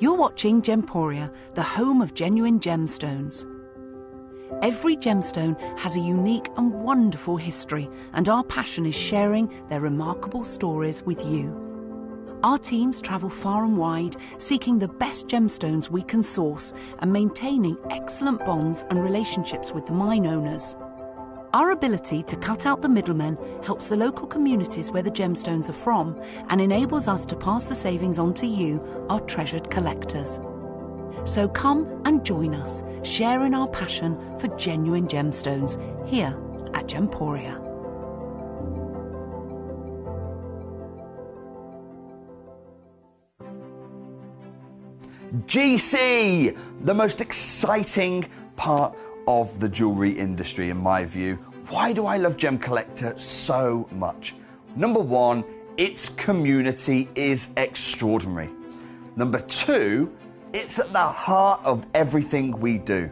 You're watching Gemporia, the home of genuine gemstones. Every gemstone has a unique and wonderful history, and our passion is sharing their remarkable stories with you. Our teams travel far and wide, seeking the best gemstones we can source and maintaining excellent bonds and relationships with the mine owners. Our ability to cut out the middlemen helps the local communities where the gemstones are from and enables us to pass the savings on to you, our treasured collectors. So come and join us, sharing our passion for genuine gemstones here at Gemporia. GC, the most exciting part of the jewellery industry in my view. Why do I love Gemcollector so much? Number one, its community is extraordinary. Number two, it's at the heart of everything we do.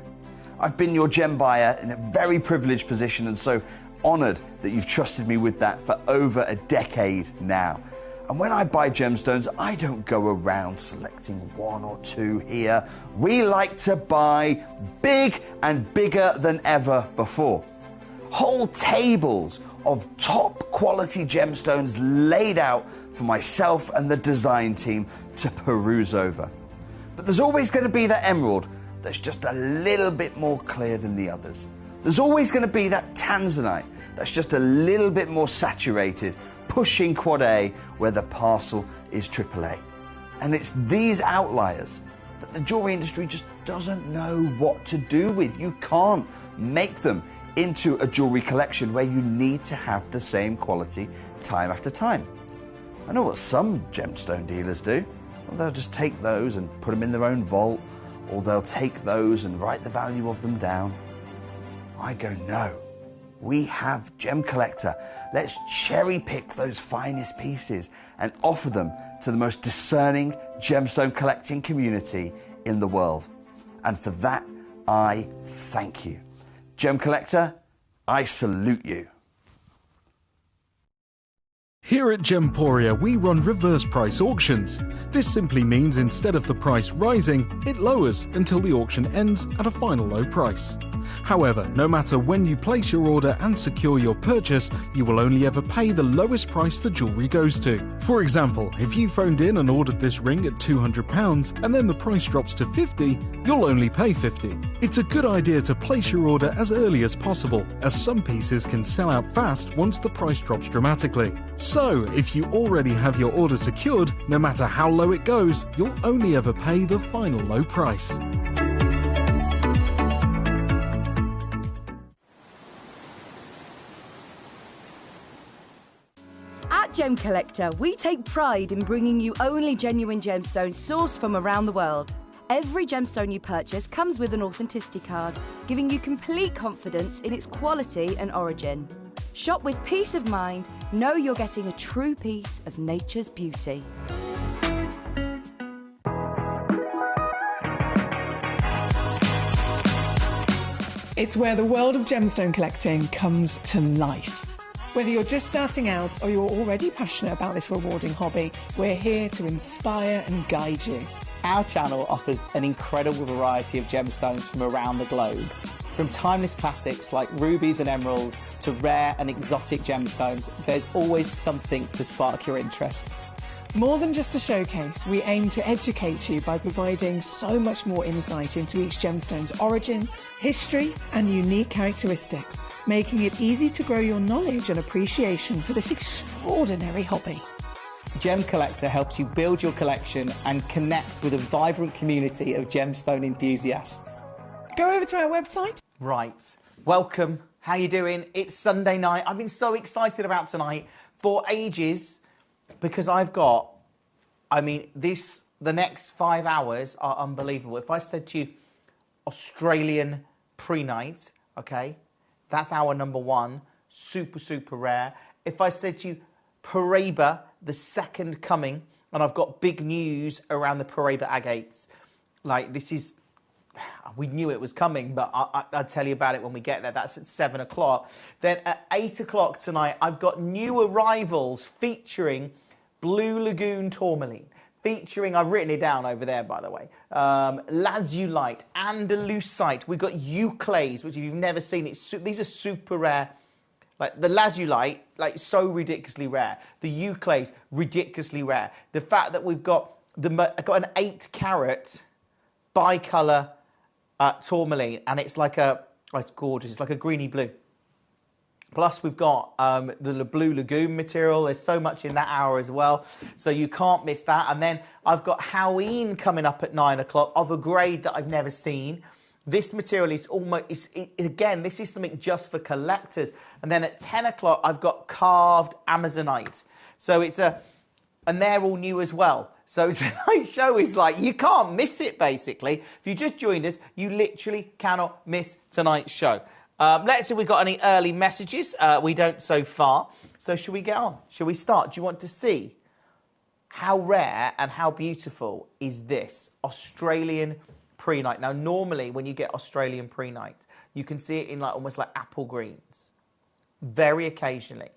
I've been your gem buyer in a very privileged position and so honoured that you've trusted me with that for over a decade now. And when I buy gemstones, I don't go around selecting one or two here. We like to buy big and bigger than ever before. Whole tables of top quality gemstones laid out for myself and the design team to peruse over. But there's always going to be that emerald that's just a little bit more clear than the others. There's always going to be that tanzanite that's just a little bit more saturated, pushing quad A where the parcel is AAA. And it's these outliers that the jewellery industry just doesn't know what to do with. You can't make them into a jewellery collection where you need to have the same quality time after time. I know what some gemstone dealers do. Well, they'll just take those and put them in their own vault, or they'll take those and write the value of them down. I go, no. We have Gemcollector. Let's cherry pick those finest pieces and offer them to the most discerning gemstone collecting community in the world. And for that, I thank you. Gemcollector, I salute you. Here at Gemporia, we run reverse price auctions. This simply means instead of the price rising, it lowers until the auction ends at a final low price. However, no matter when you place your order and secure your purchase, you will only ever pay the lowest price the jewellery goes to. For example, if you phoned in and ordered this ring at £200 and then the price drops to £50, you'll only pay £50. It's a good idea to place your order as early as possible, as some pieces can sell out fast once the price drops dramatically. So, if you already have your order secured, no matter how low it goes, you'll only ever pay the final low price. At Gemcollector, we take pride in bringing you only genuine gemstones sourced from around the world. Every gemstone you purchase comes with an authenticity card, giving you complete confidence in its quality and origin. Shop with peace of mind, know you're getting a true piece of nature's beauty. It's where the world of gemstone collecting comes to life. Whether you're just starting out or you're already passionate about this rewarding hobby, we're here to inspire and guide you. Our channel offers an incredible variety of gemstones from around the globe. From timeless classics like rubies and emeralds to rare and exotic gemstones, there's always something to spark your interest. More than just a showcase, we aim to educate you by providing so much more insight into each gemstone's origin, history, and unique characteristics, making it easy to grow your knowledge and appreciation for this extraordinary hobby. Gemcollector helps you build your collection and connect with a vibrant community of gemstone enthusiasts. Go over to our website. Right, welcome. How you doing? It's Sunday night. I've been so excited about tonight for ages because the next 5 hours are unbelievable. If I said to you Australian pre-night, okay, that's hour number one, super, super rare. If I said to you Paraiba, the second coming, and I've got big news around the Paraiba agates. Like, this is, we knew it was coming, but I'll tell you about it when we get there. That's at 7 o'clock. Then at 8 o'clock tonight, I've got new arrivals featuring Blue Lagoon tourmaline. featuring, I've written it down over there, by the way, lazulite, andalusite. We've got euclase, which if you've never seen, these are super rare. Like the lazulite, like so ridiculously rare. The euclase, ridiculously rare. The fact that we've got an 8-carat bicolour tourmaline, and it's like it's gorgeous. It's like a greeny blue. Plus, we've got the Blue Lagoon material. There's so much in that hour as well, so you can't miss that. And then I've got Halloween coming up at 9 o'clock of a grade that I've never seen. This material is again, this is something just for collectors. And then at 10 o'clock, I've got carved Amazonite. So and they're all new as well. So tonight's show is like, you can't miss it, basically. If you just joined us, you literally cannot miss tonight's show. Let's see if we've got any early messages. We don't so far. So shall we get on? Shall we start? Do you want to see how rare and how beautiful is this Australian prehnite? Now, normally when you get Australian prehnite, you can see it in like almost like apple greens. Very occasionally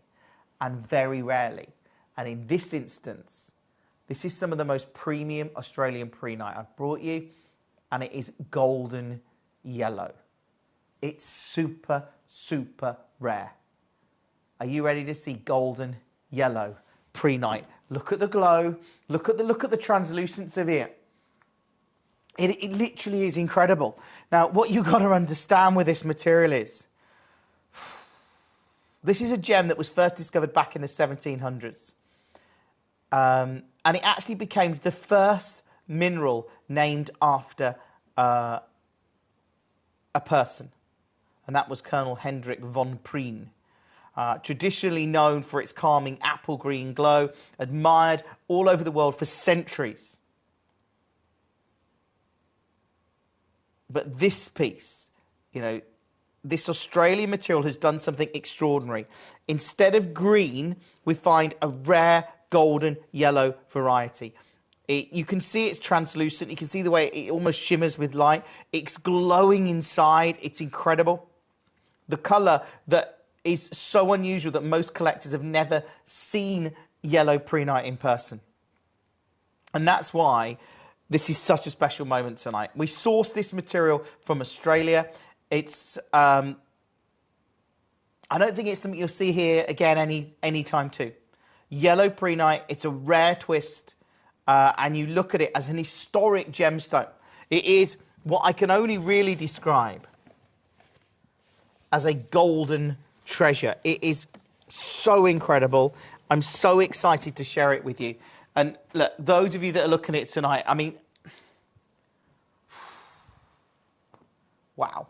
and very rarely. And in this instance, this is some of the most premium Australian prehnite I've brought you, and it is golden yellow. It's super, super rare. Are you ready to see golden yellow prehnite? Look at the glow. Look at the translucence of it. It literally is incredible. Now, what you've got to understand with this material is, this is a gem that was first discovered back in the 1700s. And it actually became the first mineral named after a person. And that was Colonel Hendrik von Prien. Traditionally known for its calming apple green glow, admired all over the world for centuries. But this piece, this Australian material has done something extraordinary. Instead of green, we find a rare golden yellow variety. You can see it's translucent. You can see the way it almost shimmers with light. It's glowing inside. It's incredible. The colour that is so unusual that most collectors have never seen yellow prehnite in person. And that's why this is such a special moment tonight. We sourced this material from Australia. It's, I don't think it's something you'll see here again any time too. Yellow prehnite, it's a rare twist, and you look at it as an historic gemstone. It is what I can only really describe as a golden treasure. It is so incredible. I'm so excited to share it with you. And look, those of you that are looking at it tonight, I mean, wow.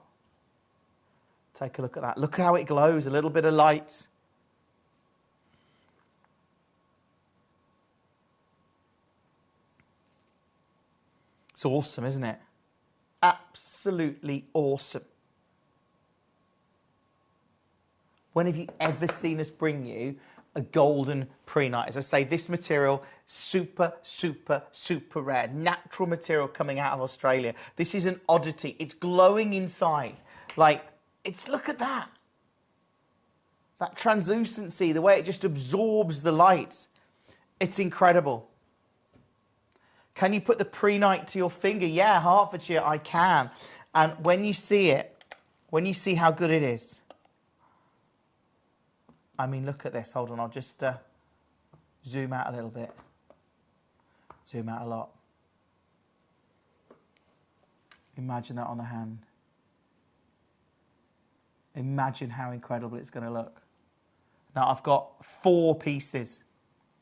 Take a look at that. Look how it glows, a little bit of light. It's awesome, isn't it? Absolutely awesome. When have you ever seen us bring you a golden prehnite? As I say, this material, super, super, super rare. Natural material coming out of Australia. This is an oddity. It's glowing inside. Look at that. That translucency, the way it just absorbs the light. It's incredible. Can you put the prehnite to your finger? Yeah, Hertfordshire, I can. And when you see it, when you see how good it is, I mean, look at this. Hold on, I'll just zoom out a little bit. Zoom out a lot. Imagine that on the hand. Imagine how incredible it's going to look. Now, I've got 4 pieces.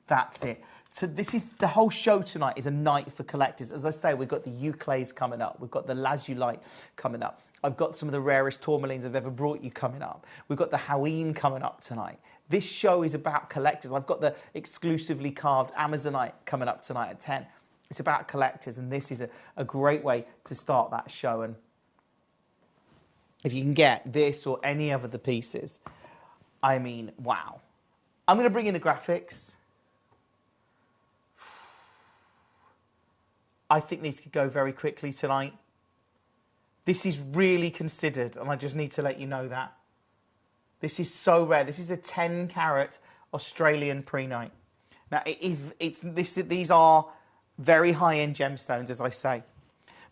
That's it. So this is the whole show tonight is a night for collectors. As I say, we've got the euclase coming up. We've got the lazulite coming up. I've got some of the rarest tourmalines I've ever brought you coming up. We've got the Halloween coming up tonight. This show is about collectors. I've got the exclusively carved Amazonite coming up tonight at 10. It's about collectors, and this is a great way to start that show. And if you can get this or any of the pieces, I mean, wow. I'm going to bring in the graphics. I think these could go very quickly tonight. This is really considered, and I just need to let you know that. This is so rare. This is a 10-carat Australian prehnite. Now, these are very high-end gemstones, as I say.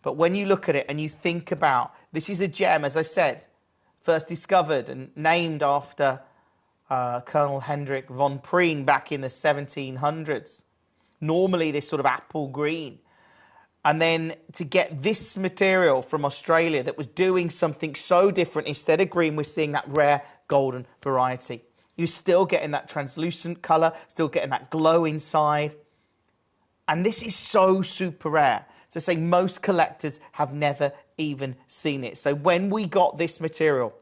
But when you look at it and you think about, this is a gem, as I said, first discovered and named after Colonel Hendrik von Prien back in the 1700s. Normally this sort of apple green. And then to get this material from Australia that was doing something so different, instead of green, we're seeing that rare golden variety. You're still getting that translucent colour, still getting that glow inside. And this is so super rare. So say most collectors have never even seen it. So when we got this material,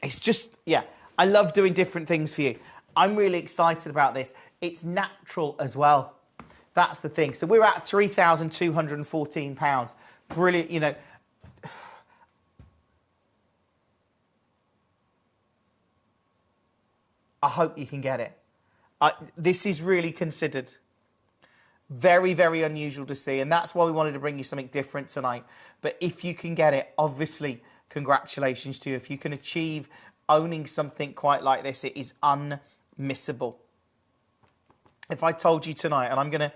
it's just, yeah, I love doing different things for you. I'm really excited about this. It's natural as well. That's the thing. So we're at £3,214. Brilliant, you know. I hope you can get it. This is really considered. Very, very unusual to see. And that's why we wanted to bring you something different tonight. But if you can get it, obviously, congratulations to you. If you can achieve owning something quite like this, it is unmissable. If I told you tonight, and I'm going to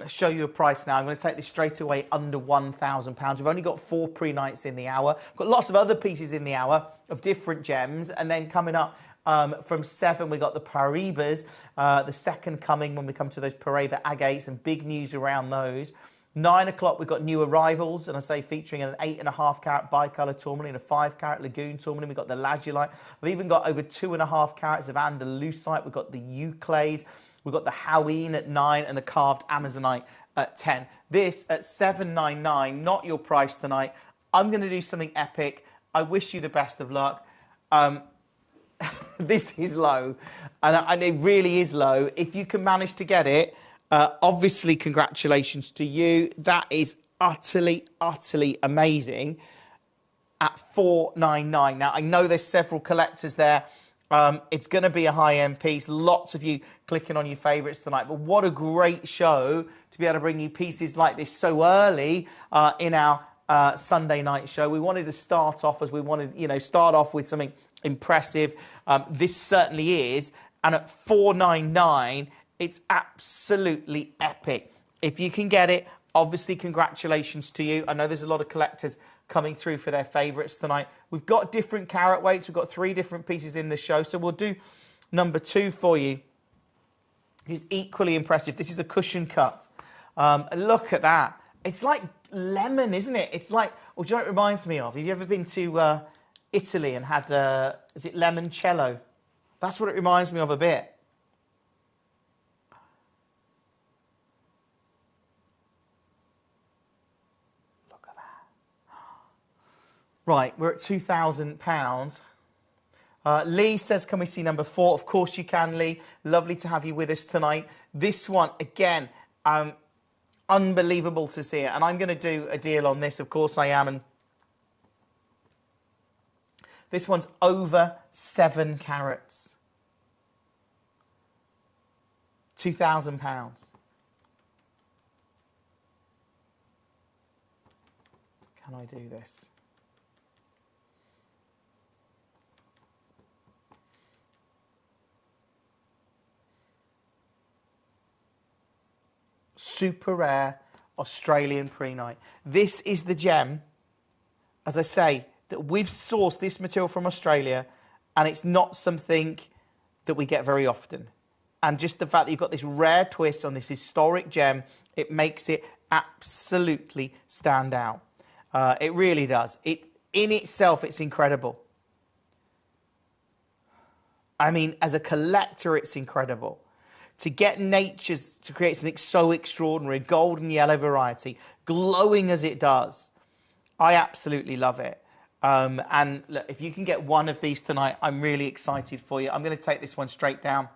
show you a price now, I'm going to take this straight away under £1,000. We've only got 4 pre-nights in the hour. We've got lots of other pieces in the hour of different gems. And then coming up from 7, we got the Paribas. The second coming when we come to those Paraiba agates, and big news around those. 9 o'clock, we've got new arrivals, and I say featuring an 8.5 carat bicolour tourmaline, a 5 carat lagoon tourmaline. We've got the lazulite. We've even got over 2.5 carats of andalusite. We've got the euclase. We've got the hoween at 9 and the carved amazonite at 10. This at $799, not your price tonight. I'm going to do something epic. I wish you the best of luck. This is low, and it really is low. If you can manage to get it, obviously congratulations to you. That is utterly, utterly amazing at $499. Now, I know there's several collectors there. It's going to be a high-end piece. Lots of you clicking on your favourites tonight. But what a great show to be able to bring you pieces like this so early in our Sunday night show. We wanted to start off as we wanted, you know, start off with something impressive. This certainly is. And at $499, it's absolutely epic. If you can get it, obviously congratulations to you. I know there's a lot of collectors coming through for their favourites tonight. We've got different carat weights. We've got 3 different pieces in the show. So we'll do number 2 for you. It's equally impressive. This is a cushion cut. Look at that. It's like lemon, isn't it? It's like, well, do you know what it reminds me of? Have you ever been to Italy and had, is it limoncello? That's what it reminds me of a bit. Right, we're at £2,000. Lee says, can we see number 4? Of course you can, Lee. Lovely to have you with us tonight. This one, again, unbelievable to see it. And I'm going to do a deal on this. Of course I am. And this one's over 7 carats. £2,000. Can I do this? Super rare Australian prehnite. This is the gem, as I say, that we've sourced this material from Australia, and it's not something that we get very often. And just the fact that you've got this rare twist on this historic gem, it makes it absolutely stand out. It really does. In itself, it's incredible. I mean, as a collector, it's incredible. To get nature's, to create something so extraordinary, golden yellow variety, glowing as it does, I absolutely love it. And look, if you can get one of these tonight, I'm really excited for you. I'm going to take this one straight down.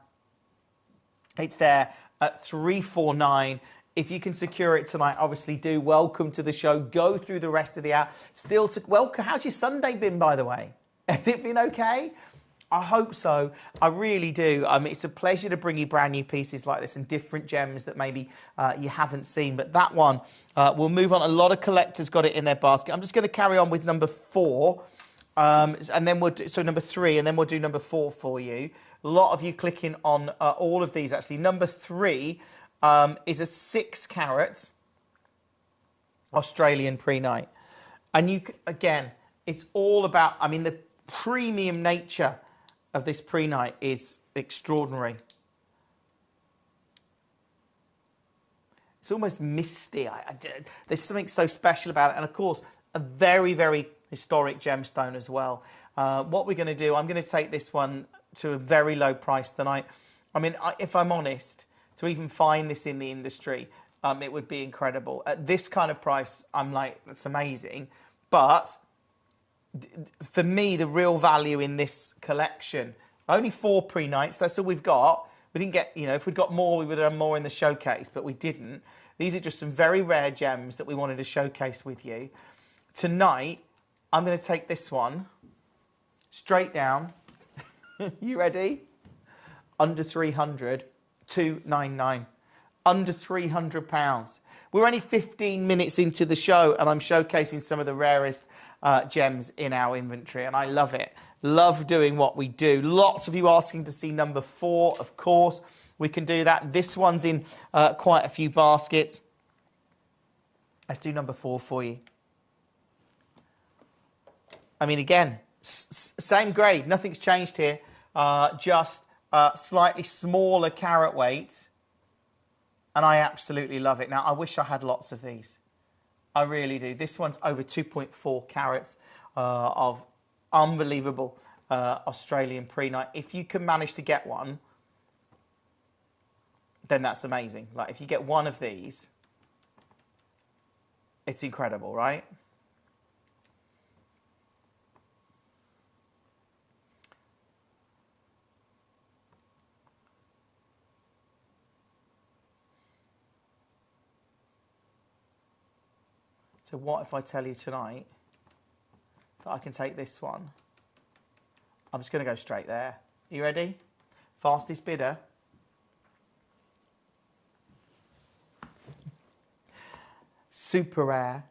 It's there at $349. If you can secure it tonight, obviously do. Welcome to the show. Go through the rest of the hour. Still to welcome. How's your Sunday been, by the way? Has it been okay? I hope so. I really do. It's a pleasure to bring you brand new pieces like this and different gems that maybe you haven't seen. But that one, we'll move on. A lot of collectors got it in their basket. I'm just going to carry on with number 4. And then we'll do, so number 3, and then we'll do number 4 for you. A lot of you clicking on all of these, actually. Number 3, is a 6 carat Australian prehnite. And you, again, it's all about, I mean, the premium nature of this prehnite is extraordinary. It's almost misty. There's something so special about it. And of course, a very, very historic gemstone as well. What we're going to do, I'm going to take this one to a very low price tonight. I mean, if I'm honest, to even find this in the industry, it would be incredible. At this kind of price, I'm like, that's amazing. But for me, the real value in this collection, only 4 prehnites, that's all we've got. We didn't get, you know, if we'd got more, we would have done more in the showcase, but we didn't. These are just some very rare gems that we wanted to showcase with you. Tonight, I'm going to take this one straight down. You ready? Under 300, 299. Under £300. We're only 15 minutes into the show and I'm showcasing some of the rarest gems in our inventory, and I love it. Love doing what we do. Lots of you asking to see number 4, of course. We can do that. This one's in quite a few baskets. Let's do number 4 for you. I mean, again, same grade. Nothing's changed here. Just slightly smaller carat weight. And I absolutely love it. Now, I wish I had lots of these. I really do. This one's over 2.4 carats of unbelievable Australian prehnite. If you can manage to get one, then that's amazing. Like, if you get one of these, it's incredible, right? So what if I tell you tonight that I can take this one? I'm just going to go straight there. You ready? Fastest bidder. Super rare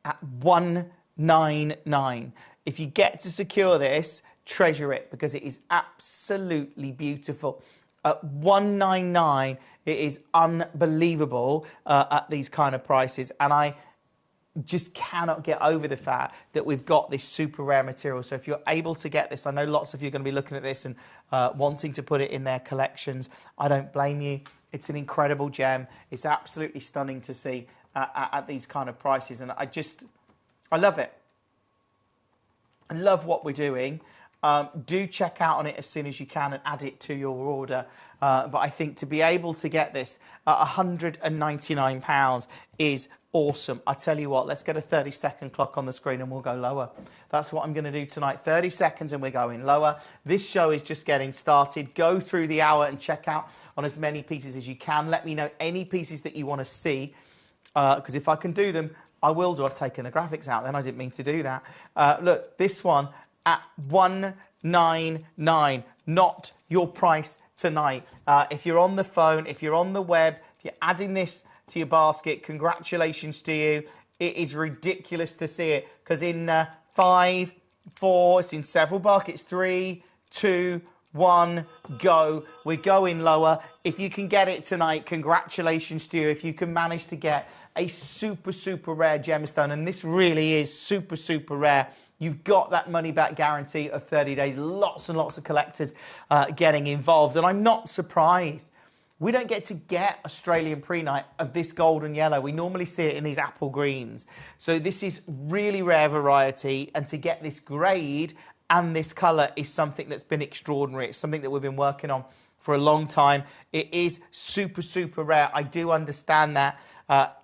at 199. If you get to secure this, treasure it because it is absolutely beautiful. At 199, it is unbelievable at these kind of prices. And I just cannot get over the fact that we've got this super rare material. So if you're able to get this, I know lots of you are going to be looking at this and wanting to put it in their collections. I don't blame you. It's an incredible gem. It's absolutely stunning to see at these kind of prices. And I love it. I love what we're doing. Do check out on it as soon as you can and add it to your order. But I think to be able to get this at £199 is awesome. I tell you what, let's get a 30-second clock on the screen and we'll go lower. That's what I'm going to do tonight. 30 seconds and we're going lower. This show is just getting started. Go through the hour and check out on as many pieces as you can. Let me know any pieces that you want to see, because if I can do them, I will do. I've taken the graphics out then. I didn't mean to do that. Look, this one at 199, not your price tonight. If you're on the phone, if you're on the web, if you're adding this to your basket, congratulations to you. It is ridiculous to see it because in 5, 4, it's in several baskets. 3, 2, 1, go. We're going lower. If you can get it tonight, congratulations to you. If you can manage to get a super, super rare gemstone, and this really is super, super rare, you've got that money back guarantee of 30 days. Lots and lots of collectors getting involved. And I'm not surprised. We don't get to get Australian prehnite of this golden yellow. We normally see it in these apple greens. So this is really rare variety. And to get this grade and this colour is something that's been extraordinary. It's something that we've been working on for a long time. It is super, super rare. I do understand that.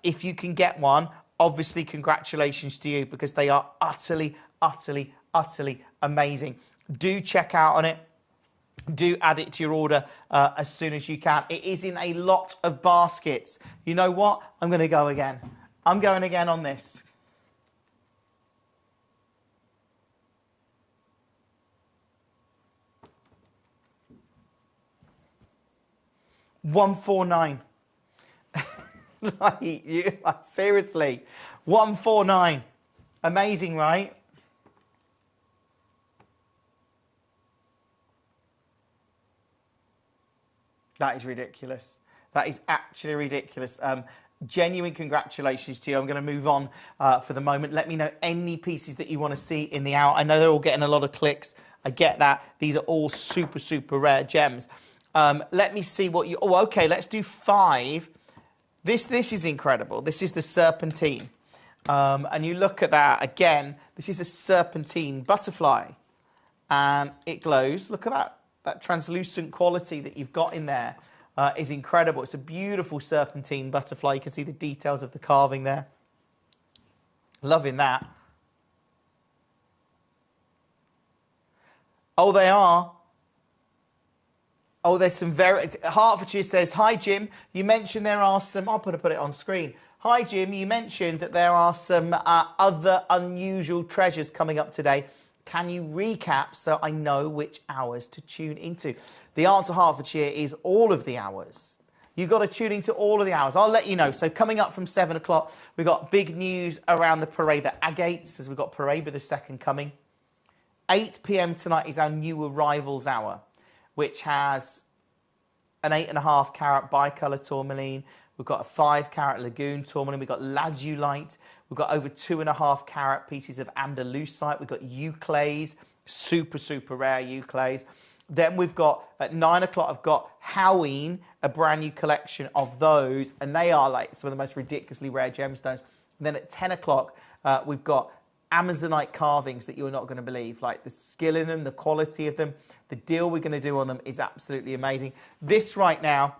If you can get one, obviously congratulations to you because they are utterly, utterly, utterly amazing. Do check out on it. Do add it to your order as soon as you can. It is in a lot of baskets. You know what? I'm going to go again. I'm going again on this. $149. Seriously, $149. Amazing, right? That is ridiculous. That is actually ridiculous. Genuine congratulations to you. I'm going to move on for the moment. Let me know any pieces that you want to see in the hour. I know they're all getting a lot of clicks. I get that. These are all super, super rare gems. Let me see what you... Oh, okay, let's do 5. This is incredible. This is the serpentine. And you look at that, again, this is a serpentine butterfly. And it glows. Look at that. That translucent quality that you've got in there is incredible. It's a beautiful serpentine butterfly. You can see the details of the carving there. Loving that. Oh, they are. Oh, there's some very... Hertfordshire says, hi, Jim. You mentioned there are some... I'll put it on screen. Hi, Jim. You mentioned that there are some other unusual treasures coming up today. Can you recap so I know which hours to tune into? The answer, Hertfordshire, is all of the hours. You've got to tune into all of the hours. I'll let you know. So coming up from 7 o'clock, we've got big news around the Paraiba agates, as we've got Paraiba the second coming. 8 p.m. tonight is our new arrivals hour, which has an 8.5 carat bicolour tourmaline. We've got a 5 carat lagoon tourmaline. We've got lazulite. We've got over 2.5 carat pieces of andalusite. We've got euclays, super, super rare euclays. Then we've got, at 9 o'clock, I've got Hoween, a brand new collection of those. And they are like some of the most ridiculously rare gemstones. And then at 10 o'clock, we've got Amazonite carvings that you're not going to believe. Like the skill in them, the quality of them. The deal we're going to do on them is absolutely amazing. This right now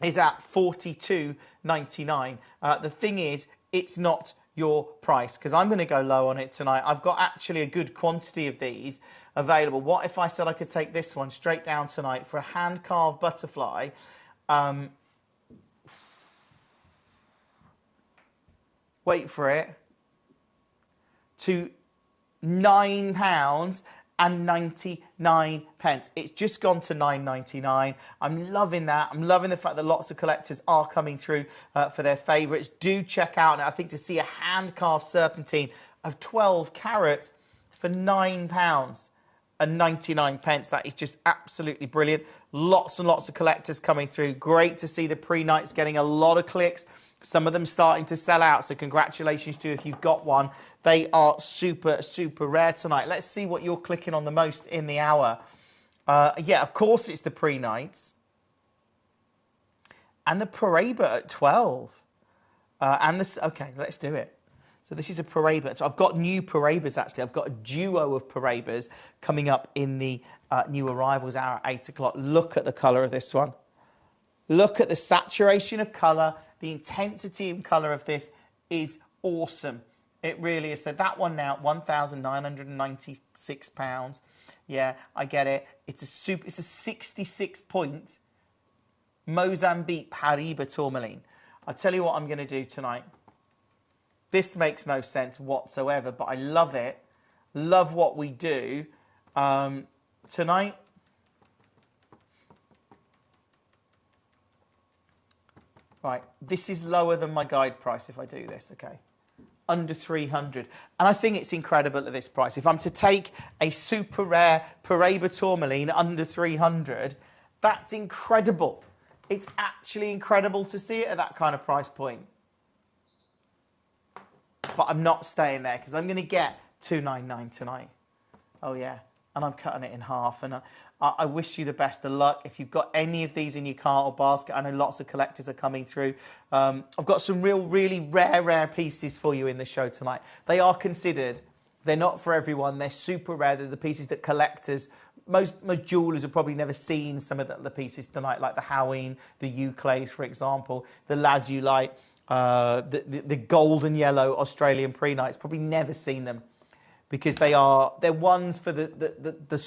is at $42.99. The thing is, it's not your price, because I'm going to go low on it tonight. I've got actually a good quantity of these available. What if I said I could take this one straight down tonight for a hand-carved butterfly? Wait for it. To £9.99. It's just gone to £9.99. I'm loving that. I'm loving the fact that lots of collectors are coming through for their favourites. Do check out, and I think to see a hand-carved serpentine of 12 carats for £9.99, that is just absolutely brilliant. Lots and lots of collectors coming through. Great to see the pre-nights getting a lot of clicks. Some of them starting to sell out, so congratulations to you if you've got one. They are super, super rare tonight. Let's see what you're clicking on the most in the hour. Yeah, of course it's the pre-nights. And the Paraiba at 12. And this, okay, let's do it. So this is a Paraiba. So I've got new Paraibas, actually. I've got a duo of Paraibas coming up in the new arrivals hour at 8 o'clock. Look at the colour of this one. Look at the saturation of colour. The intensity and colour of this is awesome. It really is. So that one now, £1,996. Yeah, I get it. It's a 66-point Mozambique Paraiba tourmaline. I'll tell you what I'm going to do tonight. This makes no sense whatsoever, but I love it. Love what we do. Tonight, right, this is lower than my guide price if I do this, okay? Under 300. And I think it's incredible at this price. If I'm to take a super rare Paraiba tourmaline under 300, that's incredible. It's actually incredible to see it at that kind of price point. But I'm not staying there, because I'm going to get $299 tonight. Oh, yeah. And I'm cutting it in half. And I wish you the best of luck. If you've got any of these in your cart or basket, I know lots of collectors are coming through. I've got some really rare pieces for you in the show tonight. They are considered. They're not for everyone. They're super rare. They're the pieces that collectors, most jewellers have probably never seen some of the pieces tonight, like the Hoween, the euclays, for example, the lazulite, the golden yellow Australian pre-nights. Probably never seen them, because they're ones for the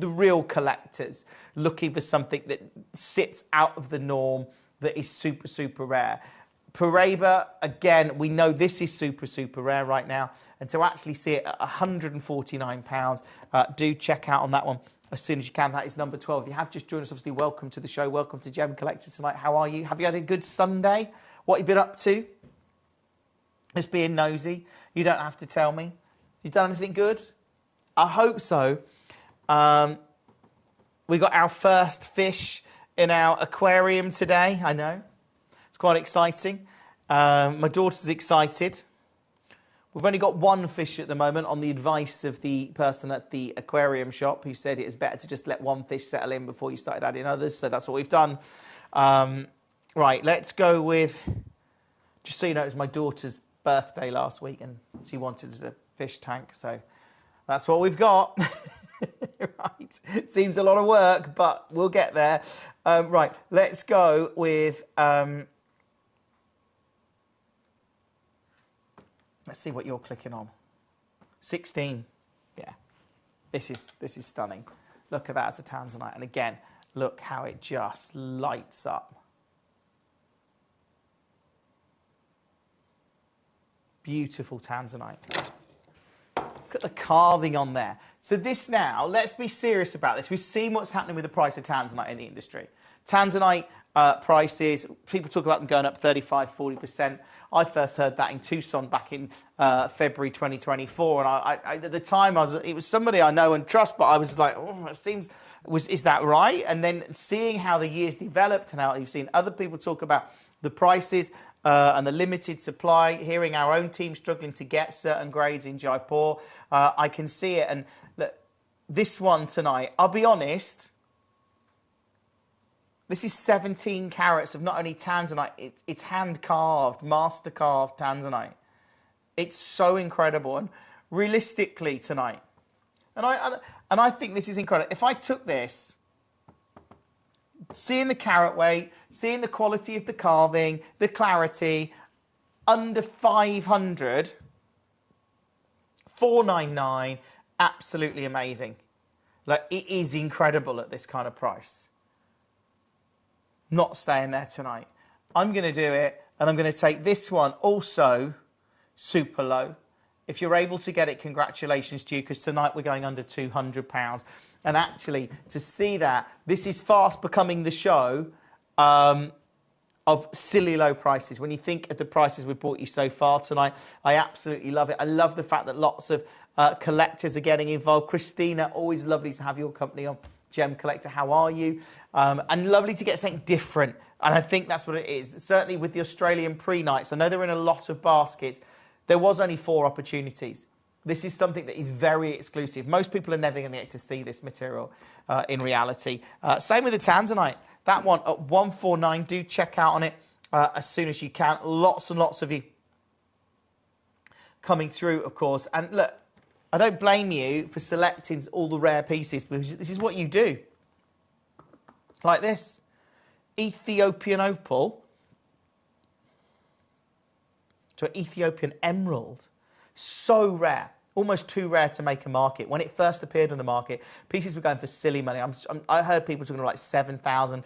real collectors looking for something that sits out of the norm, that is super, super rare. Paraiba, again, we know this is super, super rare right now. And to actually see it at £149, do check out on that one as soon as you can. That is number 12. If you have just joined us, obviously, welcome to the show. Welcome to Gemcollector tonight. How are you? Have you had a good Sunday? What have you been up to? Just being nosy. You don't have to tell me. You done anything good? I hope so. We got our first fish in our aquarium today. I know. It's quite exciting. My daughter's excited. We've only got one fish at the moment on the advice of the person at the aquarium shop who said it is better to just let one fish settle in before you started adding others. So that's what we've done. Right, let's go with, just so you know, it was my daughter's birthday last week and she wanted a fish tank. So that's what we've got. Right, seems a lot of work, but we'll get there. Right, let's go with... let's see what you're clicking on. 16. Yeah. This is stunning. Look at that as a tanzanite. And again, look how it just lights up. Beautiful tanzanite. Look at the carving on there. So this now, let's be serious about this. We've seen what's happening with the price of tanzanite in the industry. Tanzanite prices, people talk about them going up 35, 40%. I first heard that in Tucson back in February 2024, and I at the time it was somebody I know and trust, but I was like, oh, is that right? And then seeing how the years developed and how you've seen other people talk about the prices and the limited supply, hearing our own team struggling to get certain grades in Jaipur, I can see it. And look, this one tonight, I'll be honest. This is 17 carats of not only tanzanite, it's hand-carved, master-carved tanzanite. It's so incredible. And realistically tonight, and I think this is incredible. If I took this, seeing the carat weight, seeing the quality of the carving, the clarity, under 500, 499, absolutely amazing. Like, it is incredible at this kind of price. Not staying there tonight. I'm going to do it, and I'm going to take this one also super low. If you're able to get it, congratulations to you, because tonight we're going under £200. And actually, to see that, this is fast becoming the show of silly low prices. When you think of the prices we've brought you so far tonight, I absolutely love it. I love the fact that lots of collectors are getting involved. Christina, always lovely to have your company on. Gemcollector, how are you? And lovely to get something different. And I think that's what it is. Certainly with the Australian pre-nights, I know they're in a lot of baskets. There was only 4 opportunities. This is something that is very exclusive. Most people are never going to get to see this material in reality. Same with the tanzanite. That one at 149. Do check out on it as soon as you can. Lots and lots of you coming through, of course. And look, I don't blame you for selecting all the rare pieces, because this is what you do. Like this. Ethiopian opal to an Ethiopian emerald. So rare. Almost too rare to make a market. When it first appeared on the market, pieces were going for silly money. I heard people talking like 7,000,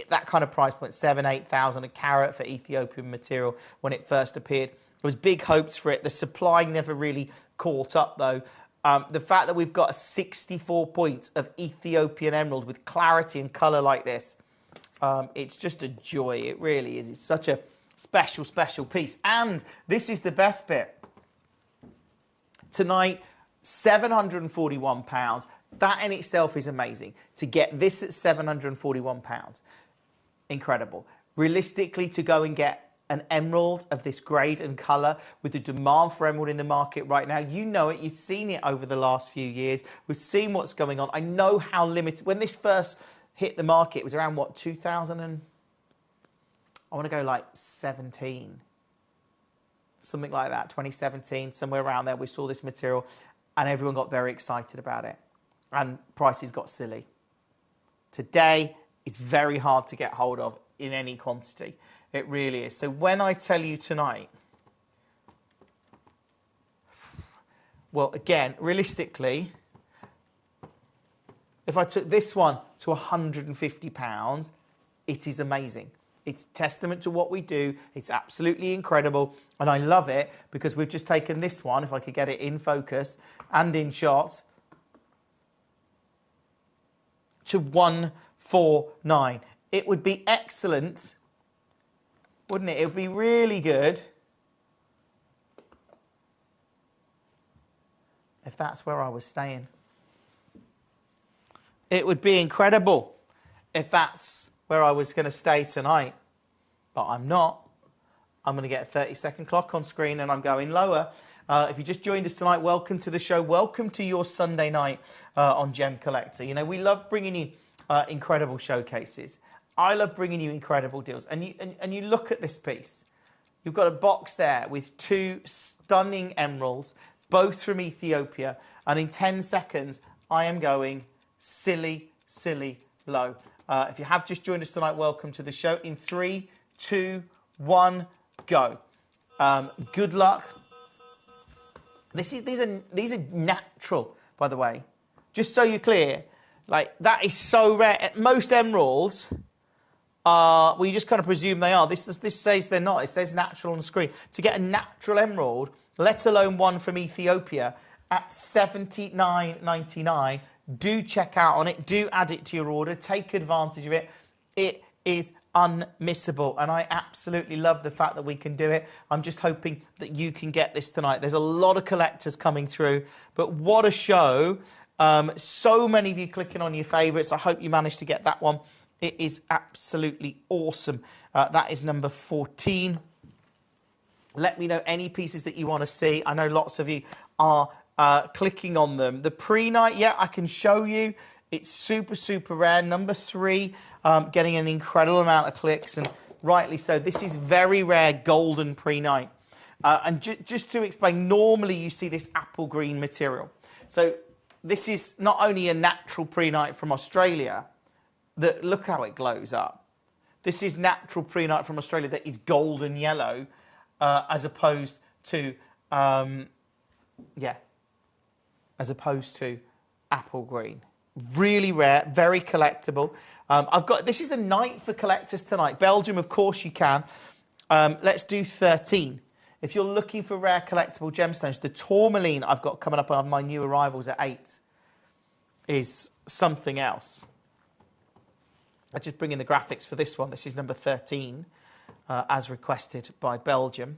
that kind of price point, 7,000, 8,000 a carat for Ethiopian material when it first appeared. There was big hopes for it. The supply never really caught up, though. The fact that we've got a 64 points of Ethiopian emerald with clarity and colour like this, it's just a joy. It really is. It's such a special, special piece. And this is the best bit. Tonight, £741. That in itself is amazing. To get this at £741, incredible. Realistically, to go and get an emerald of this grade and colour, with the demand for emerald in the market right now, you know it, you've seen it over the last few years, we've seen what's going on. I know how limited, when this first hit the market, it was around what, 2000 and, I want to go like 17, something like that, 2017, somewhere around there, we saw this material and everyone got very excited about it and prices got silly. Today, it's very hard to get hold of in any quantity. It really is. So when I tell you tonight, well, again, realistically, if I took this one to £150, it is amazing. It's testament to what we do. It's absolutely incredible. And I love it because we've just taken this one, if I could get it in focus and in shot, to 149. It would be excellent, wouldn't it? It would be really good if that's where I was staying. It would be incredible if that's where I was going to stay tonight, but I'm not. I'm going to get a 30-second clock on screen and I'm going lower. If you just joined us tonight, welcome to the show. Welcome to your Sunday night on Gemcollector. You know, we love bringing you incredible showcases. I love bringing you incredible deals. And you look at this piece. You've got a box there with 2 stunning emeralds, both from Ethiopia. And in 10 seconds, I am going silly, silly low. If you have just joined us tonight, welcome to the show. In 3, 2, 1, go. Good luck. These are natural, by the way. Just so you're clear, like that is so rare. Most emeralds well, you just kind of presume they are. This says they're not. It says natural on the screen. To get a natural emerald, let alone one from Ethiopia, at $79.99, do check out on it. Do add it to your order. Take advantage of it. It is unmissable, and I absolutely love the fact that we can do it. I'm just hoping that you can get this tonight. There's a lot of collectors coming through, but what a show. So many of you clicking on your favourites. I hope you managed to get that one. It is absolutely awesome. That is number 14. Let me know any pieces that you want to see. I know lots of you are clicking on them. The pre-night, yeah, I can show you. It's super, super rare. Number 3, getting an incredible amount of clicks, and rightly so. This is very rare golden pre-night. And just to explain, normally you see this apple green material. So this is not only a natural pre-night from Australia, that look how it glows up. This is natural pre-night from Australia that is golden yellow, as opposed to, as opposed to apple green. Really rare, very collectible. This is a night for collectors tonight. Belgium, of course you can. Let's do 13. If you're looking for rare collectible gemstones, the tourmaline I've got coming up on my new arrivals at 8 is something else. I just bring in the graphics for this one. This is number 13, as requested by Belgium.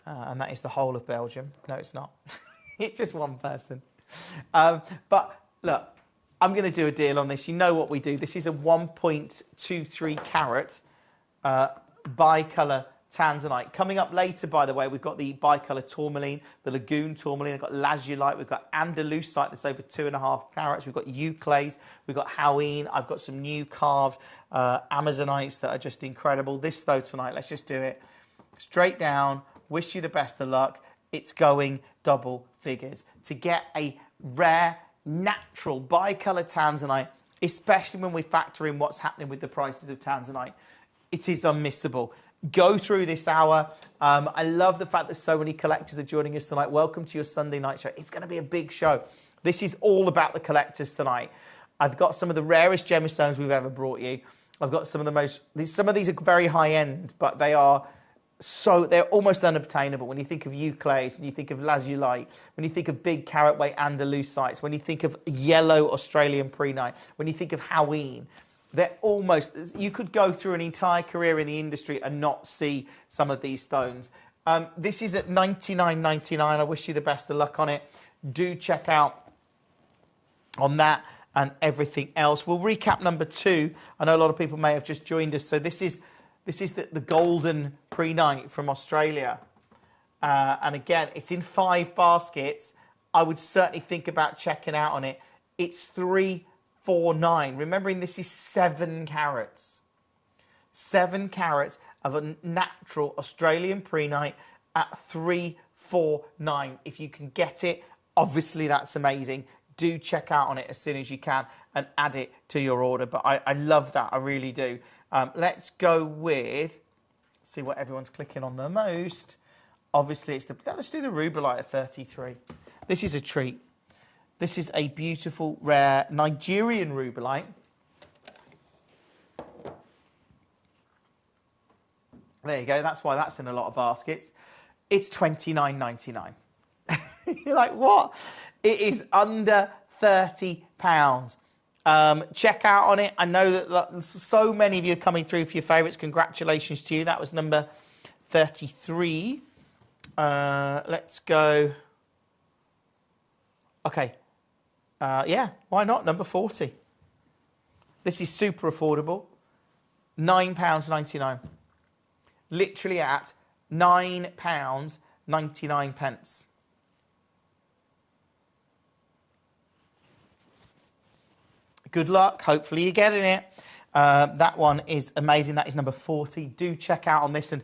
And that is the whole of Belgium. No, it's not. It's just one person. But look, I'm going to do a deal on this. You know what we do. This is a 1.23 carat bicolour tanzanite. Coming up later, by the way, we've got the bicolour tourmaline, the lagoon tourmaline, we've got lazulite, we've got andalusite that's over 2.5 carats, we've got euclase, we've got hoween, I've got some new carved amazonites that are just incredible. This though tonight, let's just do it straight down. Wish you the best of luck. It's going double figures. To get a rare, natural bicolour tanzanite, especially when we factor in what's happening with the prices of tanzanite, it is unmissable. Go through this hour. I love the fact that so many collectors are joining us tonight. Welcome to your Sunday night show. It's going to be a big show. This is all about the collectors tonight. I've got some of the rarest gemstones we've ever brought you. I've got some of the most... Some of these are very high end, but they're almost unobtainable. When you think of euclase, when you think of lazulite, when you think of big carat weight andalusites, when you think of yellow Australian prehnite, when you think of hoween, they're almost... You could go through an entire career in the industry and not see some of these stones. This is at $99.99. I wish you the best of luck on it. Do check out on that and everything else. We'll recap number 2. I know a lot of people may have just joined us. So this is the golden pre-night from Australia. And again, it's in 5 baskets. I would certainly think about checking out on it. It's $349. Remembering this is 7 carats. 7 carats of a natural Australian pre-night at $349. If you can get it, obviously that's amazing. Do check out on it as soon as you can and add it to your order. But I love that. I really do. Let's go with... See what everyone's clicking on the most. Obviously, let's do the rubellite at 33. This is a treat. This is a beautiful, rare Nigerian rubellite. There you go. That's why that's in a lot of baskets. It's $29.99. You're like, what? It is under £30. Check out on it. I know that so many of you are coming through for your favourites. Congratulations to you. That was number 33. Let's go. Okay. Yeah, why not? Number 40. This is super affordable. £9.99. Literally at £9.99. Good luck. Hopefully you're getting it. That one is amazing. That is number 40. Do check out on this and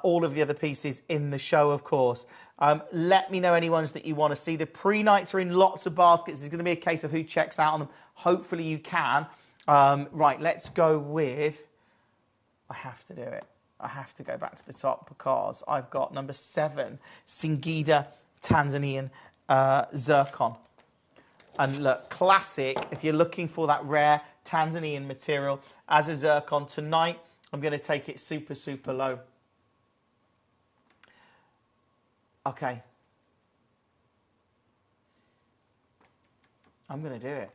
all of the other pieces in the show, of course. Let me know any ones that you want to see. The pre-nights are in lots of baskets. There's going to be a case of who checks out on them. Hopefully you can. Right, let's go with... I have to do it. I have to go back to the top because I've got number 7, Singida Tanzanian Zircon. And look, classic, if you're looking for that rare Tanzanian material as a zircon, tonight I'm going to take it super, super low. Okay. I'm going to do it.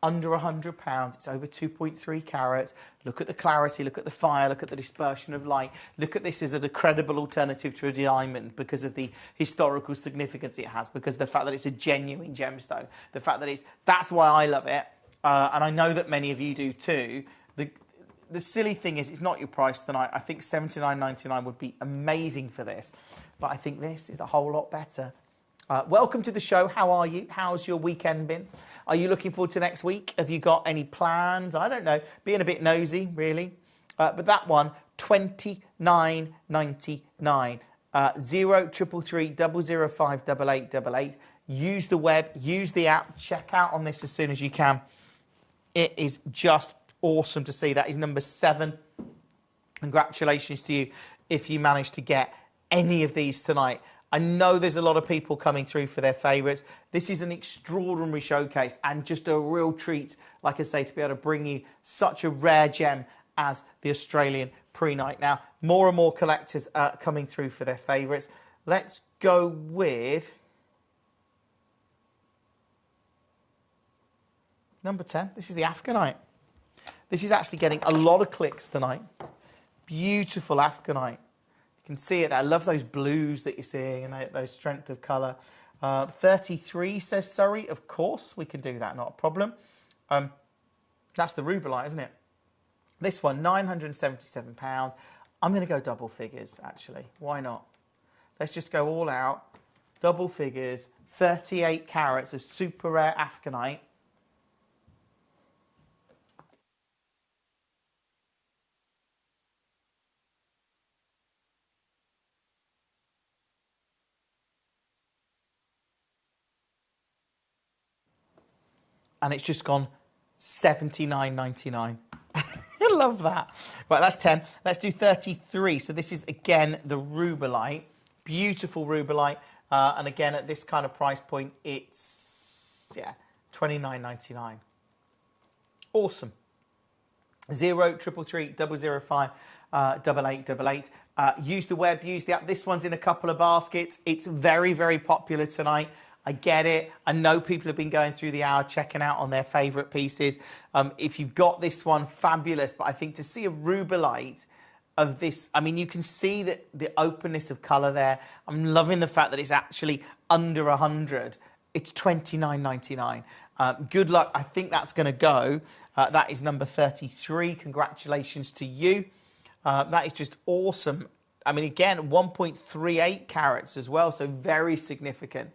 Under £100, it's over 2.3 carats. Look at the clarity, look at the fire, look at the dispersion of light. Look at this as a credible alternative to a diamond because of the historical significance it has, because of the fact that it's a genuine gemstone, the fact that that's why I love it, and I know that many of you do too. The silly thing is, it's not your price tonight. I think $79.99 would be amazing for this, but I think this is a whole lot better. Welcome to the show. How are you? How's your weekend been? Are you looking forward to next week? Have you got any plans? I don't know. Being a bit nosy, really. But that one, $29.99. 0333 005 8888. Use the web, use the app. Check out on this as soon as you can. It is just awesome to see. That is number 7. Congratulations to you if you managed to get any of these tonight. I know there's a lot of people coming through for their favourites. This is an extraordinary showcase and just a real treat, like I say, to be able to bring you such a rare gem as the Australian pre-night. Now, more and more collectors are coming through for their favourites. Let's go with number 10. This is the Afghanite. This is actually getting a lot of clicks tonight. Beautiful Afghanite. You can see it. I love those blues that you're seeing and those strength of colour. 33 says Surrey. Of course, we can do that. Not a problem. That's the rubellite, isn't it? This one, £977. I'm going to go double figures, actually. Why not? Let's just go all out. Double figures. 38 carats of super rare Afghanite. And it's just gone $79.99. I love that. Right, that's 10. Let's do 33. So this is, again, the rubellite. Beautiful rubellite. And again, at this kind of price point, it's, yeah, $29.99. Awesome. 0333 005 8888. Use the web, use the app. This one's in a couple of baskets. It's very, very popular tonight. I get it. I know people have been going through the hour checking out on their favourite pieces. If you've got this one, fabulous. But I think to see a rubellite of this, I mean, you can see that the openness of colour there. I'm loving the fact that it's actually under 100. It's $29.99. Good luck. I think that's going to go. That is number 33. Congratulations to you. That is just awesome. I mean, again, 1.38 carats as well, so very significant.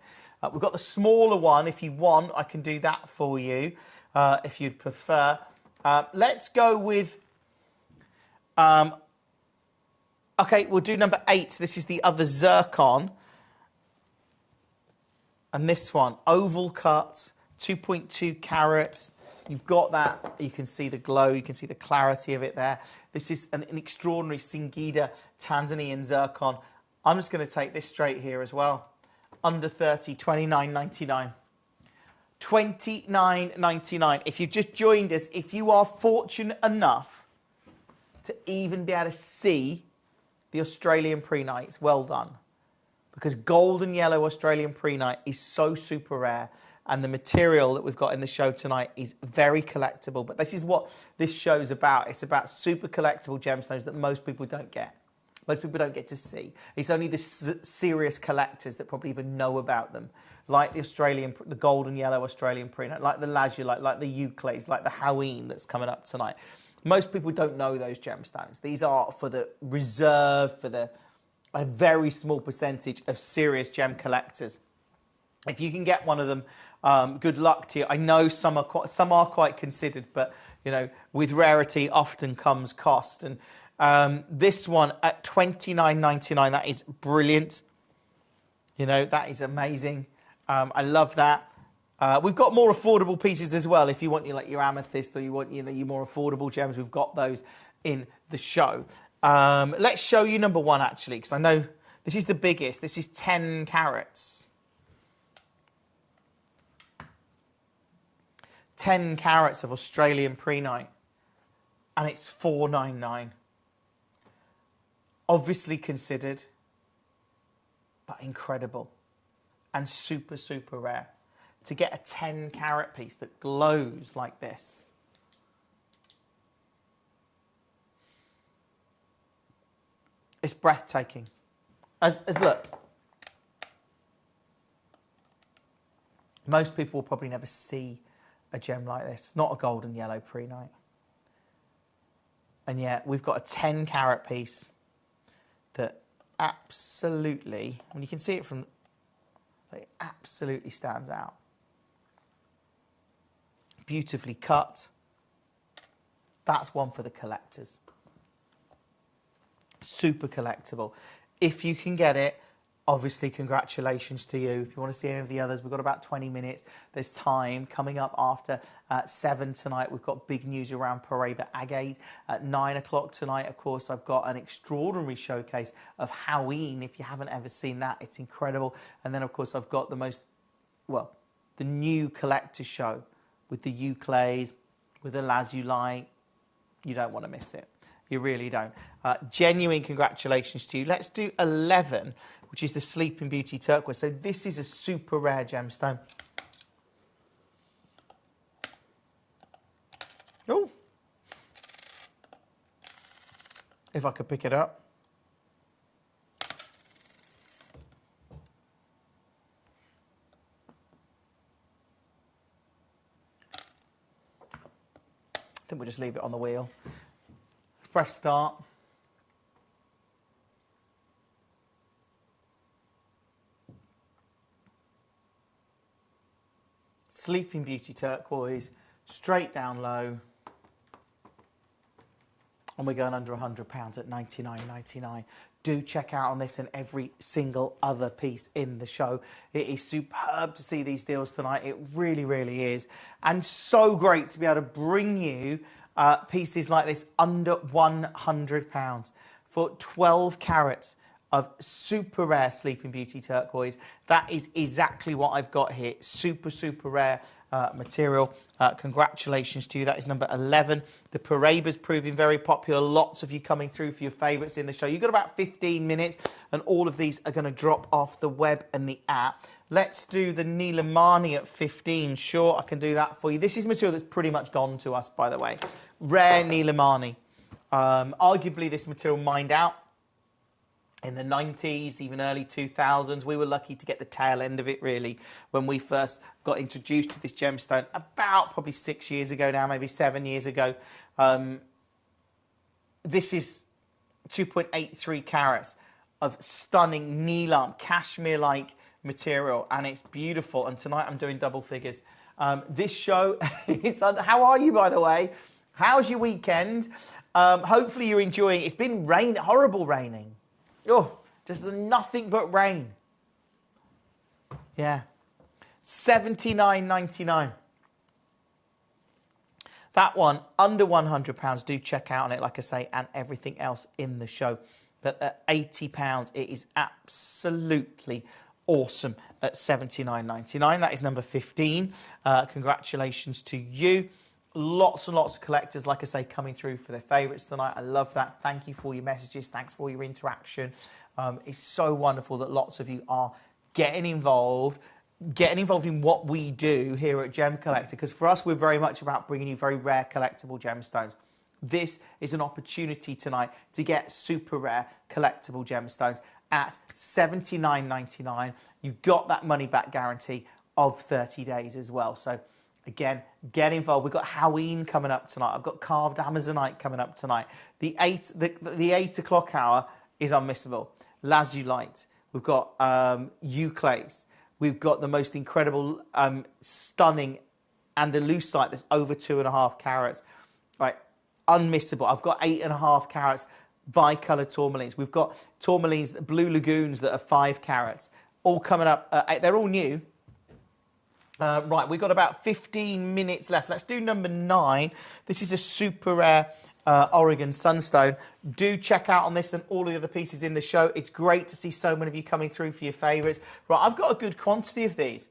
We've got the smaller one. If you want, I can do that for you, if you'd prefer. Let's go with... okay, we'll do number 8. This is the other zircon. And this one, oval cut, 2.2 carats. You've got that. You can see the glow. You can see the clarity of it there. This is an extraordinary Singida Tanzanian zircon. I'm just going to take this straight here as well. Under 30, $29.99. $29.99. If you've just joined us, if you are fortunate enough to even be able to see the Australian pre-nights, well done. Because gold and yellow Australian pre-night is so super rare, and the material that we've got in the show tonight is very collectible. But this is what this show's about. It's about super collectible gemstones that most people don't get. Most people don't get to see. It's only the serious collectors that probably even know about them, like the golden yellow Australian prehnite, like the lazulite, like the euclase, like the haween that's coming up tonight. Most people don't know those gemstones. These are for the reserve, for a very small percentage of serious gem collectors. If you can get one of them, good luck to you. I know some are quite considered, but you know, with rarity often comes cost. And this one at $29.99, that is brilliant. You know, that is amazing. I love that. We've got more affordable pieces as well. If you want your amethyst, or you want your more affordable gems, we've got those in the show. Let's show you number one, actually, because I know this is the biggest. This is 10 carats. 10 carats of Australian prehnite, and it's $4.99. Obviously considered, but incredible and super, super rare. To get a 10 carat piece that glows like this. It's breathtaking. As look, most people will probably never see a gem like this, not a golden yellow prehnite. And yet we've got a 10 carat piece that absolutely, and you can see it from, it absolutely stands out. Beautifully cut. That's one for the collectors. Super collectible. If you can get it, obviously congratulations to you. If you want to see any of the others, we've got about 20 minutes. There's time. Coming up after 7 tonight, we've got big news around Paraiba agate. At 9 o'clock tonight, of course, I've got an extraordinary showcase of haween. If you haven't ever seen that, it's incredible. And then, of course, I've got the new collector show with the euclase, with the lazulite. You don't want to miss it. You really don't. Genuine congratulations to you. Let's do 11, which is the Sleeping Beauty turquoise. So this is a super rare gemstone. Oh, if I could pick it up. I think we'll just leave it on the wheel. Press start. Sleeping Beauty turquoise, straight down low. And we're going under £100 at $99.99. Do check out on this and every single other piece in the show. It is superb to see these deals tonight. It really, really is. And so great to be able to bring you pieces like this under £100 for 12 carats of super rare Sleeping Beauty turquoise. That is exactly what I've got here. Super, super rare material. Congratulations to you. That is number 11. The Paraiba's proving very popular. Lots of you coming through for your favourites in the show. You've got about 15 minutes and all of these are going to drop off the web and the app. Let's do the Nilamani at 15. Sure, I can do that for you. This is material that's pretty much gone to us, by the way. Rare Nilamani. Arguably, this material mined out in the 90s, even early 2000s. We were lucky to get the tail end of it, really, when we first got introduced to this gemstone about probably 6 years ago now, maybe 7 years ago. This is 2.83 carats of stunning Neelam, cashmere-like material, and it's beautiful. And tonight I'm doing double figures. This show, how are you, by the way? How's your weekend? Hopefully you're enjoying it. It's been horrible raining. Oh, just nothing but rain. Yeah. $79.99. That one, under £100. Do check out on it, like I say, and everything else in the show. But at £80, it is absolutely awesome at $79.99. That is number 15. Congratulations to you. Lots and lots of collectors, like I say, coming through for their favourites tonight. I love that. Thank you for your messages. Thanks for your interaction. It's so wonderful that lots of you are getting involved in what we do here at Gem Collector, because for us, we're very much about bringing you very rare collectible gemstones. This is an opportunity tonight to get super rare collectible gemstones at $79.99. You've got that money back guarantee of 30 days as well. So again, get involved. We've got Halloween coming up tonight. I've got carved Amazonite coming up tonight. The 8 o'clock hour is unmissable. Lazulite. We've got Euclase. We've got the most incredible, stunning Andalusite that's over 2.5 carats. Right, unmissable. I've got 8.5 carats bicolour tourmalines. We've got tourmalines, blue lagoons that are 5 carats. All coming up. They're all new. Right, we've got about 15 minutes left. Let's do number 9. This is a super rare Oregon Sunstone. Do check out on this and all the other pieces in the show. It's great to see so many of you coming through for your favourites. Right, I've got a good quantity of these.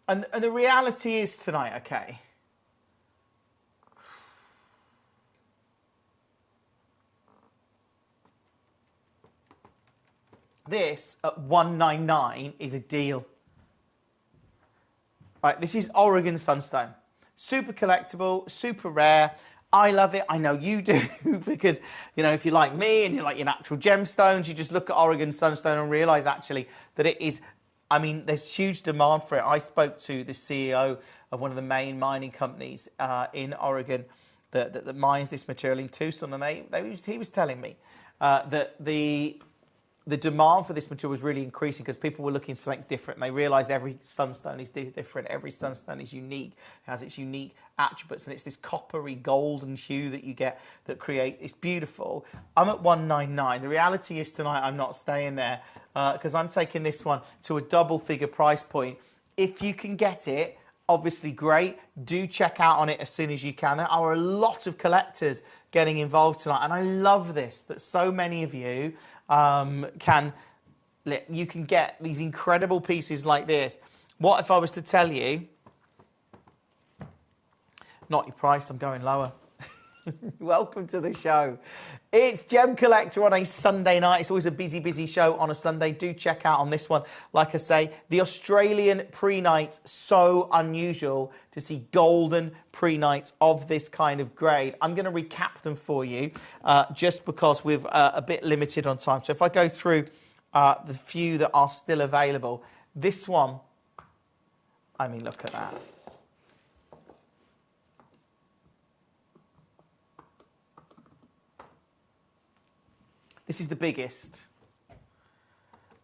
And the reality is tonight, okay, this at $199 is a deal. Right, this is Oregon Sunstone. Super collectible, super rare. I love it. I know you do because, you know, if you're like me and you like your natural gemstones, you just look at Oregon Sunstone and realise actually that it is, I mean, there's huge demand for it. I spoke to the CEO of one of the main mining companies in Oregon that mines this material in Tucson, and he was telling me that the demand for this material was really increasing because people were looking for something different. And they realised every sunstone is different. Every sunstone is unique. It has its unique attributes. And it's this coppery golden hue that you get that it's beautiful. I'm at $199. The reality is tonight I'm not staying there because I'm taking this one to a double figure price point. If you can get it, obviously great. Do check out on it as soon as you can. There are a lot of collectors getting involved tonight. And I love this, that so many of you can get these incredible pieces like this. What if I was to tell you, not your price, I'm going lower. Welcome to the show. It's Gem Collector on a Sunday night. It's always a busy show on a Sunday. Do check out on this one. Like I say, the Australian pre-nights, so unusual to see golden pre-nights of this kind of grade. I'm going to recap them for you just because we're a bit limited on time. So if I go through the few that are still available, this one, I mean, look at that. This is the biggest.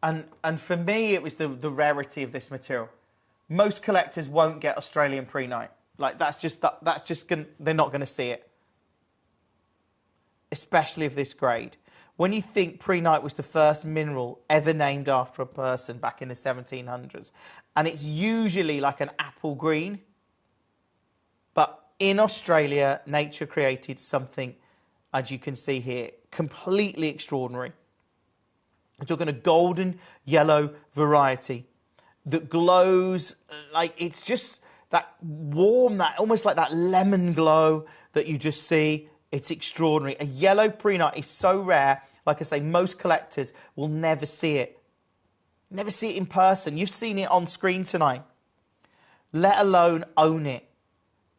And for me, it was the rarity of this material. Most collectors won't get Australian pre-night. Like, they're not going to see it. Especially of this grade. When you think pre-night was the first mineral ever named after a person back in the 1700s, and it's usually like an apple green, but in Australia, nature created something, as you can see here, completely extraordinary. We're talking a golden yellow variety that glows like, it's just that warm, that almost like that lemon glow that you just see. It's extraordinary. A yellow pre-night is so rare. Like I say, most collectors will never see it. Never see it in person. You've seen it on screen tonight, let alone own it.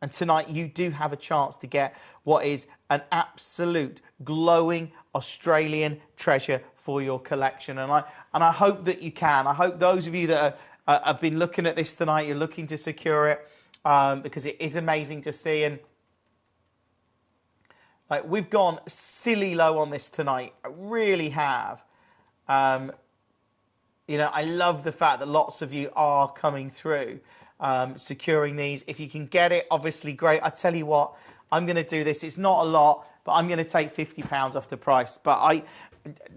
And tonight you do have a chance to get what is an absolute glowing Australian treasure for your collection. And I hope that you can. I hope those of you that have been looking at this tonight, you're looking to secure it because it is amazing to see. And like, we've gone silly low on this tonight. I really have. You know, I love the fact that lots of you are coming through. Securing these. If you can get it, obviously great. I tell you what, I'm going to do this. It's not a lot, but I'm going to take £50 off the price. But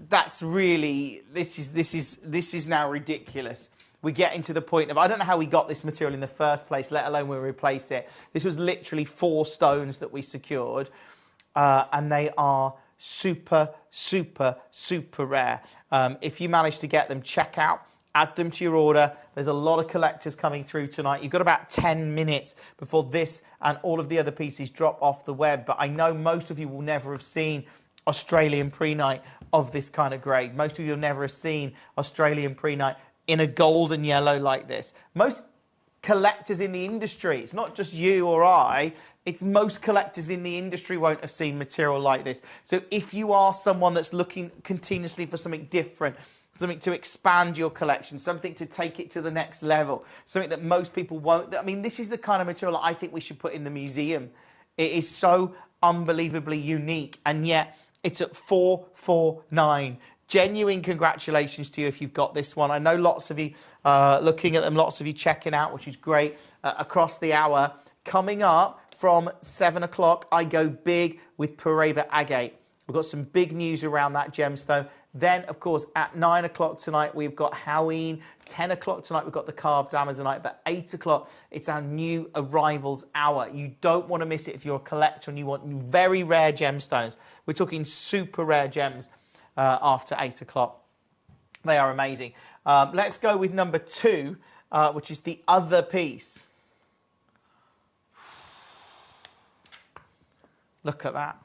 that's really, this is now ridiculous. We're getting to the point of, I don't know how we got this material in the first place, let alone we replace it. This was literally 4 stones that we secured, and they are super rare. If you manage to get them, check out. Add them to your order. There's a lot of collectors coming through tonight. You've got about 10 minutes before this and all of the other pieces drop off the web. But I know most of you will never have seen Australian pre-night of this kind of grade. Most of you will never have seen Australian pre-night in a golden yellow like this. Most collectors in the industry. It's not just you or I. It's most collectors in the industry won't have seen material like this. So if you are someone that's looking continuously for something different, something to expand your collection, something to take it to the next level, something that most people won't. I mean, this is the kind of material I think we should put in the museum. It is so unbelievably unique, and yet it's at $449. Genuine congratulations to you if you've got this one. I know lots of you looking at them, lots of you checking out, which is great, across the hour. Coming up from 7 o'clock, I go big with Paraiba agate. We've got some big news around that gemstone. Then, of course, at 9 o'clock tonight, we've got Halloween. 10 o'clock tonight, we've got the carved Amazonite. But 8 o'clock, it's our new arrivals hour. You don't want to miss it if you're a collector and you want very rare gemstones. We're talking super rare gems after 8 o'clock. They are amazing. Let's go with number 2, which is the other piece. Look at that.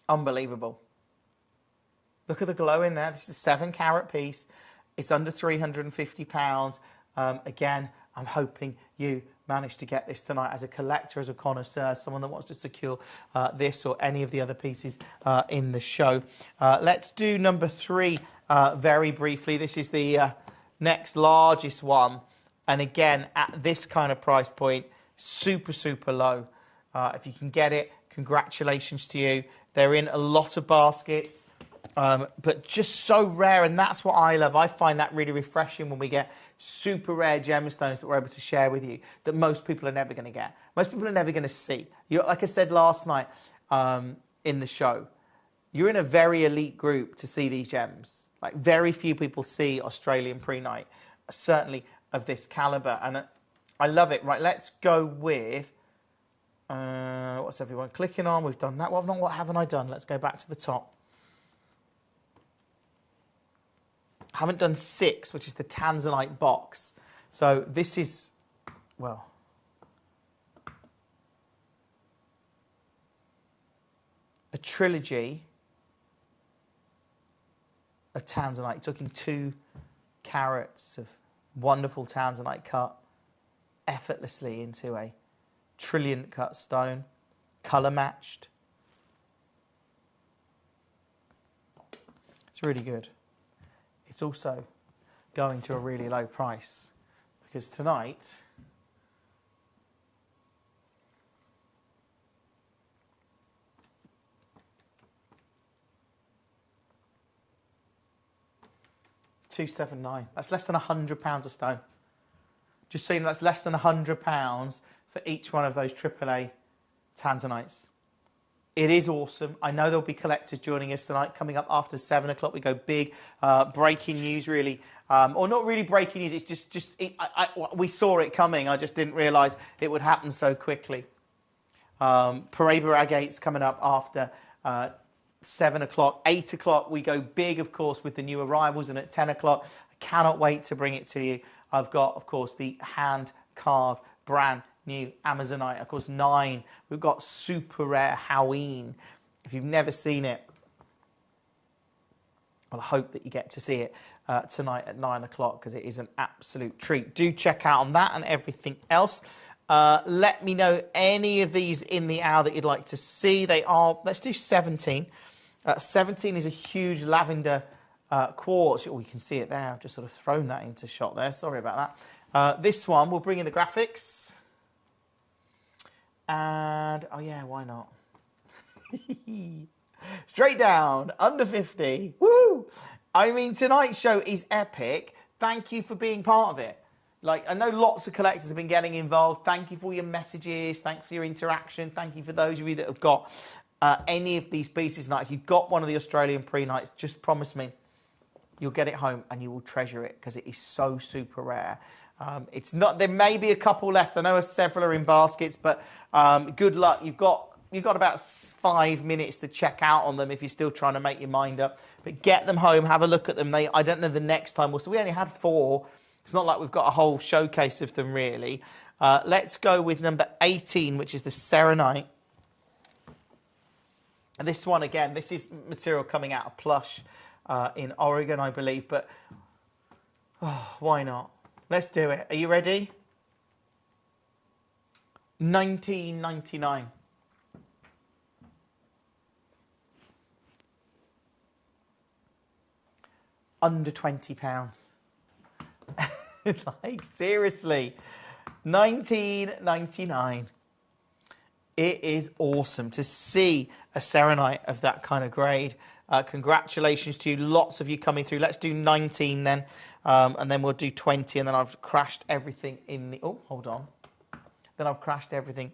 Unbelievable. Look at the glow in there. This is a 7-carat piece. It's under £350. Again, I'm hoping you managed to get this tonight as a collector, as a connoisseur, someone that wants to secure this or any of the other pieces in the show. Let's do number 3 very briefly. This is the next largest one. And again, at this kind of price point, super, super low. If you can get it, congratulations to you. They're in a lot of baskets, but just so rare, and that's what I love. I find that really refreshing when we get super rare gemstones that we're able to share with you that most people are never going to get. Most people are never going to see. Like I said last night in the show, you're in a very elite group to see these gems. Like, very few people see Australian prehnite, certainly of this caliber, and I love it. Right, let's go with... what's everyone clicking on? We've done that. What haven't I done? Let's go back to the top. Haven't done 6, which is the Tanzanite box. So this is, well, a trilogy of Tanzanite. Talking 2 carats of wonderful Tanzanite cut effortlessly into a trillion cut stone, colour matched. It's really good. It's also going to a really low price because tonight $279. That's less than £100 a stone. Just so you know, that's less than £100 for each one of those AAA Tanzanites. It is awesome. I know there'll be collectors joining us tonight. Coming up after 7 o'clock, we go big. Breaking news, really. Or not really breaking news. It's just we saw it coming. I just didn't realise it would happen so quickly. Paraiba agate's coming up after 7 o'clock. 8 o'clock, we go big, of course, with the new arrivals. And at 10 o'clock, I cannot wait to bring it to you. I've got, of course, the hand-carved brand new Amazonite. Of course, 9. We've got super rare Halloween. If you've never seen it, well, I hope that you get to see it tonight at 9 o'clock because it is an absolute treat. Do check out on that and everything else. Let me know any of these in the hour that you'd like to see. They are, let's do 17. 17 is a huge lavender quartz. Oh, you can see it there. I've just sort of thrown that into shot there. Sorry about that. This one, we'll bring in the graphics. And, oh yeah, why not? Straight down, under 50. Woo! I mean, tonight's show is epic. Thank you for being part of it. Like, I know lots of collectors have been getting involved. Thank you for all your messages. Thanks for your interaction. Thank you for those of you that have got any of these pieces tonight. If you've got one of the Australian pre-nights, just promise me you'll get it home and you will treasure it because it is so super rare. It's not. There may be a couple left. I know several are in baskets, but good luck. You've got about 5 minutes to check out on them if you're still trying to make your mind up. But get them home, have a look at them. I don't know the next time. So we only had 4. It's not like we've got a whole showcase of them really. Let's go with number 18, which is the Serenite. And this one, again, this is material coming out of plush in Oregon, I believe. But why not? Let's do it. Are you ready? $19.99. Under £20. Like, seriously. $19.99. It is awesome to see a serenite of that kind of grade. Congratulations to you. Lots of you coming through. Let's do 19 then. And then we'll do 20. And then I've crashed everything in the... Oh, hold on. Then I've crashed everything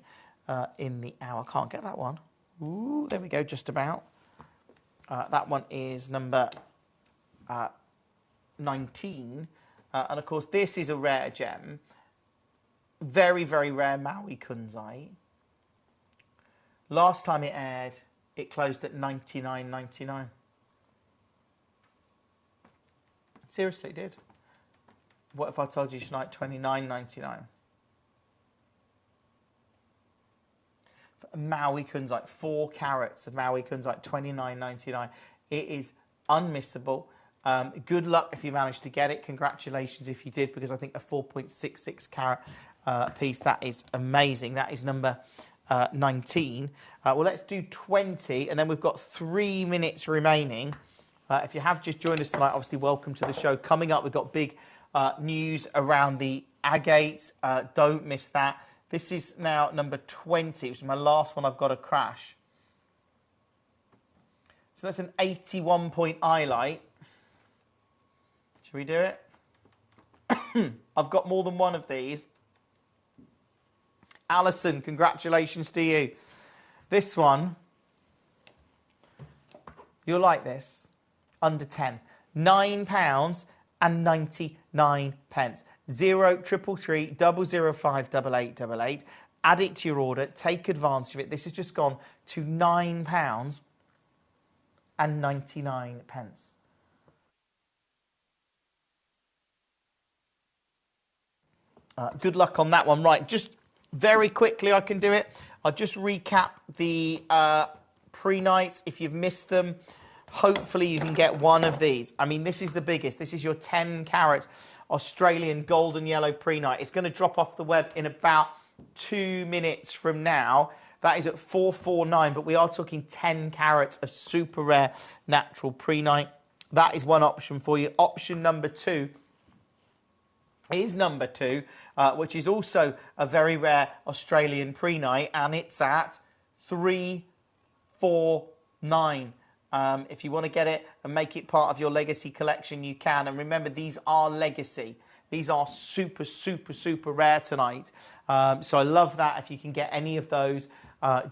in the hour. Can't get that one. Ooh, there we go, just about. That one is number 19. And of course, this is a rare gem. Very, very rare Maui Kunzite. Last time it aired, it closed at $99.99. Seriously, it did. What if I told you tonight $29.99? Maui Kunzite, 4 carats of Maui Kunzite, $29.99. It is unmissable. Good luck if you managed to get it. Congratulations if you did, because I think a 4.66 carat piece, that is amazing. That is number 19. Well, let's do 20, and then we've got 3 minutes remaining. If you have just joined us tonight, obviously welcome to the show. Coming up, we've got big news around the agate. Don't miss that. This is now number 20, which is my last one I've got to crash. So that's an 81-point eye light. Should we do it? I've got more than one of these. Alison, congratulations to you. This one, you'll like this. Under 10. £9.99. 0333 005 8888. Add it to your order. Take advantage of it. This has just gone to £9.99. Good luck on that one. Right, just very quickly, I can do it. I'll just recap the pre-nights. If you've missed them, hopefully you can get one of these. I mean, this is the biggest. This is your 10-carat Australian golden yellow pre-night. It's going to drop off the web in about 2 minutes from now. That is at $449, but we are talking 10 carats of super rare natural pre-night. That is one option for you. Option number 2 is number 2, which is also a very rare Australian pre-night, and it's at $349. If you want to get it and make it part of your legacy collection, you can. And remember, these are legacy. These are super, super, super rare tonight. So I love that. If you can get any of those,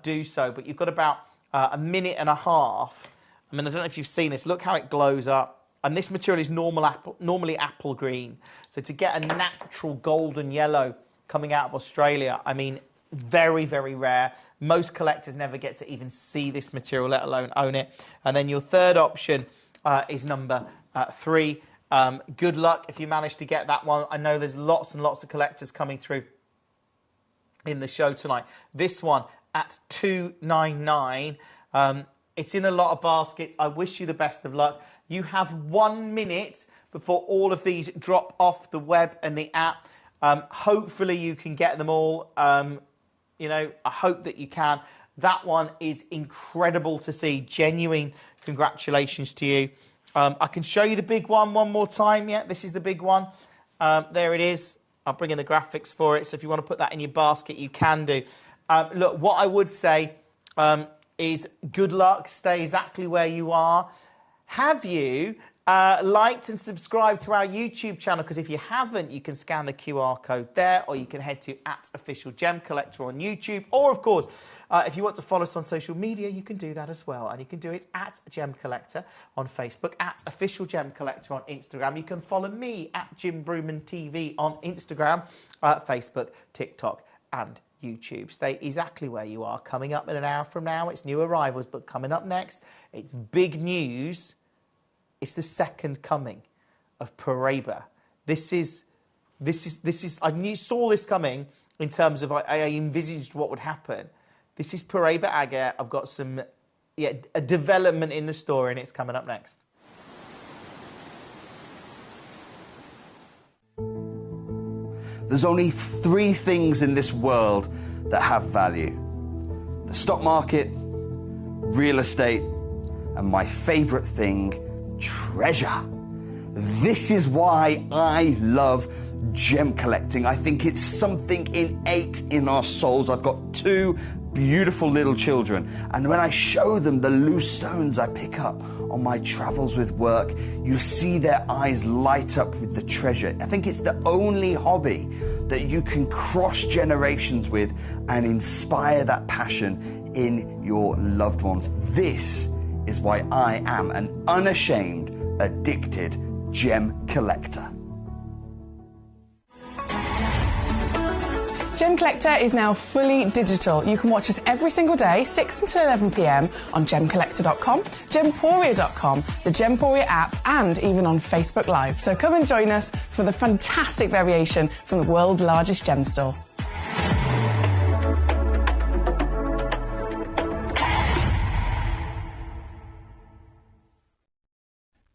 do so. But you've got about a minute and a half. I mean, I don't know if you've seen this. Look how it glows up. And this material is normally apple green. So to get a natural golden yellow coming out of Australia, I mean, very, very rare. Most collectors never get to even see this material, let alone own it. And then your third option is number 3. Good luck if you manage to get that one. I know there's lots and lots of collectors coming through in the show tonight. This one at $299. It's in a lot of baskets. I wish you the best of luck. You have 1 minute before all of these drop off the web and the app. Hopefully you can get them all. You know, I hope that you can. That one is incredible to see. Genuine congratulations to you. I can show you the big one more time. Yeah, this is the big one. There it is. I'll bring in the graphics for it. So if you want to put that in your basket, you can do. Look, what I would say is good luck. Stay exactly where you are. Have you liked and subscribed to our YouTube channel? Because if you haven't, you can scan the QR code there, or you can head to @officialgemcollector on YouTube. Or, of course, if you want to follow us on social media, you can do that as well. And you can do it @GemCollector on Facebook, @officialgemcollector on Instagram. You can follow me @JimBruman on Instagram, Facebook, TikTok, and YouTube. Stay exactly where you are. Coming up in an hour from now, it's new arrivals, but coming up next, it's big news. It's the second coming of Paraiba. This is. I saw this coming in terms of I envisaged what would happen. This is Paraiba agate. I've got some a development in the story, and it's coming up next. There's only 3 things in this world that have value: the stock market, real estate, and my favorite thing, treasure. This is why I love gem collecting. I think it's something innate in our souls. I've got 2 beautiful little children, and when I show them the loose stones I pick up on my travels with work, you see their eyes light up with the treasure. I think it's the only hobby that you can cross generations with and inspire that passion in your loved ones. This is why I am an unashamed, addicted gem collector. Gemcollector is now fully digital. You can watch us every single day, 6 until 11 p.m. on gemcollector.com, gemporia.com, the Gemporia app, and even on Facebook Live. So come and join us for the fantastic variation from the world's largest gem store.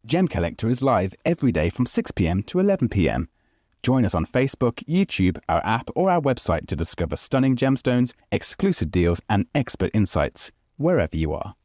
Gemcollector is live every day from 6 p.m. to 11 p.m. Join us on Facebook, YouTube, our app, or our website to discover stunning gemstones, exclusive deals, and expert insights wherever you are.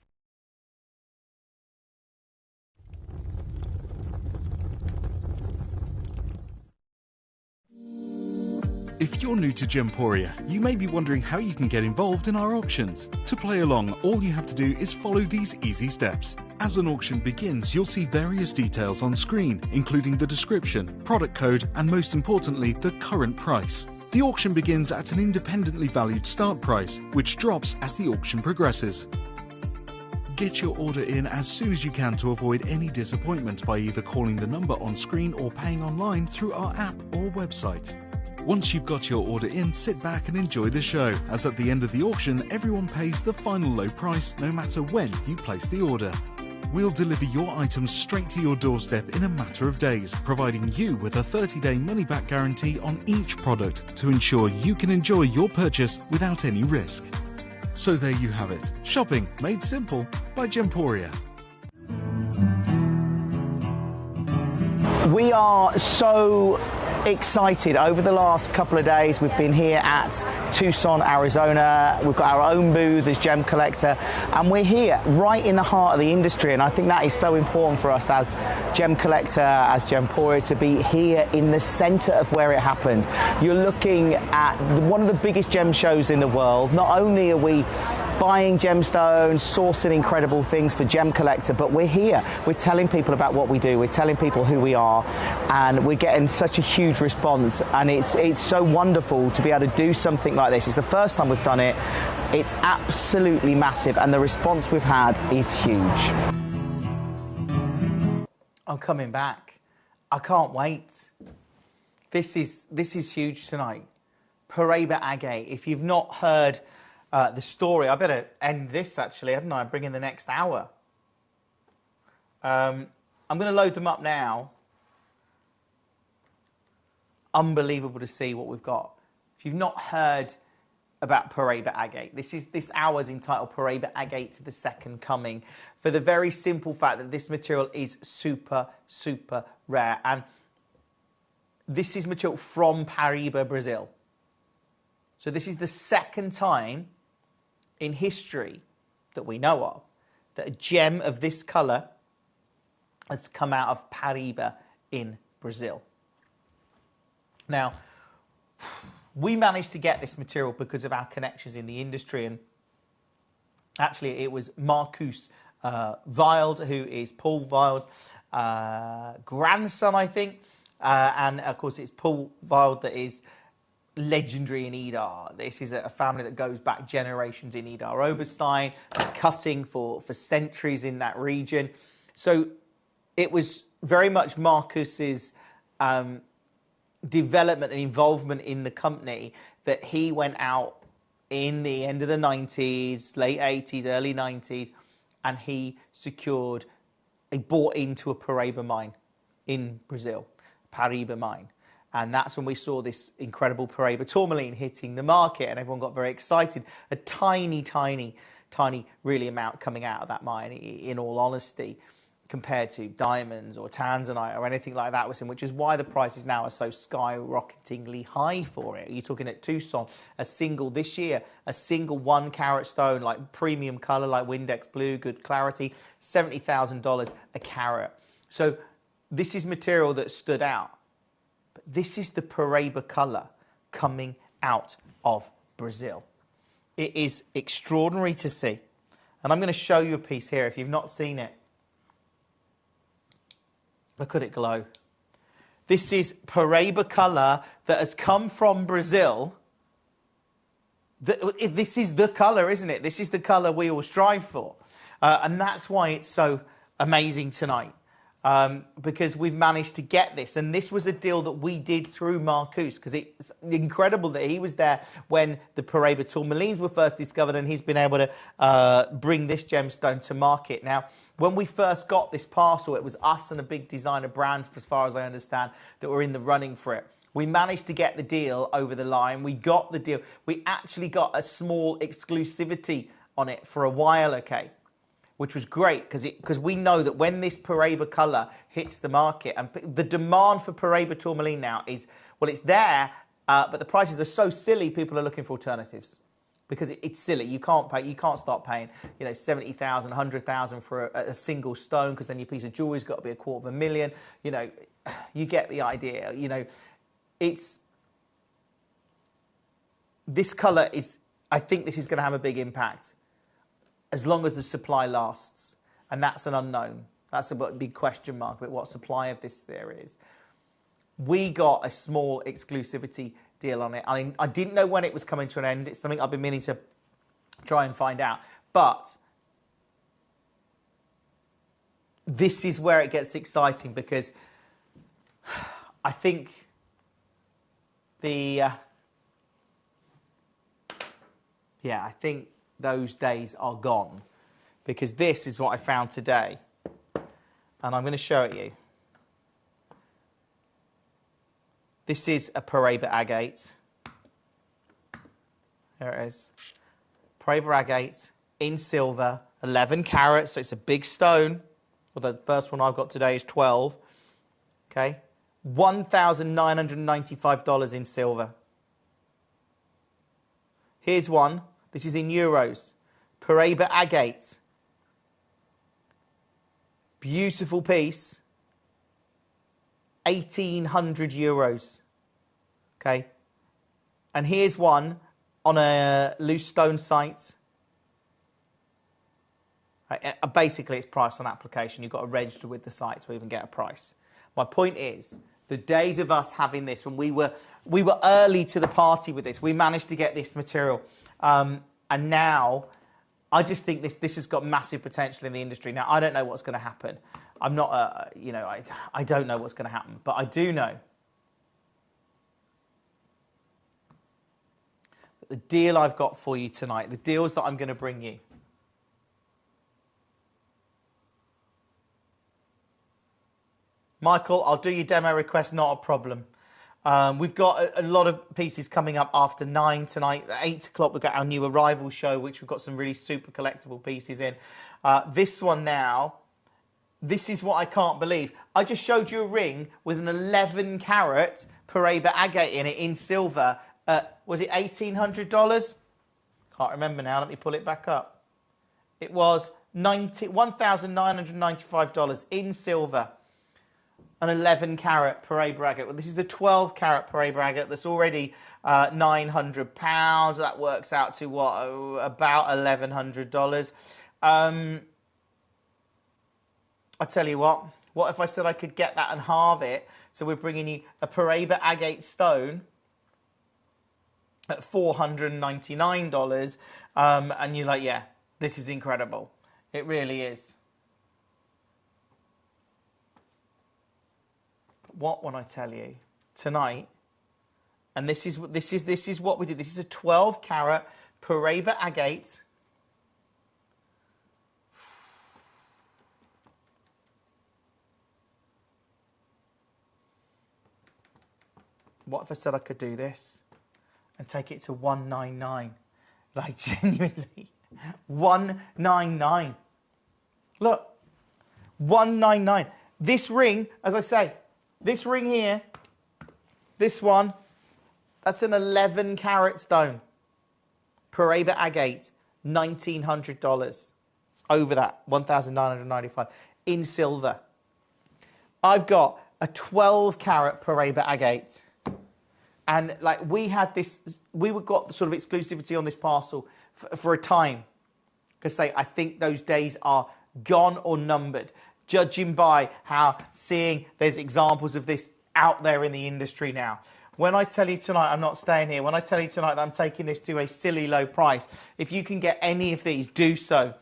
If you're new to Gemporia, you may be wondering how you can get involved in our auctions. To play along, all you have to do is follow these easy steps. As an auction begins, you'll see various details on screen, including the description, product code, and most importantly, the current price. The auction begins at an independently valued start price, which drops as the auction progresses. Get your order in as soon as you can to avoid any disappointment by either calling the number on screen or paying online through our app or website. Once you've got your order in, sit back and enjoy the show, as at the end of the auction, everyone pays the final low price no matter when you place the order. We'll deliver your items straight to your doorstep in a matter of days, providing you with a 30-day money-back guarantee on each product to ensure you can enjoy your purchase without any risk. So there you have it. Shopping made simple by Gemporia. We are so excited. Over the last couple of days, we've been here at Tucson, Arizona. We've got our own booth as Gemcollector, and we're here right in the heart of the industry. And I think that is so important for us as Gemcollector, as Gemporia, to be here in the center of where it happens. You're looking at one of the biggest gem shows in the world. Not only are we buying gemstones, sourcing incredible things for Gemcollector, but we're here. We're telling people about what we do. We're telling people who we are, and we're getting such a huge response. And it's so wonderful to be able to do something like this. It's the first time we've done it. It's absolutely massive, and the response we've had is huge. I'm coming back. I can't wait. This is huge tonight. Paraiba agate. If you've not heard the story, I better end this actually, hadn't I? Bring in the next hour. I'm going to load them up now. Unbelievable to see what we've got. If you've not heard about Paraiba agate, this hour's entitled Paraiba agate to the Second Coming, for the very simple fact that this material is super, super rare. And this is material from Paraiba, Brazil. So this is the second time in history that we know of that a gem of this colour has come out of Paraiba in Brazil. Now, we managed to get this material because of our connections in the industry, and actually it was Marcus Wild, who is Paul Wild's grandson, I think, and of course it's Paul Wild that is legendary in Idar. This is a family that goes back generations in Idar Oberstein, cutting for centuries in that region. So it was very much Marcus's development and involvement in the company that he went out in the end of the 90s, late 80s, early 90s, and he bought into a Paraiba mine in Brazil, Paraiba mine. And that's when we saw this incredible Paraiba tourmaline hitting the market, and everyone got very excited. A tiny, tiny really amount coming out of that mine, in all honesty, compared to diamonds or tanzanite or anything like that, which is why the prices now are so skyrocketingly high for it. You're talking at Tucson, a single 1 carat stone, like premium color, like Windex Blue, good clarity, $70,000 a carat. So this is material that stood out. But this is the Paraiba color coming out of Brazil. It is extraordinary to see. And I'm going to show you a piece here if you've not seen it. Look at it glow. This is Paraiba color that has come from Brazil. This is the color, isn't it? This is the color we all strive for. And that's why it's so amazing tonight. Because we've managed to get this. And this was a deal that we did through Marcus, because it's incredible that he was there when the Paraiba tourmalines were first discovered, and he's been able to bring this gemstone to market. Now, when we first got this parcel, it was us and a big designer brand, as far as I understand, that were in the running for it. We managed to get the deal over the line. We got the deal. We actually got a small exclusivity on it for a while, okay? Which was great, because we know that when this Paraiba colour hits the market, and the demand for Paraiba tourmaline now is, well, it's there, but the prices are so silly, people are looking for alternatives. Because it's silly. You can't start paying, you know, 70,000, 100,000 for a single stone, because then your piece of jewelry's got to be $250,000. You know, you get the idea. You know, this colour is, I think this is going to have a big impact, as long as the supply lasts. And that's an unknown. That's a big question mark about what supply of this there is. We got a small exclusivity deal on it. I mean, I didn't know when it was coming to an end. It's something I've been meaning to try and find out. But this is where it gets exciting, because I think I think those days are gone, because this is what I found today, and I'm going to show it you. This is a Paraiba agate. There it is. Paraiba agate in silver, 11 carats, so it's a big stone. Well, the first one I've got today is 12. Okay, $1,995 in silver. Here's one. This is in euros. Paraiba agate. Beautiful piece. 1,800 euros. Okay. And here's one on a loose stone site. Basically, it's priced on application. You've got to register with the site to even get a price. My point is, the days of us having this, when we were early to the party with this, we managed to get this material. And now, I just think this has got massive potential in the industry. Now, I don't know what's going to happen. I'm not, I don't know what's going to happen. But I do know that the deal I've got for you tonight, the deals that I'm going to bring you, Michael, I'll do your demo request, not a problem. We've got a lot of pieces coming up after 9 tonight. At 8 o'clock, we've got our new arrival show, which we've got some really super collectible pieces in. This one now, this is what I can't believe. I just showed you a ring with an 11 carat Paraiba agate in it in silver. Was it $1,800? Can't remember now. Let me pull it back up. It was $1,995 in silver. An 11 carat Paraiba agate. Well, this is a 12 carat Paraiba agate that's already £900. That works out to what? About $1,100. I tell you what if I said I could get that and halve it? So we're bringing you a Paraiba agate stone at $499. And you're like, yeah, this is incredible. It really is. What when I tell you tonight, and this is what we did. This is a 12 carat Paraiba agate. What if I said I could do this and take it to 199? Like, genuinely, 199. Look, 199. This ring, as I say, this ring here, this one, that's an 11 carat stone. Paraiba agate, $1,900. Over that, $1,995 in silver. I've got a 12 carat Paraiba agate. And like we had this, we got sort of exclusivity on this parcel for a time. Because I think those days are gone or numbered. Judging by how seeing there's examples of this out there in the industry now. When I tell you tonight I'm not staying here, when I tell you tonight that I'm taking this to a silly low price, if you can get any of these, do so.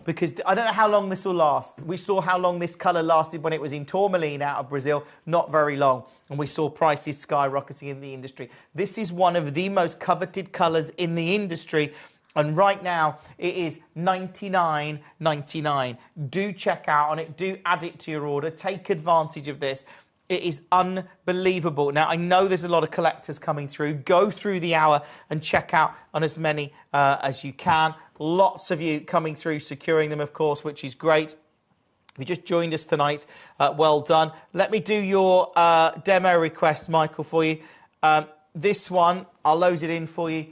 Because I don't know how long this will last. We saw how long this colour lasted when it was in tourmaline out of Brazil, not very long. And we saw prices skyrocketing in the industry. This is one of the most coveted colours in the industry. And right now, it is $99.99. Do check out on it. Do add it to your order. Take advantage of this. It is unbelievable. Now, I know there's a lot of collectors coming through. Go through the hour and check out on as many as you can. Lots of you coming through, securing them, of course, which is great. If you just joined us tonight, well done. Let me do your demo request, Michael, for you. This one, I'll load it in for you.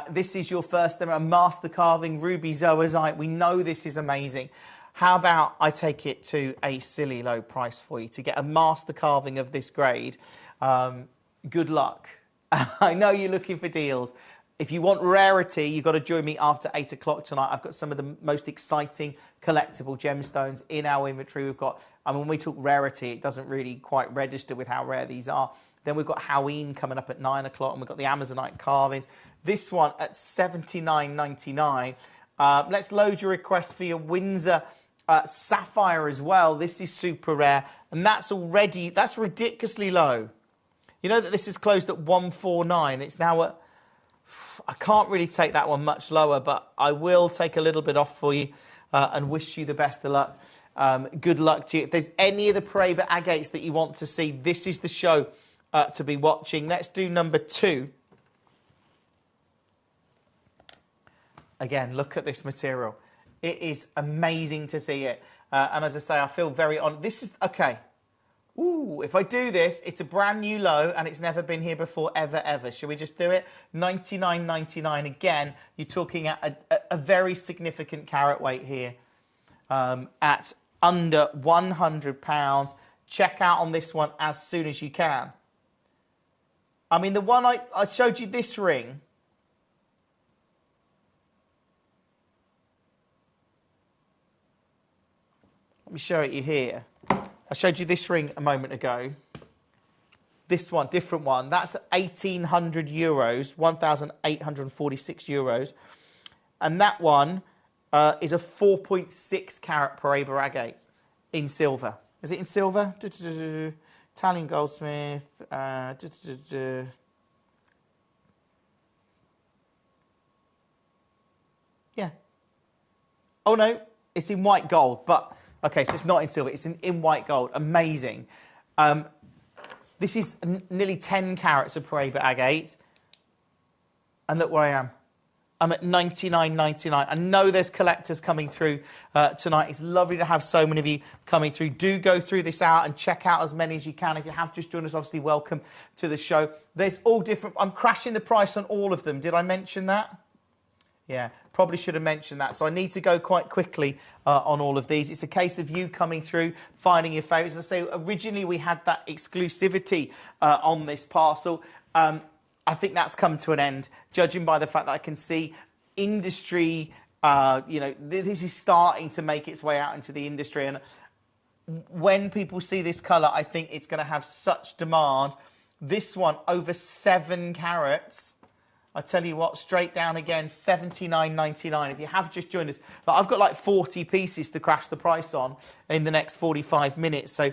This is your first demo, a master carving ruby zoisite. We know this is amazing. How about I take it to a silly low price for you to get a master carving of this grade? Good luck. I know you're looking for deals. If you want rarity, you've got to join me after 8 o'clock tonight. I've got some of the most exciting collectible gemstones in our inventory. We've got, I mean, when we talk rarity, it doesn't really quite register with how rare these are. Then we've got Halloween coming up at 9 o'clock, and we've got the Amazonite carvings. This one at $79.99. Let's load your request for your Windsor Sapphire as well. This is super rare, and that's ridiculously low. You know that this is closed at 149. It's now at, I can't really take that one much lower, but I will take a little bit off for you and wish you the best of luck. Good luck to you. If there's any of the Paraiba agates that you want to see, this is the show to be watching. Let's do number 2. Again, look at this material. It is amazing to see it. And as I say, I feel very honored. This is, okay. Ooh, if I do this, it's a brand new low and it's never been here before, ever. Shall we just do it? $99.99 again. You're talking at a very significant carat weight here at under £100. Check out on this one as soon as you can. I mean, the one I showed you this ring. Let me show it you here. I showed you this ring a moment ago. This one, different one. That's 1,800 euros, 1,846 euros. And that one is a 4.6 carat Paraiba agate in silver. Is it in silver? Italian goldsmith. Yeah. Oh, no. It's in white gold, but... Okay, so it's not in silver, it's in white gold. Amazing. This is nearly 10 carats of Paraiba agate. And look where I am. I'm at $99.99. I know there's collectors coming through tonight. It's lovely to have so many of you coming through. Do go through this out and check out as many as you can. If you have just joined us, obviously, welcome to the show. There's all different... I'm crashing the price on all of them. Did I mention that? Yeah, probably should have mentioned that. So I need to go quite quickly on all of these. It's a case of you coming through, finding your favourites. As I say, originally we had that exclusivity on this parcel. I think that's come to an end, judging by the fact that I can see industry, this is starting to make its way out into the industry. And when people see this colour, I think it's going to have such demand. This one, over 7 carats. I tell you what, straight down again, $79.99. If you have just joined us, I've got like 40 pieces to crash the price on in the next 45 minutes. So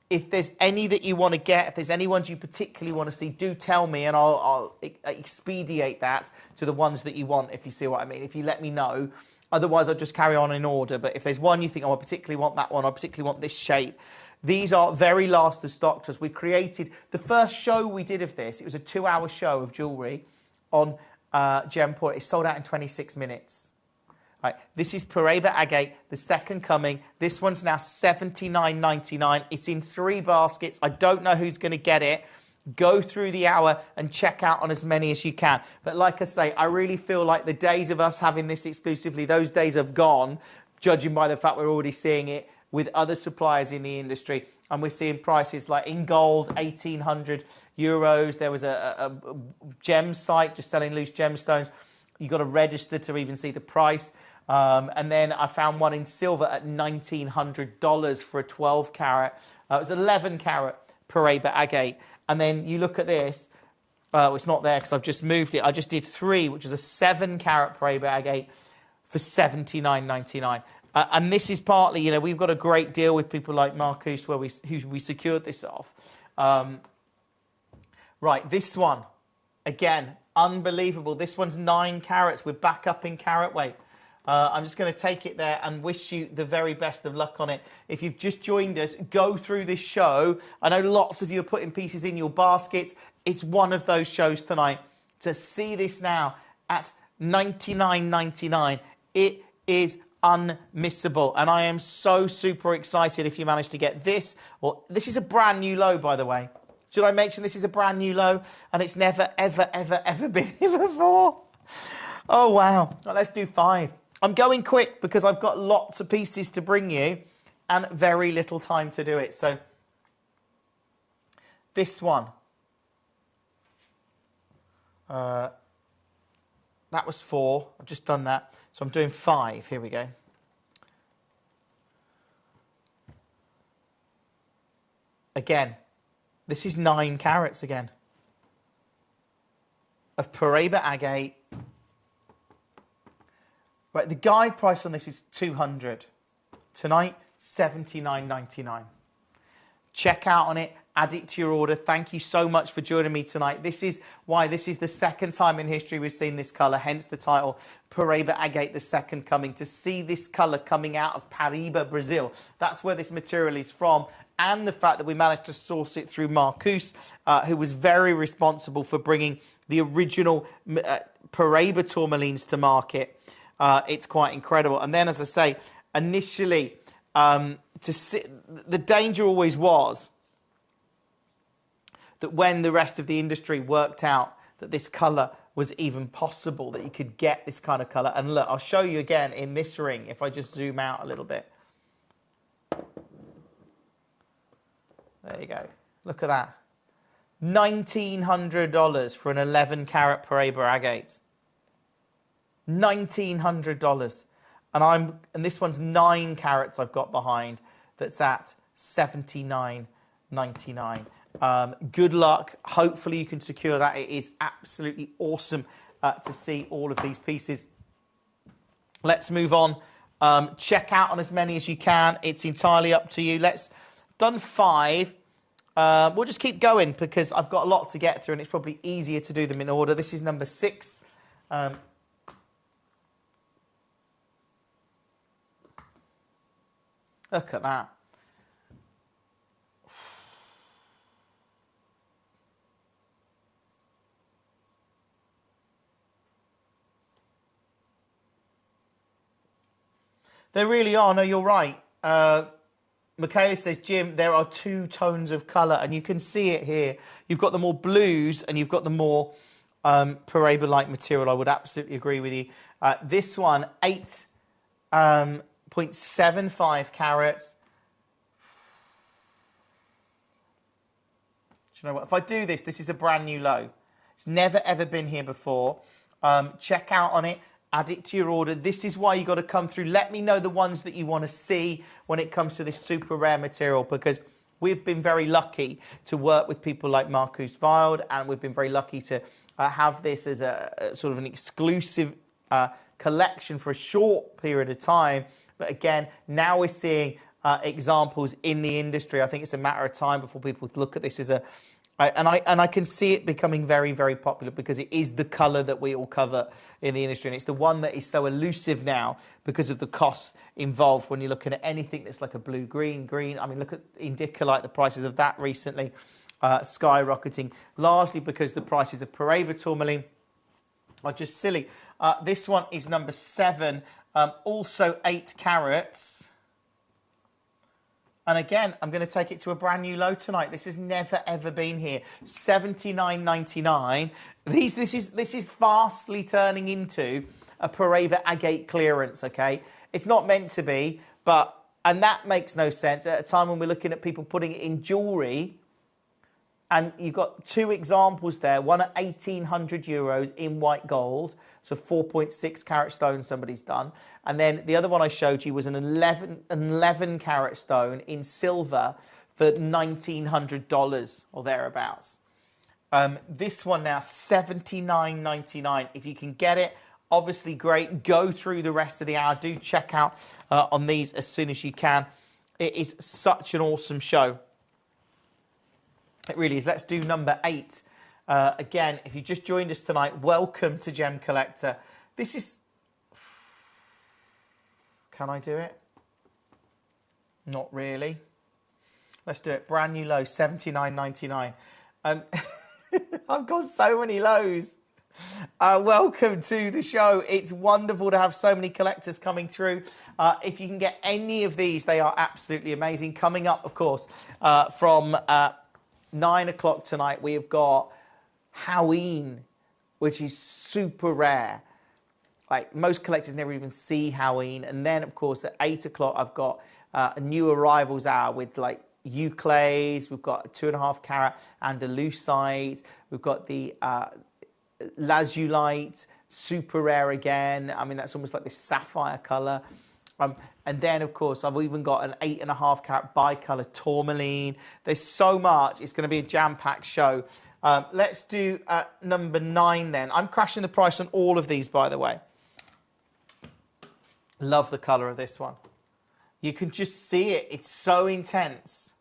if there's any that you want to get, if there's any ones you particularly want to see, do tell me and I'll expedite that to the ones that you want, if you see what I mean. If you let me know. Otherwise, I'll just carry on in order. But if there's one you think, oh, I particularly want that one, I particularly want this shape, these are very last of stock to us. We created the first show we did of this. It was a 2-hour show of jewellery on Gemporia. It sold out in 26 minutes. Right, this is Paraiba Agate, the second coming. This one's now $79.99. It's in 3 baskets. I don't know who's going to get it. Go through the hour and check out on as many as you can. But like I say, I really feel like the days of us having this exclusively, those days have gone, judging by the fact we're already seeing it with other suppliers in the industry. And we're seeing prices like in gold, 1,800 euros. There was a gem site just selling loose gemstones. You've got to register to even see the price. And then I found one in silver at $1,900 for a 12 carat. It was 11 carat Paraiba Agate. And then you look at this. It's not there because I've just moved it. I just did 3, which is a 7 carat Paraiba Agate for $79.99. And this is partly, you know, we've got a great deal with people like Marcus who we secured this off. Right, this one, again, unbelievable. This one's 9 carats. We're back up in carat weight. I'm just going to take it there and wish you the very best of luck on it. If you've just joined us, go through this show. I know lots of you are putting pieces in your baskets. It's one of those shows tonight. To see this now at $99.99, it is unmissable. And I am so super excited if you manage to get this. Or this is a brand new low, by the way. Should I mention this is a brand new low? And it's never, ever, ever, ever been here before. Oh, wow. Well, let's do 5. I'm going quick because I've got lots of pieces to bring you and very little time to do it. So this one. That was 4. I've just done that. So I'm doing 5. Here we go. Again, this is 9 carats again of Paraiba Agate. Right, the guide price on this is $200. Tonight, $79.99. Check out on it, add it to your order. Thank you so much for joining me tonight. This is why this is the second time in history we've seen this colour, hence the title, Paraiba Agate, the second coming. To see this colour coming out of Paraíba, Brazil, that's where this material is from. And the fact that we managed to source it through Marcus, who was very responsible for bringing the original Paraiba tourmalines to market. It's quite incredible. And then, as I say, initially, the danger always was that when the rest of the industry worked out that this colour was even possible, that you could get this kind of colour. And look, I'll show you again in this ring, if I just zoom out a little bit. There you go. Look at that. $1,900 for an 11 carat Paraiba Agate. $1,900. And this one's 9 carats I've got behind that's at $79.99. Good luck. Hopefully you can secure that. It is absolutely awesome to see all of these pieces. Let's move on. Check out on as many as you can. It's entirely up to you. Done 5. We'll just keep going because I've got a lot to get through and it's probably easier to do them in order. This is number 6. Look at that. They really are. No, you're right. Michaela says, Jim, there are 2 tones of colour, and you can see it here. You've got the more blues, and you've got the more Paraiba-like material. I would absolutely agree with you. This one, 8.75 carats. Do you know what? If I do this, this is a brand new low. It's never, ever been here before. Check out on it. Add it to your order. This is why you got to come through. Let me know the ones that you want to see when it comes to this super rare material, because we've been very lucky to work with people like Marcus Wild, and we've been very lucky to have this as a sort of an exclusive collection for a short period of time. But again, now we're seeing examples in the industry. I think it's a matter of time before people look at this as a... And I can see it becoming very, very popular because it is the colour that we all cover in the industry. And it's the one that is so elusive now because of the costs involved when you're looking at anything that's like a blue-green, green. I mean, look at Indicolite, the prices of that recently skyrocketing, largely because the prices of Paraiba tourmaline are just silly. This one is number 7. Also 8 carats. And again, I'm going to take it to a brand new low tonight. This has never ever been here. $79.99. This is fastly turning into a Paraiba agate clearance. Okay, it's not meant to be, and that makes no sense at a time when we're looking at people putting it in jewellery. And you've got 2 examples there. One at €1,800 in white gold. So 4.6 carat stone somebody's done. And then the other one I showed you was an 11 carat stone in silver for $1,900 or thereabouts. This one now, $79.99. If you can get it, obviously great. Go through the rest of the hour. Do check out on these as soon as you can. It is such an awesome show. It really is. Let's do number 8. Again, if you just joined us tonight, welcome to Gem Collector. This is... Can I do it? Not really. Let's do it. Brand new low, $79.99. I've got so many lows. Welcome to the show. It's wonderful to have so many collectors coming through. If you can get any of these, they are absolutely amazing. Coming up, of course, from 9 o'clock tonight, we have got Halloween, which is super rare. Like, most collectors never even see Halloween. And then, of course, at 8 o'clock, I've got a new arrivals hour with, like, Euclades. We've got 2.5 carat Andalusite. We've got the Lazulite, super rare again. I mean, that's almost like this sapphire colour. And then, of course, I've even got an 8.5 carat bicolour tourmaline. There's so much. It's going to be a jam-packed show. Let's do number 9 then. I'm crashing the price on all of these, by the way. Love the colour of this one. You can just see it. It's so intense.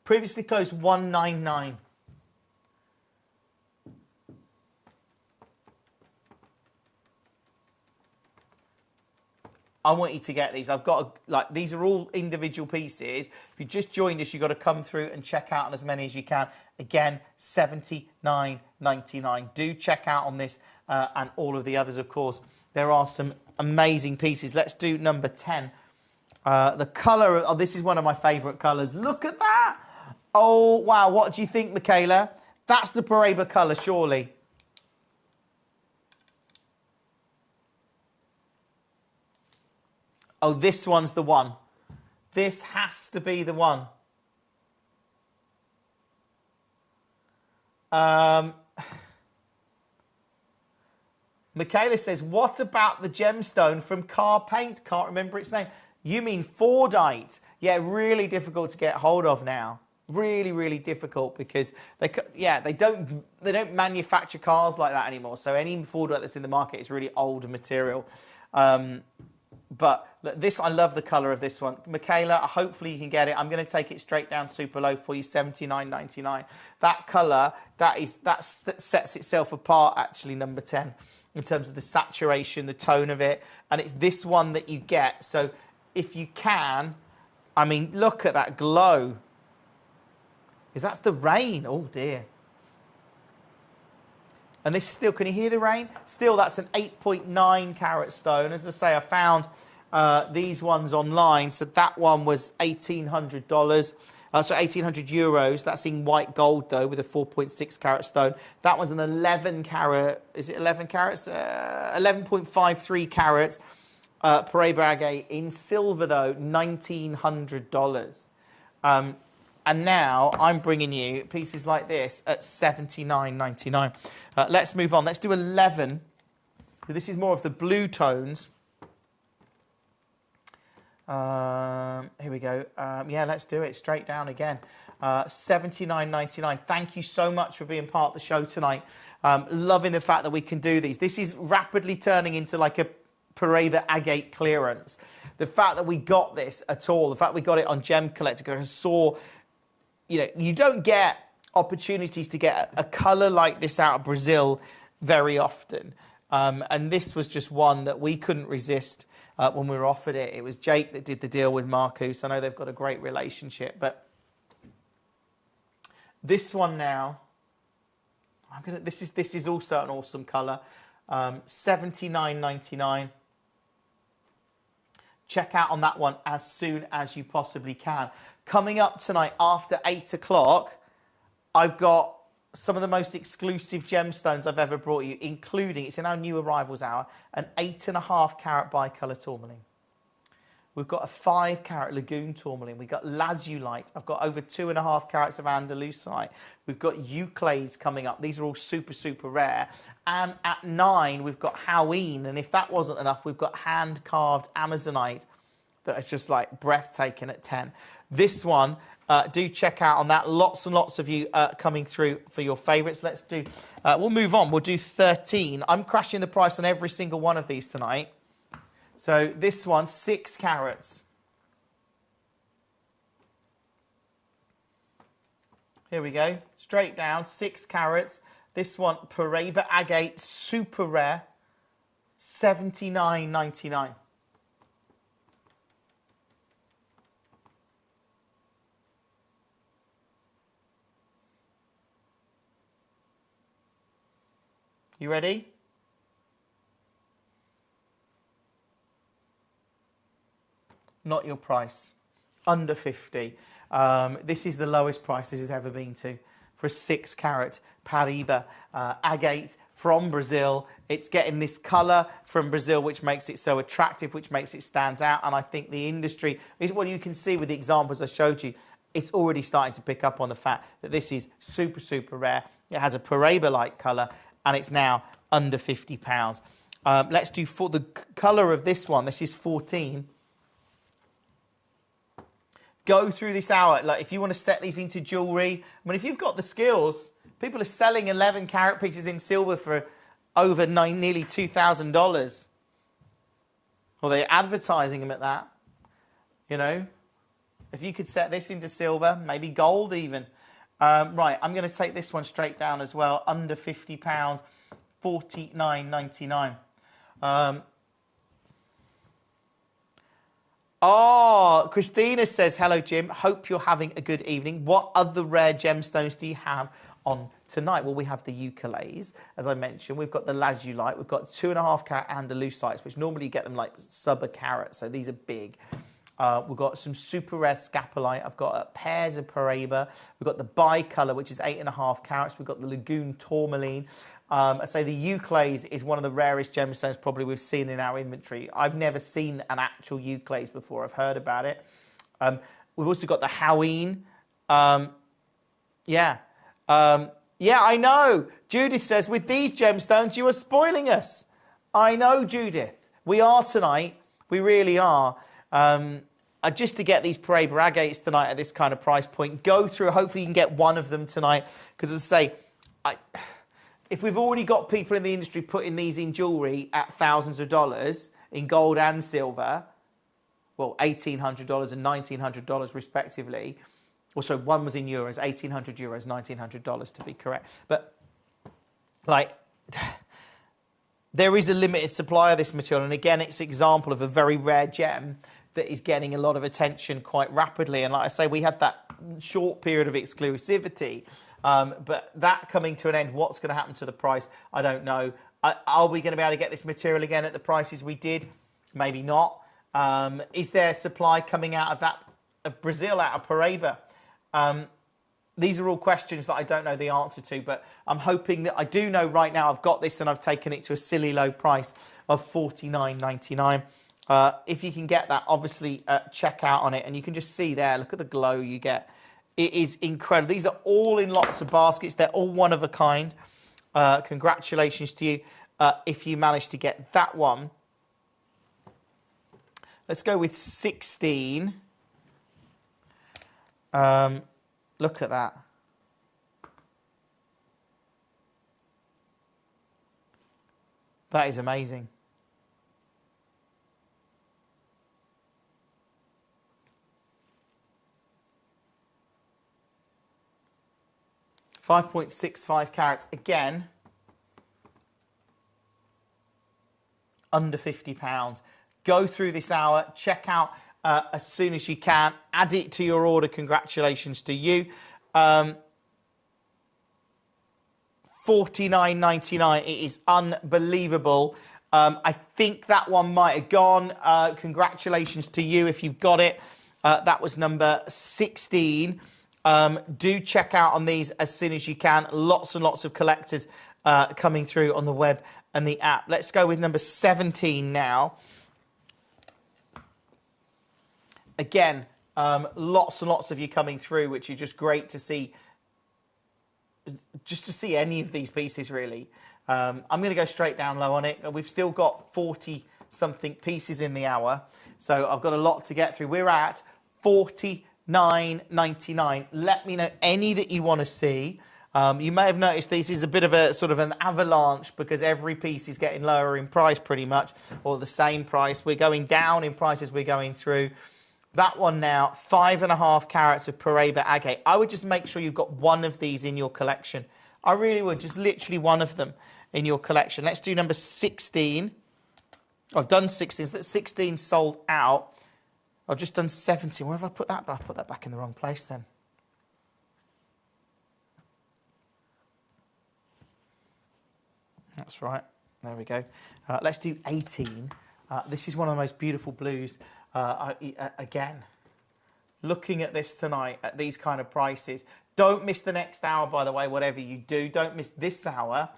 Previously closed $199. I want you to get these. I've got, like, these are all individual pieces. If you just joined us, you've got to come through and check out on as many as you can. Again, $79.99. Do check out on this and all of the others, of course. There are some amazing pieces. Let's do number 10. The colour, this is one of my favourite colours. Look at that. Oh, wow. What do you think, Michaela? That's the Paraiba colour, surely. Oh, this one's the one. This has to be the one. Michaela says, what about the gemstone from Car Paint? Can't remember its name. You mean Fordite? Yeah, really difficult to get hold of now. Really, really difficult because they don't manufacture cars like that anymore. So any Fordite that's in the market is really old material. But look, this, I love the colour of this one. Michaela, hopefully you can get it. I'm going to take it straight down super low for you, $79.99. That colour, that sets itself apart, actually, number 10, in terms of the saturation, the tone of it. And it's this one that you get. So if you can, I mean, look at that glow. Is that the rain? Oh, dear. And this still, can you hear the rain? Still, that's an 8.9 carat stone. As I say, I found these ones online. So that one was $1,800. So 1,800 euros. That's in white gold, though, with a 4.6 carat stone. That was an 11 carat. Is it 11 carats? 11.53 carats. Paraiba agate in silver, though, $1,900. And now I'm bringing you pieces like this at $79.99. Let's move on. Let's do 11. This is more of the blue tones. Here we go. Yeah, let's do it. Straight down again. $79.99. Thank you so much for being part of the show tonight. Loving the fact that we can do these. This is rapidly turning into like a Paraiba agate clearance. The fact that we got this at all, the fact we got it on Gem Collector, I saw... You know, you don't get opportunities to get a colour like this out of Brazil very often. And this was just one that we couldn't resist when we were offered it. It was Jake that did the deal with Marcus. I know they've got a great relationship. But this one now, this is also an awesome colour. $79.99. check out on that one as soon as you possibly can. Coming up tonight after 8 o'clock, I've got some of the most exclusive gemstones I've ever brought you, including, it's in our new arrivals hour, an 8.5 carat bicolour tourmaline. We've got a 5 carat lagoon tourmaline. We've got lazulite. I've got over 2.5 carats of andalusite. We've got euclase coming up. These are all super, super rare. And at 9, we've got hoween. And if that wasn't enough, we've got hand-carved amazonite that is just like breathtaking at 10. This one, do check out on that. Lots and lots of you coming through for your favourites. Let's do, we'll move on. We'll do 13. I'm crashing the price on every single one of these tonight. So this one, 6 carats. Here we go. Straight down, 6 carats. This one, Paraiba agate, super rare, $79.99. You ready? Not your price. Under 50. This is the lowest price this has ever been to for a 6 carat Paraiba agate from Brazil. It's getting this colour from Brazil, which makes it so attractive, which makes it stand out. And I think the industry is what you can see with the examples I showed you. It's already starting to pick up on the fact that this is super, super rare. It has a Paraiba-like colour, and it's now under £50. Let's do for the colour of this one. This is 14. Go through this hour. Like, if you want to set these into jewellery, I mean, if you've got the skills, people are selling 11 carat pieces in silver for over nearly $2,000. Or they're advertising them at that. You know, if you could set this into silver, maybe gold even. Right, I'm going to take this one straight down as well. Under £50, $49.99. Oh, Christina says, hello, Jim. Hope you're having a good evening. What other rare gemstones do you have on tonight? Well, we have the ukuleles, as I mentioned. We've got the lazulite. We've got 2.5 carat andalusites, which normally you get them like sub a carat, so these are big. We've got some super rare scapolite. I've got pairs of Paraiba. We've got the bicolour, which is 8.5 carats. We've got the lagoon tourmaline. I say the euclase is one of the rarest gemstones probably we've seen in our inventory. I've never seen an actual euclase before. I've heard about it. We've also got the hoween. Yeah, I know. Judith says, with these gemstones, you are spoiling us. I know, Judith. We are tonight. We really are. Just to get these Paraiba agates tonight at this kind of price point, go through. Hopefully you can get one of them tonight. Because as I say, if we've already got people in the industry putting these in jewellery at thousands of dollars in gold and silver, well, $1,800 and $1,900 respectively. Also, one was in euros, 1,800 euros, $1,900 to be correct. But, like, there is a limited supply of this material. And again, it's an example of a very rare gem that is getting a lot of attention quite rapidly. And like I say, we had that short period of exclusivity. But that coming to an end, what's going to happen to the price? I don't know. Are we going to be able to get this material again at the prices we did? Maybe not. Is there supply coming out of Brazil, out of Paraiba? These are all questions that I don't know the answer to, but I'm hoping that I do know right now I've got this and I've taken it to a silly low price of $49.99. If you can get that, obviously check out on it. And you can just see there, look at the glow you get. It is incredible. These are all in lots of baskets. They're all one of a kind. Congratulations to you if you managed to get that one. Let's go with 16. Look at that. That is amazing. .65 carats, again, under £50. Go through this hour, check out as soon as you can, add it to your order. Congratulations to you. $49.99. It is unbelievable. I think that one might have gone. Congratulations to you if you've got it. That was number 16. Do check out on these as soon as you can. Lots and lots of collectors coming through on the web and the app. Let's go with number 17 now. Again, lots and lots of you coming through, which is just great to see. Just to see any of these pieces, really. I'm going to go straight down low on it. We've still got 40-something pieces in the hour, so I've got a lot to get through. We're at $49.99. Let me know any that you want to see. You may have noticed this is a bit of a sort of an avalanche because every piece is getting lower in price pretty much, or the same price. We're going down in price as we're going through. That one now, 5.5 carats of Paraiba agate. I would just make sure you've got one of these in your collection. I really would, just literally one of them in your collection. Let's do number 16. I've done 16, so that's 16 sold out. I've just done 17. Where have I put that? I put that back in the wrong place then. That's right. There we go. Let's do 18. This is one of the most beautiful blues. Again, looking at this tonight at these kind of prices. Don't miss the next hour, by the way, whatever you do. Don't miss this hour.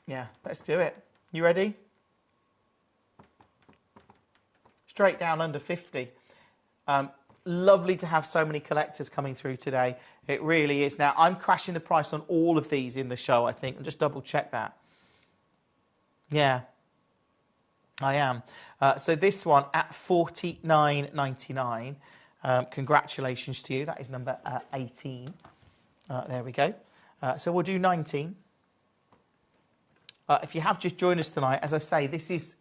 Yeah, let's do it. You ready? Straight down under 50. Lovely to have so many collectors coming through today. It really is. Now, I'm crashing the price on all of these in the show, I think, and just double check that. Yeah, I am. So this one at $49.99. Congratulations to you. That is number 18. There we go. So we'll do 19. If you have just joined us tonight, as I say, this is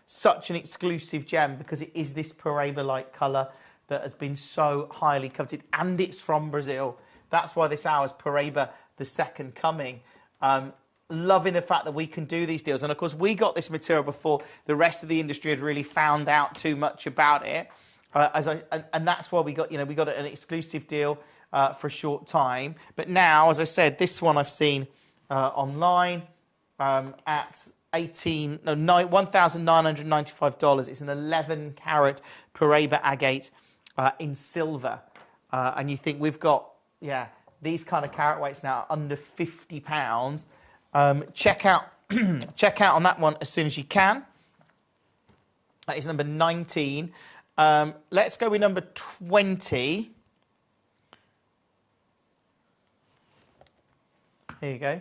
such an exclusive gem because it is this Paraiba-like colour that has been so highly coveted, and it's from Brazil. That's why this hour's Paraiba, the second coming. Loving the fact that we can do these deals. And, of course, we got this material before the rest of the industry had really found out too much about it. And that's why we got an exclusive deal for a short time. But now, as I said, this one I've seen online at $1,995. It's an 11-carat Paraiba agate in silver. And you think we've got, these kind of carat weights now under £50. Check out on that one as soon as you can. That is number 19. Let's go with number 20. Here you go.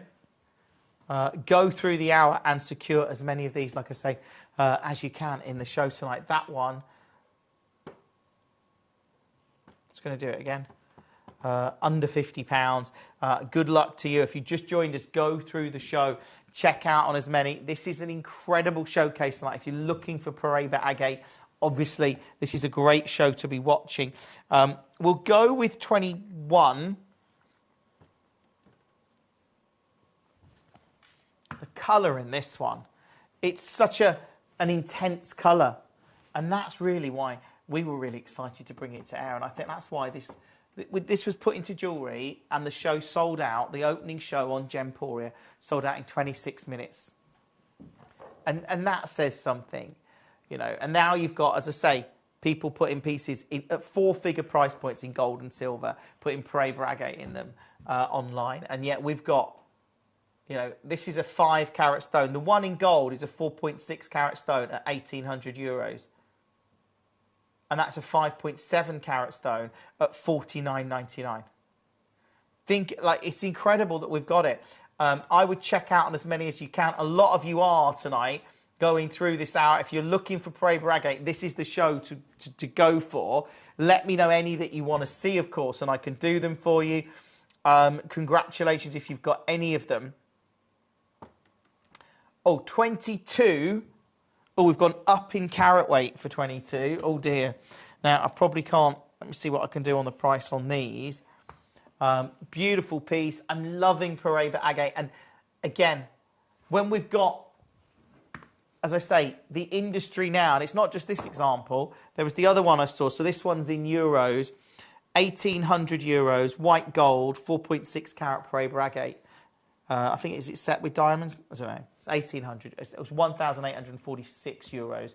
Go through the hour and secure as many of these, like I say, as you can in the show tonight. That one, just going to do it again. Under £50. Good luck to you. If you just joined us, go through the show. Check out on as many. This is an incredible showcase tonight. If you're looking for Paraiba agate, obviously this is a great show to be watching. We'll go with 21. The colour in this one, it's such an intense colour, and that's really why we were really excited to bring it to air. And I think that's why this was put into jewellery, and the show sold out. The opening show on Gemporia sold out in 26 minutes, and that says something, you know. And now you've got, as I say, people putting pieces in at 4-figure price points in gold and silver, putting Paraiba agate in them online, and yet we've got. You know, this is a 5-carat stone. The one in gold is a 4.6-carat stone at €1,800. And that's a 5.7-carat stone at $49.99. Think, like, it's incredible that we've got it. I would check out on as many as you can. A lot of you are tonight going through this hour. If you're looking for Paraiba agate, this is the show to go for. Let me know any that you want to see, of course, and I can do them for you. Congratulations if you've got any of them. Oh, 22. Oh, we've gone up in carat weight for 22. Oh, dear. Now, I probably can't. Let me see what I can do on the price on these. Beautiful piece. I'm loving Paraiba agate. And, again, when we've got, as I say, the industry now, and it's not just this example. There was the other one I saw. So this one's in euros. 1,800 euros, white gold, 4.6 carat Paraiba agate. I think is it set with diamonds? I don't know. It's 1,800. It was 1,846 euros.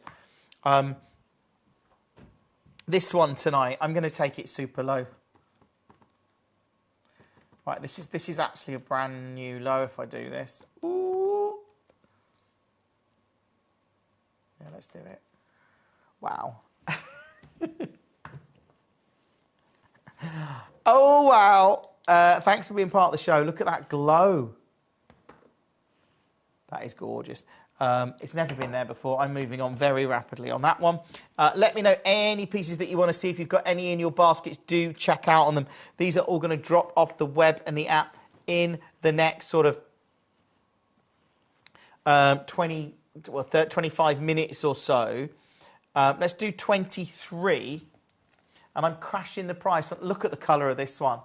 This one tonight, I'm going to take it super low. Right, this is actually a brand new low if I do this. Ooh. Yeah, let's do it. Wow. Oh, wow. Thanks for being part of the show. Look at that glow. That is gorgeous. It's never been there before. I'm moving on very rapidly on that one. Let me know any pieces that you want to see. If you've got any in your baskets, do check out on them. These are all going to drop off the web and the app in the next sort of 25 minutes or so. Let's do 23. And I'm crashing the price. Look at the colour of this one.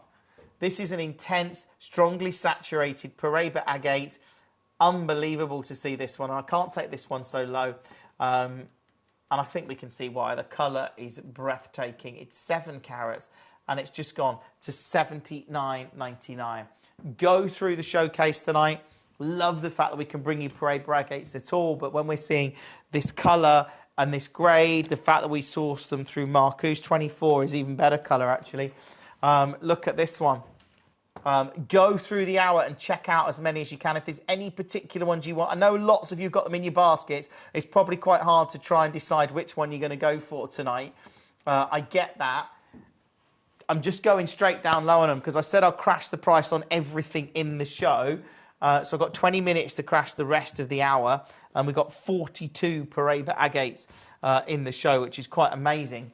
This is an intense, strongly saturated Paraiba agate. Unbelievable to see this one. I can't take this one so low. And I think we can see why. The colour is breathtaking. It's 7 carats and it's just gone to $79.99. Go through the showcase tonight. Love the fact that we can bring you Paraiba agates at all. But when we're seeing this colour and this grade, the fact that we source them through Marcus 24 is even better colour actually. Look at this one. Go through the hour and check out as many as you can. If there's any particular ones you want, I know lots of you have got them in your baskets. It's probably quite hard to try and decide which one you're going to go for tonight. I get that. I'm just going straight down low on them because I said I'll crash the price on everything in the show. So I've got 20 minutes to crash the rest of the hour. And we've got 42 Paraiba agates in the show, which is quite amazing.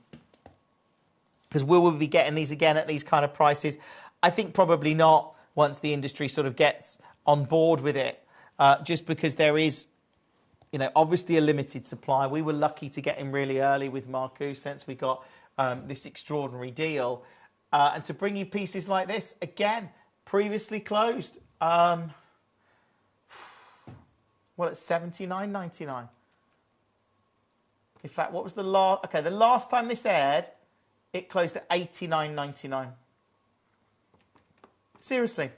Because will we be getting these again at these kind of prices? I think probably not once the industry sort of gets on board with it, just because there is, you know, obviously a limited supply. We were lucky to get in really early with Marcus since we got this extraordinary deal. And to bring you pieces like this, again, previously closed. Well, it's $79.99. In fact, what was the last? Okay, the last time this aired, it closed at $89.99. Seriously,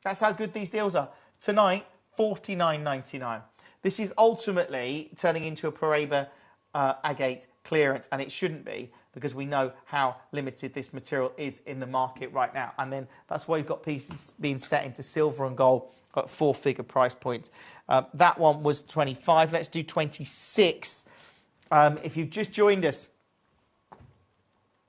that's how good these deals are. Tonight, $49.99. This is ultimately turning into a Paraiba agate clearance, and it shouldn't be because we know how limited this material is in the market right now. And then that's why you've got pieces being set into silver and gold at 4-figure price points. That one was 25. Let's do 26. If you've just joined us,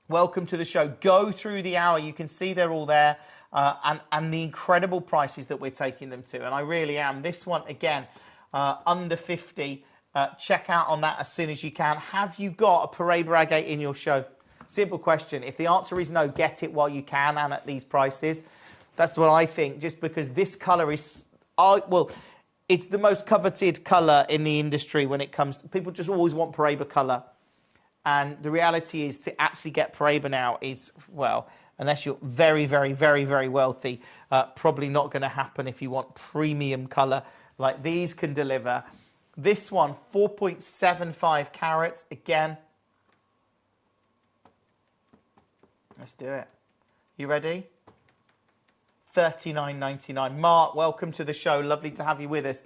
welcome to the show. Go through the hour. You can see they're all there. And the incredible prices that we're taking them to. And I really am. This one, again, under 50. Check out on that as soon as you can. Have you got a Paraiba agate in your show? Simple question. If the answer is no, get it while you can and at these prices. That's what I think, just because this colour is... well, it's the most coveted colour in the industry when it comes to... People just always want Paraiba colour. And the reality is to actually get Paraiba now is, well... Unless you're very, very, very, very wealthy, probably not going to happen if you want premium colour like these can deliver. This one, 4.75 carats. Again, let's do it. You ready? $39.99. Mark, welcome to the show. Lovely to have you with us.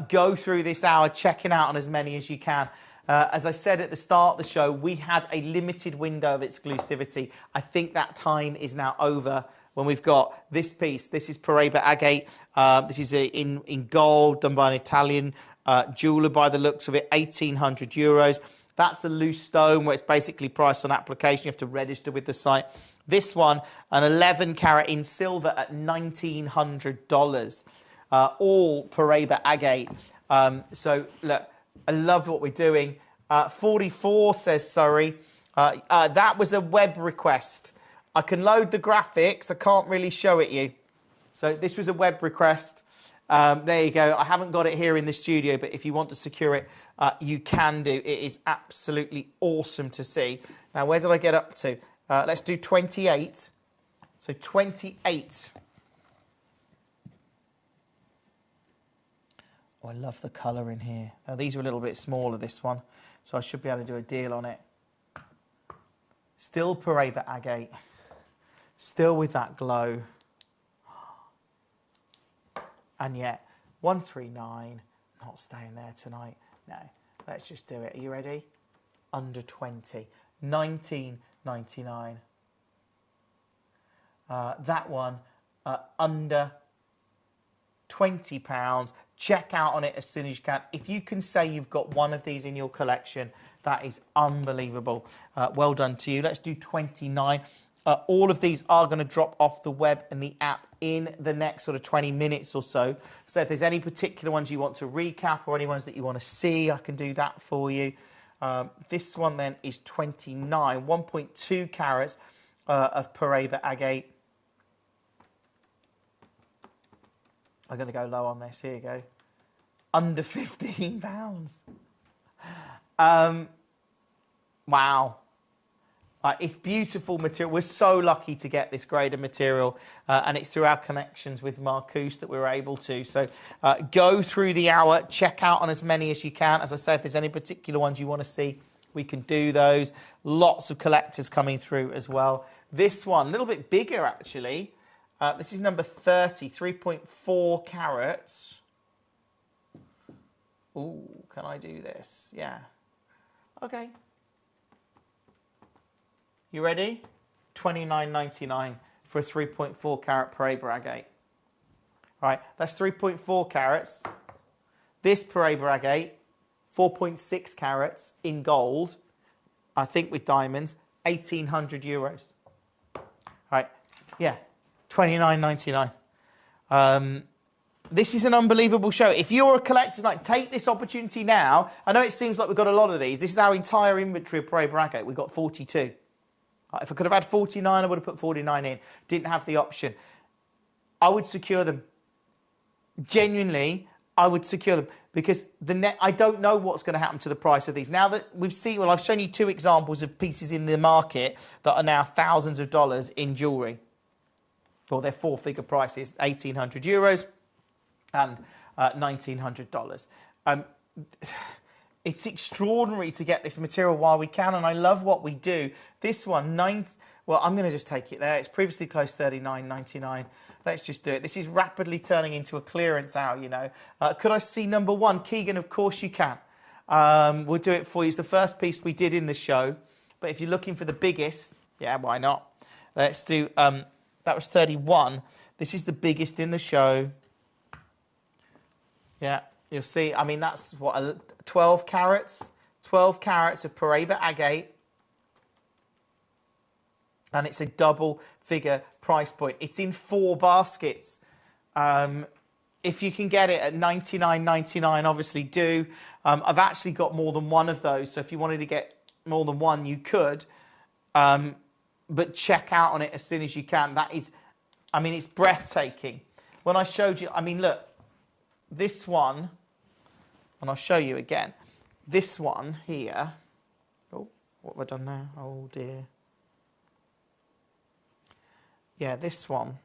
Go through this hour, checking out on as many as you can. As I said at the start of the show, we had a limited window of exclusivity. I think that time is now over when we've got this piece. This is Paraiba agate. This is in gold, done by an Italian jeweller by the looks of it, 1,800 euros. That's a loose stone where it's basically priced on application. You have to register with the site. This one, an 11 carat in silver at $1,900. All Paraiba agate. So, look. I love what we're doing. 44 says Surrey. That was a web request. I can load the graphics. I can't really show it you. So this was a web request. There you go. I haven't got it here in the studio, but if you want to secure it, you can do. It is absolutely awesome to see. Now, where did I get up to? Let's do 28. So 28. Oh, I love the colour in here. Now, these are a little bit smaller, this one, so I should be able to do a deal on it. Still Paraiba agate. Still with that glow. And yet, 139, not staying there tonight. No, let's just do it. Are you ready? Under 20, 19.99. That one, under £20. Check out on it as soon as you can. If you can say you've got one of these in your collection, that is unbelievable. Well done to you. Let's do 29. All of these are going to drop off the web and the app in the next sort of 20 minutes or so. So if there's any particular ones you want to recap or any ones that you want to see, I can do that for you. This one then is 29, 1.2 carats of Paraiba agate. I'm going to go low on this. Here you go. Under £15. Wow. It's beautiful material. We're so lucky to get this grade of material, and it's through our connections with Marcus that we're able to. So go through the hour, check out on as many as you can. As I said, if there's any particular ones you want to see, we can do those. Lots of collectors coming through as well. This one, a little bit bigger actually. This is number 30, 3.4 carats. Ooh, can I do this? Yeah. Okay. You ready? $29.99 for a 3.4 carat Paraiba agate. All right, that's 3.4 carats. This Paraiba agate, 4.6 carats in gold, I think with diamonds, 1,800 euros. All right, yeah, $29.99. This is an unbelievable show. If you're a collector tonight, take this opportunity now. I know it seems like we've got a lot of these. This is our entire inventory of Paraiba agate. We've got 42. If I could have had 49, I would have put 49 in. Didn't have the option. I would secure them. Genuinely, I would secure them because I don't know what's going to happen to the price of these. Now that we've seen, well, I've shown you two examples of pieces in the market that are now thousands of dollars in jewellery. Well, they're four-figure prices, 1,800 euros and $1,900. It's extraordinary to get this material while we can, and I love what we do. This one, well, I'm going to just take it there. It's previously closed $39.99. Let's just do it. This is rapidly turning into a clearance hour, you know. Could I see number one? Keegan, of course you can. We'll do it for you. It's the first piece we did in the show. But if you're looking for the biggest, yeah, why not? Let's do, that was 31. This is the biggest in the show. Yeah, you'll see. I mean, that's what, 12 carats? 12 carats of Paraiba agate. And it's a double figure price point. It's in 4 baskets. If you can get it at $99.99, obviously do. I've actually got more than one of those. So if you wanted to get more than one, you could. But check out on it as soon as you can. That is, I mean, it's breathtaking. When I showed you, I mean, look, this one, and I'll show you again. This one here. Oh, what have I done there? Oh, dear. Yeah, this one.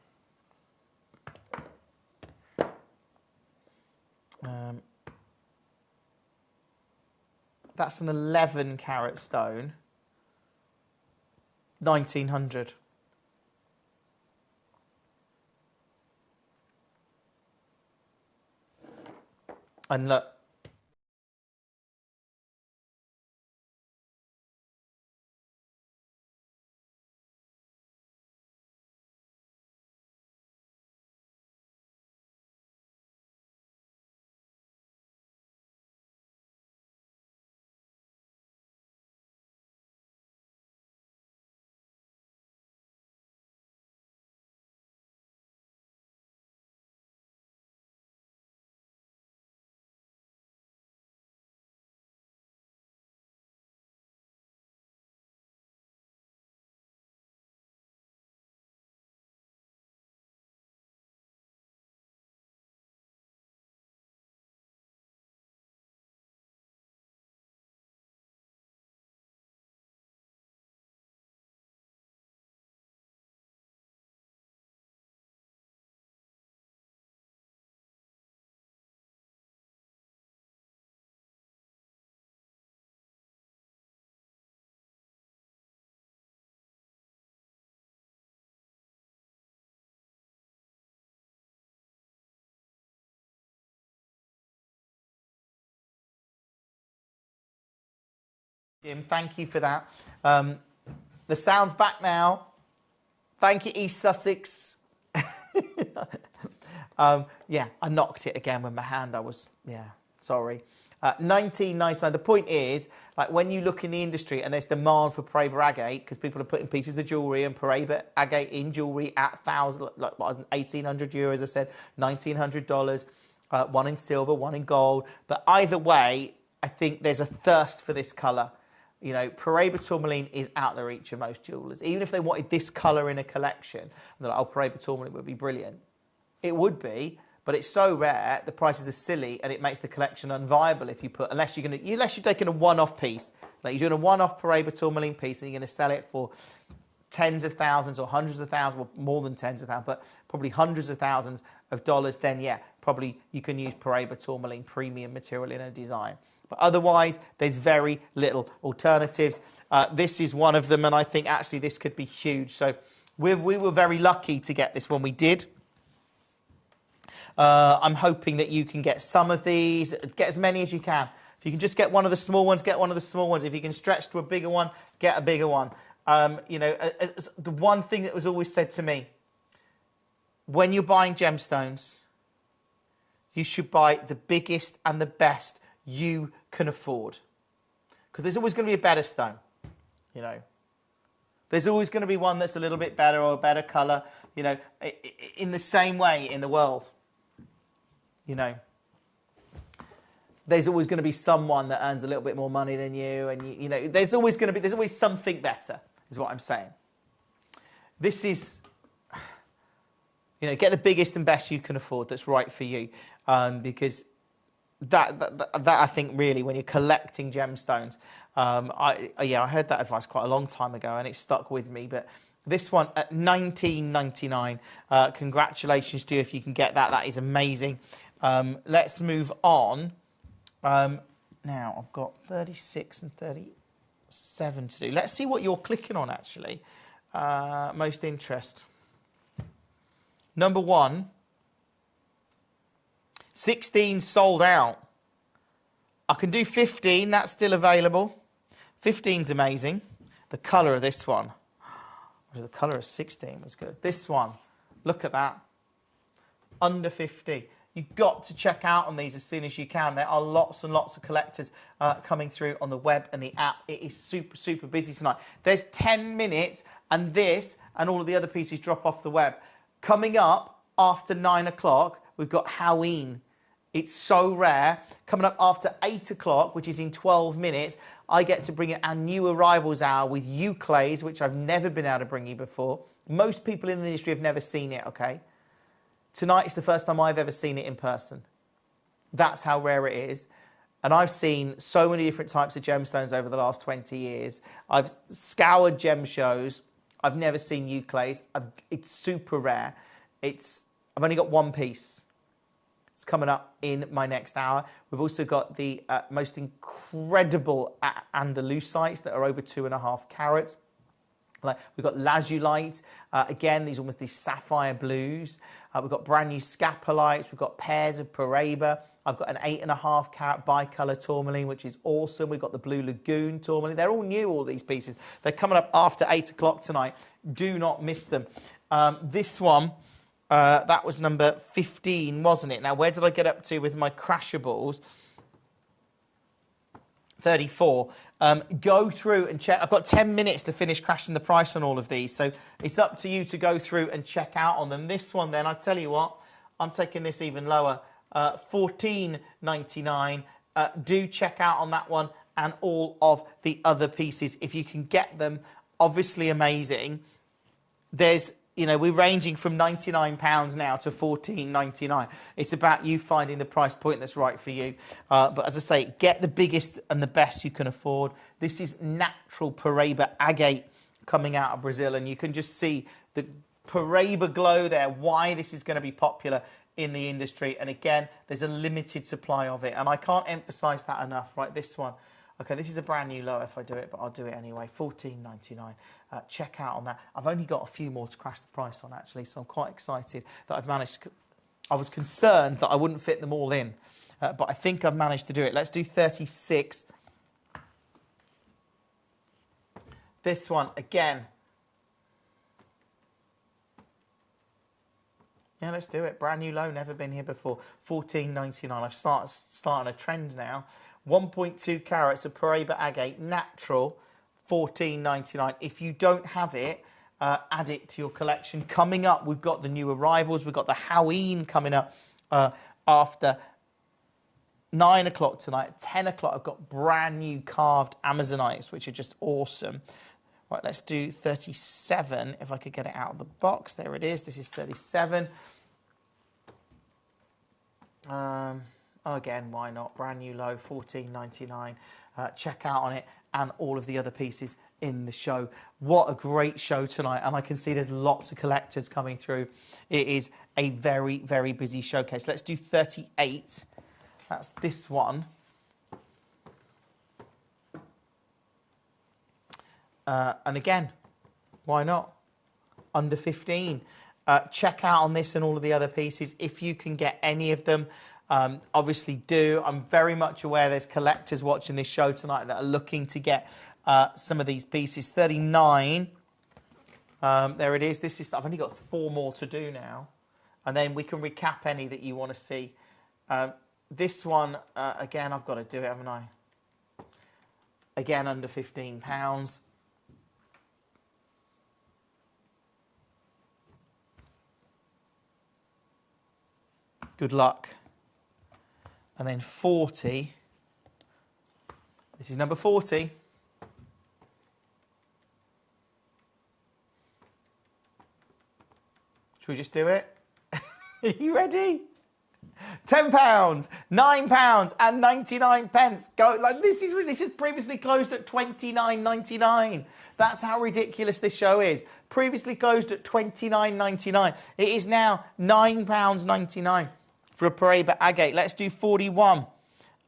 That's an 11 carat stone. 1,900. And look, Jim, thank you for that. The sound's back now. Thank you, East Sussex. Yeah, I knocked it again with my hand. Sorry. 1999. The point is, like, when you look in the industry and there's demand for Paraiba agate, because people are putting pieces of jewellery and Paraiba agate in jewellery at €1,800, I said, $1,900, one in silver, one in gold. But either way, I think there's a thirst for this colour. You know, Paraiba tourmaline is out the reach of most jewellers. Even if they wanted this colour in a collection, they're like, oh, Paraiba tourmaline would be brilliant. It would be, but it's so rare, the prices are silly, and it makes the collection unviable if you put, unless you're taking a one-off piece, like you're doing a one-off Paraiba tourmaline piece and you're going to sell it for tens of thousands or hundreds of thousands, well, more than tens of thousands, but probably hundreds of thousands of dollars, then yeah, probably you can use Paraiba tourmaline premium material in a design. But otherwise, there's very little alternatives. This is one of them, and I think actually this could be huge. So we were very lucky to get this when we did. I'm hoping that you can get some of these, get as many as you can. If you can just get one of the small ones, get one of the small ones. If you can stretch to a bigger one, get a bigger one. You know, the one thing that was always said to me, when you're buying gemstones, you should buy the biggest and the best you can afford. Because there's always going to be a better stone, you know. There's always going to be one that's a little bit better or a better colour, you know, in the same way in the world. You know, there's always going to be someone that earns a little bit more money than you, and you know, there's always something better, is what I'm saying. This is, you know, get the biggest and best you can afford that's right for you, because that I think really, when you're collecting gemstones, I heard that advice quite a long time ago, and it stuck with me. But this one at $19.99, congratulations to you if you can get that. That is amazing. Let's move on. Now I've got 36 and 37 to do. Let's see what you're clicking on, actually. Most interest. Number 1, 16 sold out. I can do 15, that's still available. 15's amazing. The colour of this one. The colour of 16 was good. This one, look at that. Under 50. You've got to check out on these as soon as you can. There are lots and lots of collectors coming through on the web and the app. It is super, super busy tonight. There's 10 minutes and this and all of the other pieces drop off the web. Coming up after 9 o'clock, we've got Halloween. It's so rare. Coming up after 8 o'clock, which is in 12 minutes, I get to bring our new arrivals hour with Euclays, which I've never been able to bring you before. Most people in the industry have never seen it, okay? Tonight is the first time I've ever seen it in person. That's how rare it is. And I've seen so many different types of gemstones over the last 20 years. I've scoured gem shows. I've never seen Euclays. It's super rare. I've only got one piece. It's coming up in my next hour. We've also got the most incredible Andalusites that are over 2.5 carats. Like, we've got lazulite. Again, these almost these sapphire blues. We've got brand new scapolites. We've got pairs of Paraiba. I've got an 8.5 carat bicolour tourmaline, which is awesome. We've got the Blue Lagoon tourmaline. They're all new, all these pieces. They're coming up after 8 o'clock tonight. Do not miss them. This one, that was number 15, wasn't it? Now, where did I get up to with my crashables? 34. Go through and check. I've got 10 minutes to finish crashing the price on all of these, so it's up to you to go through and check out on them. This one, then, I tell you what, I'm taking this even lower. $14.99. Do check out on that one and all of the other pieces if you can get them. Obviously amazing. There's, you know, we're ranging from £99 now to $14.99. It's about you finding the price point that's right for you. But as I say, get the biggest and the best you can afford. This is natural Paraiba agate coming out of Brazil, and you can just see the Paraiba glow there, why this is going to be popular in the industry. And again, there's a limited supply of it, and I can't emphasize that enough. Right, this one. Okay, this is a brand new low if I do it, but I'll do it anyway. $14.99. Check out on that. I've only got a few more to crash the price on, actually, so I'm quite excited that I've managed to... I was concerned that I wouldn't fit them all in, but I think I've managed to do it. Let's do 36. This one, again. Yeah, let's do it. Brand new low, never been here before. $14.99. I've starting a trend now. 1.2 carats of Paraiba agate natural, $14.99. If you don't have it, add it to your collection. Coming up, we've got the new arrivals. We've got the Halloween coming up after 9 o'clock tonight. At 10 o'clock, I've got brand new carved Amazonites, which are just awesome. Right, let's do 37, if I could get it out of the box. There it is. This is 37. Again, why not? Brand new low, $14.99. Check out on it and all of the other pieces in the show. What a great show tonight. And I can see there's lots of collectors coming through. It is a very, very busy showcase. Let's do 38. That's this one. And again, why not? Under 15. Check out on this and all of the other pieces. If you can get any of them, obviously do. I'm very much aware there's collectors watching this show tonight that are looking to get some of these pieces. 39. There it is. This is. I've only got 4 more to do now. And then we can recap any that you want to see. This one, again, I've got to do it, haven't I? Again, under £15. Good luck. And then 40. This is number 40. Should we just do it? Are you ready? £10, £9 and 99 pence. Go like this is previously closed at $29.99. That's how ridiculous this show is. Previously closed at $29.99. It is now £9.99 for a Paraiba agate. Let's do 41.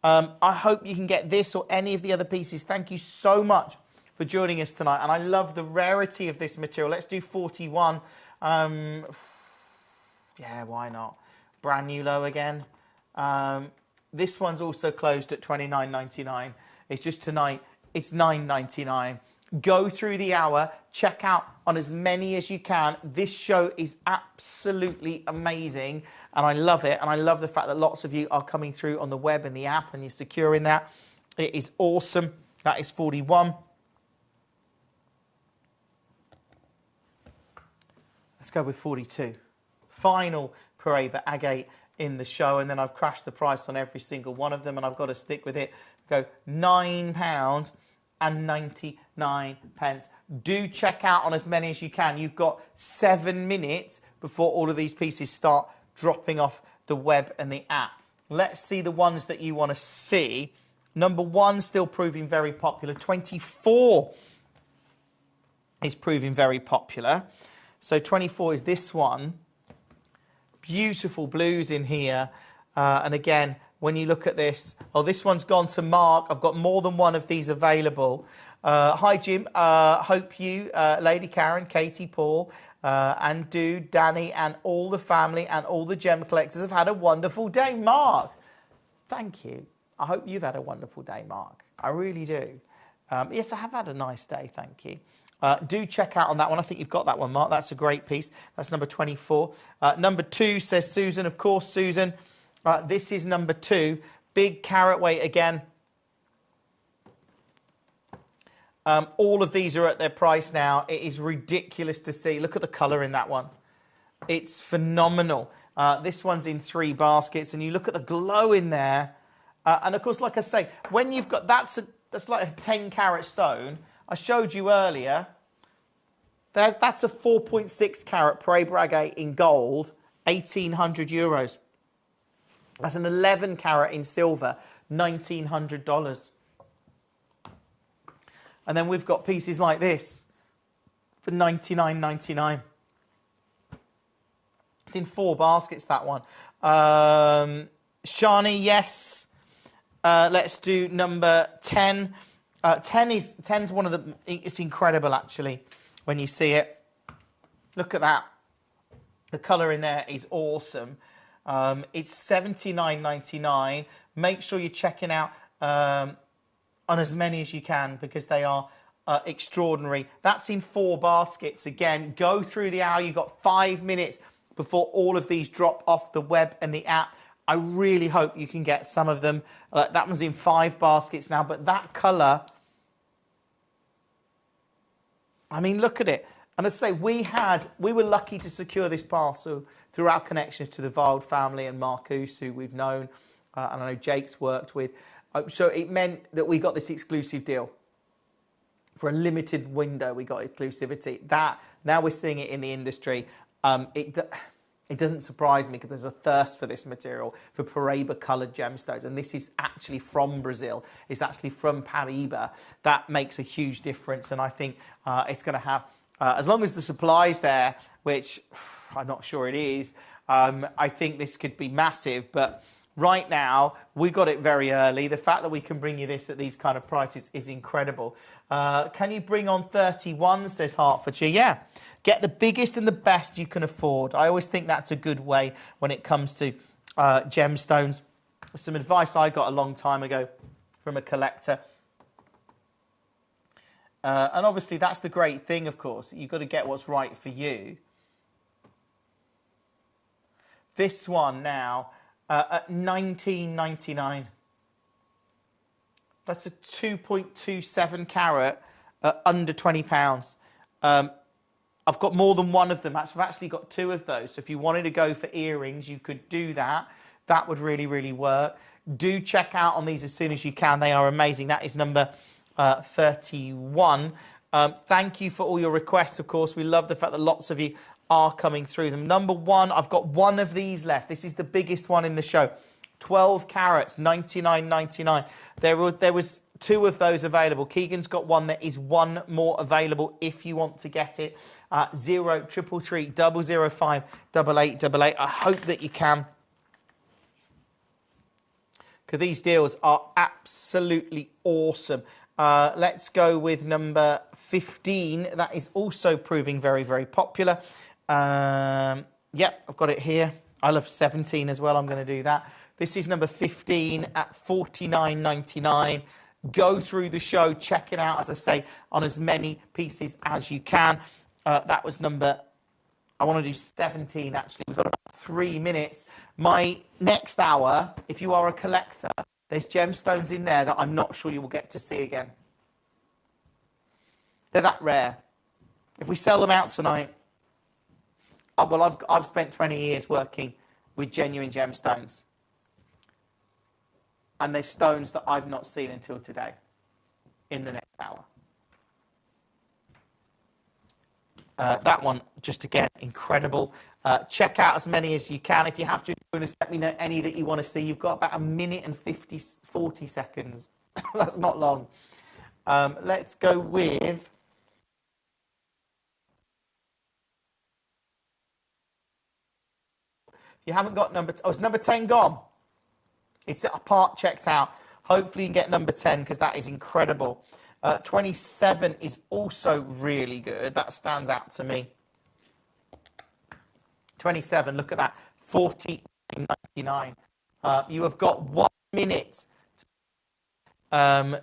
I hope you can get this or any of the other pieces. Thank you so much for joining us tonight. And I love the rarity of this material. Let's do 41. Yeah, why not? Brand new low again. This one's also closed at $29.99. It's just tonight, it's $9.99. Go through the hour, check out on as many as you can. This show is absolutely amazing and I love it. And I love the fact that lots of you are coming through on the web and the app and you're securing that. It is awesome. That is 41. Let's go with 42. Final Paraiba agate in the show, and then I've crashed the price on every single one of them and I've got to stick with it. Go £9 and 99 pence. Do check out on as many as you can. You've got 7 minutes before all of these pieces start dropping off the web and the app. Let's see the ones that you want to see. Number 1 still proving very popular. 24 is proving very popular. So 24 is this one. Beautiful blues in here. And again, when you look at this, oh, this one's gone to Mark. I've got more than one of these available. Hi, Jim. Hope you, Lady Karen, Katie, Paul, and Dude, Danny, and all the family and all the gem collectors have had a wonderful day. Mark, thank you. I hope you've had a wonderful day, Mark. I really do. Yes, I have had a nice day. Thank you. Do check out on that one. I think you've got that one, Mark. That's a great piece. That's number 24. Number 2, says Susan. Of course, Susan. This is number 2. Big carat weight again. All of these are at their price now. It is ridiculous to see. Look at the colour in that one. It's phenomenal. This one's in 3 baskets. And you look at the glow in there. And, of course, like I say, when you've got... That's like a 10-carat stone. I showed you earlier, that's a 4.6 carat Paraiba agate in gold, €1,800. That's an 11 carat in silver, $1,900. And then we've got pieces like this for $99.99. It's in 4 baskets, that one. Shani, yes. Let's do number 10. 10's one of the... It's incredible, actually, when you see it. Look at that. The colour in there is awesome. It's $79.99. Make sure you're checking out on as many as you can because they are extraordinary. That's in 4 baskets. Again, go through the hour. You've got 5 minutes before all of these drop off the web and the app. I really hope you can get some of them. That one's in 5 baskets now, but that colour, I mean, look at it. And as I say, we were lucky to secure this parcel through our connections to the Wild family and Marcus, who we've known, and I know Jake's worked with. So it meant that we got this exclusive deal. For a limited window, we got exclusivity. Now we're seeing it in the industry. It doesn't surprise me because there's a thirst for this material, for Paraíba-coloured gemstones. And this is actually from Brazil. It's actually from Paraíba. That makes a huge difference. And I think it's going to have, as long as the supply's there, which I'm not sure it is, I think this could be massive. But right now, we got it very early. The fact that we can bring you this at these kind of prices is incredible. Can you bring on 31, says Hertfordshire? Yeah. Get the biggest and the best you can afford. I always think that's a good way when it comes to gemstones. Some advice I got a long time ago from a collector. And obviously that's the great thing, of course. You've got to get what's right for you. This one now at $19.99. That's a 2.27 carat under £20. I've got more than one of them. I've actually got 2 of those. So if you wanted to go for earrings, you could do that. That would really, really work. Do check out on these as soon as you can. They are amazing. That is number 31. Thank you for all your requests, of course. We love the fact that lots of you are coming through them. Number 1, I've got 1 of these left. This is the biggest one in the show. 12 carats, $99.99. There was 2 of those available. Keegan's got 1. There is 1 more available if you want to get it. 0 333 005 8888. I hope that you can, because these deals are absolutely awesome. Let's go with number 15. That is also proving very, very popular. Yep, I've got it here. I love 17 as well. I'm going to do that. This is number 15 at $49.99. Go through the show, check it out, as I say, on as many pieces as you can. That was number, I want to do 17 actually. We've got about 3 minutes. My next hour, if you are a collector, there's gemstones in there that I'm not sure you will get to see again. They're that rare. If we sell them out tonight, oh, well, I've spent 20 years working with genuine gemstones. And there's stones that I've not seen until today, in the next hour. That one, just again, incredible. Check out as many as you can. If you have to, let me know any that you want to see. You've got about 1 minute and 40 seconds. That's not long. Let's go with... You haven't got number... Oh, is number 10 gone? It's a part checked out. Hopefully you can get number 10 because that is incredible. 27 is also really good. That stands out to me. 27, look at that. $49.99. You have got 1 minute. Well,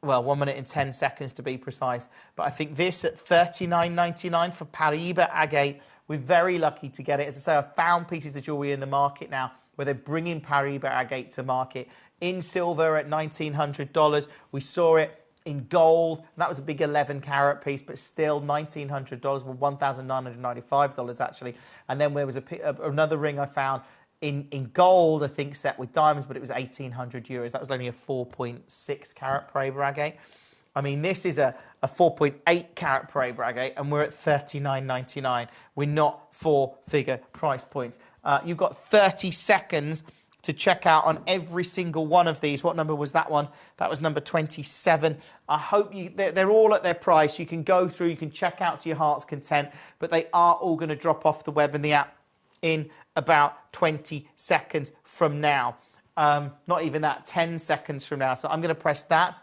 1 minute and 10 seconds to be precise. But I think this at $39.99 for Paraíba agate. We're very lucky to get it. As I say, I've found pieces of jewellery in the market now where they're bringing Paraíba agate to market. In silver at $1,900. We saw it in gold. That was a big 11 carat piece, but still $1,900, well, $1,995 actually. And then there was another ring I found in gold, I think, set with diamonds, but it was 1,800 euros. That was only a 4.6 carat Paraíba agate. I mean, this is a 4.8 carat Paraíba agate, and we're at $39.99. We're not 4-figure price points. You've got 30 seconds to check out on every single one of these. What number was that one? That was number 27. I hope they're all at their price. You can go through, you can check out to your heart's content, but they are all going to drop off the web and the app in about 20 seconds from now. Not even that, 10 seconds from now. So I'm going to press that.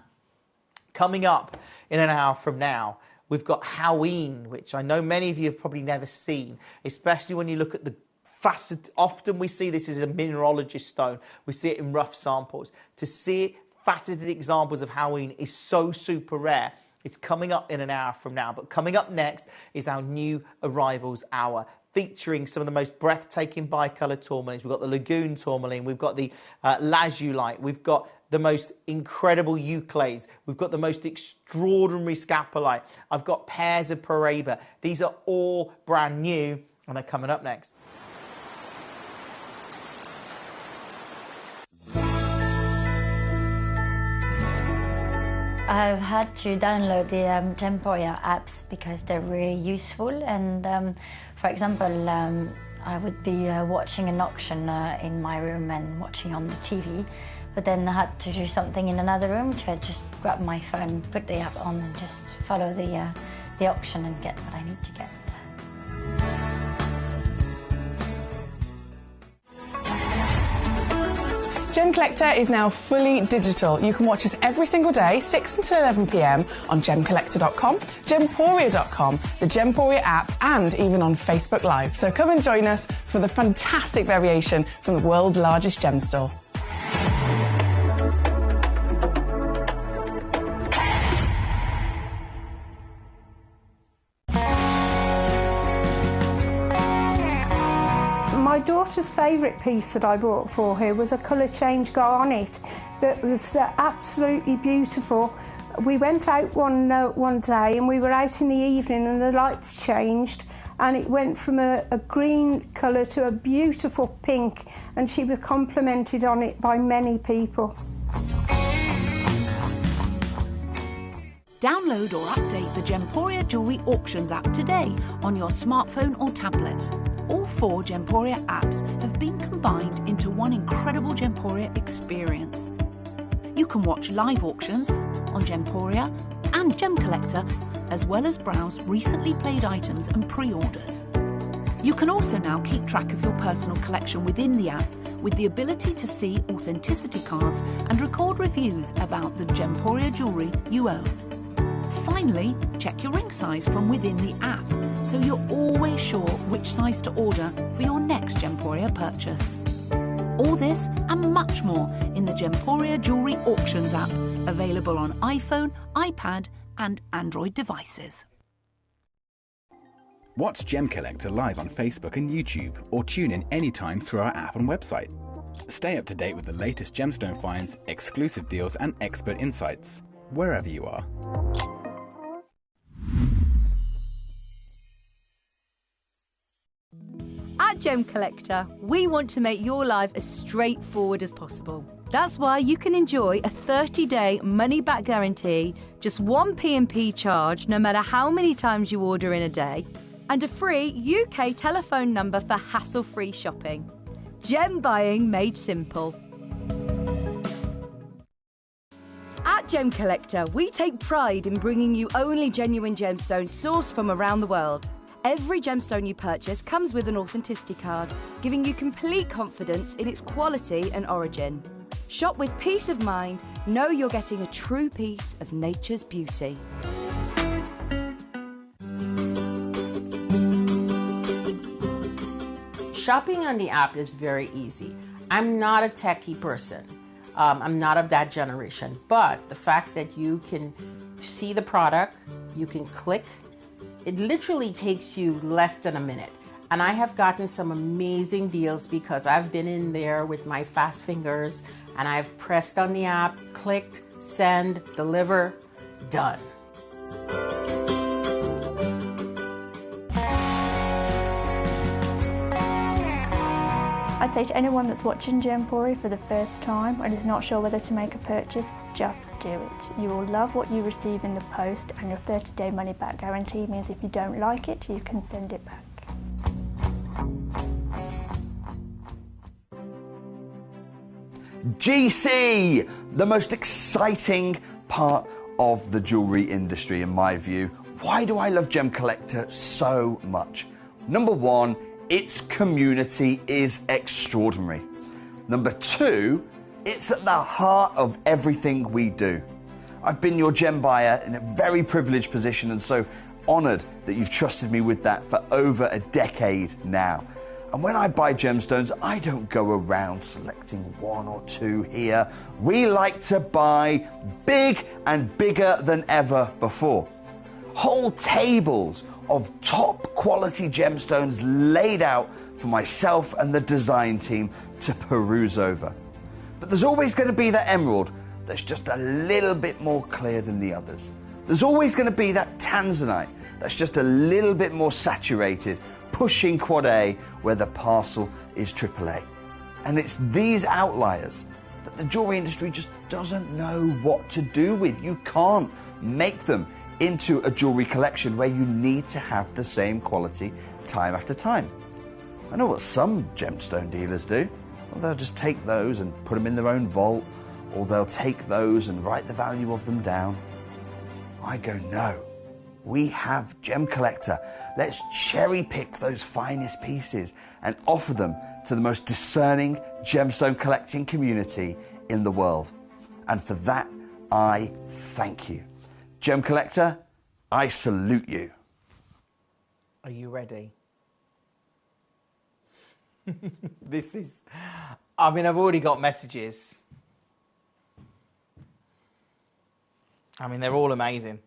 Coming up in an hour from now, we've got Halloween, which I know many of you have probably never seen, especially when you look at the facet. Often we see this as a mineralogist stone. We see it in rough samples. To see faceted examples of Halloween is so super rare. It's coming up in an hour from now. But coming up next is our new arrivals hour, featuring some of the most breathtaking bicolour tourmalines. We've got the Lagoon tourmaline, we've got the lazulite, we've got the most incredible euclades, we've got the most extraordinary scapolite, I've got pairs of Paraiba. These are all brand new and they're coming up next. I've had to download the Gemporia apps because they're really useful, and for example, I would be watching an auction in my room and watching on the TV, but then I had to do something in another room, so I just grab my phone, put the app on and just follow the auction and get what I need to get. Gemcollector is now fully digital. You can watch us every single day, 6 until 11 p.m. on Gemcollector.com, Gemporia.com, the Gemporia app, and even on Facebook Live. So come and join us for the fantastic variation from the world's largest gem store. My daughter's favourite piece that I bought for her was a colour change garnet that was absolutely beautiful. We went out one day and we were out in the evening and the lights changed and it went from a green colour to a beautiful pink, and she was complimented on it by many people. Download or update the Gemporia Jewellery Auctions app today on your smartphone or tablet. All 4 Gemporia apps have been combined into one incredible Gemporia experience. You can watch live auctions on Gemporia and Gemcollector, as well as browse recently played items and pre-orders. You can also now keep track of your personal collection within the app, with the ability to see authenticity cards and record reviews about the Gemporia jewellery you own. Finally, check your ring size from within the app, so you're always sure which size to order for your next Gemporia purchase. All this and much more in the Gemporia Jewellery Auctions app, available on iPhone, iPad and Android devices. Watch Gemcollector live on Facebook and YouTube, or tune in anytime through our app and website. Stay up to date with the latest gemstone finds, exclusive deals and expert insights, wherever you are. At Gemcollector, we want to make your life as straightforward as possible. That's why you can enjoy a 30-day money-back guarantee, just one P&P charge no matter how many times you order in a day, and a free UK telephone number for hassle-free shopping. Gem buying made simple. At Gemcollector, we take pride in bringing you only genuine gemstones sourced from around the world. Every gemstone you purchase comes with an authenticity card, giving you complete confidence in its quality and origin. Shop with peace of mind, know you're getting a true piece of nature's beauty. Shopping on the app is very easy. I'm not a techie person. I'm not of that generation, but the fact that you can see the product, you can click, it literally takes you less than a minute. And I have gotten some amazing deals because I've been in there with my fast fingers and I've pressed on the app, clicked, send, deliver, done. I'd say to anyone that's watching Gemporia for the first time and is not sure whether to make a purchase, just do it. You will love what you receive in the post, and your 30-day money-back guarantee means if you don't like it, you can send it back. GC, the most exciting part of the jewellery industry in my view. Why do I love Gemcollector so much? Number one, its community is extraordinary. Number two, it's at the heart of everything we do. I've been your gem buyer in a very privileged position and so honoured that you've trusted me with that for over a decade now. And when I buy gemstones, I don't go around selecting one or two here. We like to buy big and bigger than ever before. Whole tables of top quality gemstones laid out for myself and the design team to peruse over. But there's always going to be that emerald that's just a little bit more clear than the others. There's always going to be that tanzanite that's just a little bit more saturated, pushing quad A where the parcel is AAA. And it's these outliers that the jewelry industry just doesn't know what to do with. You can't make them into a jewelry collection where you need to have the same quality time after time. I know what some gemstone dealers do. Well, they'll just take those and put them in their own vault, or they'll take those and write the value of them down. I go, no. We have Gemcollector. Let's cherry pick those finest pieces and offer them to the most discerning gemstone collecting community in the world. And for that, I thank you. Gemcollector, I salute you. Are you ready? I've already got messages. They're all amazing.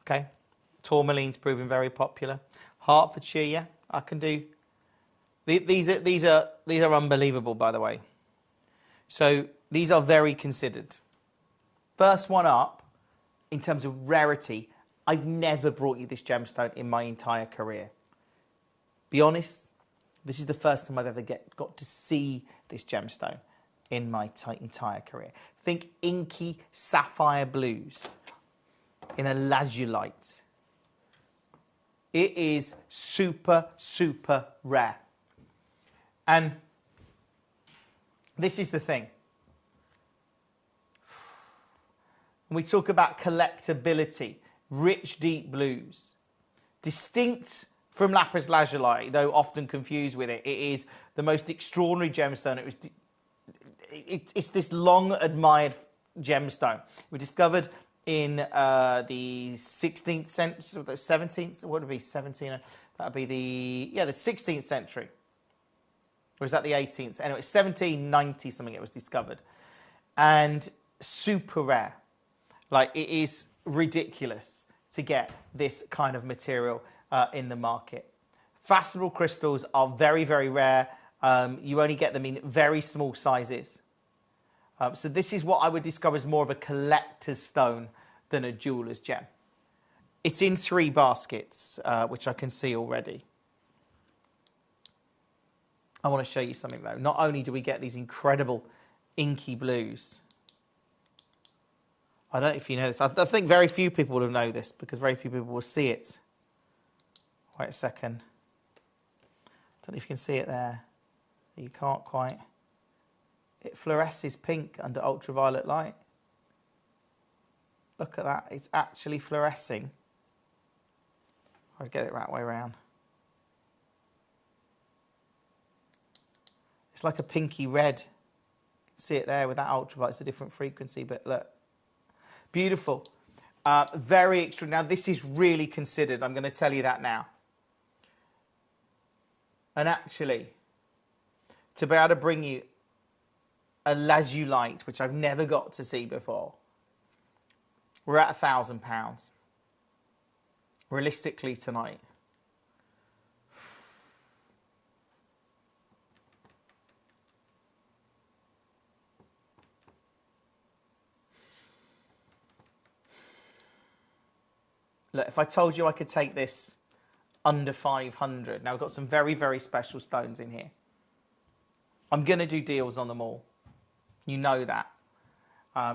Okay, tourmaline's proving very popular. Hertfordshire, yeah, I can do. These are unbelievable, by the way. So these are very considered. First one up, in terms of rarity, I've never brought you this gemstone in my entire career. Be honest, this is the first time I've ever got to see this gemstone in my entire career. Think inky sapphire blues in a lazulite. It is super, super rare. And this is the thing. When we talk about collectability, rich, deep blues, distinct from lapis lazuli, though often confused with it, it is the most extraordinary gemstone. It's this long-admired gemstone. We discovered in the 16th century, the 17th, what would it be, 17? That would be the 16th century. Or is that the 18th? Anyway, 1790 something it was discovered. And super rare. Like, it is ridiculous to get this kind of material in the market. Fastenable crystals are very, very rare. You only get them in very small sizes. So this is what I would describe as more of a collector's stone than a jeweller's gem. It's in 3 baskets, which I can see already. I want to show you something though. Not only do we get these incredible inky blues, I don't know if you know this. I think very few people will know this because very few people will see it. Wait a second. I don't know if you can see it there. You can't quite. It fluoresces pink under ultraviolet light. Look at that. It's actually fluorescing. I'll get it right way around. It's like a pinky red. You can see it there with that ultraviolet. It's a different frequency, but look. Beautiful. Very extraordinary. Now, this is really considered. I'm going to tell you that now. And actually, to be able to bring you a lazulite, which I've never got to see before, we're at £1,000. Realistically tonight. Look, if I told you I could take this under 500, now we've got some very, very special stones in here. I'm going to do deals on them all. You know that.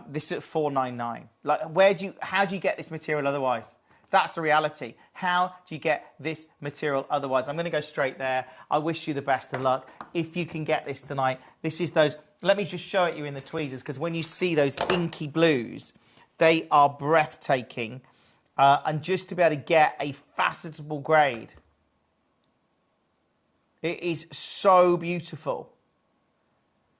This is at $499. Like, how do you get this material otherwise? That's the reality. How do you get this material otherwise? I'm going to go straight there. I wish you the best of luck. If you can get this tonight, this is those. Let me just show it you in the tweezers, because when you see those inky blues, they are breathtaking. And just to be able to get a facetable grade, it is so beautiful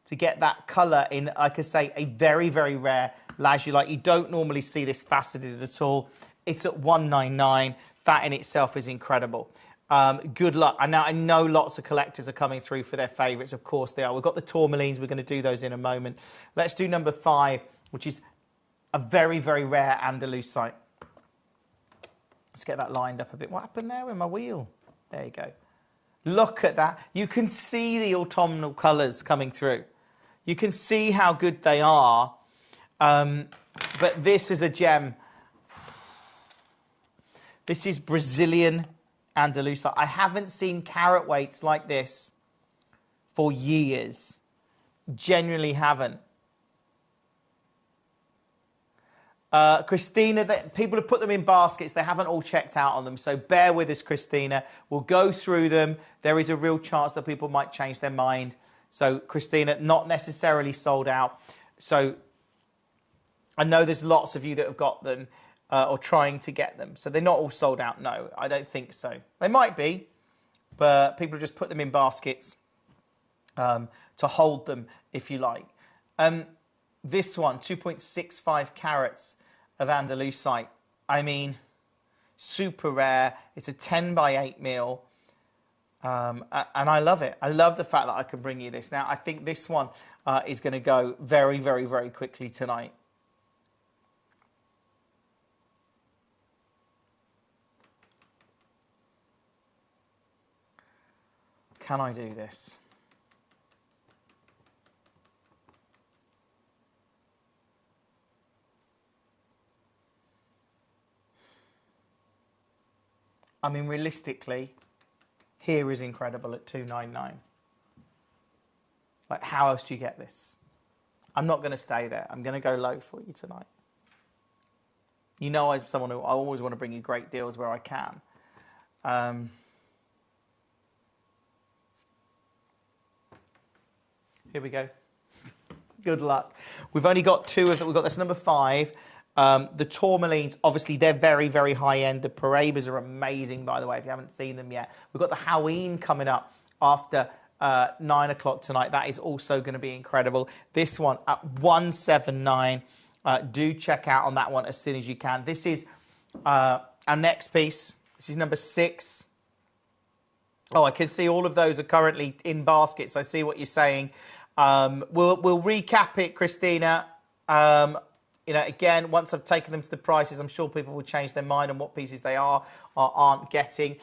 to get that colour in, like I say, a very, very rare lazulite. You don't normally see this faceted at all. It's at $199. That in itself is incredible. Good luck. And now I know lots of collectors are coming through for their favourites. Of course they are. We've got the tourmalines. We're going to do those in a moment. Let's do number 5, which is a very, very rare Andalusite. Let's get that lined up a bit. What happened there with my wheel? There you go. Look at that. You can see the autumnal colours coming through. You can see how good they are. But this is a gem. This is Brazilian Andalusite. I haven't seen carat weights like this for years. Genuinely haven't. Christina, people have put them in baskets. They haven't all checked out on them. So bear with us, Christina. We'll go through them. There is a real chance that people might change their mind. So, Christina, not necessarily sold out. So I know there's lots of you that have got them or trying to get them. So they're not all sold out. No, I don't think so. They might be, but people just put them in baskets to hold them, if you like. This one, 2.65 carats of Andalusite. I mean, super rare. It's a 10 by 8 mil. And I love it. I love the fact that I can bring you this. Now, I think this one is going to go very, very, very quickly tonight. Can I do this? I mean, realistically, here is incredible at $299. Like, how else do you get this? I'm not going to stay there. I'm going to go low for you tonight. You know, I'm someone who I always want to bring you great deals where I can. Here we go. Good luck. We've only got 2 of them. We've got this number 5. The tourmalines, obviously, they're very, very high-end. The Parabas are amazing, by the way, if you haven't seen them yet. We've got the Halloween coming up after 9 o'clock tonight. That is also going to be incredible. This one at $179. Do check out on that one as soon as you can. This is our next piece. This is number 6. Oh, I can see all of those are currently in baskets. I see what you're saying. We'll recap it, Christina. You know, again, once I've taken them to the prices, I'm sure people will change their mind on what pieces they are or aren't getting.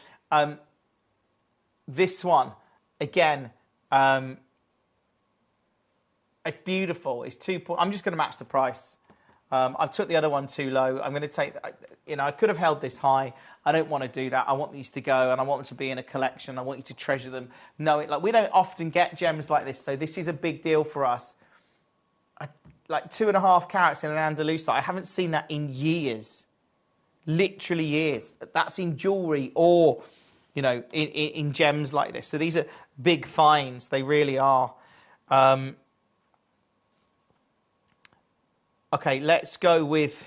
This one, again, it's beautiful. It's I'm just going to match the price. I've took the other one too low. I'm going to take, you know, I could have held this high. I don't want to do that. I want these to go and I want them to be in a collection. I want you to treasure them. No, like we don't often get gems like this. So this is a big deal for us. Like 2.5 carats in an Andalusite. I haven't seen that in years. Literally years. That's in jewellery or, you know, in gems like this. So these are big finds. They really are. Okay, let's go with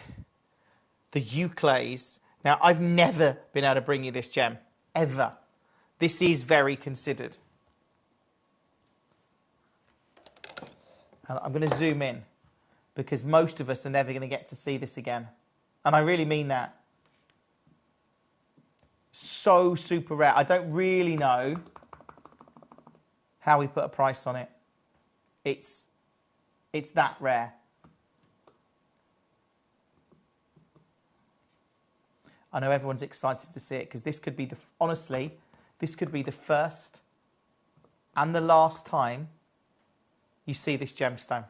the Euclays. Now, I've never been able to bring you this gem, ever. This is very considered. And I'm going to zoom in because most of us are never going to get to see this again. And I really mean that. So super rare. I don't really know how we put a price on it. It's that rare. I know everyone's excited to see it because this could be honestly, this could be the first and the last time you see this gemstone.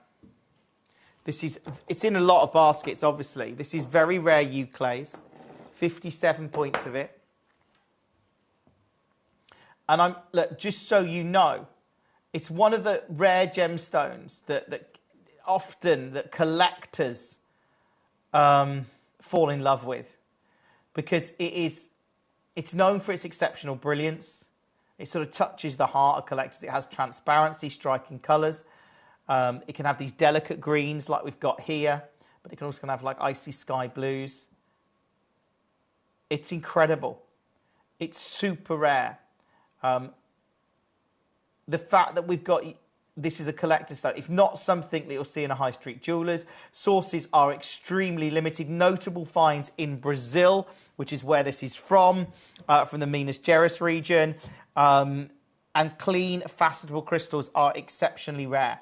It's in a lot of baskets, obviously. This is very rare Euclays, 57 points of it. And look, just so you know, it's one of the rare gemstones that often that collectors fall in love with. Because it's known for its exceptional brilliance. It sort of touches the heart of collectors. It has transparency, striking colours. It can have these delicate greens like we've got here, but it can also have like icy sky blues. It's incredible. It's super rare. The fact that we've got this is a collector's stone. It's not something that you'll see in a high street jeweller's. Sources are extremely limited. Notable finds in Brazil, which is where this is from the Minas Gerais region. And clean, facetable crystals are exceptionally rare.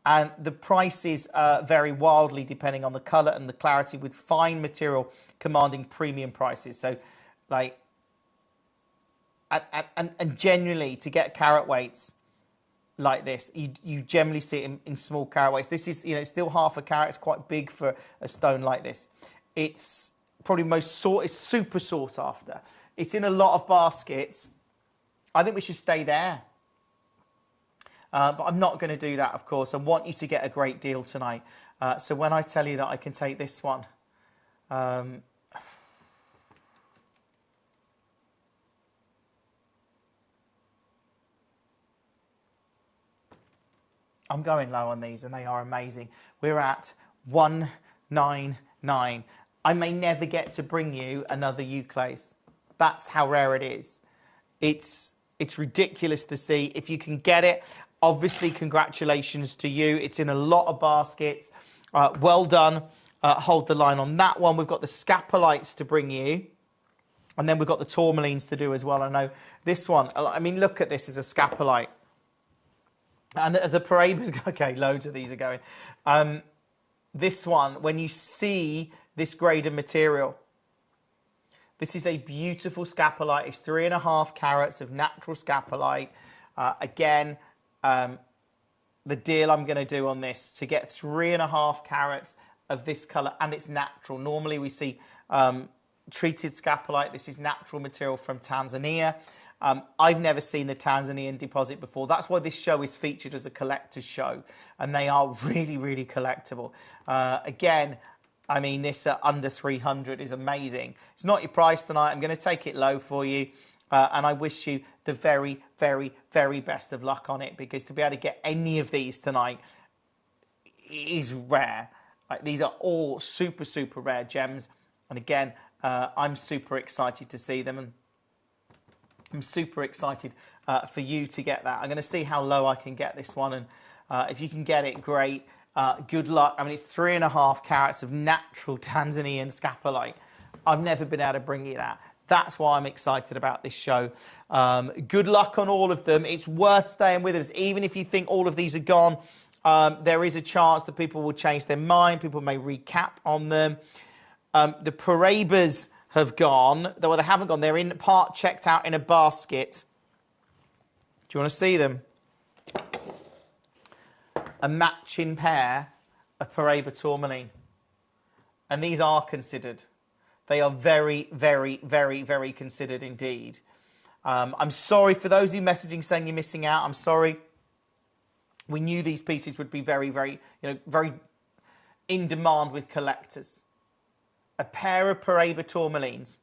And the prices vary wildly depending on the colour and the clarity, with fine material commanding premium prices. So, like, and generally, to get carat weights like this, you generally see it in small carat weights. This is, it's still half a carat. It's quite big for a stone like this. It's probably it's super sought after. It's in a lot of baskets. I think we should stay there. But I'm not going to do that, of course. I want you to get a great deal tonight. So when I tell you that I can take this one, I'm going low on these, and they are amazing. We're at 199. I may never get to bring you another Euclase. That's how rare it is. It's ridiculous to see. If you can get it, obviously congratulations to you. It's in a lot of baskets. Well done. Hold the line on that one. We've got the Scapalites to bring you. And then we've got the Tourmalines to do as well. I know this one, I mean, look at this as a Scapalite. And the Parabas, okay, loads of these are going. This one, when you see this grade of material, this is a beautiful Scapalite. It's 3.5 carats of natural Scapalite. Again, the deal I'm going to do on this, to get 3.5 carats of this colour, and it's natural. Normally we see treated Scapalite. This is natural material from Tanzania. I've never seen the Tanzanian deposit before. That's why this show is featured as a collector's show, and they are really, really collectible. Again, I mean, this under 300 is amazing. It's not your price tonight. I'm going to take it low for you, and I wish you the very, very, very best of luck on it, because to be able to get any of these tonight is rare. These are all super, super rare gems, and again, I'm super excited to see them, and I'm super excited for you to get that. I'm going to see how low I can get this one, and if you can get it, great. Good luck. I mean, it's 3.5 carats of natural Tanzanian Scapalite. I've never been able to bring you that. That's why I'm excited about this show. Good luck on all of them. It's worth staying with us. Even if you think all of these are gone, there is a chance that people will change their mind. People may recap on them. The Parabas have gone. Well, they haven't gone. They're in part checked out in a basket. Do you want to see them? A matching pair of Paraba tourmaline. And these are considered. They are very, very, very, very considered indeed. I'm sorry for those of you messaging saying you're missing out. I'm sorry. We knew these pieces would be very, very, very in demand with collectors. A pair of Paraba tourmalines.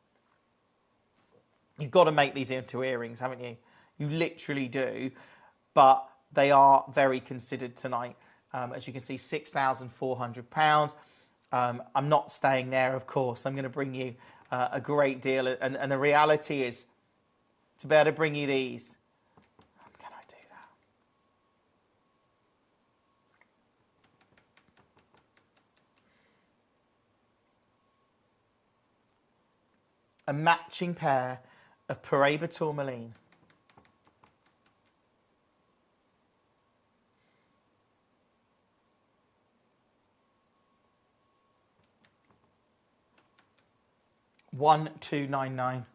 You've got to make these into earrings, haven't you? You literally do. But they are very considered tonight. As you can see, £6,400. I'm not staying there, of course. I'm going to bring you a great deal. And the reality is, to be able to bring you these, can I do that? A matching pair of Paraba tourmaline. $1,299.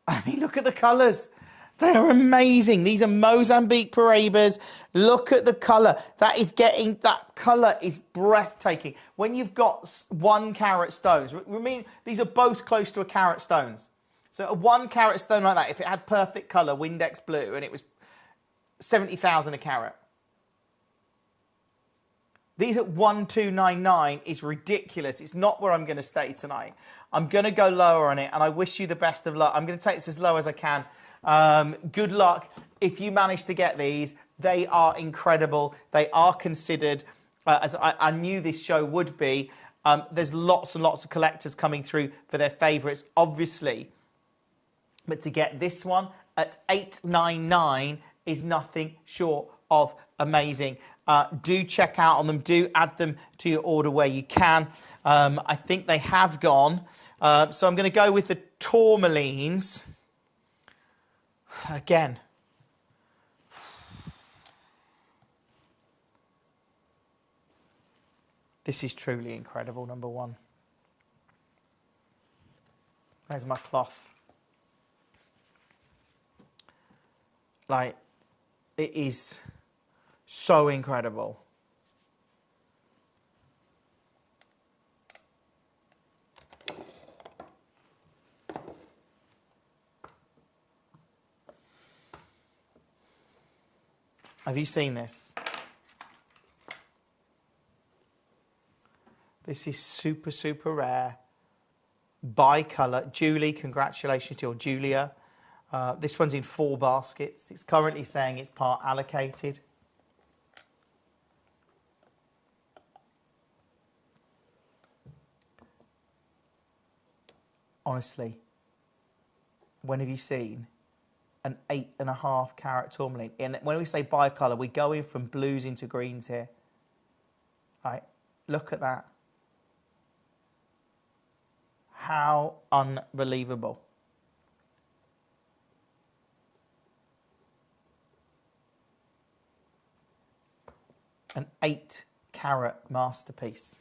I mean, look at the colours. They are amazing. These are Mozambique Parabas. Look at the colour. That colour is breathtaking. When you've got 1 carat stones, I mean, these are both close to a carat stones. So a 1 carat stone like that, if it had perfect colour, Windex blue, and it was 70,000 a carat. These at 1,299 is ridiculous. It's not where I'm going to stay tonight. I'm going to go lower on it, and I wish you the best of luck. I'm going to take this as low as I can. Good luck. If you manage to get these, they are incredible. They are considered, as I knew this show would be. There's lots and lots of collectors coming through for their favourites, obviously. But to get this one at $899 is nothing short of amazing. Do check out on them. Do add them to your order where you can. I think they have gone. So I'm going to go with the tourmalines. Again. This is truly incredible, number one. There's my cloth. Like, it is so incredible. Have you seen this? This is super, super rare. Bi-colour. Julie, congratulations to you, or Julia. This one's in 4 baskets. It's currently saying it's part allocated. Honestly, when have you seen an 8.5 carat tourmaline? And when we say bi-colour, we go in from blues into greens here. Right, look at that. How unbelievable. An 8 carat masterpiece.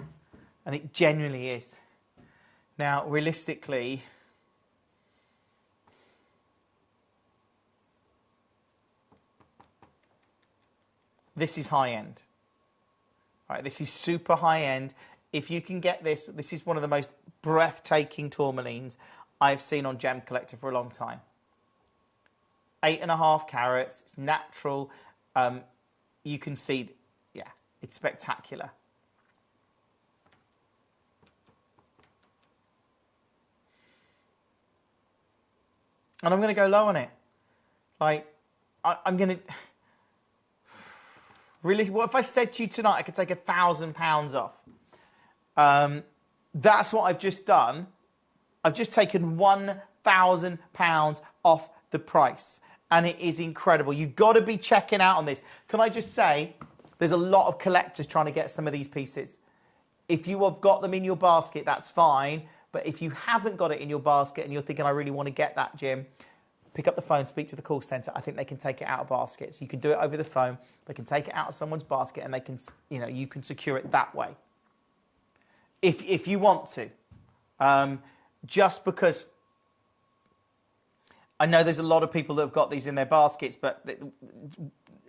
And it genuinely is. Now, realistically, this is high end. Right, this is super high end. If you can get this, this is one of the most breathtaking tourmalines I've seen on Gemcollector for a long time. 8.5 carats, it's natural. You can see, yeah, it's spectacular. And I'm going to go low on it. Like, I'm going to... Really, what if I said to you tonight I could take £1,000 off? That's what I've just done. I've just taken £1,000 off the price. And it is incredible. You've got to be checking out on this. Can I just say, there's a lot of collectors trying to get some of these pieces. If you have got them in your basket, that's fine. But if you haven't got it in your basket and you're thinking, I really want to get that, Jim, pick up the phone, speak to the call centre. I think they can take it out of baskets. You can do it over the phone. They can take it out of someone's basket and they can, you know, you can secure it that way. If you want to. Just because I know there's a lot of people that have got these in their baskets, but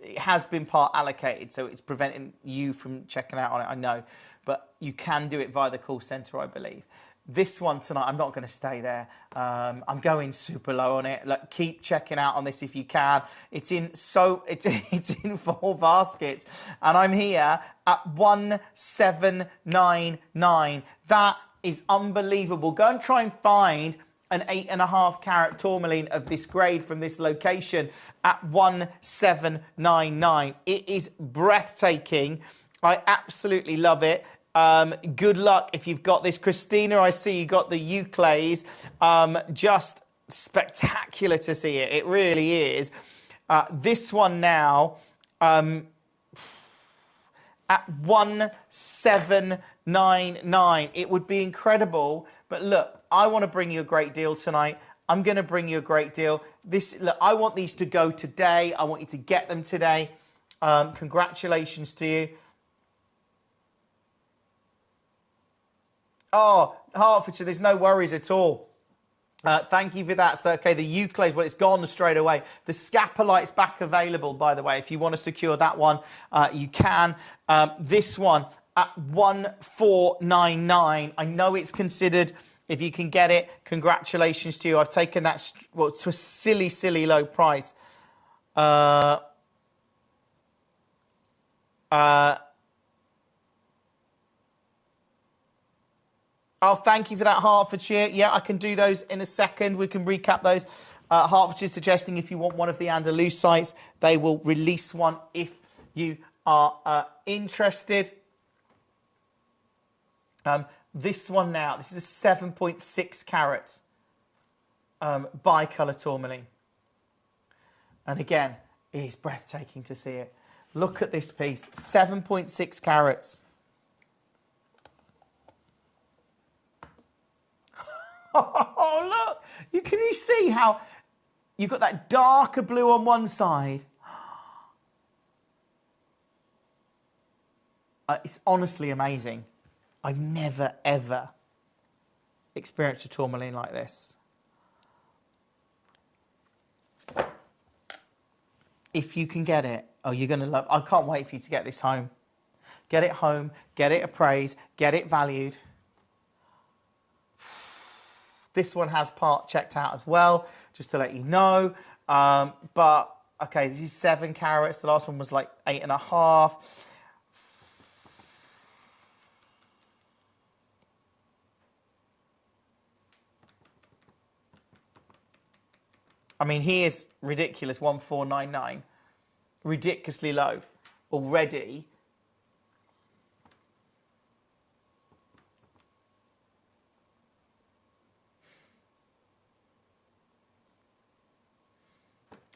it has been part allocated, so it's preventing you from checking out on it, I know. But you can do it via the call centre, I believe. This one tonight, I'm not going to stay there. I'm going super low on it. Like, keep checking out on this if you can. It's in 4 baskets, and I'm here at 1799. That is unbelievable. Go and try and find an 8.5 carat tourmaline of this grade from this location at 1799. It is breathtaking. I absolutely love it. Good luck if you've got this. Christina, I see you got the Euclays. Just spectacular to see it. It really is. This one now at 1799. It would be incredible. But look, I want to bring you a great deal tonight. I'm going to bring you a great deal. Look, I want these to go today. I want you to get them today. Congratulations to you. Oh, Hertfordshire, there's no worries at all. Thank you for that. So, okay, the Euclid, well, it's gone straight away. The Scapolite's back available, by the way. If you want to secure that one, you can. This one at 1499. I know it's considered. If you can get it, congratulations to you. I've taken that, well, to a silly, silly low price. Oh, thank you for that, Hertfordshire. Yeah, I can do those in a second. We can recap those. Hertfordshire suggesting if you want one of the Andalusites, they will release one if you are interested. This one now, this is a 7.6 carat bi-colour tourmaline. And again, it is breathtaking to see it. Look at this piece, 7.6 carats. Oh, look, can you see how you've got that darker blue on one side? It's honestly amazing. I've never, ever experienced a tourmaline like this. If you can get it, oh, you're going to love it. I can't wait for you to get this home. Get it home, get it appraised, get it valued. This one has part checked out as well, just to let you know. But, okay, this is 7 carats. The last one was like 8.5. I mean, he is ridiculous, 1499. Ridiculously low already.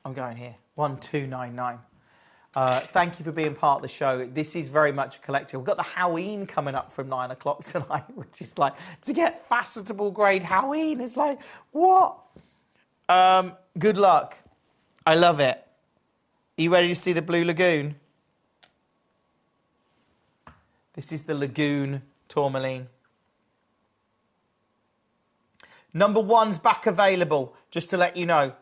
I'm going here, 1299. Thank you for being part of the show. This is very much a collector. We've got the Halloween coming up from 9 o'clock tonight, which is like, to get fashionable grade Halloween, it's like, what? Good luck. I love it. Are you ready to see the Blue Lagoon? This is the Lagoon tourmaline. Number 1's back available, just to let you know.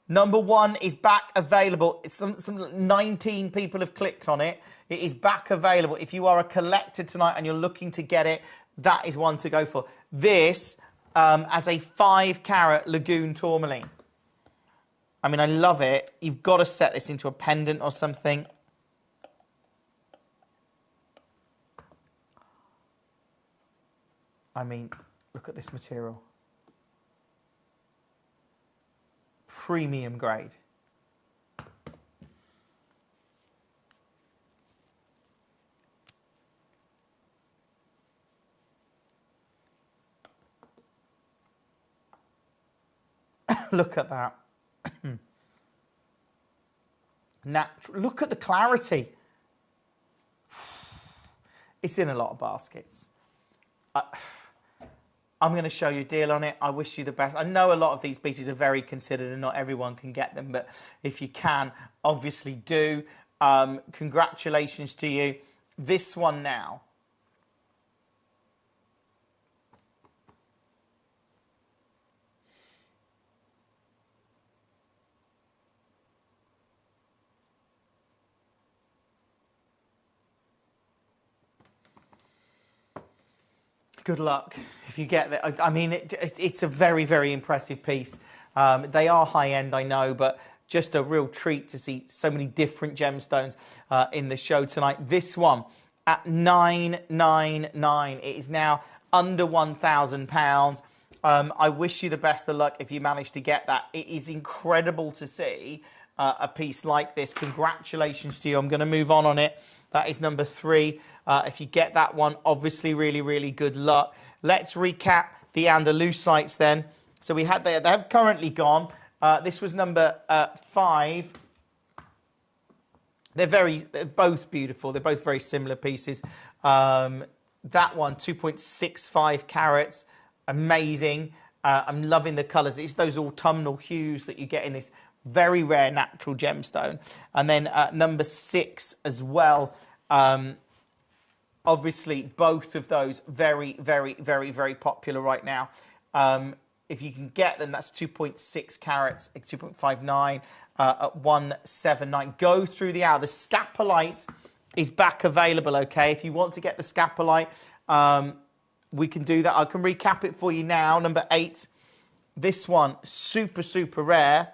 Number 1 is back available. It's some 19 people have clicked on it. It is back available. If you are a collector tonight and you're looking to get it, that is one to go for. This as a 5 carat Lagoon tourmaline. I mean, I love it. You've got to set this into a pendant or something. I mean, look at this material. Premium grade. Look at that. Natural. Look at the clarity. It's in a lot of baskets. I'm going to show you a deal on it. I wish you the best. I know a lot of these pieces are very considered and not everyone can get them, but if you can, obviously do. Congratulations to you. This one now. Good luck if you get that. I mean, it's a very, very impressive piece. They are high-end, I know, but just a real treat to see so many different gemstones in the show tonight. This one at $999. It is now under £1,000. I wish you the best of luck if you manage to get that. It is incredible to see a piece like this. Congratulations to you. I'm going to move on it. That is number 3. If you get that one, obviously really, really good luck. Let's recap the Andalusites then. So we had, they have currently gone. This was number 5. They're both beautiful. They're both very similar pieces. That one, 2.65 carats. Amazing. I'm loving the colours. It's those autumnal hues that you get in this very rare natural gemstone. And then number 6 as well. Obviously, both of those very, very, very, very popular right now. If you can get them, that's 2.6 carats, 2.59 at 179. Go through the hour. The scapolite is back available, okay? If you want to get the scapolite, we can do that. I can recap it for you now. Number 8, this one, super, super rare.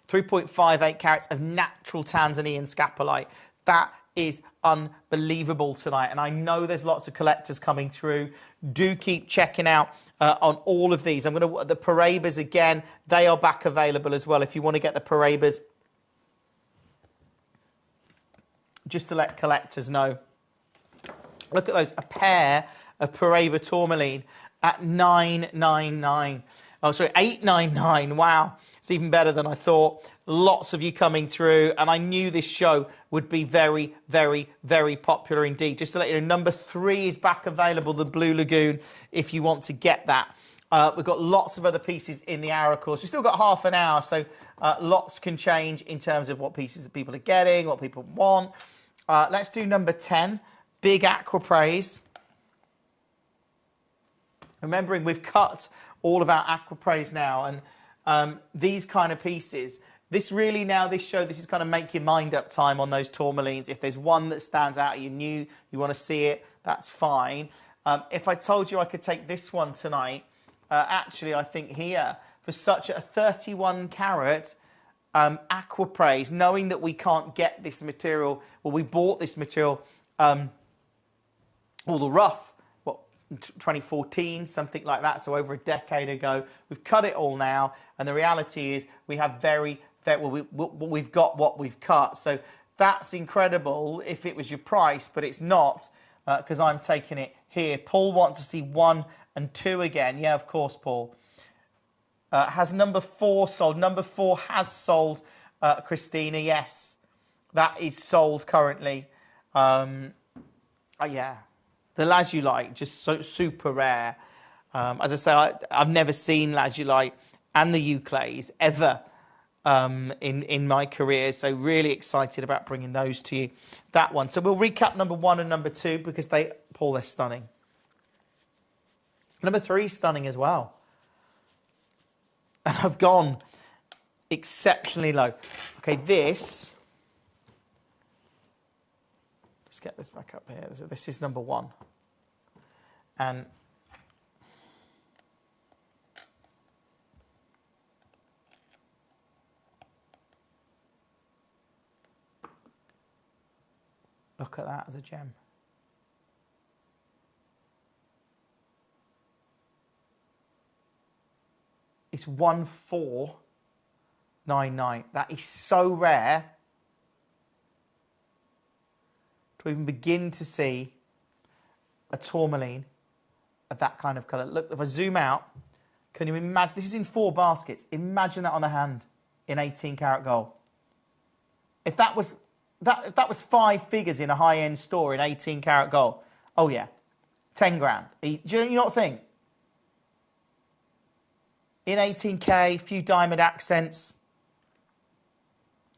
3.58 carats of natural Tanzanian scapolite. That is unbelievable tonight. And I know there's lots of collectors coming through. Do keep checking out on all of these. The Parabas again, they are back available as well. If you want to get the Parabas, just to let collectors know. Look at those, a pair of Paraba tourmaline at $999. Oh, sorry, 899. Wow, it's even better than I thought. Lots of you coming through, and I knew this show would be very, very, very popular indeed. Just to let you know, number 3 is back available, the Blue Lagoon, if you want to get that. We've got lots of other pieces in the hour, of course. We've still got half an hour, so lots can change in terms of what pieces that people are getting, what people want. Let's do number 10, Big Aqua Praise. Remembering we've cut all of our Aqua Praise now, and these kind of pieces, this really now, this show, this is kind of make your mind up time on those tourmalines. If there's one that stands out, you want to see it, that's fine. If I told you I could take this one tonight, actually, I think here, for such a 31 carat Aqua Praise, knowing that we can't get this material, well, we bought this material, all the rough, 2014, something like that, so over a decade ago. We've cut it all now, and the reality is we have we've got what we've cut. So that's incredible if it was your price, but it's not, because I'm taking it here. Paul wants to see 1 and 2 again. Yeah, of course, Paul. Has number 4 sold? Number 4 has sold, Christina. Yes, that is sold currently. Yeah. The Lazulite, just so super rare. As I say, I've never seen Lazulite and the Euclays ever in my career, so really excited about bringing those to you. That one. So we'll recap number 1 and number 2 because they're stunning. Number 3 is stunning as well. And I've gone exceptionally low. Okay, this... Let's get this back up here. So this is number 1. And look at that as a gem. It's 1499. That is so rare to even begin to see a tourmaline of that kind of colour. Look, if I zoom out, can you imagine? This is in 4 baskets. Imagine that on the hand in 18 karat gold. If that was 5 figures in a high-end store in 18 karat gold, oh yeah, 10 grand. Do you not think? In 18K, few diamond accents,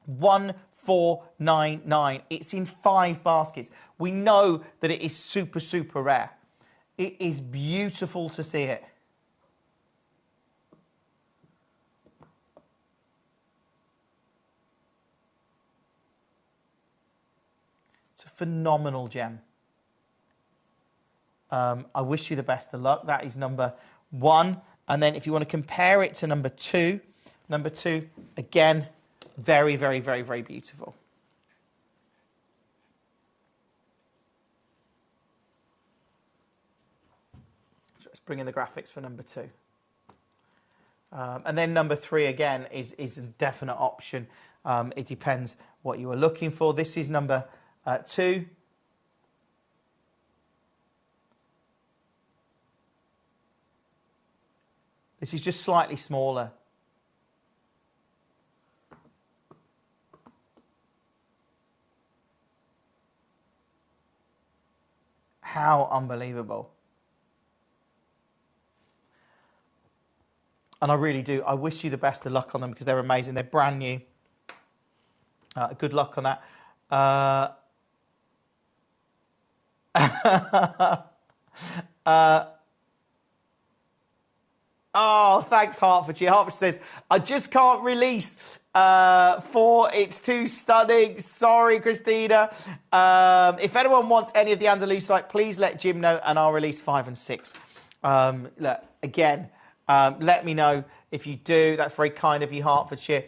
1499. It's in 5 baskets. We know that it is super, super rare. It is beautiful to see it. It's a phenomenal gem. I wish you the best of luck. That is number 1. And then if you want to compare it to number 2, again, very, very, very, very beautiful. So let's bring in the graphics for number 2. And then number 3, again, is a definite option. It depends what you are looking for. This is number 2. This is just slightly smaller. How unbelievable. And I really do. I wish you the best of luck on them because they're amazing. They're brand new. Good luck on that. Oh, thanks, Hertfordshire. Hertfordshire says, I just can't release 4. It's too stunning. Sorry, Christina. If anyone wants any of the Andalusite, please let Jim know and I'll release 5 and 6. Look, again, let me know if you do. That's very kind of you, Hertfordshire.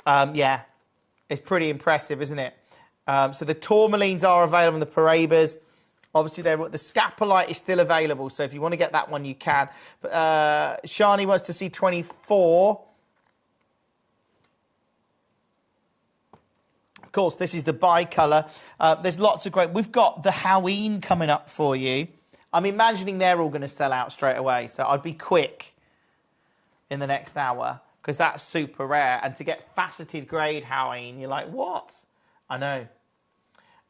Yeah, it's pretty impressive, isn't it? So the tourmalines are available in the Parabas. Obviously, the Scapolite is still available, so if you want to get that one, you can. But Shani wants to see 24. Of course, this is the bicolour. There's lots of great... We've got the Halloween coming up for you. I'm imagining they're all going to sell out straight away, so I'd be quick. in the next hour because that's super rare. And to get faceted grade, Hoween, you're like, what? I know.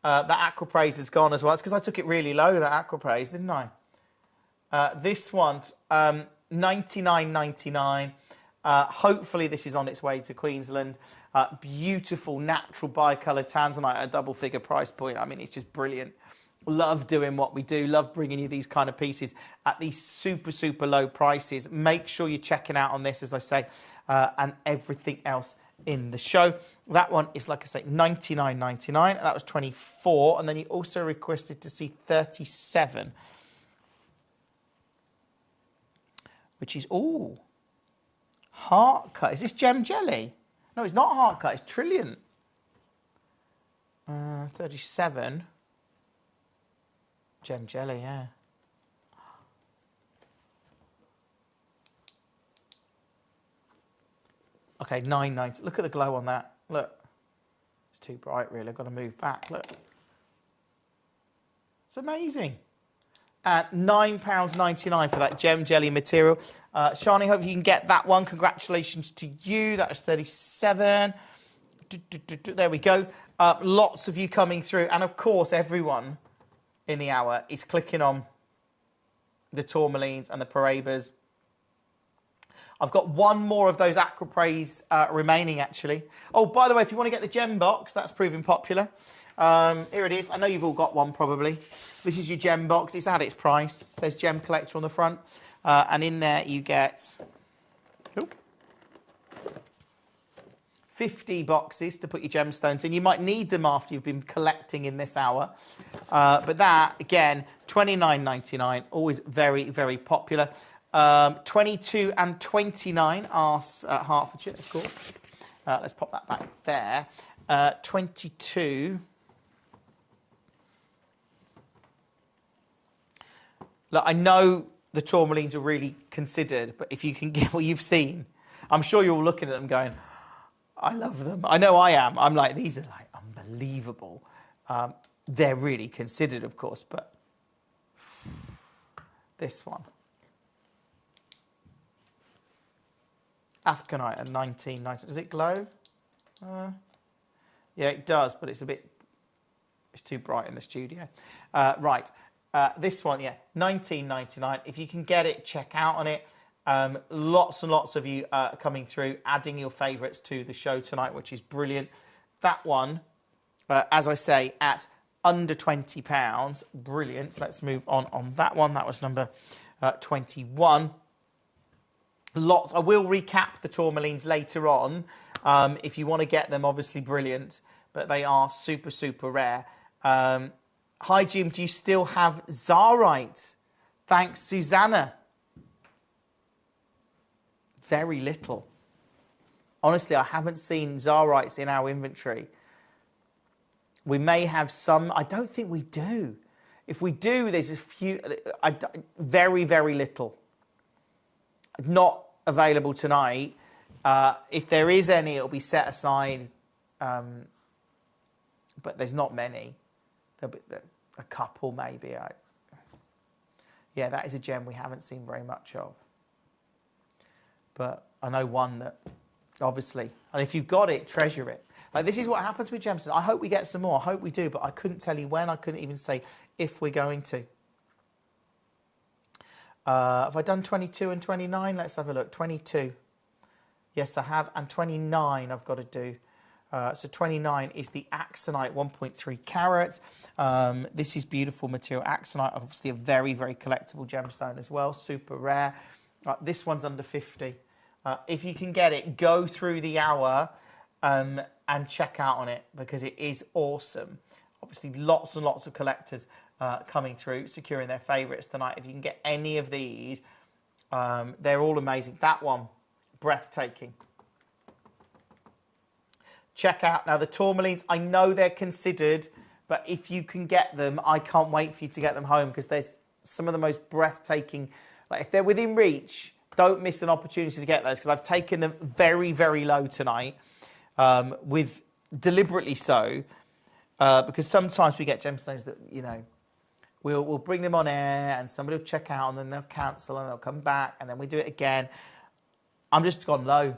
That Aquapraise is gone as well. It's because I took it really low, that Aquapraise, didn't I? This one, $99.99. Hopefully this is on its way to Queensland. Beautiful natural bicolour tanzanite at a double figure price point. I mean, it's just brilliant. Love doing what we do. Love bringing you these kind of pieces at these super, super low prices. Make sure you're checking out on this, as I say, and everything else in the show. That one is, like I say, $99.99. That was 24. And then you also requested to see 37, which is, ooh, heart cut. Is this gem jelly? No, it's not heart cut. It's Trilliant. 37. Gem jelly, yeah. Okay, $9.90. Look at the glow on that. Look. It's too bright, really. I've got to move back. Look. It's amazing. £9.99 for that gem jelly material. Shani, hope you can get that one. Congratulations to you. That was 37. There we go. Lots of you coming through. And, of course, everyone in the hour is clicking on the tourmalines and the Parabas. I've got one more of those Aquapraise remaining, actually. Oh, by the way, if you want to get the gem box, that's proving popular. Here it is. I know you've all got one, probably. This is your gem box. It's at its price. It says Gemcollector on the front. And in there you get 50 boxes to put your gemstones in. You might need them after you've been collecting in this hour. But that, again, $29.99. Always very, very popular. 22 and 29 are Hertfordshire, of course. Let's pop that back there. 22. Look, I know the tourmalines are really considered, but if you can get what you've seen, I'm sure you're all looking at them going, I love them. I know I am. I'm like, these are like unbelievable. They're really considered, of course, but this one. Africanite at $19.90. Does it glow? Yeah, it does, but it's too bright in the studio. Right. This one, yeah, $19.99. If you can get it, check out on it. Lots and lots of you coming through, adding your favourites to the show tonight, which is brilliant. That one, as I say, at under £20. Brilliant. Let's move on that one. That was number 21. Lots. I will recap the tourmalines later on. If you want to get them, obviously brilliant, but they are super, super rare. Hi, Jim. Do you still have Zarite? Thanks, Susanna. Very little. Honestly, I haven't seen Zarites in our inventory. We may have some. I don't think we do. If we do, there's a few. Very, very little. Not available tonight. If there is any, it'll be set aside. But there's not many. There'll be a couple, maybe. Yeah, that is a gem we haven't seen very much of. But I know one that, obviously, and if you've got it, treasure it. Like, this is what happens with gemstones. I hope we get some more. I hope we do, but I couldn't tell you when. I couldn't even say if we're going to. Have I done 22 and 29? Let's have a look. 22. Yes, I have. And 29 I've got to do. So 29 is the Axonite 1.3 carats. This is beautiful material. Axonite, obviously a very, very collectible gemstone as well. Super rare. This one's under 50. If you can get it, go through the hour and check out on it because it is awesome. Obviously, lots and lots of collectors coming through, securing their favourites tonight. If you can get any of these, they're all amazing. That one, breathtaking. Check out now the tourmalines. I know they're considered, but if you can get them, I can't wait for you to get them home because there's some of the most breathtaking. Like, if they're within reach, don't miss an opportunity to get those because I've taken them very, very low tonight, with deliberately so, because sometimes we get gemstones that, you know, we'll bring them on air and somebody will check out and then they'll cancel and they'll come back and then we do it again. I'm just gone low.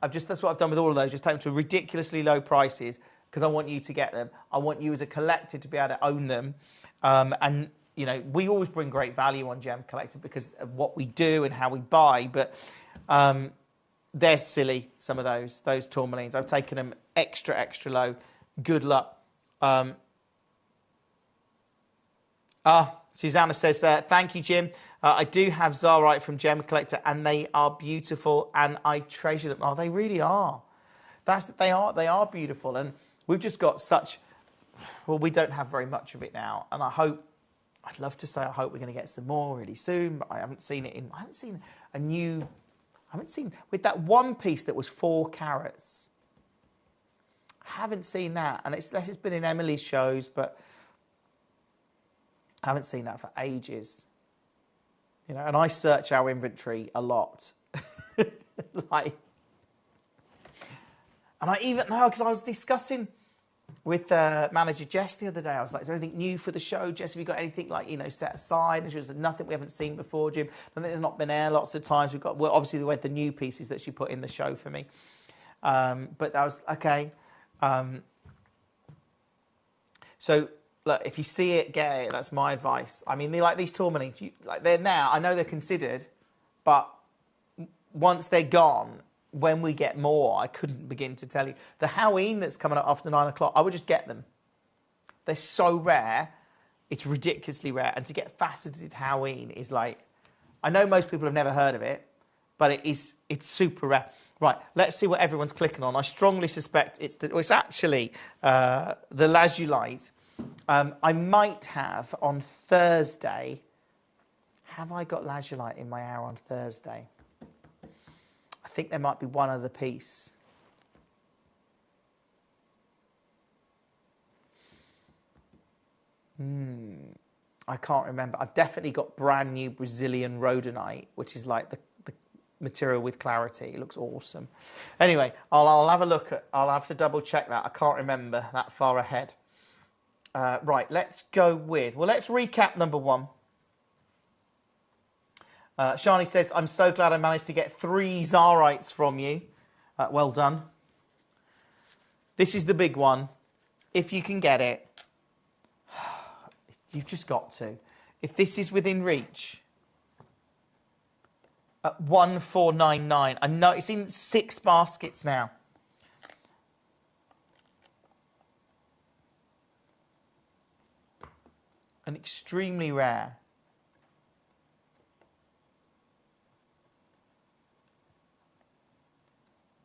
That's what I've done with all of those. Just take them to ridiculously low prices because I want you to get them. I want you as a collector to be able to own them. And you know, we always bring great value on Gemcollector because of what we do and how we buy. But they're silly. Some of those tourmalines. I've taken them extra low. Good luck. Susanna says, thank you, Jim. I do have Zarite from Gemcollector, and they are beautiful, and I treasure them. Oh, they really are. They are beautiful, and we've just got such. Well, we don't have very much of it now, and I'd love to say I hope we're going to get some more really soon, but I haven't seen with that one piece that was 4 carats. I haven't seen that, and it's been in Emily's shows, but I haven't seen that for ages. You know, and I search our inventory a lot. And I even know, because I was discussing with manager Jess the other day, I was like, is there anything new for the show? Jess, have you got anything like, you know, set aside? And she was like, nothing we haven't seen before, Jim. I think there's not been air lots of times. Obviously we had the new pieces that she put in the show for me. But that was, okay. So, look, if you see it, get it. That's my advice. I mean, these tourmalines, they're now, I know they're considered, but once they're gone, when we get more, I couldn't begin to tell you. The Halloween that's coming up after 9 o'clock, I would just get them. They're so rare. It's ridiculously rare. And to get faceted Halloween is like, I know most people have never heard of it, but it's super rare. Right, let's see what everyone's clicking on. I strongly suspect it's actually the lazulite. I might have on Thursday. Have I got lazulite in my hour on Thursday? I think there might be one other piece. I can't remember. I've definitely got brand new Brazilian rhodonite, which is like the material with clarity. It looks awesome. Anyway, I'll have a look at. I'll have to double check that. I can't remember that far ahead. Right, let's go with. Well, let's recap number 1. Shani says, I'm so glad I managed to get 3 Zarites from you. Well done. This is the big one. If you can get it, you've just got to. If this is within reach, at 1499. I know it's in 6 baskets now. And extremely rare.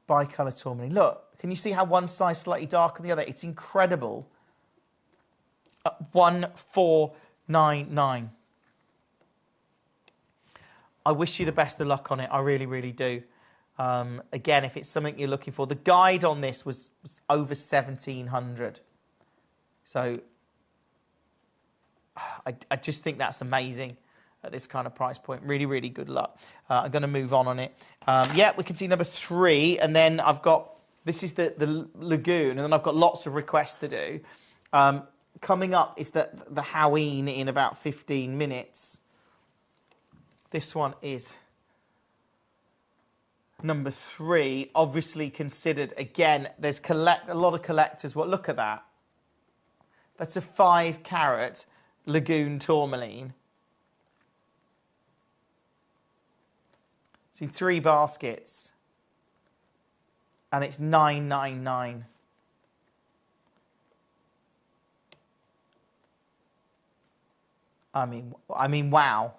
Bicolour tourmaline. Look, can you see how one side's slightly darker than the other? It's incredible. At 1499. I wish you the best of luck on it. I really, really do. Again, if it's something you're looking for, the guide on this was over 1,700. So I just think that's amazing at this kind of price point. Really, really good luck. I'm going to move on it. Yeah, we can see number 3, and then I've got, this is the Lagoon, and then I've got lots of requests to do. Coming up is the Halloween in about 15 minutes. This one is number 3, obviously considered. Again, there's a lot of collectors. Well, look at that. That's a 5 carat Lagoon tourmaline. See, 3 baskets, and it's 999. I mean, wow.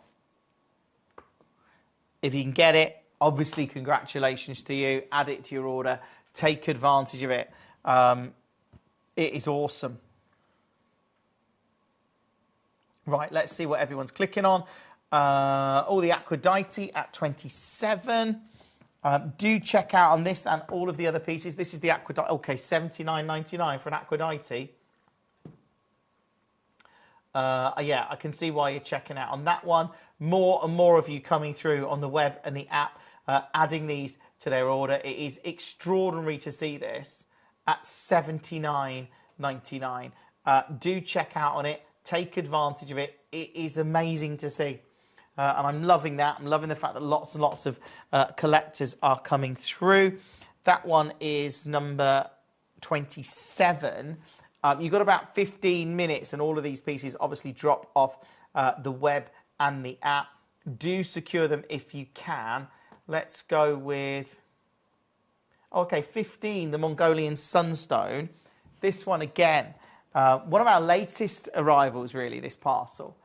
If you can get it, obviously congratulations to you. Add it to your order. Take advantage of it. It is awesome. Right, let's see what everyone's clicking on. The Aquadite at 27. Do check out on this and all of the other pieces. This is the Aquadite. Okay, $79.99 for an Aquadite. Yeah, I can see why you're checking out on that one. More and more of you coming through on the web and the app, adding these to their order. It is extraordinary to see this at $79.99. Do check out on it. Take advantage of it. It is amazing to see. And I'm loving that. I'm loving the fact that lots and lots of collectors are coming through. That one is number 27. You've got about 15 minutes, and all of these pieces obviously drop off the web and the app. Do secure them if you can. Let's go with, okay, 15, the Mongolian Sunstone. This one again, one of our latest arrivals, really, this parcel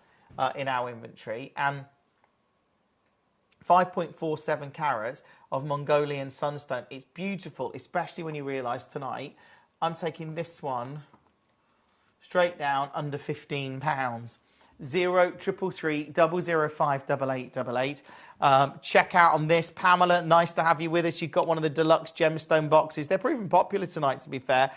in our inventory. And 5.47 carats of Mongolian Sunstone. It's beautiful, especially when you realise tonight I'm taking this one straight down under £15. 0333 005 8888. Check out on this. Pamela, nice to have you with us. You've got one of the deluxe gemstone boxes. They're proving popular tonight, to be fair.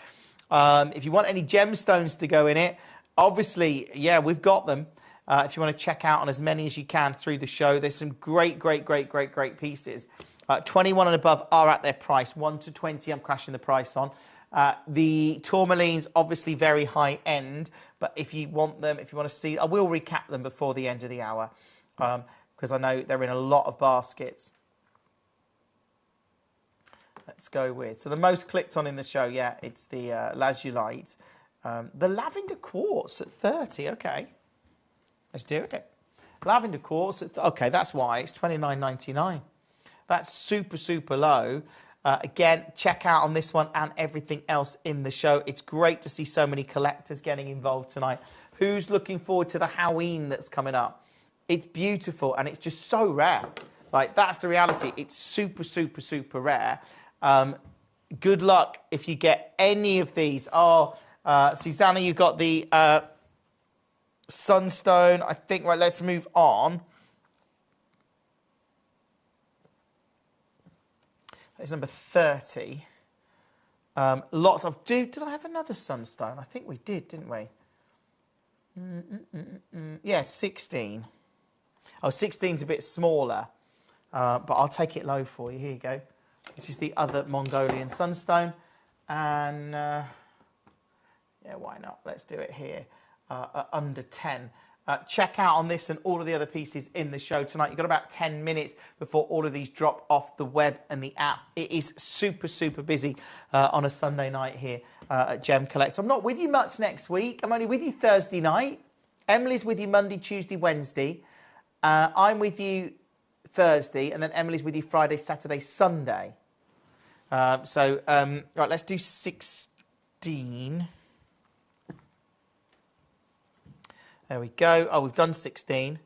If you want any gemstones to go in it, obviously, yeah, we've got them. If you want to check out on as many as you can through the show, there's some great pieces. 21 and above are at their price. 1 to 20, I'm crashing the price on. The tourmalines, obviously very high end, but if you want them, if you want to see, I will recap them before the end of the hour, because I know they're in a lot of baskets. Let's go with, so the most clicked on in the show, yeah, it's the lazulite. The lavender quartz at 30, okay. Let's do it. Lavender quartz, okay, that's why it's $29.99. That's super low. Again, check out on this one and everything else in the show. It's great to see so many collectors getting involved tonight. Who's looking forward to the Halloween that's coming up? It's beautiful and it's just so rare. Like, that's the reality. It's super rare. Good luck if you get any of these. Oh, Susanna, you got the Sunstone. I think, right, let's move on. It's number 30. Lots of... Did I have another Sunstone? I think we did, didn't we? Yeah, 16. Oh, 16's a bit smaller. But I'll take it low for you. Here you go. This is the other Mongolian Sunstone. And... yeah, why not? Let's do it here. Under 10. Check out on this and all of the other pieces in the show tonight. You've got about 10 minutes before all of these drop off the web and the app. It is super busy on a Sunday night here at Gemcollector. I'm not with you much next week. I'm only with you Thursday night. Emily's with you Monday, Tuesday, Wednesday. I'm with you Thursday, and then Emily's with you Friday, Saturday, Sunday. Right, let's do 16. There we go. Oh, we've done 16.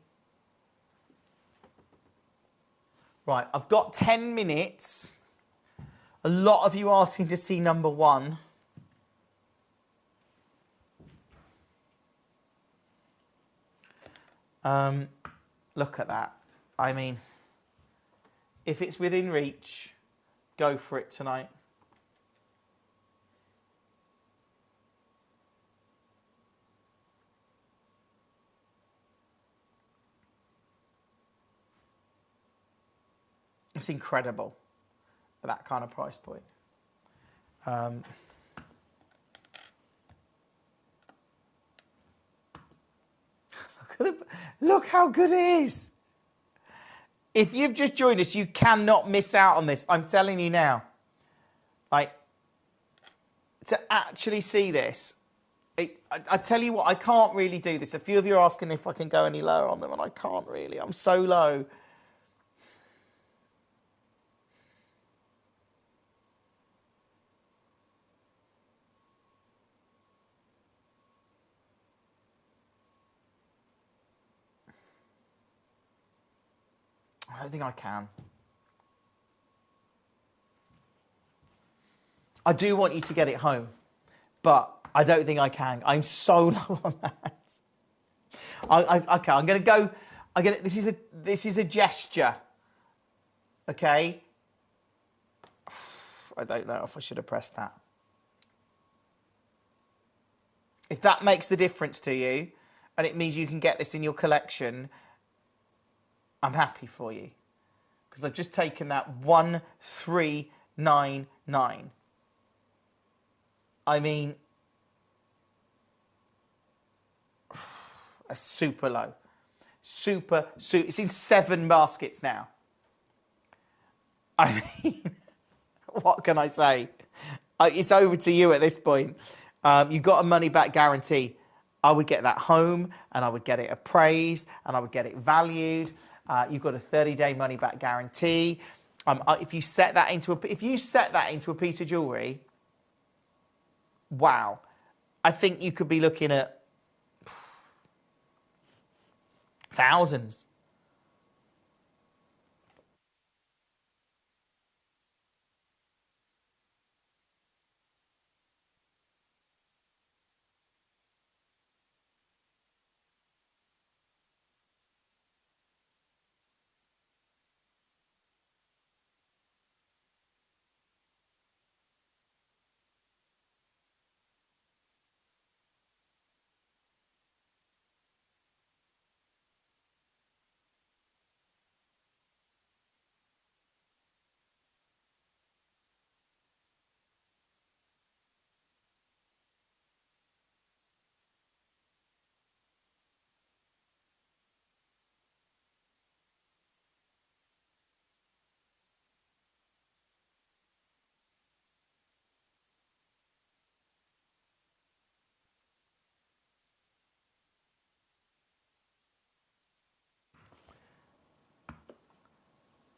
Right, I've got 10 minutes. A lot of you asking to see number 1. Look at that. I mean, if it's within reach, go for it tonight. It's incredible at that kind of price point. Look how good it is. If you've just joined us, you cannot miss out on this. I'm telling you now. Like, to actually see this, I tell you what, I can't really do this. A few of you are asking if I can go any lower on them, and I can't really. I'm so low. I don't think I can. I do want you to get it home, but I don't think I can. I'm so low on that. Okay, I'm going to go. This is a gesture. Okay. I don't know if I should have pressed that. If that makes the difference to you, and it means you can get this in your collection, I'm happy for you, because I've just taken that 1399. I mean, super low. super. It's in 7 baskets now. I mean, what can I say? It's over to you at this point. You've got a money-back guarantee. I would get that home, and I would get it appraised, and I would get it valued. You've got a 30-day money-back guarantee. If you set that into a piece of jewellery, wow, I think you could be looking at thousands.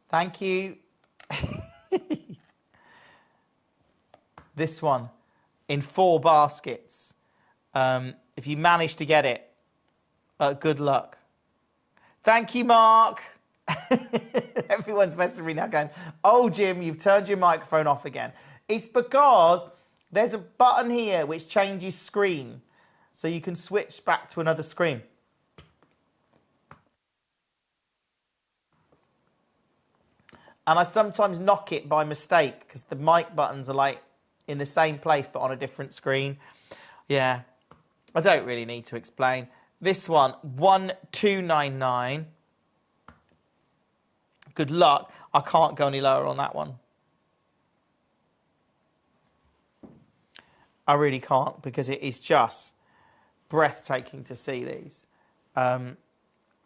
Thank you. This one in 4 baskets. If you manage to get it, good luck. Thank you, Mark. Everyone's messaging me now going, oh, Jim, you've turned your microphone off again. It's because there's a button here which changes screen. So you can switch back to another screen. And I sometimes knock it by mistake because the mic buttons are like in the same place but on a different screen. Yeah, I don't really need to explain. This one, 1299. Good luck. I can't go any lower on that one. I really can't because it is just breathtaking to see these. I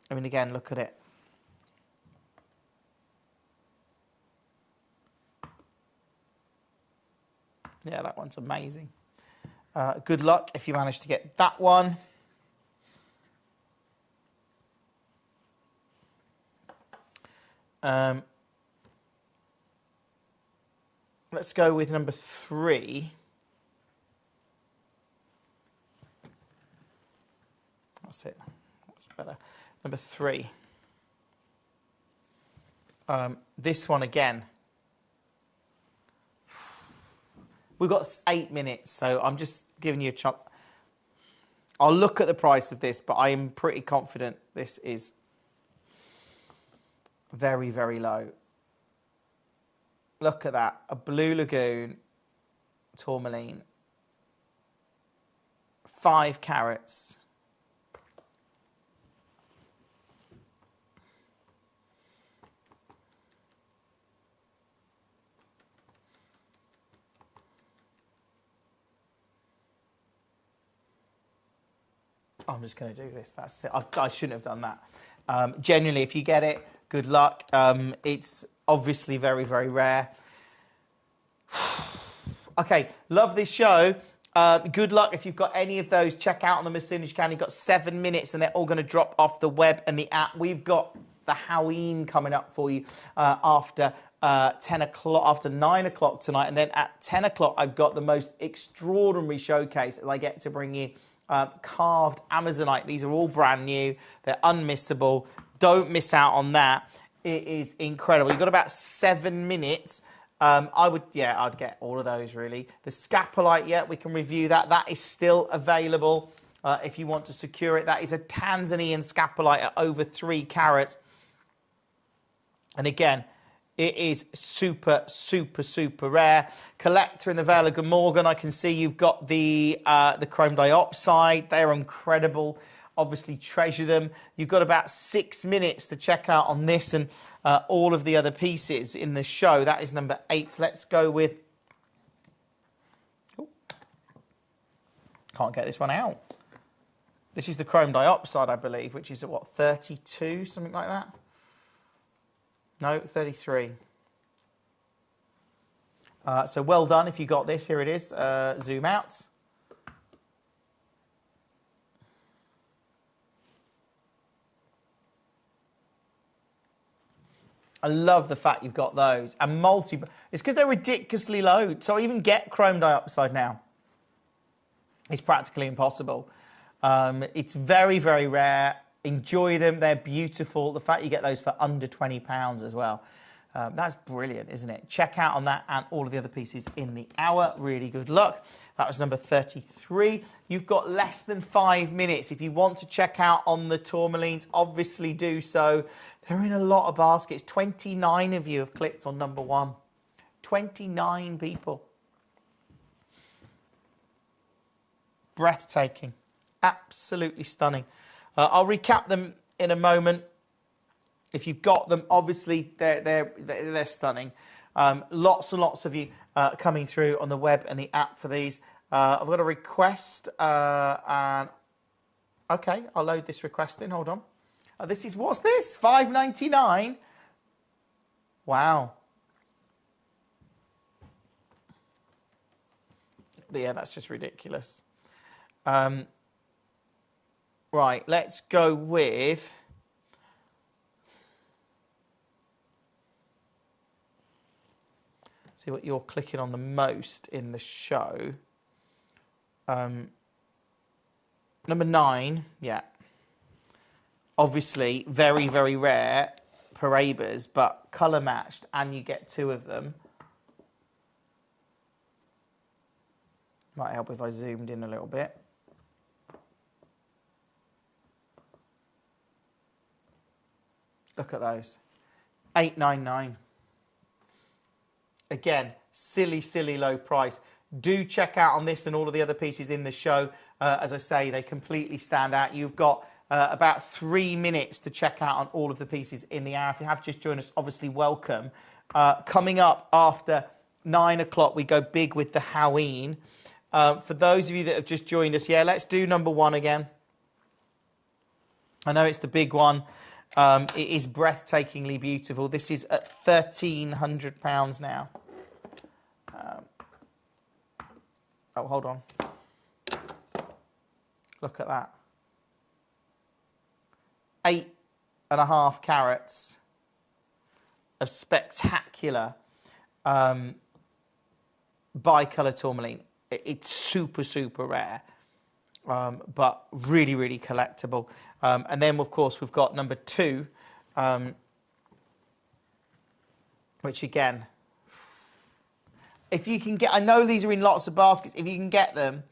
mean, again, look at it. Yeah, that one's amazing. Good luck if you manage to get that one. Let's go with number 3. That's it. That's better. Number 3. This one again. We've got 8 minutes, so I'm just giving you a chance. I'll look at the price of this, but I am pretty confident this is very, very low. Look at that. A Blue Lagoon tourmaline. 5 carats. I'm just going to do this. That's it. I shouldn't have done that. Genuinely, if you get it, good luck. It's obviously very, very rare. Okay, love this show. Good luck if you've got any of those. Check out them as soon as you can. You've got 7 minutes and they're all going to drop off the web and the app. We've got the Halloween coming up for you after 10 o'clock, after 9 o'clock tonight. And then at 10 o'clock, I've got the most extraordinary showcase that I get to bring you. Carved Amazonite. These are all brand new. They're unmissable. Don't miss out on that. It is incredible. You've got about 7 minutes. I'd get all of those really. The Scapolite, yeah, we can review that. That is still available if you want to secure it. That is a Tanzanian Scapolite at over 3 carats. And again, it is super, super, super rare. Collector in the Vale of Glamorgan. I can see you've got the chrome diopside. They're incredible. Obviously, treasure them. You've got about 6 minutes to check out on this and all of the other pieces in the show. That is number 8. Let's go with... Ooh. Can't get this one out. This is the chrome dioxide, I believe, which is at what, 32, something like that? No, 33. So well done if you got this. Here it is. Zoom out. I love the fact you've got those. And it's because they're ridiculously low. So even get chrome dioxide now. It's practically impossible. It's very, very rare. Enjoy them. They're beautiful. The fact you get those for under £20 as well. That's brilliant, isn't it? Check out on that and all of the other pieces in the hour. Really good luck. That was number 33. You've got less than 5 minutes. If you want to check out on the tourmalines, obviously do so. They're in a lot of baskets. 29 of you have clicked on number 1. 29 people. Breathtaking. Absolutely stunning. I'll recap them in a moment. If you've got them, obviously they're stunning. Lots and lots of you coming through on the web and the app for these. I've got a request, and okay, I'll load this request in. Hold on. What's this? $5.99. Wow. Yeah, that's just ridiculous. Right, let's go with. See what you're clicking on the most in the show. Number 9, yeah. Obviously, very, very rare Parabas, but colour matched, and you get 2 of them. Might help if I zoomed in a little bit. Look at those. $8.99. Again, silly, silly low price. Do check out on this and all of the other pieces in the show. As I say, they completely stand out. You've got about 3 minutes to check out on all of the pieces in the hour. If you have just joined us, obviously welcome. Coming up after 9 o'clock, we go big with the Halloween. For those of you that have just joined us, yeah, let's do number 1 again. I know it's the big one. It is breathtakingly beautiful. This is at £1,300 now. Oh, hold on. Look at that. 8.5 carats of spectacular bicolour tourmaline. It's super, super rare, but really, really collectible. And then, of course, we've got number 2, which again, if you can get, I know these are in lots of baskets, if you can get them,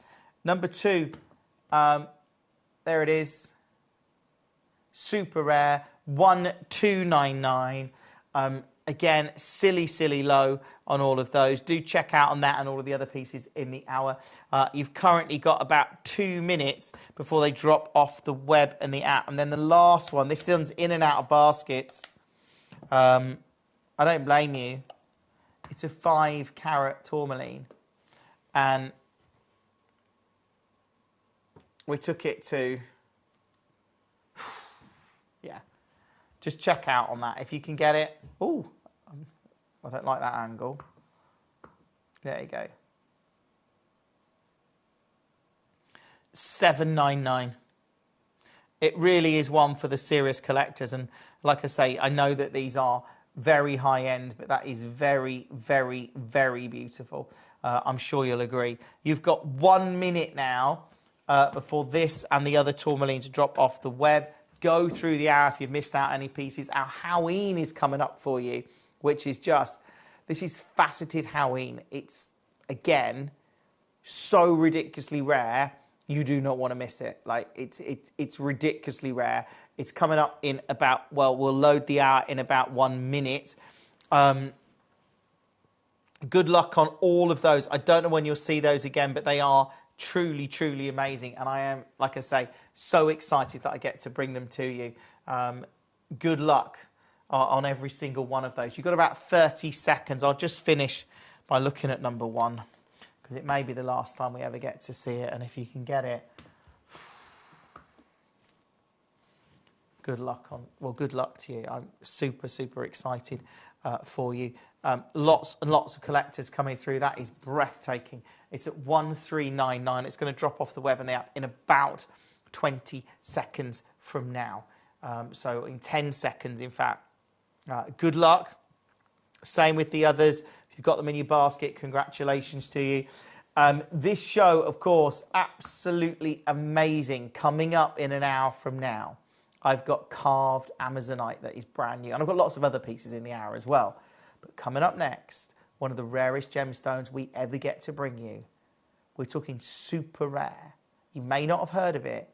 number 2, there it is, super rare, 1,299. Again, silly, silly low on all of those. Do check out on that and all of the other pieces in the hour. You've currently got about 2 minutes before they drop off the web and the app. And then the last one, this one's in and out of baskets. I don't blame you. It's a 5-carat tourmaline. And we took it to, yeah. Just check out on that if you can get it. Oh, I don't like that angle. There you go. $7.99. It really is one for the serious collectors. And like I say, I know that these are very high end, but that is very, very, very beautiful. I'm sure you'll agree. You've got 1 minute now before this and the other tourmalines drop off the web. Go through the hour if you've missed out any pieces. Our Halloween is coming up for you, which is just, this is faceted Halloween. It's, again, so ridiculously rare, you do not want to miss it. Like, it's ridiculously rare. It's coming up in about, well, we'll load the hour in about 1 minute. Good luck on all of those. I don't know when you'll see those again, but they are truly, truly amazing. And I am, like I say, so excited that I get to bring them to you. Good luck on every single one of those. You've got about 30 seconds. I'll just finish by looking at number 1, because it may be the last time we ever get to see it. And if you can get it, good luck to you. I'm super excited for you. Lots and lots of collectors coming through. That is breathtaking. It's at 1399. It's going to drop off the web and the app in about 20 seconds from now. So in 10 seconds, in fact. Good luck. Same with the others. If you've got them in your basket, congratulations to you. This show, of course, absolutely amazing. Coming up in an hour from now, I've got carved Amazonite that is brand new. And I've got lots of other pieces in the hour as well. But coming up next, one of the rarest gemstones we ever get to bring you. We're talking super rare. You may not have heard of it,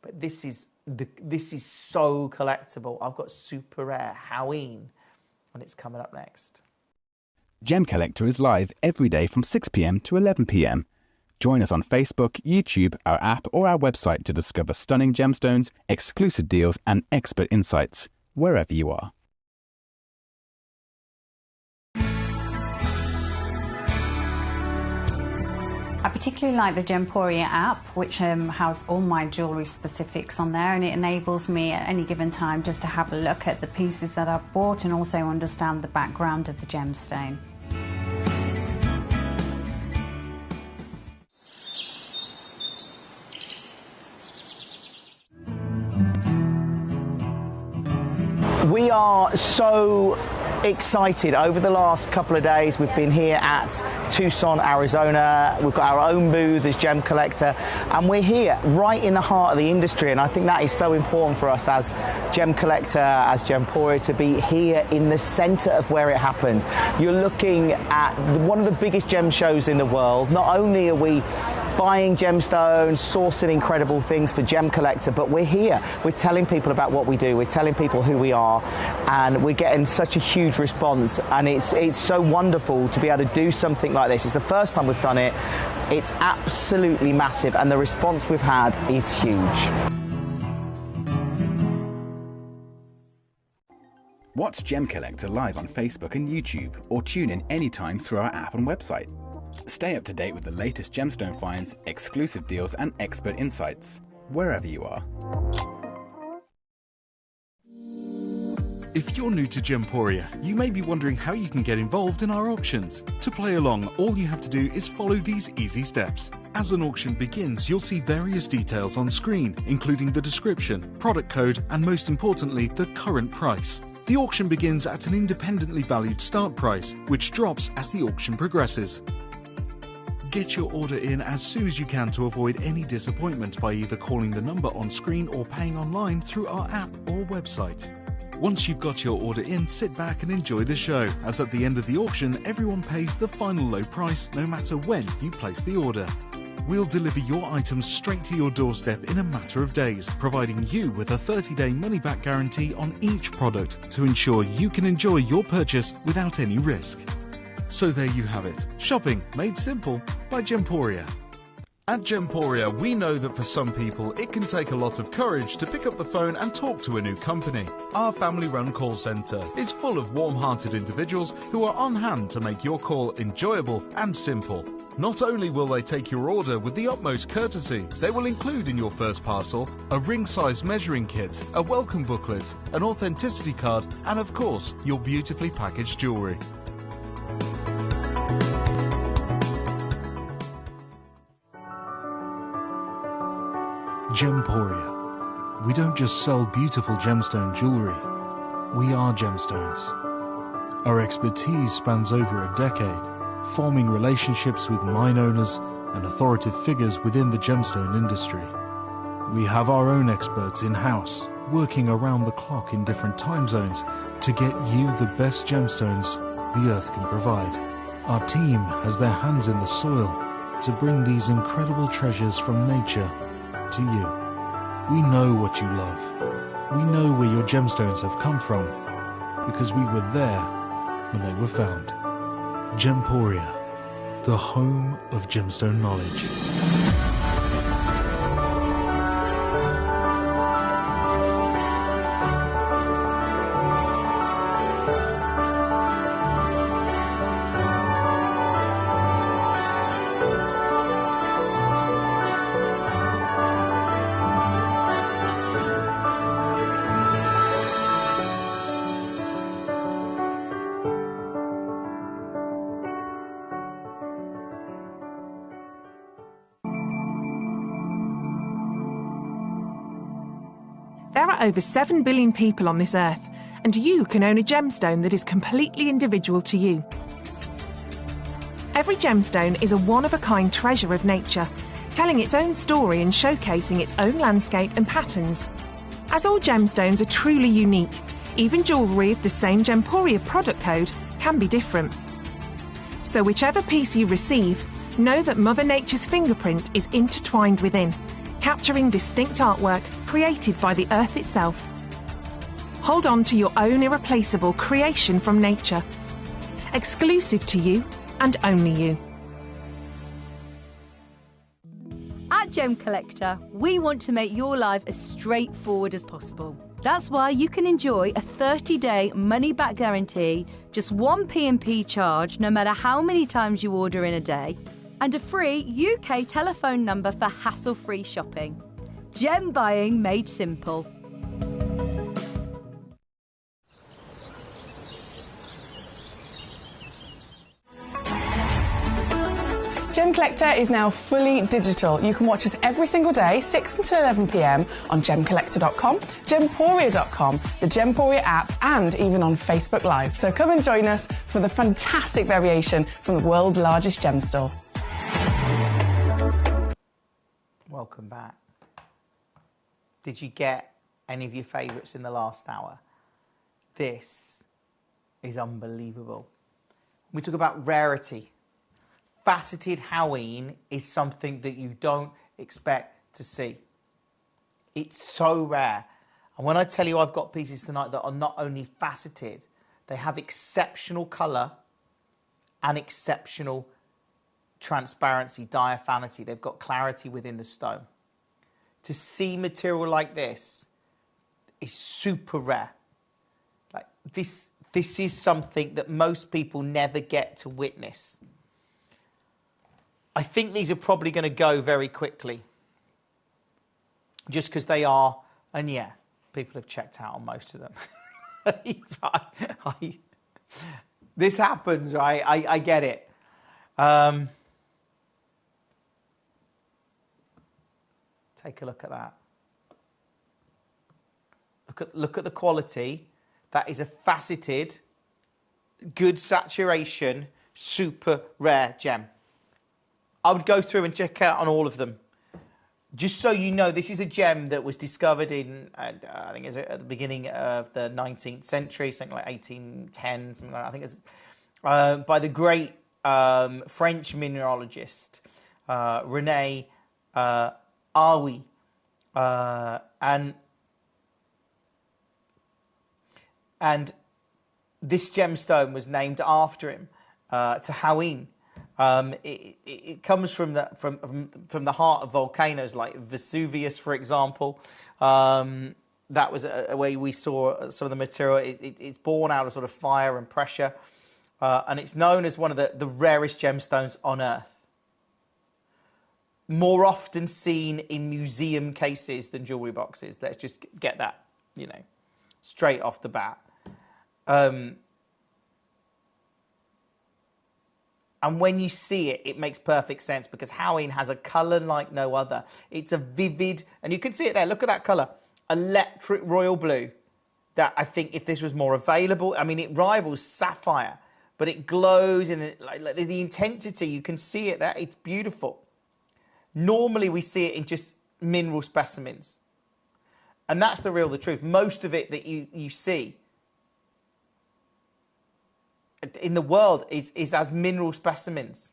but this is so collectible. I've got super rare Halloween, and it's coming up next. Gem Collector is live every day from 6 p.m. to 11 p.m. Join us on Facebook, YouTube, our app, or our website to discover stunning gemstones, exclusive deals, and expert insights wherever you are. I particularly like the Gemporia app, which has all my jewellery specifics on there, and it enables me at any given time just to have a look at the pieces that I've bought and also understand the background of the gemstone. We are so excited. Over the last couple of days, we've been here at Tucson, Arizona. We've got our own booth as Gem Collector, and we're here right in the heart of the industry. And I think that is so important for us as Gem Collector, as Gemporia, to be here in the center of where it happens. You're looking at one of the biggest gem shows in the world. Not only are we buying gemstones, sourcing incredible things for Gem Collector, but we're here. We're telling people about what we do. We're telling people who we are, and we're getting such a huge response. And it's so wonderful to be able to do something like this. It's the first time we've done it. It's absolutely massive, and the response we've had is huge. Watch Gem Collector live on Facebook and YouTube, or tune in anytime through our app and website. Stay up to date with the latest gemstone finds, exclusive deals, and expert insights, wherever you are. If you're new to Gemporia, you may be wondering how you can get involved in our auctions. To play along, all you have to do is follow these easy steps. As an auction begins, you'll see various details on screen, including the description, product code, and most importantly, the current price. The auction begins at an independently valued start price, which drops as the auction progresses. Get your order in as soon as you can to avoid any disappointment by either calling the number on screen or paying online through our app or website. Once you've got your order in, sit back and enjoy the show, as at the end of the auction, everyone pays the final low price no matter when you place the order. We'll deliver your items straight to your doorstep in a matter of days, providing you with a 30-day money-back guarantee on each product to ensure you can enjoy your purchase without any risk. So there you have it, shopping made simple by Gemporia. At Gemporia, we know that for some people it can take a lot of courage to pick up the phone and talk to a new company. Our family-run call centre is full of warm-hearted individuals who are on hand to make your call enjoyable and simple. Not only will they take your order with the utmost courtesy, they will include in your first parcel a ring-size measuring kit, a welcome booklet, an authenticity card, and of course, your beautifully packaged jewellery. Gemporia. We don't just sell beautiful gemstone jewellery, we are gemstones. Our expertise spans over a decade, forming relationships with mine owners and authoritative figures within the gemstone industry. We have our own experts in-house, working around the clock in different time zones to get you the best gemstones the earth can provide. Our team has their hands in the soil to bring these incredible treasures from nature to you. We know what you love. We know where your gemstones have come from, because we were there when they were found. Gemporia, the home of gemstone knowledge. There are over 7 billion people on this earth, and you can own a gemstone that is completely individual to you. Every gemstone is a one-of-a-kind treasure of nature, telling its own story and showcasing its own landscape and patterns. As all gemstones are truly unique, even jewellery of the same Gemporia product code can be different. So whichever piece you receive, know that Mother Nature's fingerprint is intertwined within, capturing distinct artwork created by the earth itself. Hold on to your own irreplaceable creation from nature, exclusive to you and only you. At Gemcollector, we want to make your life as straightforward as possible. That's why you can enjoy a 30-day money-back guarantee, just one P&P charge no matter how many times you order in a day, and a free UK telephone number for hassle-free shopping. Gem buying made simple. Gemcollector is now fully digital. You can watch us every single day, 6 until 11 p.m. on Gemcollector.com, Gemporia.com, the Gemporia app, and even on Facebook Live. So come and join us for the fantastic variation from the world's largest gem store. Welcome back. Did you get any of your favourites in the last hour? This is unbelievable. We talk about rarity. Faceted Halloween is something that you don't expect to see. It's so rare. And when I tell you I've got pieces tonight that are not only faceted, they have exceptional colour and exceptional transparency, diaphanity. They've got clarity within the stone. To see material like this is super rare. Like this is something that most people never get to witness. I think these are probably going to go very quickly, just because they are, and yeah, people have checked out on most of them. This happens, right? I get it. Take a look at that. Look at the quality. That is a faceted, good saturation, super rare gem. I would go through and check out on all of them. Just so you know, this is a gem that was discovered in, I think it's at the beginning of the 19th century, something like 1810, something like that. I think it's by the great French mineralogist, René Arwy. And this gemstone was named after him, to Halloween. It comes from the heart of volcanoes like Vesuvius, for example. That was a way we saw some of the material. It's born out of sort of fire and pressure, and it's known as one of the rarest gemstones on Earth. More often seen in museum cases than jewellery boxes. Let's just get that, straight off the bat. And when you see it, it makes perfect sense because Halloween has a colour like no other. It's a vivid, and you can see it there. Look at that colour, electric royal blue. That I think if this was more available, I mean, it rivals sapphire, but it glows and like the intensity. You can see it there. It's beautiful. Normally we see it in just mineral specimens, and that's the truth. Most of it that you see in the world is as mineral specimens.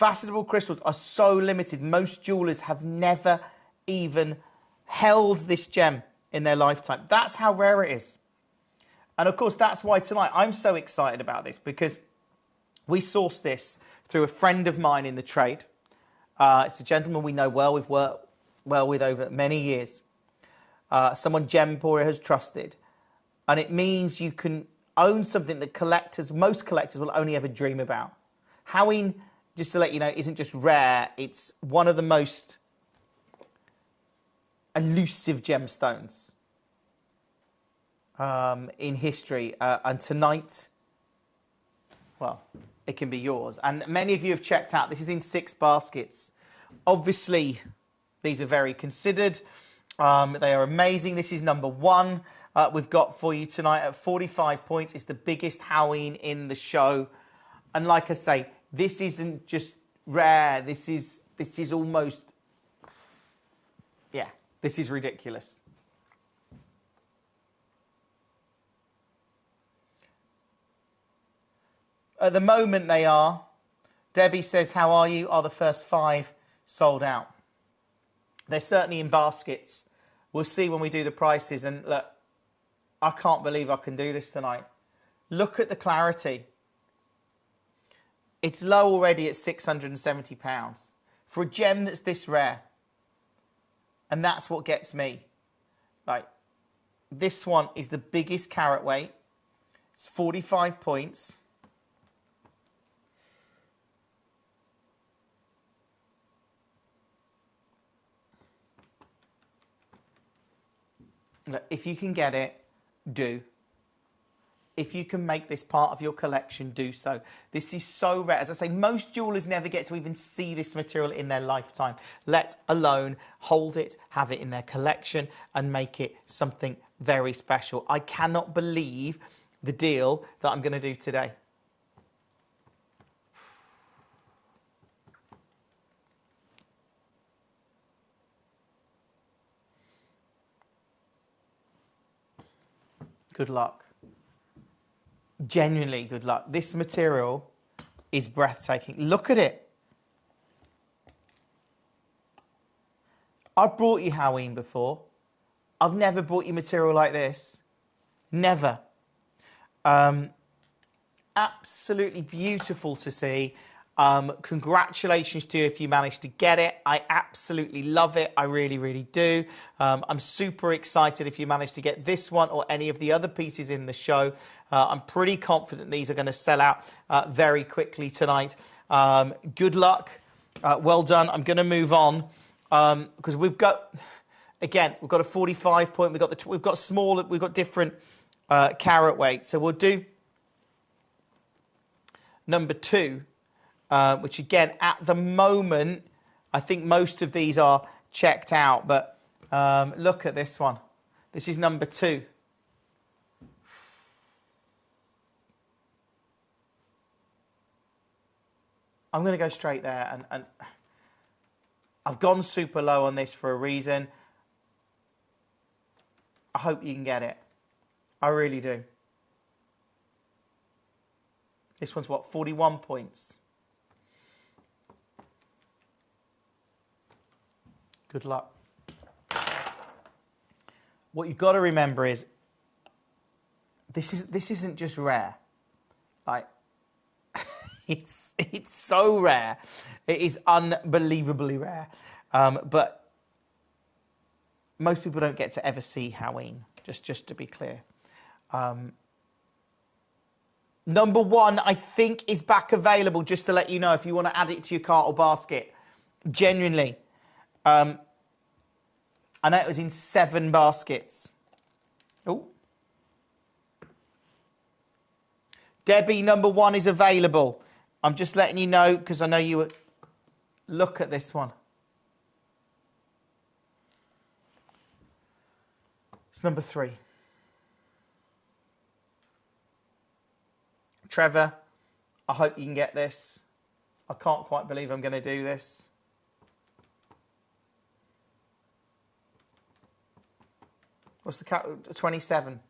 Facetable crystals are so limited. Most jewellers have never even held this gem in their lifetime. That's how rare it is. And of course, that's why tonight I'm so excited about this, because we sourced this through a friend of mine in the trade. It's a gentleman we know well, we've worked well with over many years. Someone Gemporia has trusted. And it means you can own something that most collectors will only ever dream about. Halloween, just to let you know, isn't just rare, it's one of the most elusive gemstones in history. And tonight, well, it can be yours. And many of you have checked out, this is in 6 baskets. Obviously, these are very considered. They are amazing. This is number 1 we've got for you tonight at 45 points. It's the biggest Halloween in the show. And like I say, this isn't just rare. This is almost, yeah, this is ridiculous. At the moment they are. Debbie says, how are you? Are the first 5 sold out? They're certainly in baskets. We'll see when we do the prices. And look, I can't believe I can do this tonight. Look at the clarity. It's low already at £670 for a gem that's this rare. And that's what gets me. Like, this one is the biggest carat weight. It's 45 points. Look, if you can get it, do. If you can make this part of your collection, do so. This is so rare. As I say, most jewellers never get to even see this material in their lifetime, let alone hold it, have it in their collection and make it something very special. I cannot believe the deal that I'm going to do today. Good luck. Genuinely good luck. This material is breathtaking. Look at it. I've brought you Halloween before. I've never brought you material like this. Never. Absolutely beautiful to see. Congratulations to you if you managed to get it. I absolutely love it. I really, really do. I'm super excited if you managed to get this one or any of the other pieces in the show. I'm pretty confident these are going to sell out very quickly tonight. Good luck. Well done. I'm going to move on because we've got, again, we've got a 45 point. We've got smaller. We've got different carat weight. So we'll do number 2. Which again, at the moment, I think most of these are checked out. But look at this one. This is number 2. I'm going to go straight there. And I've gone super low on this for a reason. I hope you can get it. I really do. This one's what, 41 points. Good luck. What you've got to remember is this isn't just rare. Like it's so rare. It is unbelievably rare. But most people don't get to ever see Halloween. Just to be clear. Number 1, I think, is back available. Just to let you know, if you want to add it to your cart or basket, genuinely. I know it was in 7 baskets. Oh. Debbie, number 1 is available. I'm just letting you know because I know you were... Look at this one. It's number 3. Trevor, I hope you can get this. I can't quite believe I'm going to do this. What's the count? 27.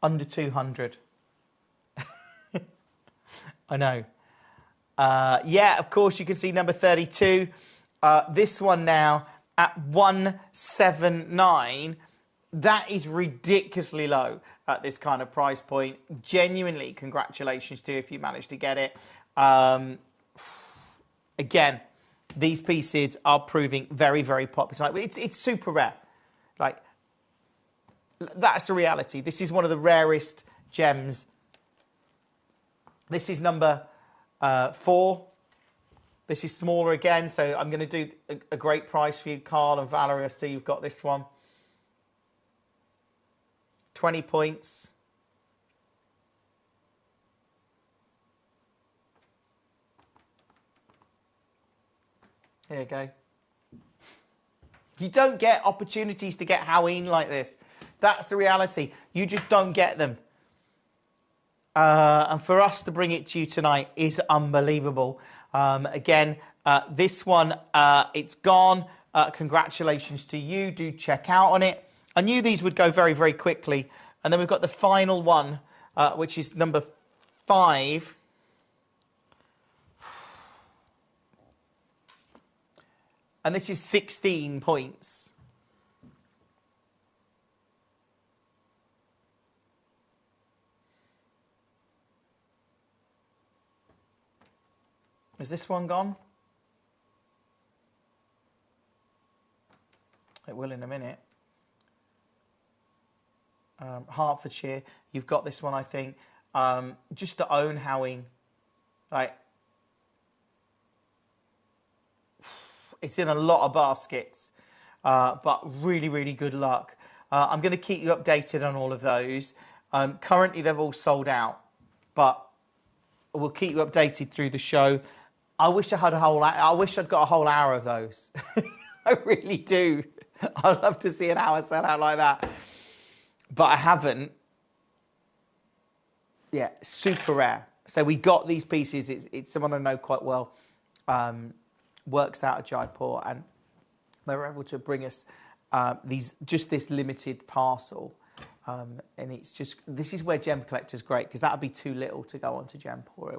Under 200. I know. Yeah, of course, you can see number 32. This one now at 179. That is ridiculously low at this kind of price point. Genuinely, congratulations to you if you managed to get it. Again, these pieces are proving very, very popular. It's super rare. Like, that's the reality. This is one of the rarest gems. This is number 4. This is smaller again, so I'm going to do a great price for you, Carl and Valerie. I see you've got this one. 20 points. Here you go. You don't get opportunities to get Halloween like this. That's the reality. You just don't get them. And for us to bring it to you tonight is unbelievable. Again, this one, it's gone. Congratulations to you. Do check out on it. I knew these would go very, very quickly. And then we've got the final one, which is number 5. And this is 16 points. Is this one gone? It will in a minute. Hertfordshire, you've got this one, I think. Just to own Halloween. Like, it's in a lot of baskets, but really, really good luck. I'm going to keep you updated on all of those. Currently, they've all sold out, but we'll keep you updated through the show. I wish I had I wish I'd got a whole hour of those. I really do. I'd love to see an hour sell out like that, but I haven't. Yeah, super rare. So we got these pieces. It's someone I know quite well. Works out of Jaipur, and they were able to bring us this limited parcel, and it's just, this is where Gemcollector's great, because that would be too little to go onto Gemporia,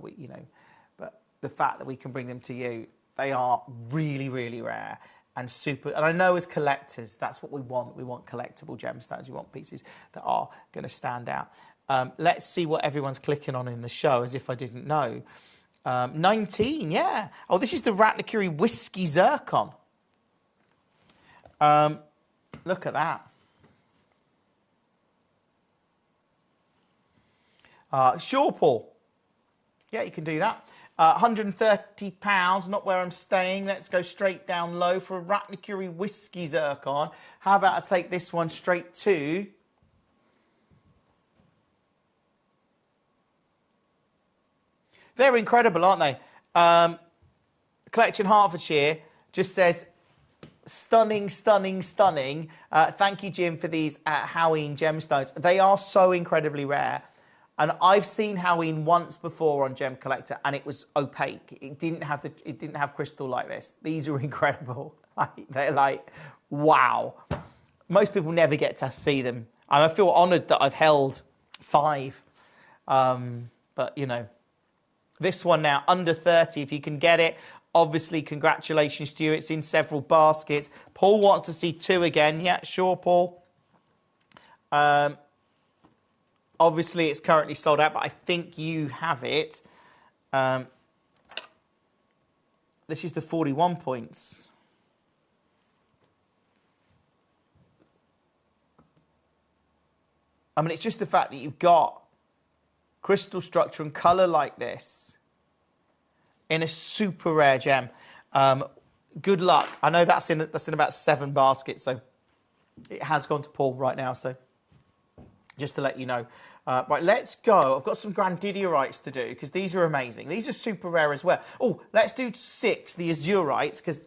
but the fact that we can bring them to you, they are really, really rare and super. And I know as collectors, that's what we want. We want collectible gemstones. We want pieces that are going to stand out. Let's see what everyone's clicking on in the show, as if I didn't know. 19, yeah. Oh, this is the Ratnakuri Whiskey Zircon. Look at that. Sure, Paul. Yeah, you can do that. £130, not where I'm staying. Let's go straight down low for a Ratnakuri Whiskey Zircon. How about I take this one straight to... They're incredible, aren't they? Collection Hertfordshire just says, stunning, stunning, stunning. Thank you, Jim, for these Halloween gemstones. They are so incredibly rare. And I've seen Halloween once before on Gemcollector, and it was opaque. It didn't have crystal like this. These are incredible. They're like, wow. Most people never get to see them. And I feel honoured that I've held 5. But, this one now, under 30, if you can get it, obviously, congratulations to you. It's in several baskets. Paul wants to see 2 again. Yeah, sure, Paul. Obviously, it's currently sold out, but I think you have it. This is the 41 points. I mean, it's just the fact that you've got crystal structure and colour like this in a super rare gem. Good luck. I know that's in about 7 baskets, so it has gone to Paul right now. So just to let you know. Right, let's go. I've got some grandidierite to do because these are amazing. These are super rare as well. Oh, let's do 6, the azurites, because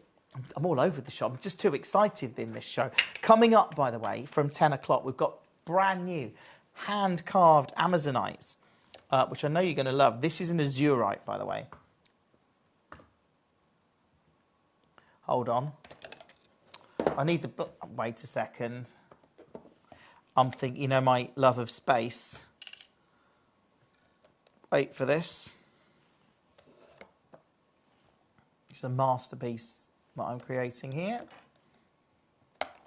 I'm all over the show. I'm just too excited in this show. Coming up, by the way, from 10 o'clock, we've got brand new hand-carved amazonites, which I know you're going to love. This is an azurite, by the way. Hold on. I need to... Wait a second. I'm thinking, my love of space. Wait for this. It's a masterpiece that I'm creating here.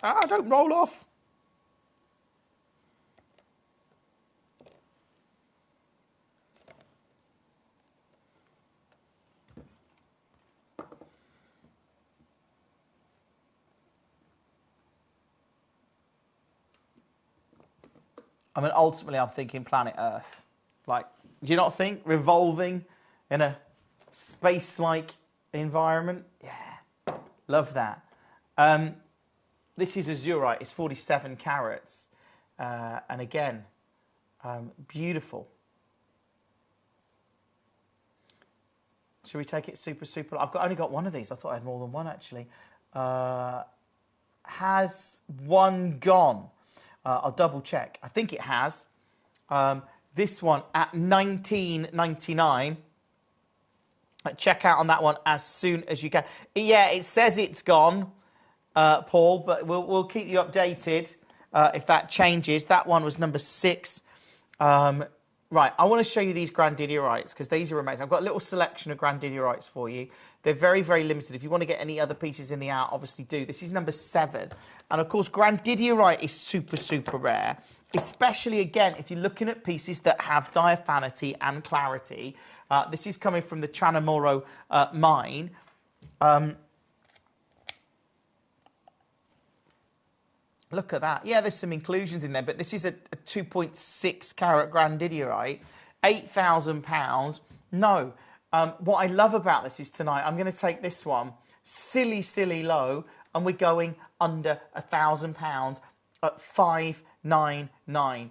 Ah, don't roll off. I mean, ultimately, I'm thinking planet Earth. Like, do you not think revolving in a space-like environment? Yeah, love that. This is azurite. It's 47 carats. And again, beautiful. Should we take it super, super? I've only got one of these. I thought I had more than one, actually. Has one gone? I'll double check. I think it has. This one at $19.99. Check out on that one as soon as you can. Yeah, it says it's gone, Paul, but we'll keep you updated if that changes. That one was number 6. Right, I want to show you these grandidierite because these are amazing. I've got a little selection of grandidierite for you. They're very, very limited. If you want to get any other pieces in the out, obviously do. This is number 7. And, of course, grandidierite is super, super rare, especially, again, if you're looking at pieces that have diaphanity and clarity. This is coming from the Tranamoro mine. Look at that. Yeah, there's some inclusions in there, but this is a 2.6 carat grandidierite, £8,000. No. What I love about this is tonight, I'm going to take this one, silly, silly low, and we're going under £1,000 at $599.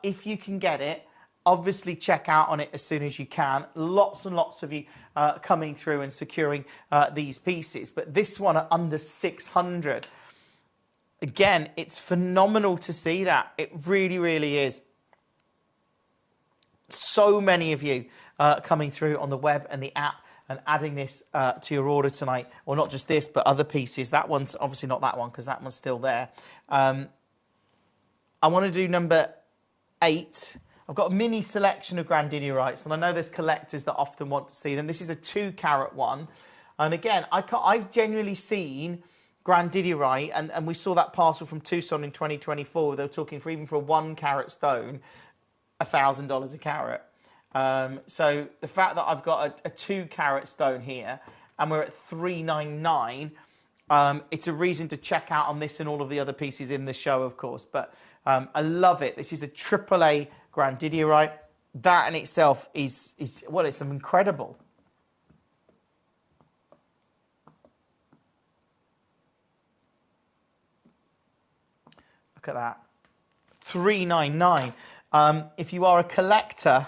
If you can get it, obviously check out on it as soon as you can. Lots and lots of you coming through and securing these pieces, but this one at under 600. Again, it's phenomenal to see that. It really, really is. So many of you coming through on the web and the app and adding this to your order tonight. Well, not just this, but other pieces. That one's obviously not that one because that one's still there. I want to do number 8. I've got a mini selection of grandidierite, and I know there's collectors that often want to see them. This is a 2 carat one. And again, I've genuinely seen grandidierite, and we saw that parcel from Tucson in 2024. They were talking for even for a 1 carat stone, $1,000 a carat. So the fact that I've got a 2 carat stone here, and we're at $399, it's a reason to check out on this and all of the other pieces in the show, of course. But I love it. This is a AAA grandidierite. That in itself is well, it's incredible. Look at that. $399. If you are a collector,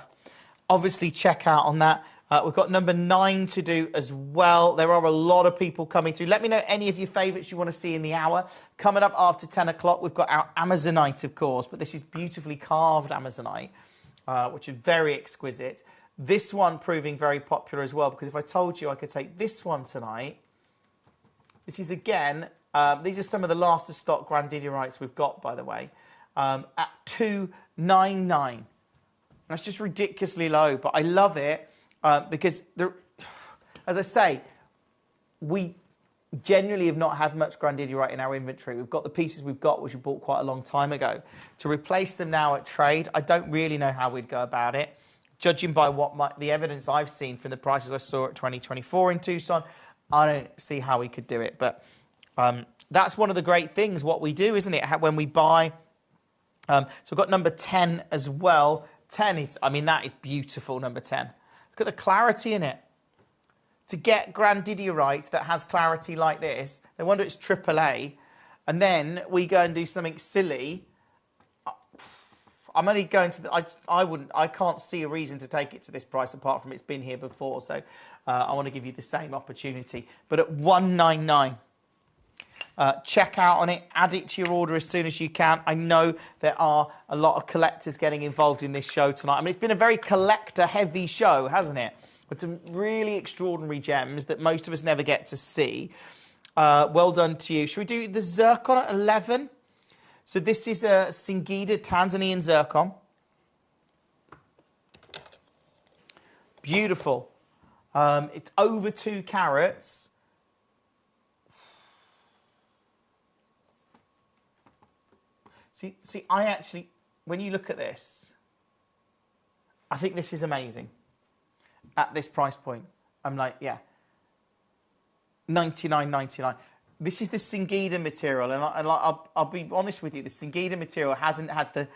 obviously check out on that. We've got number 9 to do as well. There are a lot of people coming through. Let me know any of your favourites you want to see in the hour. Coming up after 10 o'clock, we've got our Amazonite, of course, but this is beautifully carved Amazonite, which is very exquisite. This one proving very popular as well, because if I told you I could take this one tonight, this is, again, these are some of the last of stock grandidierites we've got, by the way, at $299. That's just ridiculously low, but I love it because, as I say, we generally have not had much grandidierite in our inventory. We've got the pieces we've got, which we bought quite a long time ago. To replace them now at trade, I don't really know how we'd go about it. Judging by the evidence I've seen from the prices I saw at 2024 in Tucson, I don't see how we could do it. But that's one of the great things, what we do, isn't it? When we buy. So we've got number 10 as well. 10 is, I mean, that is beautiful, number 10. Look at the clarity in it. To get grandidierite that has clarity like this, no wonder it's AAA, and then we go and do something silly. I'm only going to I can't see a reason to take it to this price apart from it's been here before, so I want to give you the same opportunity. But at $199. Check out on it, add it to your order as soon as you can. I know there are a lot of collectors getting involved in this show tonight. I mean, it's been a very collector-heavy show, hasn't it? With some really extraordinary gems that most of us never get to see. Well done to you. Should we do the zircon at 11? So this is a Singida Tanzanian zircon. Beautiful. It's over 2 carats. See, I actually, when you look at this, I think this is amazing. At this price point, I'm like, yeah, $99.99. This is the Singida material, and I'll be honest with you, the Singida material hasn't had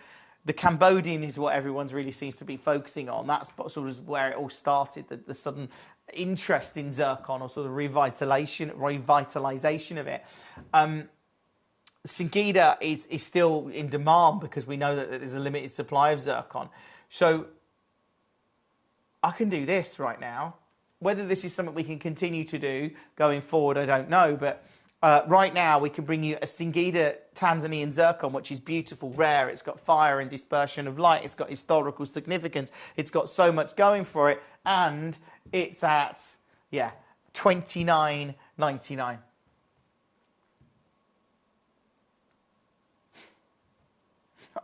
the Cambodian is what everyone's really seems to be focusing on. That's sort of where it all started, the sudden interest in zircon or sort of revitalization of it. Singida is still in demand because we know that there's a limited supply of zircon. So I can do this right now. Whether this is something we can continue to do going forward, I don't know. But right now we can bring you a Singida Tanzanian zircon, which is beautiful, rare. It's got fire and dispersion of light. It's got historical significance. It's got so much going for it. And it's at, yeah, $29.99.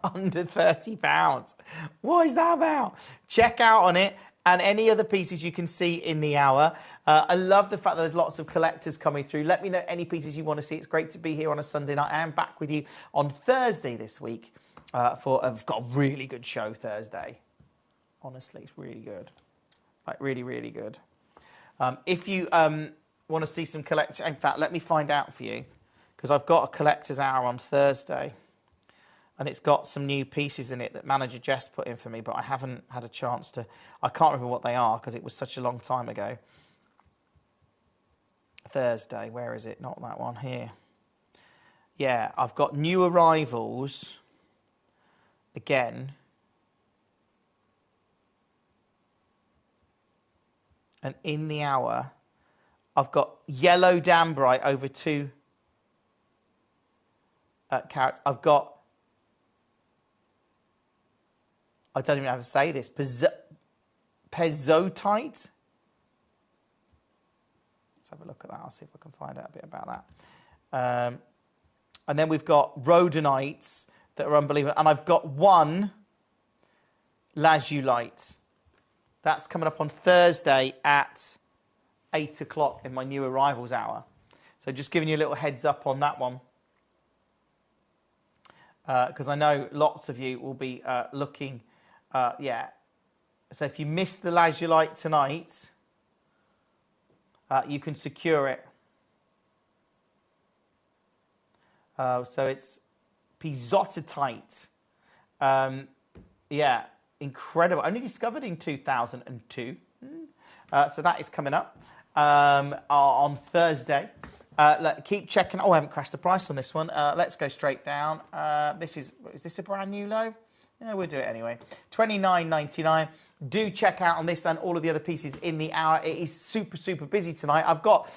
Under £30. What is that about? Check out on it and any other pieces you can see in the hour. I love the fact that there's lots of collectors coming through. Let me know any pieces you want to see. It's great to be here on a Sunday night. I am back with you on Thursday this week. I've got a really good show Thursday. Honestly, it's really good. Like, really, really good. If you want to see some collectors, in fact, let me find out for you, because I've got a collector's hour on Thursday. And it's got some new pieces in it that manager Jess put in for me, but I haven't had a chance to... I can't remember what they are because it was such a long time ago. Thursday, where is it? Not that one, here. Yeah, I've got new arrivals. Again. And in the hour, I've got yellow dambrite over 2 carats. I've got... I don't even know how to say this. Pezotite. Let's have a look at that. I'll see if I can find out a bit about that. And then we've got rhodonites that are unbelievable. And I've got one lazulite. That's coming up on Thursday at 8 o'clock in my new arrivals hour. So just giving you a little heads up on that one. Because I know lots of you will be looking... yeah, so if you missed the lazulite tonight, you can secure it. So it's pezotite. Yeah, incredible. Only discovered in 2002. So that is coming up on Thursday. Keep checking. Oh, I haven't crashed the price on this one. Let's go straight down. Is this a brand new low? Yeah, we'll do it anyway. $29.99. Do check out on this and all of the other pieces in the hour. It is super, super busy tonight. I've got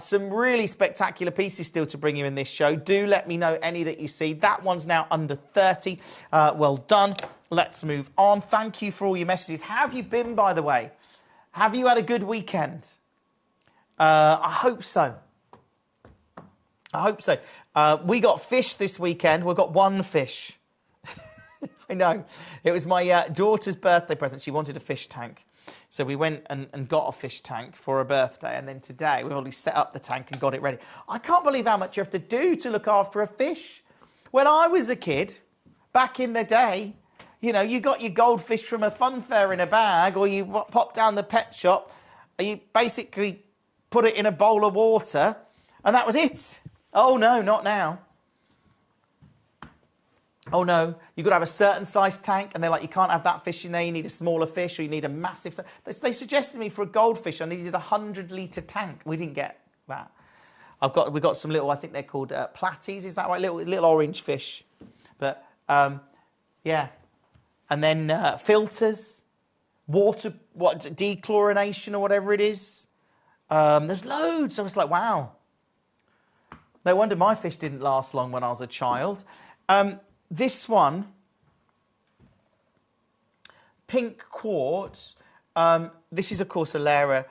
some really spectacular pieces still to bring you in this show. Do let me know any that you see. That one's now under 30. Well done. Let's move on. Thank you for all your messages. How have you been, by the way? Have you had a good weekend? I hope so. I hope so. We got fish this weekend. We've got one fish. I know. It was my daughter's birthday present. She wanted a fish tank. So we went and got a fish tank for her birthday. And then today we've already set up the tank and got it ready. I can't believe how much you have to do to look after a fish. When I was a kid, back in the day, you know, you got your goldfish from a fun fair in a bag, or you pop down the pet shop and you basically put it in a bowl of water and that was it. Oh no, not now. Oh no, you've got to have a certain size tank, and they're like, you can't have that fish in there, you need a smaller fish, or you need a massive... They suggested to me for a goldfish, I needed a 100-litre tank. We didn't get that. We've got some little, I think they're called platies, is that right? Little orange fish. But, yeah. And then filters, water, dechlorination or whatever it is. There's loads. I was like, wow. No wonder my fish didn't last long when I was a child. This one, pink quartz, this is, of course, a Lara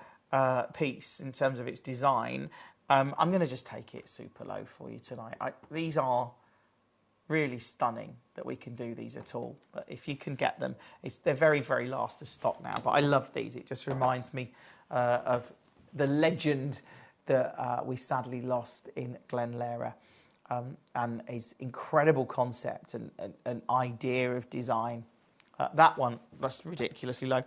piece in terms of its design. I'm going to just take it super low for you tonight. These are really stunning that we can do these at all. But if you can get them, they're very, very last of stock now. But I love these. It just reminds me of the legend that we sadly lost in Glen Lara. And his incredible concept and an idea of design. That one, that's ridiculously low.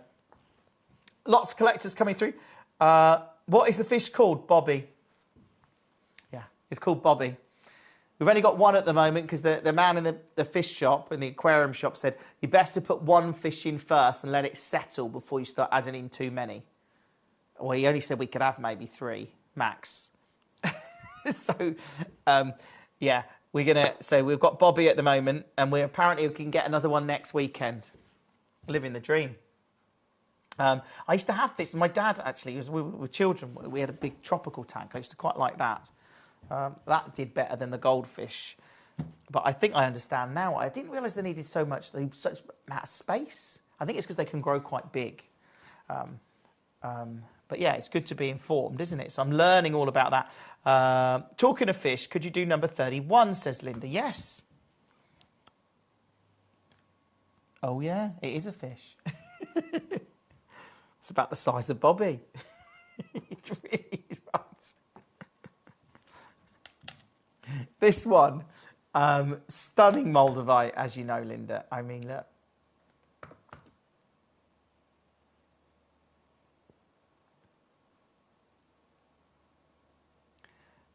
Lots of collectors coming through. What is the fish called? Bobby. Yeah, it's called Bobby. We've only got one at the moment because the man in the fish shop, in the aquarium shop, said, you best to put one fish in first and let it settle before you start adding in too many. Well, he only said we could have maybe 3, max. So... yeah, So we've got Bobby at the moment, and we can get another one next weekend. Living the dream. I used to have this. My dad, actually, we were children. We had a big tropical tank. I used to quite like that. That did better than the goldfish. But I think I understand now. I didn't realise they needed such amount of space. I think it's because they can grow quite big. But yeah, it's good to be informed, isn't it? So I'm learning all about that. Talking of fish, could you do number 31, says Linda. Yes. Oh, yeah, it is a fish. It's about the size of Bobby. It's really right. This one, stunning Moldavite, as you know, Linda. I mean, look.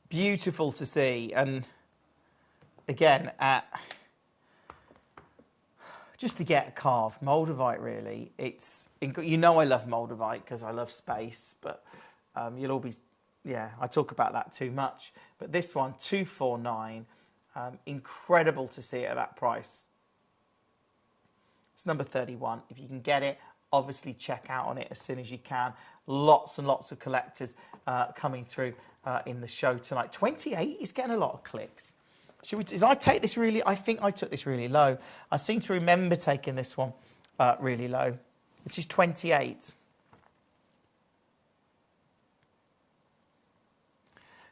Beautiful to see. And again, just to get carved Moldavite, really, it's, you know, I love Moldavite because I love space, but you'll always, yeah, I talk about that too much. But this one, 249, incredible to see it at that price. It's number 31. If you can get it, obviously check out on it as soon as you can. Lots and lots of collectors coming through in the show tonight. 28 is getting a lot of clicks. Did I take this really? I think I took this really low. I seem to remember taking this one really low, which is 28.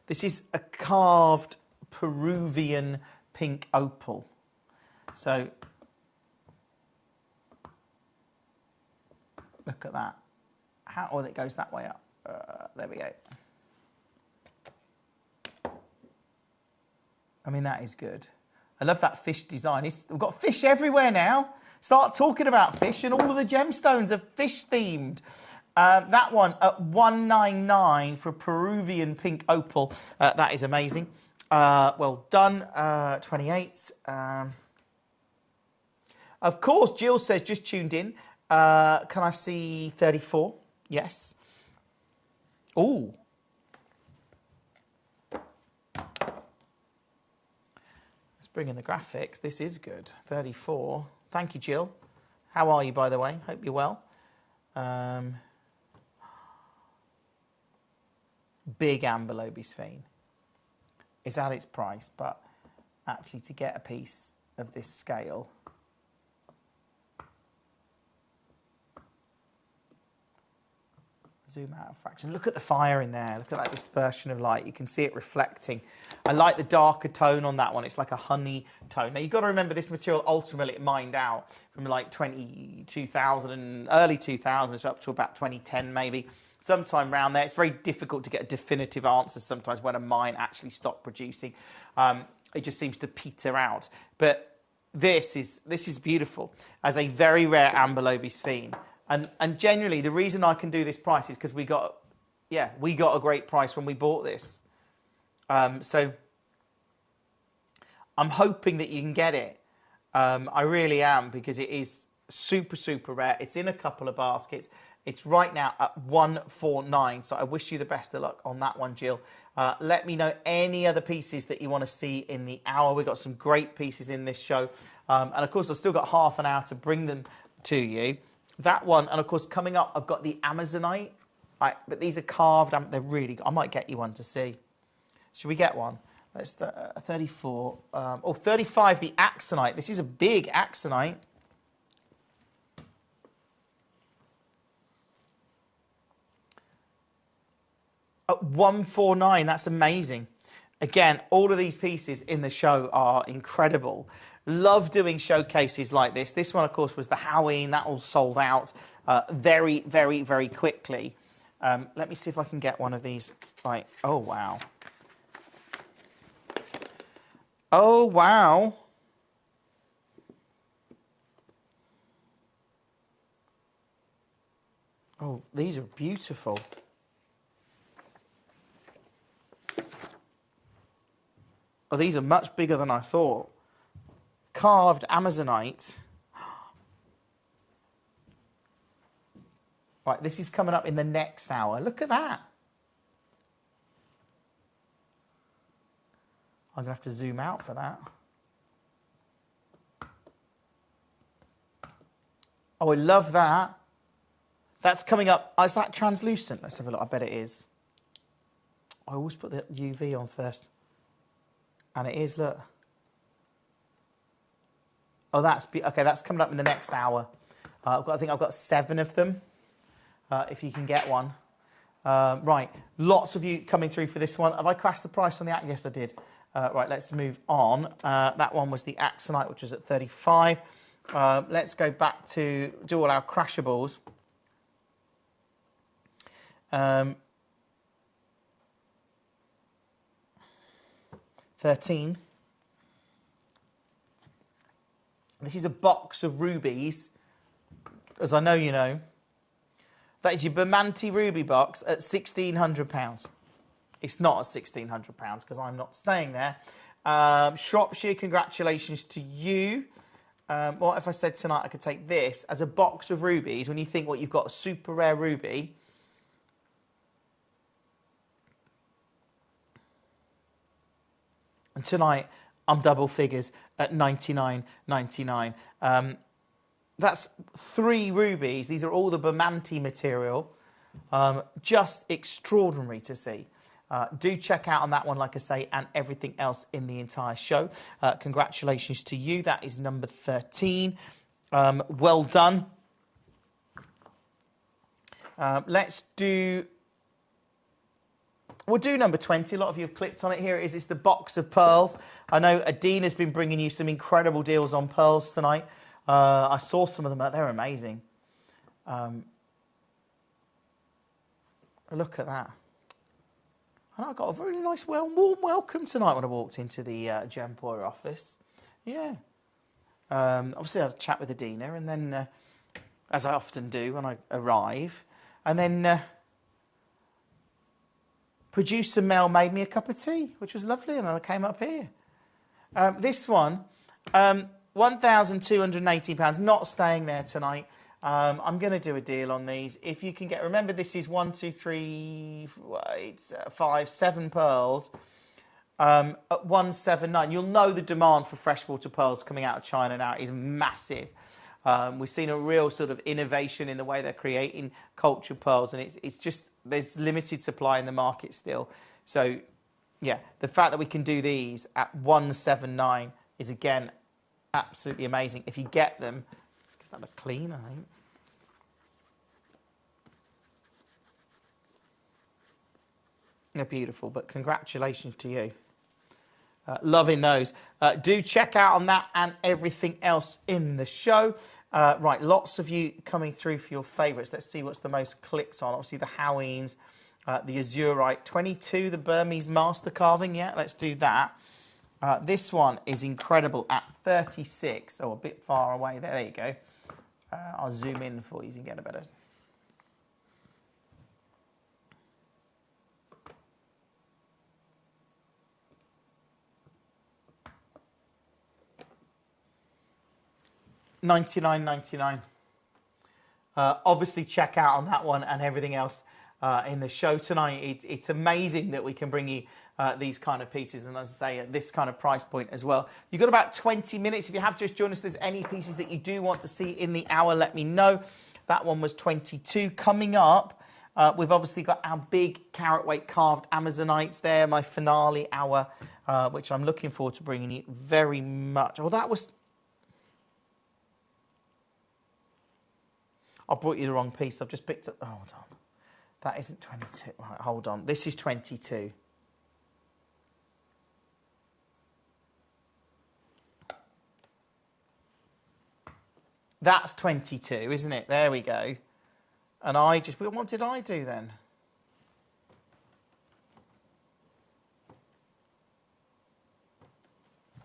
This is a carved Peruvian pink opal. So look at that. Oh, it goes that way up. There we go. I mean, that is good. I love that fish design. We've got fish everywhere now. Start talking about fish, and all of the gemstones are fish themed. That one at 199 for Peruvian pink opal. That is amazing. Well done. 28. Of course, Jill says, just tuned in. Can I see 34? Yes. Ooh. Let's bring in the graphics. This is good. 34. Thank you, Jill. How are you, by the way? Hope you're well. Big amber lobisphene is at its price, but actually to get a piece of this scale, zoom out a fraction. Look at the fire in there. Look at that dispersion of light. You can see it reflecting. I like the darker tone on that one. It's like a honey tone. Now, you've got to remember this material ultimately it mined out from like 2000 and early 2000s up to about 2010 maybe. Sometime around there. It's very difficult to get a definitive answer sometimes when a mine actually stopped producing. It just seems to peter out. But this is beautiful as a very rare amber lobisphene. And generally, the reason I can do this price is because we got a great price when we bought this. So I'm hoping that you can get it. I really am, because it is super, super rare. It's in a couple of baskets. It's right now at 149. So I wish you the best of luck on that one, Jill. Let me know any other pieces that you want to see in the hour. We've got some great pieces in this show. And of course, I've still got half an hour to bring them to you. That one, and of course, coming up, I've got the Amazonite. Right, but these are carved. They're really good. I might get you one to see. Should we get one? That's the 34. 35, the Axonite. This is a big Axonite. At 149, that's amazing. Again, all of these pieces in the show are incredible. Love doing showcases like this. This one, of course, was the Halloween. That all sold out very, very, very quickly. Let me see if I can get one of these. Right. Oh, wow. Oh, wow. Oh, these are beautiful. Oh, these are much bigger than I thought. Carved Amazonite. Right, this is coming up in the next hour. Look at that. I'm going to have to zoom out for that. Oh, I love that. That's coming up. Oh, is that translucent? Let's have a look. I bet it is. I always put the UV on first. And it is, look. Oh, okay, that's coming up in the next hour. I think I've got 7 of them, if you can get one. Right, lots of you coming through for this one. Have I crashed the price on the act? Yes, I did. Right, let's move on. That one was the Axonite, which was at 35. Let's go back to do all our crashables. 13. This is a box of rubies, as I know you know. That is your Bermonti ruby box at £1,600. It's not at £1,600 because I'm not staying there. Shropshire, congratulations to you. What if I said tonight I could take this as a box of rubies? When you think, what, you've got a super rare ruby. And tonight, I'm double figures at $99.99. That's 3 rubies. These are all the Bermonti material. Just extraordinary to see. Do check out on that one, like I say, and everything else in the entire show. Congratulations to you. That is number 13. Well done. We'll do number 20. A lot of you have clicked on it. Here it is. It's the box of pearls. I know Adine has been bringing you some incredible deals on pearls tonight. I saw some of them. They're amazing. Look at that. And I got a really nice, warm welcome tonight when I walked into the Gemporia office. Yeah. Obviously, I had a chat with Adina, and then, as I often do when I arrive, and then producer Mel made me a cup of tea, which was lovely, and then I came up here. This one, £1,280, not staying there tonight. I'm going to do a deal on these. If you can get, remember this is 1, 2, 3, 5, 7 pearls at 179. You'll know the demand for freshwater pearls coming out of China now is massive. We've seen a real sort of innovation in the way they're creating cultured pearls, and it's just, there's limited supply in the market still. So, yeah, the fact that we can do these at 179 is, again, absolutely amazing. If you get them, give that a clean, I think. They're beautiful, but congratulations to you. Loving those. Do check out on that and everything else in the show. Right, lots of you coming through for your favourites. Let's see what's the most clicks on. Obviously, the Howines, the Azurite. 22, the Burmese master carving. Yeah, let's do that. This one is incredible at 36. Oh, a bit far away. There you go. I'll zoom in for you to get a better... $99.99. Obviously, check out on that one and everything else in the show tonight. It's amazing that we can bring you these kind of pieces, and as I say, at this kind of price point as well. You've got about 20 minutes. If you have just joined us, if there's any pieces that you do want to see in the hour, let me know. That one was 22. Coming up, we've obviously got our big carat weight carved Amazonites there, my finale hour, which I'm looking forward to bringing you very much. Oh, that was... I brought you the wrong piece. I've just picked up... Oh, hold on. That isn't 22. Right, hold on. This is 22. That's 22, isn't it? There we go. And I just... What did I do then?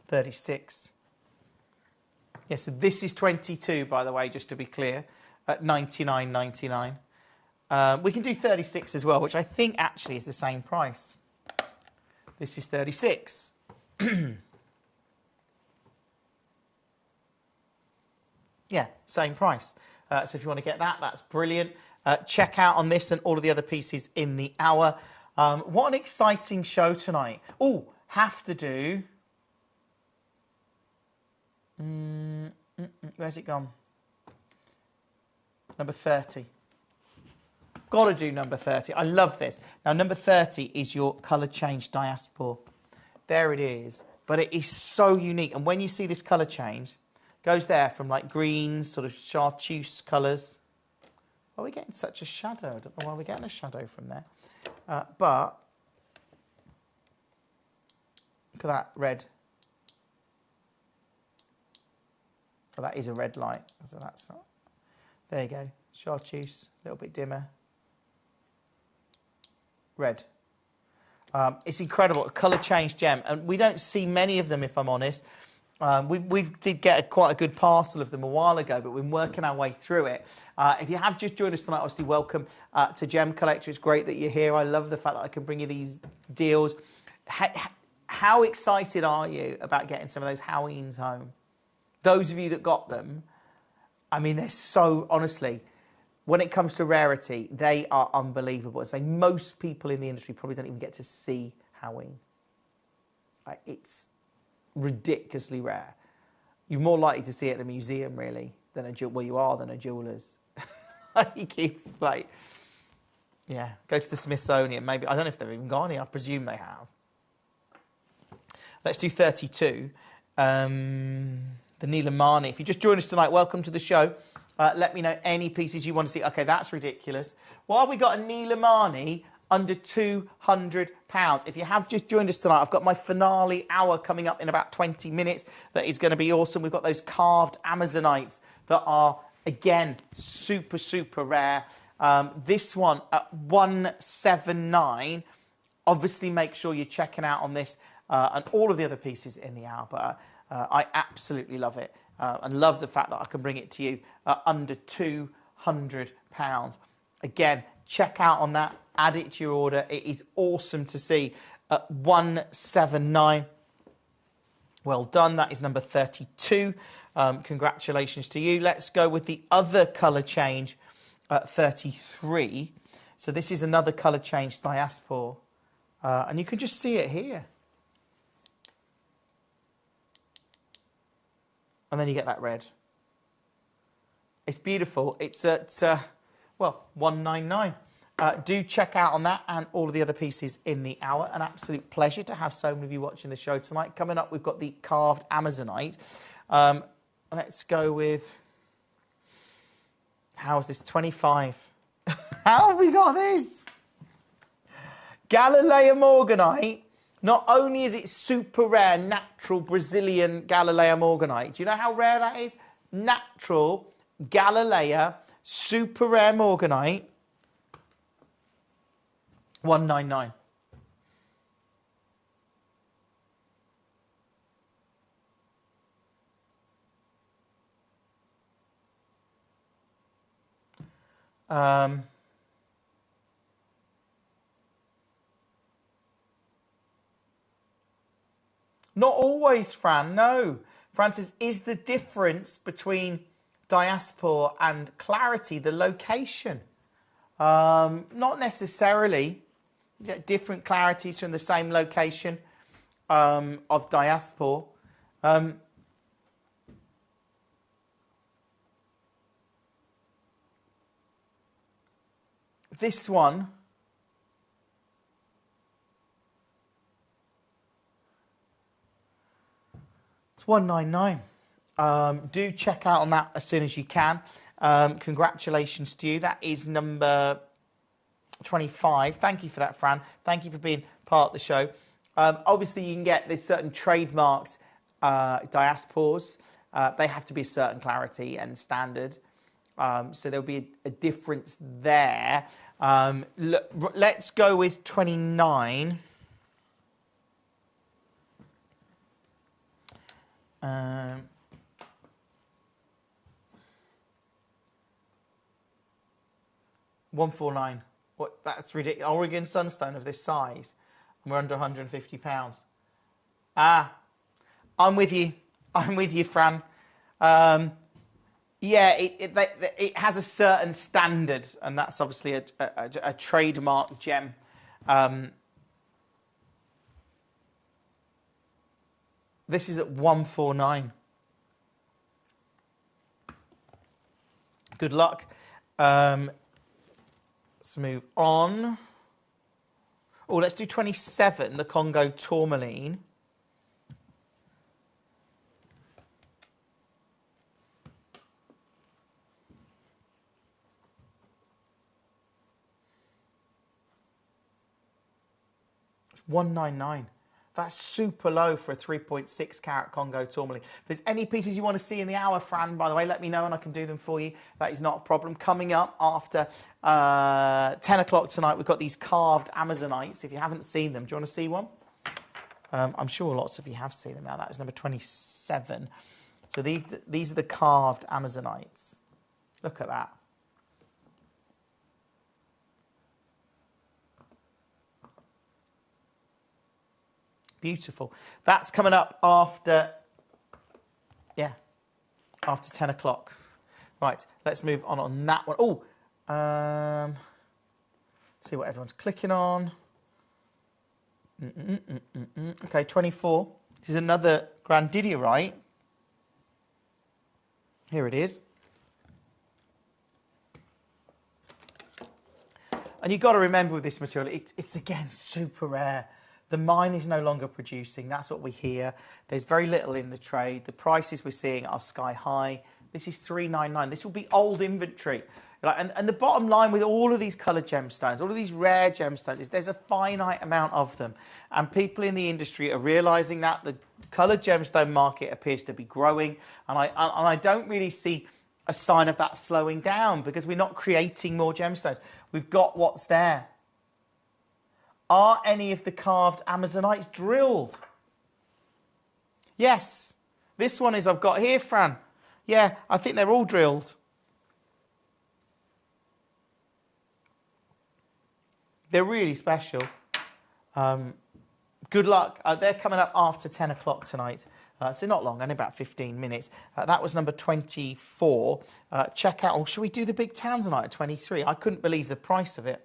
$36. Yeah, so this is 22, by the way, just to be clear. At $99.99. We can do 36 as well, which I think actually is the same price. This is 36. Yeah, same price. So if you want to get that, that's brilliant. Check out on this and all of the other pieces in the hour. What an exciting show tonight. Oh, have to do... where's it gone? Number 30. Got to do number 30. I love this. Now, number 30 is your colour change diaspora. There it is. But it is so unique. And when you see this colour change, goes there from like greens, sort of chartreuse colours. Why are we getting such a shadow? I don't know why we're getting a shadow from there. But look at that red. Oh, that is a red light. So that's not. There you go. Chartreuse, a little bit dimmer. Red. It's incredible. A colour change gem. And we don't see many of them, if I'm honest. We did get quite a good parcel of them a while ago, but we've been working our way through it. If you have just joined us tonight, obviously welcome to Gemcollector. It's great that you're here. I love the fact that I can bring you these deals. How excited are you about getting some of those Halloweens home? Those of you that got them, I mean, they're so, honestly, when it comes to rarity, they are unbelievable. I say most people in the industry probably don't even get to see Halloween. It's ridiculously rare. You're more likely to see it at a museum, really, than a jeweller's. Go to the Smithsonian. Maybe I don't know if they've even gone here. I presume they have. Let's do 32. The Nilamani. If you just joined us tonight, welcome to the show. Let me know any pieces you want to see. Okay, that's ridiculous. Why have we got a Nilamani under £200? If you have just joined us tonight, I've got my finale hour coming up in about 20 minutes. That is going to be awesome. We've got those carved Amazonites that are, again, super, super rare. This one at 179. Obviously, make sure you're checking out on this and all of the other pieces in the hour. But I absolutely love it and love the fact that I can bring it to you under £200. Again, check out on that. Add it to your order. It is awesome to see at 179. Well done. That is number 32. Congratulations to you. Let's go with the other colour change at 33. So this is another colour change diaspora. And you can just see it here. And then you get that red. It's beautiful. It's at, 199. Do check out on that and all of the other pieces in the hour. An absolute pleasure to have so many of you watching the show tonight. Coming up, we've got the carved Amazonite. Let's go with... How is this? 25. How have we got this? Galilea Morganite. Not only is it super rare, natural Brazilian Galilea Morganite. Do you know how rare that is? Natural Galilea, super rare Morganite. 199. Not always, Fran, no. Francis, is the difference between diaspora and clarity the location? Not necessarily. You get different clarities from the same location of diaspora. This one... It's 199. Do check out on that as soon as you can. Congratulations to you. That is number 25. Thank you for that, Fran. Thank you for being part of the show. Obviously, you can get this certain trademarked diasporas. They have to be a certain clarity and standard. So there'll be a difference there. Let's go with 29. 149. What? That's ridiculous. Oregon Sunstone of this size, and we're under £150. I'm with you. I'm with you, Fran. It has a certain standard, and that's obviously a trademark gem. This is at 149. Good luck. Let's move on. Oh, let's do 27, the Congo tourmaline. It's 199. That's super low for a 3.6 carat Congo tourmaline. If there's any pieces you want to see in the hour, Fran, by the way, let me know and I can do them for you. That is not a problem. Coming up after 10 o'clock tonight, we've got these carved Amazonites. If you haven't seen them, do you want to see one? I'm sure lots of you have seen them now. That is number 27. So these are the carved Amazonites. Look at that. Beautiful. That's coming up after 10 o'clock. Right, let's move on that one. Oh, see what everyone's clicking on. Okay, 24. This is another Grandidierite. Here it is. And you've got to remember with this material, it's again super rare. The mine is no longer producing. That's what we hear. There's very little in the trade. The prices we're seeing are sky high. This is $399. This will be old inventory. And the bottom line with all of these coloured gemstones, all of these rare gemstones, is there's a finite amount of them. And people in the industry are realising that the coloured gemstone market appears to be growing. And I don't really see a sign of that slowing down because we're not creating more gemstones. We've got what's there. Are any of the carved Amazonites drilled? Yes. This one is I've got here, Fran. Yeah, I think they're all drilled. They're really special. Good luck. They're coming up after 10 o'clock tonight. So not long, only about 15 minutes. That was number 24. Check out, or should we do the big Tanzanite at 23? I couldn't believe the price of it.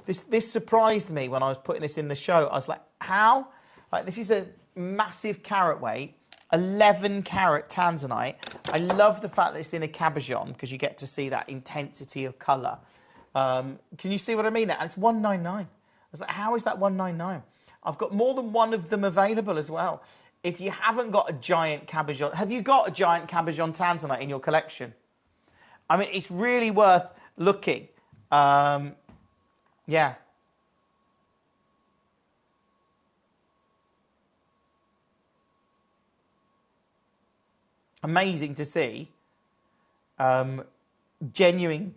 This surprised me when I was putting this in the show. I was like, how? Like, this is a massive carat weight, 11 carat Tanzanite. I love the fact that it's in a cabochon because you get to see that intensity of colour. Can you see what I mean? And it's 199. I was like, how is that 199? I've got more than one of them available as well. If you haven't got a giant cabochon, have you got a giant cabochon Tanzanite in your collection? I mean, it's really worth looking. Yeah. Amazing to see. Genuine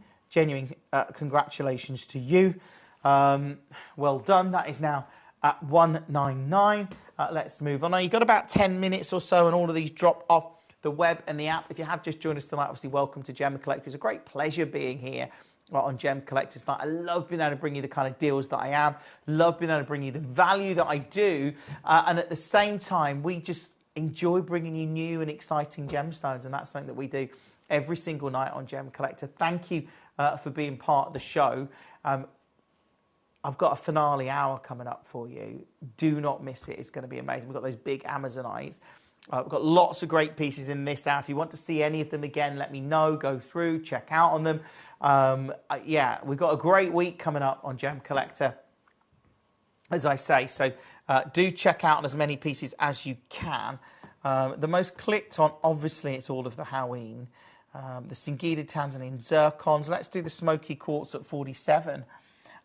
congratulations to you. Well done. That is now at 199. Let's move on. Now, you've got about 10 minutes or so and all of these drop off the web and the app. If you have just joined us tonight, obviously welcome to Gemcollector. It's a great pleasure being here on Gemcollector tonight. I love being able to bring you the kind of deals that I am. Love being able to bring you the value that I do. And at the same time, we just enjoy bringing you new and exciting gemstones. And that's something that we do every single night on Gemcollector. Thank you for being part of the show. I've got a finale hour coming up for you. Do not miss it. It's going to be amazing. We've got those big Amazonites. We've got lots of great pieces in this hour. If you want to see any of them again, let me know. Go through, check out on them. Yeah, we've got a great week coming up on Gemcollector, as I say. So do check out as many pieces as you can. The most clicked on, obviously, it's all of the Halloween. The Singida Tanzanian zircons. Let's do the smoky quartz at 47.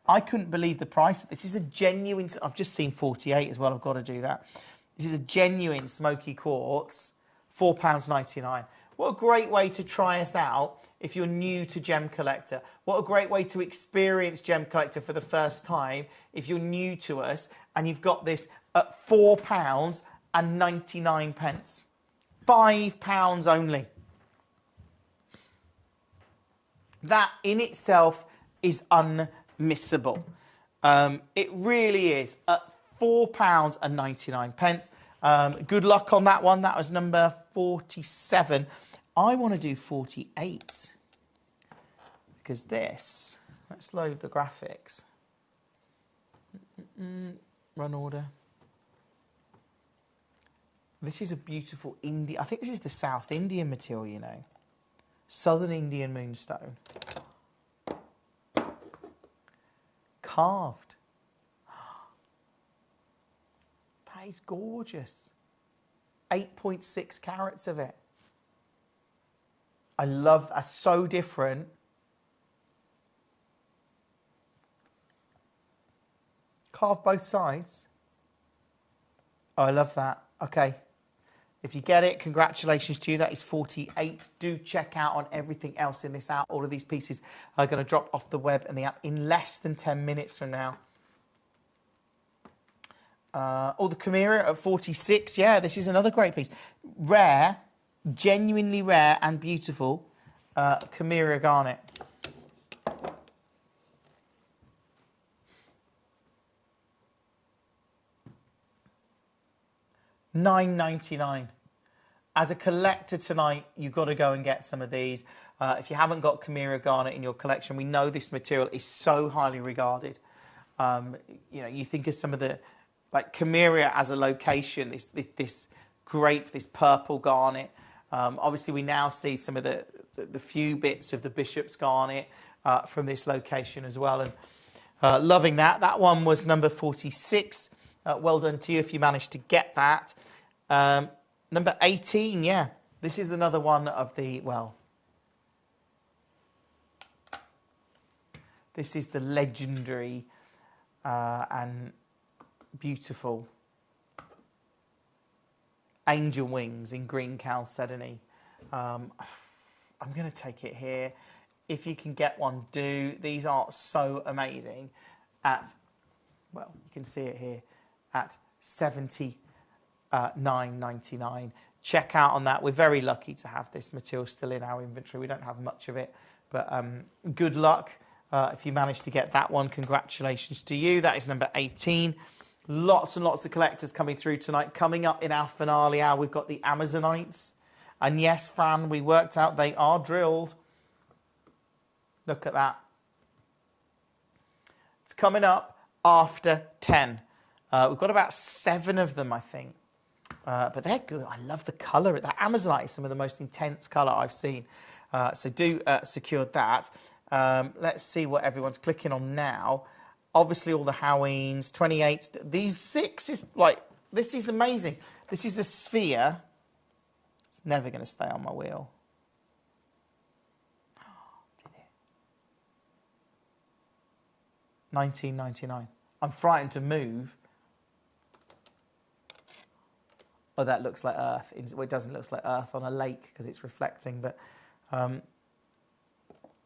I couldn't believe the price. This is a genuine... I've just seen 48 as well. I've got to do that. This is a genuine smoky quartz, £4.99. What a great way to try us out if you're new to Gemcollector. What a great way to experience Gemcollector for the first time if you're new to us and you've got this at £4.99. £5 only. That in itself is unmissable. It really is at £4.99. Good luck on that one. That was number 47. I want to do 48 because this, let's load the graphics. Run order. This is a beautiful Indian. I think this is the South Indian material, you know. Southern Indian moonstone. Carved. That is gorgeous. 8.6 carats of it. I love that. So different. Carved both sides. Oh, I love that. Okay. If you get it, congratulations to you. That is 48. Do check out on everything else in this out. All of these pieces are going to drop off the web and the app in less than 10 minutes from now. Oh, the Chimera at 46. Yeah, this is another great piece. Rare, genuinely rare and beautiful. Chimera garnet. $9.99. As a collector tonight, you've got to go and get some of these. If you haven't got Chimera garnet in your collection, we know this material is so highly regarded. You know, you think of some of the, like Chimera as a location, this grape, this purple garnet. Obviously, we now see some of the few bits of the Bishop's garnet from this location as well. And loving that. That one was number 46. Well done to you if you managed to get that. Number 18, yeah. This is another one of the, well, this is the legendary and beautiful angel wings in green chalcedony. I'm going to take it here. If you can get one, do. These are so amazing at, well, you can see it here, at $79.99. Check out on that. We're very lucky to have this material still in our inventory. We don't have much of it, but good luck if you manage to get that one. Congratulations to you. That is number 18. Lots and lots of collectors coming through tonight. Coming up in our finale hour, we've got the Amazonites. And yes, Fran, we worked out they are drilled. Look at that. It's coming up after 10. We've got about 7 of them, I think. But they're good. I love the colour. That Amazonite is some of the most intense colour I've seen. So do secure that. Let's see what everyone's clicking on now. Obviously, all the Halloweens, 28s. These 6 is like, this is amazing. This is a sphere. It's never going to stay on my wheel. $19.99. I'm frightened to move. Oh, that looks like Earth. Well, it doesn't look like Earth on a lake because it's reflecting, but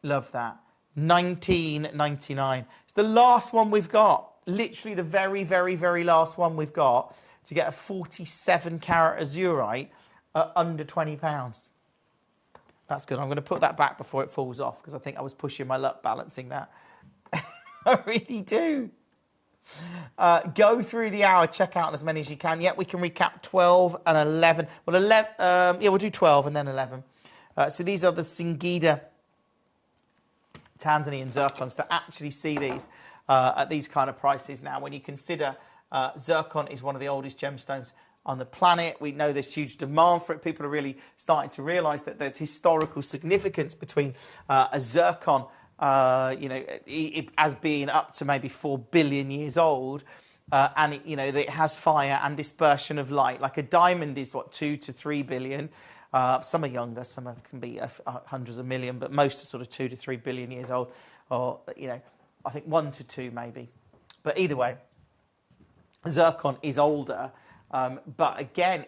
love that. $19.99. It's the last one we've got. Literally the very, very, very last one we've got to get a 47 carat azurite at under £20. That's good. I'm going to put that back before it falls off because I think I was pushing my luck balancing that. I really do. Go through the hour, check out as many as you can. Yeah, we can recap 12 and 11. Well, 11, yeah, we'll do 12 and then 11. So these are the Singida Tanzanian zircons. To actually see these at these kind of prices now, when you consider zircon is one of the oldest gemstones on the planet, we know there's huge demand for it. People are really starting to realise that there's historical significance between a zircon as being up to maybe 4 billion years old, and that it has fire and dispersion of light. Like a diamond is 2 to 3 billion. Some are younger, some can be hundreds of million, but most are sort of 2 to 3 billion years old, or I think 1 to 2 maybe. But either way, zircon is older. But again,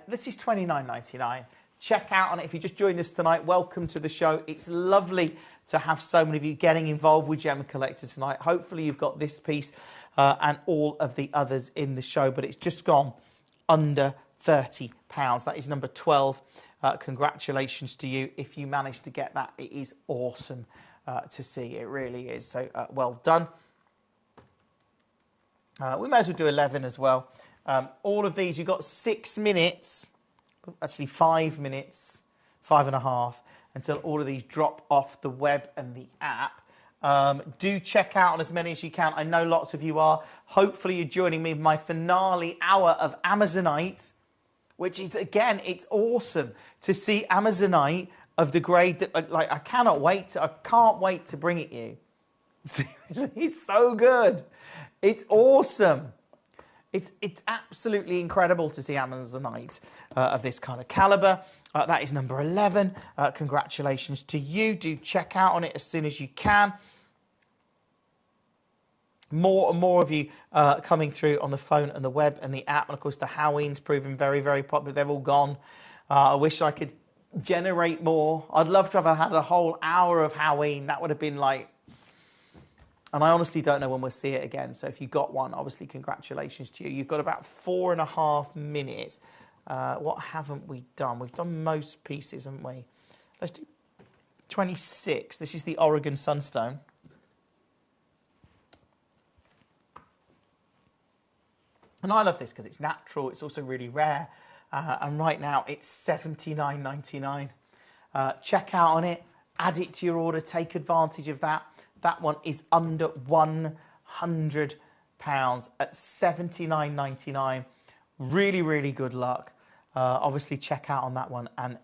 this is $29.99. Check out on it. If you just joined us tonight, welcome to the show. It's lovely to have so many of you getting involved with Gemcollector tonight. Hopefully you've got this piece and all of the others in the show, but it's just gone under £30. That is number 12. Congratulations to you. If you managed to get that, it is awesome to see. It really is. So well done. We may as well do 11 as well. All of these, you've got 6 minutes, actually 5 minutes, 5.5, until all of these drop off the web and the app. Do check out on as many as you can. I know lots of you are. Hopefully you're joining me in my finale hour of Amazonite. which is, again, it's awesome to see Amazonite of the grade that, like, I can't wait to bring it you. Seriously, it's so good. It's awesome. It's absolutely incredible to see Amazonite of this kind of caliber. That is number 11. Congratulations to you. Do check out on it as soon as you can. More and more of you coming through on the phone and the web and the app. And, of course, the Halloween's proven very, very popular. They've all gone. I wish I could generate more. I'd love to have had a whole hour of Halloween. That would have been like... And I honestly don't know when we'll see it again. So if you got one, obviously, congratulations to you. You've got about 4.5 minutes. What haven't we done? We've done most pieces, haven't we? Let's do 26. This is the Oregon Sunstone. And I love this because it's natural. It's also really rare. And right now, it's $79.99. Check out on it. Add it to your order. Take advantage of that. That one is under £100 at $79.99. Really, really good luck. Obviously, check out on that one. And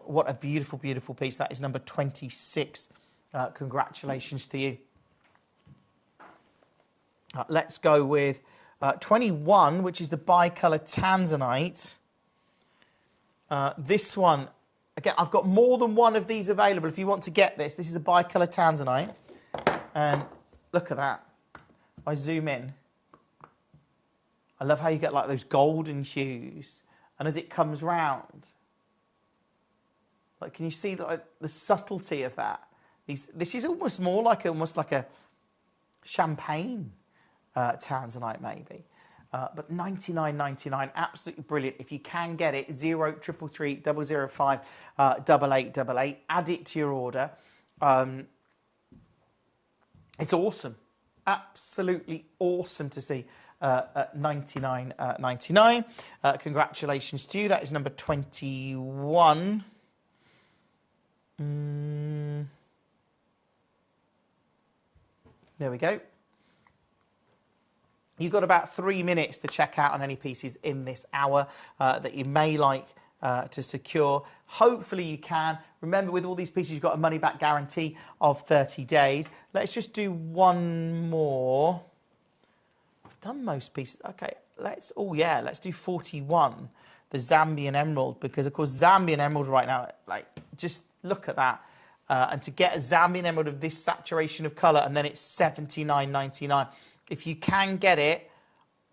what a beautiful, beautiful piece. That is number 26. Congratulations to you. Let's go with 21, which is the bicolor Tanzanite. This one... Again, I've got more than one of these available. If you want to get this, this is a bicolor Tanzanite. And look at that. I zoom in. I love how you get like those golden hues. And as it comes round, like, can you see the subtlety of that? This is almost more like a champagne Tanzanite, maybe. But $99.99, absolutely brilliant. If you can get it, 0333 005 8888. Add it to your order. It's awesome, absolutely awesome to see at $99.99. Congratulations to you. That is number 21. There we go. You've got about 3 minutes to check out on any pieces in this hour that you may like to secure. Hopefully you can. Remember, with all these pieces, you've got a money-back guarantee of 30 days. Let's just do one more. I've done most pieces. Okay, let's do 41, the Zambian Emerald, because, of course, Zambian Emerald right now, like, just look at that. And to get a Zambian Emerald of this saturation of colour, and then it's $79.99. If you can get it,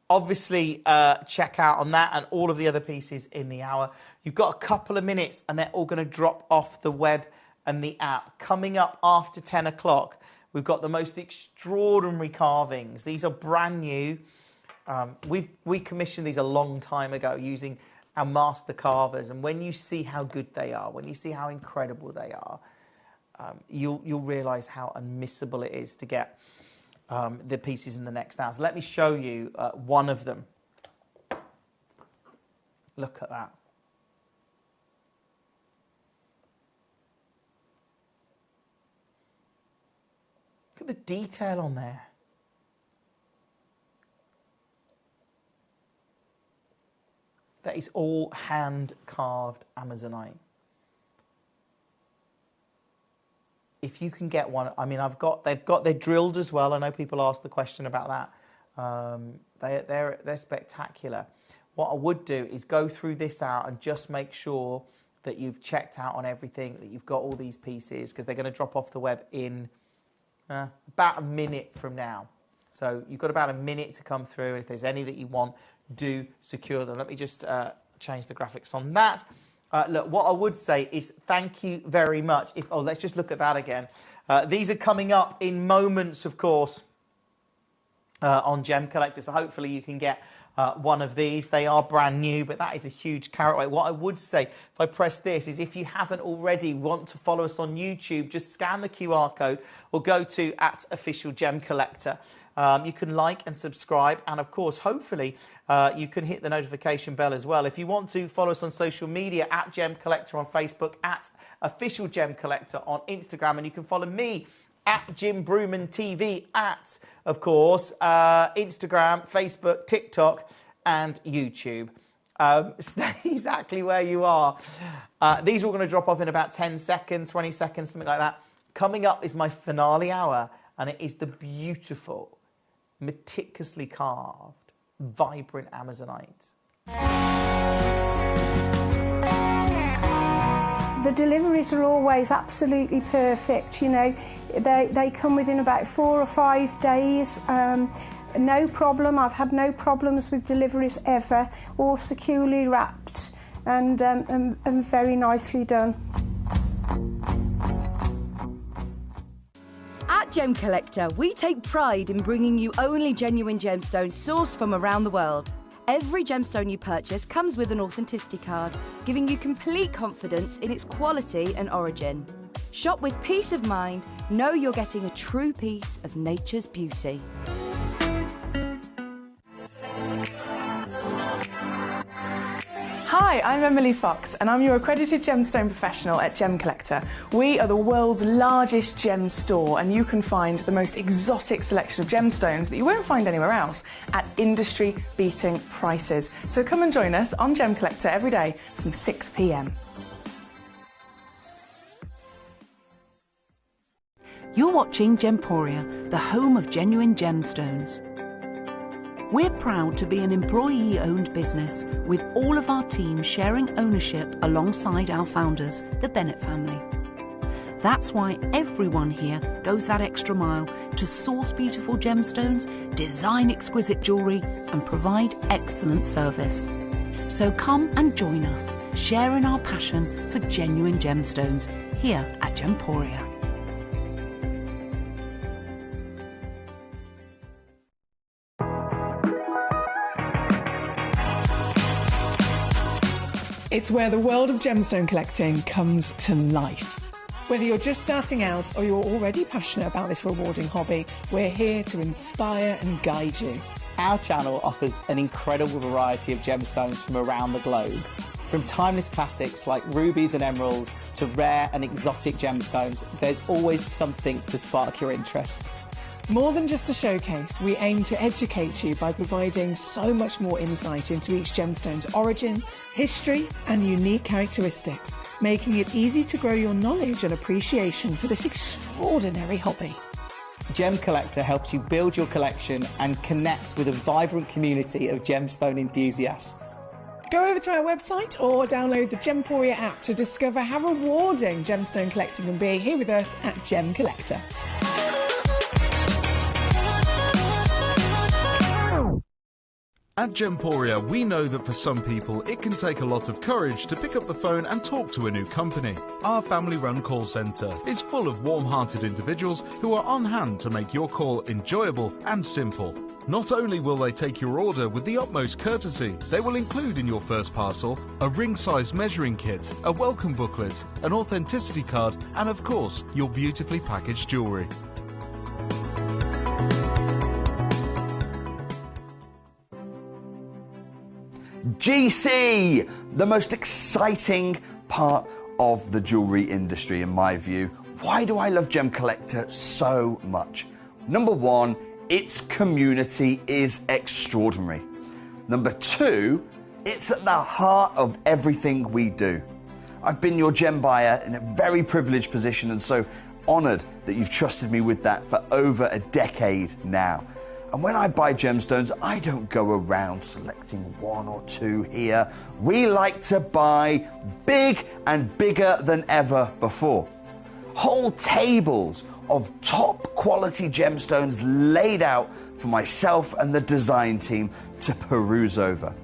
obviously check out on that and all of the other pieces in the hour. You've got a couple of minutes and they're all going to drop off the web and the app. Coming up after 10 o'clock, we've got the most extraordinary carvings. These are brand new. We commissioned these a long time ago using our master carvers. And when you see how good they are, when you see how incredible they are, you'll realise how unmissable it is to get the pieces in the next hour. So let me show you one of them. Look at that. Look at the detail on there. That is all hand-carved Amazonite. If you can get one, I mean, they're drilled as well. I know people ask the question about that. They're spectacular. What I would do is go through this out and just make sure that you've checked out on everything, that you've got all these pieces, because they're going to drop off the web in about a minute from now. So you've got about a minute to come through. If there's any that you want, do secure them. Let me just change the graphics on that. Look, what I would say is thank you very much. Let's just look at that again. These are coming up in moments, of course, on Gemcollector. So hopefully you can get one of these. They are brand new, but that is a huge carrot weight. What I would say, if I press this, is if you haven't already want to follow us on YouTube, just scan the QR code or go to @officialgemcollector. You can like and subscribe, and of course, hopefully, you can hit the notification bell as well. If you want to follow us on social media, @Gemcollector on Facebook, @officialgemcollector on Instagram, and you can follow me @JimBruman TV, of course, Instagram, Facebook, TikTok, and YouTube. Stay exactly where you are. These are all going to drop off in about 10 seconds, 20 seconds, something like that. Coming up is my finale hour, and it is the beautiful, meticulously carved, vibrant Amazonite. The deliveries are always absolutely perfect, you know. They come within about 4 or 5 days. No problem. I've had no problems with deliveries ever. All securely wrapped and very nicely done. At Gemcollector, we take pride in bringing you only genuine gemstones sourced from around the world. Every gemstone you purchase comes with an authenticity card, giving you complete confidence in its quality and origin. Shop with peace of mind, know you're getting a true piece of nature's beauty. Hi, I'm Emily Fox and I'm your accredited gemstone professional at Gemcollector. We are the world's largest gem store and you can find the most exotic selection of gemstones that you won't find anywhere else at industry-beating prices. So come and join us on Gemcollector every day from 6 p.m. You're watching Gemporia, the home of genuine gemstones. We're proud to be an employee-owned business with all of our team sharing ownership alongside our founders, the Bennett family. That's why everyone here goes that extra mile to source beautiful gemstones, design exquisite jewellery and provide excellent service. So come and join us, sharing our passion for genuine gemstones here at Gemporia. It's where the world of gemstone collecting comes to life. Whether you're just starting out or you're already passionate about this rewarding hobby, we're here to inspire and guide you. Our channel offers an incredible variety of gemstones from around the globe. From timeless classics like rubies and emeralds to rare and exotic gemstones, there's always something to spark your interest. More than just a showcase, we aim to educate you by providing so much more insight into each gemstone's origin, history and unique characteristics, making it easy to grow your knowledge and appreciation for this extraordinary hobby. Gemcollector helps you build your collection and connect with a vibrant community of gemstone enthusiasts. Go over to our website or download the Gemporia app to discover how rewarding gemstone collecting can be here with us at Gemcollector. At Gemporia, we know that for some people it can take a lot of courage to pick up the phone and talk to a new company. Our family-run call centre is full of warm-hearted individuals who are on hand to make your call enjoyable and simple. Not only will they take your order with the utmost courtesy, they will include in your first parcel a ring-size measuring kit, a welcome booklet, an authenticity card and, of course, your beautifully packaged jewellery. GC, the most exciting part of the jewellery industry in my view. Why do I love Gemcollector so much? Number one, its community is extraordinary. Number two, it's at the heart of everything we do. I've been your gem buyer in a very privileged position and so honoured that you've trusted me with that for over a decade now. And when I buy gemstones, I don't go around selecting one or two here. We like to buy big and bigger than ever before. Whole tables of top quality gemstones laid out for myself and the design team to peruse over.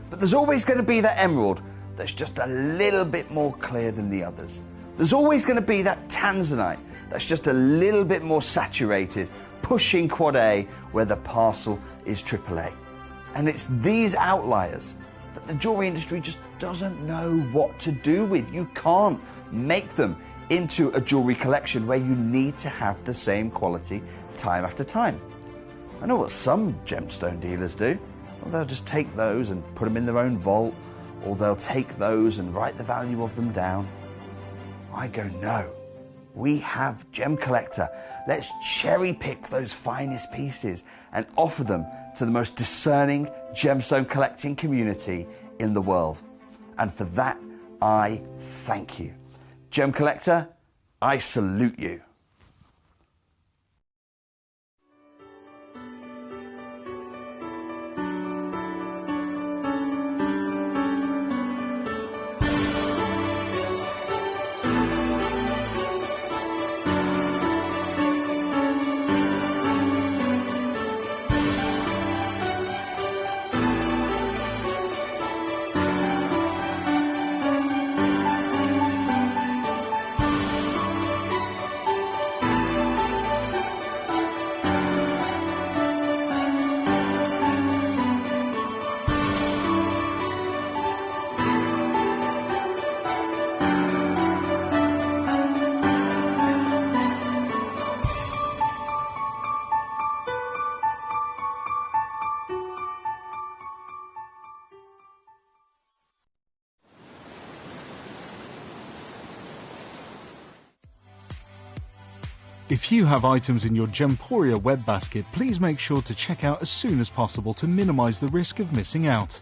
But there's always going to be that emerald that's just a little bit more clear than the others. There's always going to be that tanzanite that's just a little bit more saturated, pushing quad A where the parcel is AAA. And it's these outliers that the jewellery industry just doesn't know what to do with. You can't make them into a jewellery collection where you need to have the same quality time after time. I know what some gemstone dealers do. Well, they'll just take those and put them in their own vault, or they'll take those and write the value of them down. I go, no. We have Gemcollector. Let's cherry pick those finest pieces and offer them to the most discerning gemstone collecting community in the world. And for that, I thank you. Gem Collector, I salute you. If you have items in your Gemporia web basket, please make sure to check out as soon as possible to minimise the risk of missing out.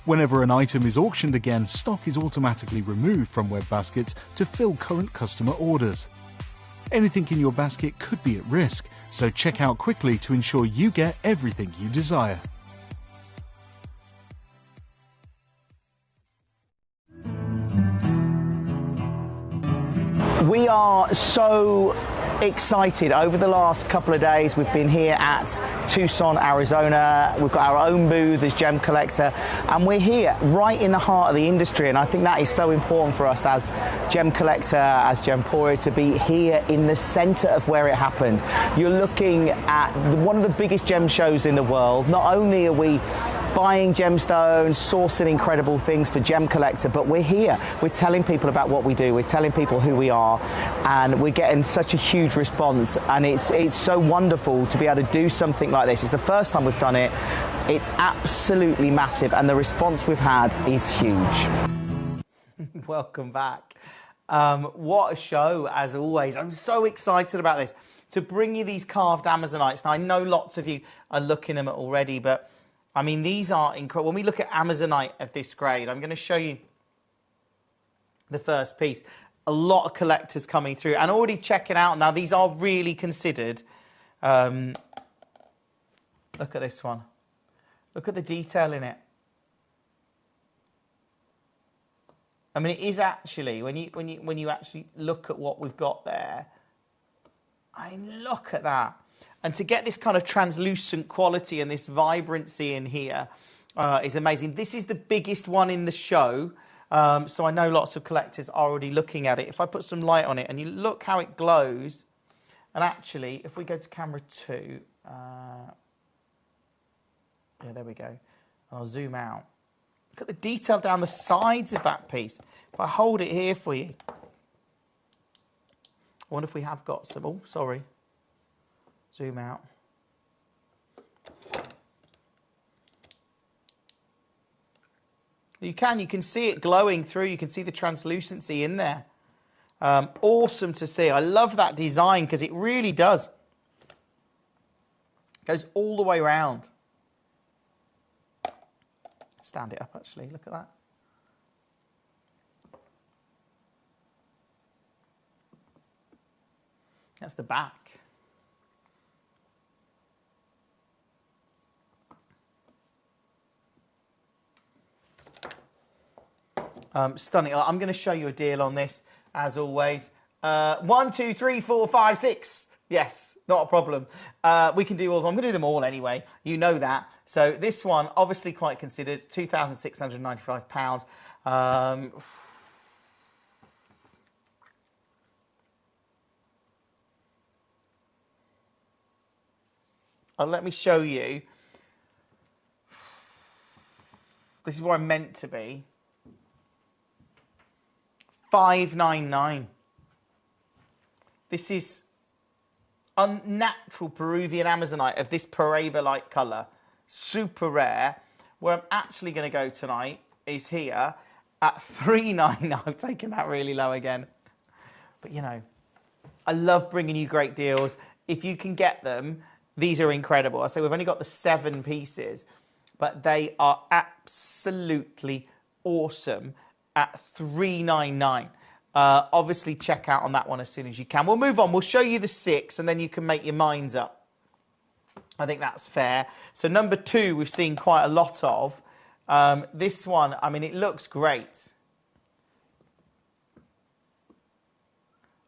Whenever an item is auctioned again, stock is automatically removed from web baskets to fill current customer orders. Anything in your basket could be at risk, so check out quickly to ensure you get everything you desire. We are so excited. Over the last couple of days, we've been here at Tucson, Arizona. We've got our own booth as Gem Collector, and we're here right in the heart of the industry. And I think that is so important for us as Gem Collector, as Gemporia, to be here in the center of where it happens. You're looking at one of the biggest gem shows in the world. Not only are we buying gemstones, sourcing incredible things for Gem Collector, but we're here. We're telling people about what we do. We're telling people who we are, and we're getting such a huge response. And it's so wonderful to be able to do something like this. It's the first time we've done it. It's absolutely massive, and the response we've had is huge. Welcome back. What a show, as always. I'm so excited about this, to bring you these carved Amazonites. Now, I know lots of you are looking at them already, but I mean, these are incredible. When we look at Amazonite of this grade, I'm going to show you the first piece. A lot of collectors coming through and already checking out. Now, these are really considered. Look at this one. Look at the detail in it. I mean, it is actually, when you actually look at what we've got there, I mean, look at that. And to get this kind of translucent quality and this vibrancy in here is amazing. This is the biggest one in the show. So I know lots of collectors are already looking at it. If I put some light on it and you look how it glows, and actually, if we go to camera 2, yeah, there we go. I'll zoom out. Look at the detail down the sides of that piece. If I hold it here for you, I wonder if we have got some. Oh, sorry. Zoom out. You can see it glowing through. You can see the translucency in there. Awesome to see. I love that design because it really does. Goes all the way around. Stand it up, actually. Look at that. That's the back. Stunning. I'm going to show you a deal on this, as always. 1, 2, 3, 4, 5, 6. Yes, not a problem. We can do all of them. I'm going to do them all anyway. You know that. So this one, obviously quite considered, £2,695. Let me show you. This is where I'm meant to be. $599. This is unnatural Peruvian Amazonite of this Paraiba-like colour. Super rare. Where I'm actually going to go tonight is here at $399. I've taken that really low again. But, you know, I love bringing you great deals. If you can get them, these are incredible. I say we've only got the 7 pieces. but they are absolutely awesome at $399. Obviously, check out on that one as soon as you can. We'll move on. We'll show you the 6, and then you can make your minds up. I think that's fair. So number 2, we've seen quite a lot of. This one, I mean, it looks great.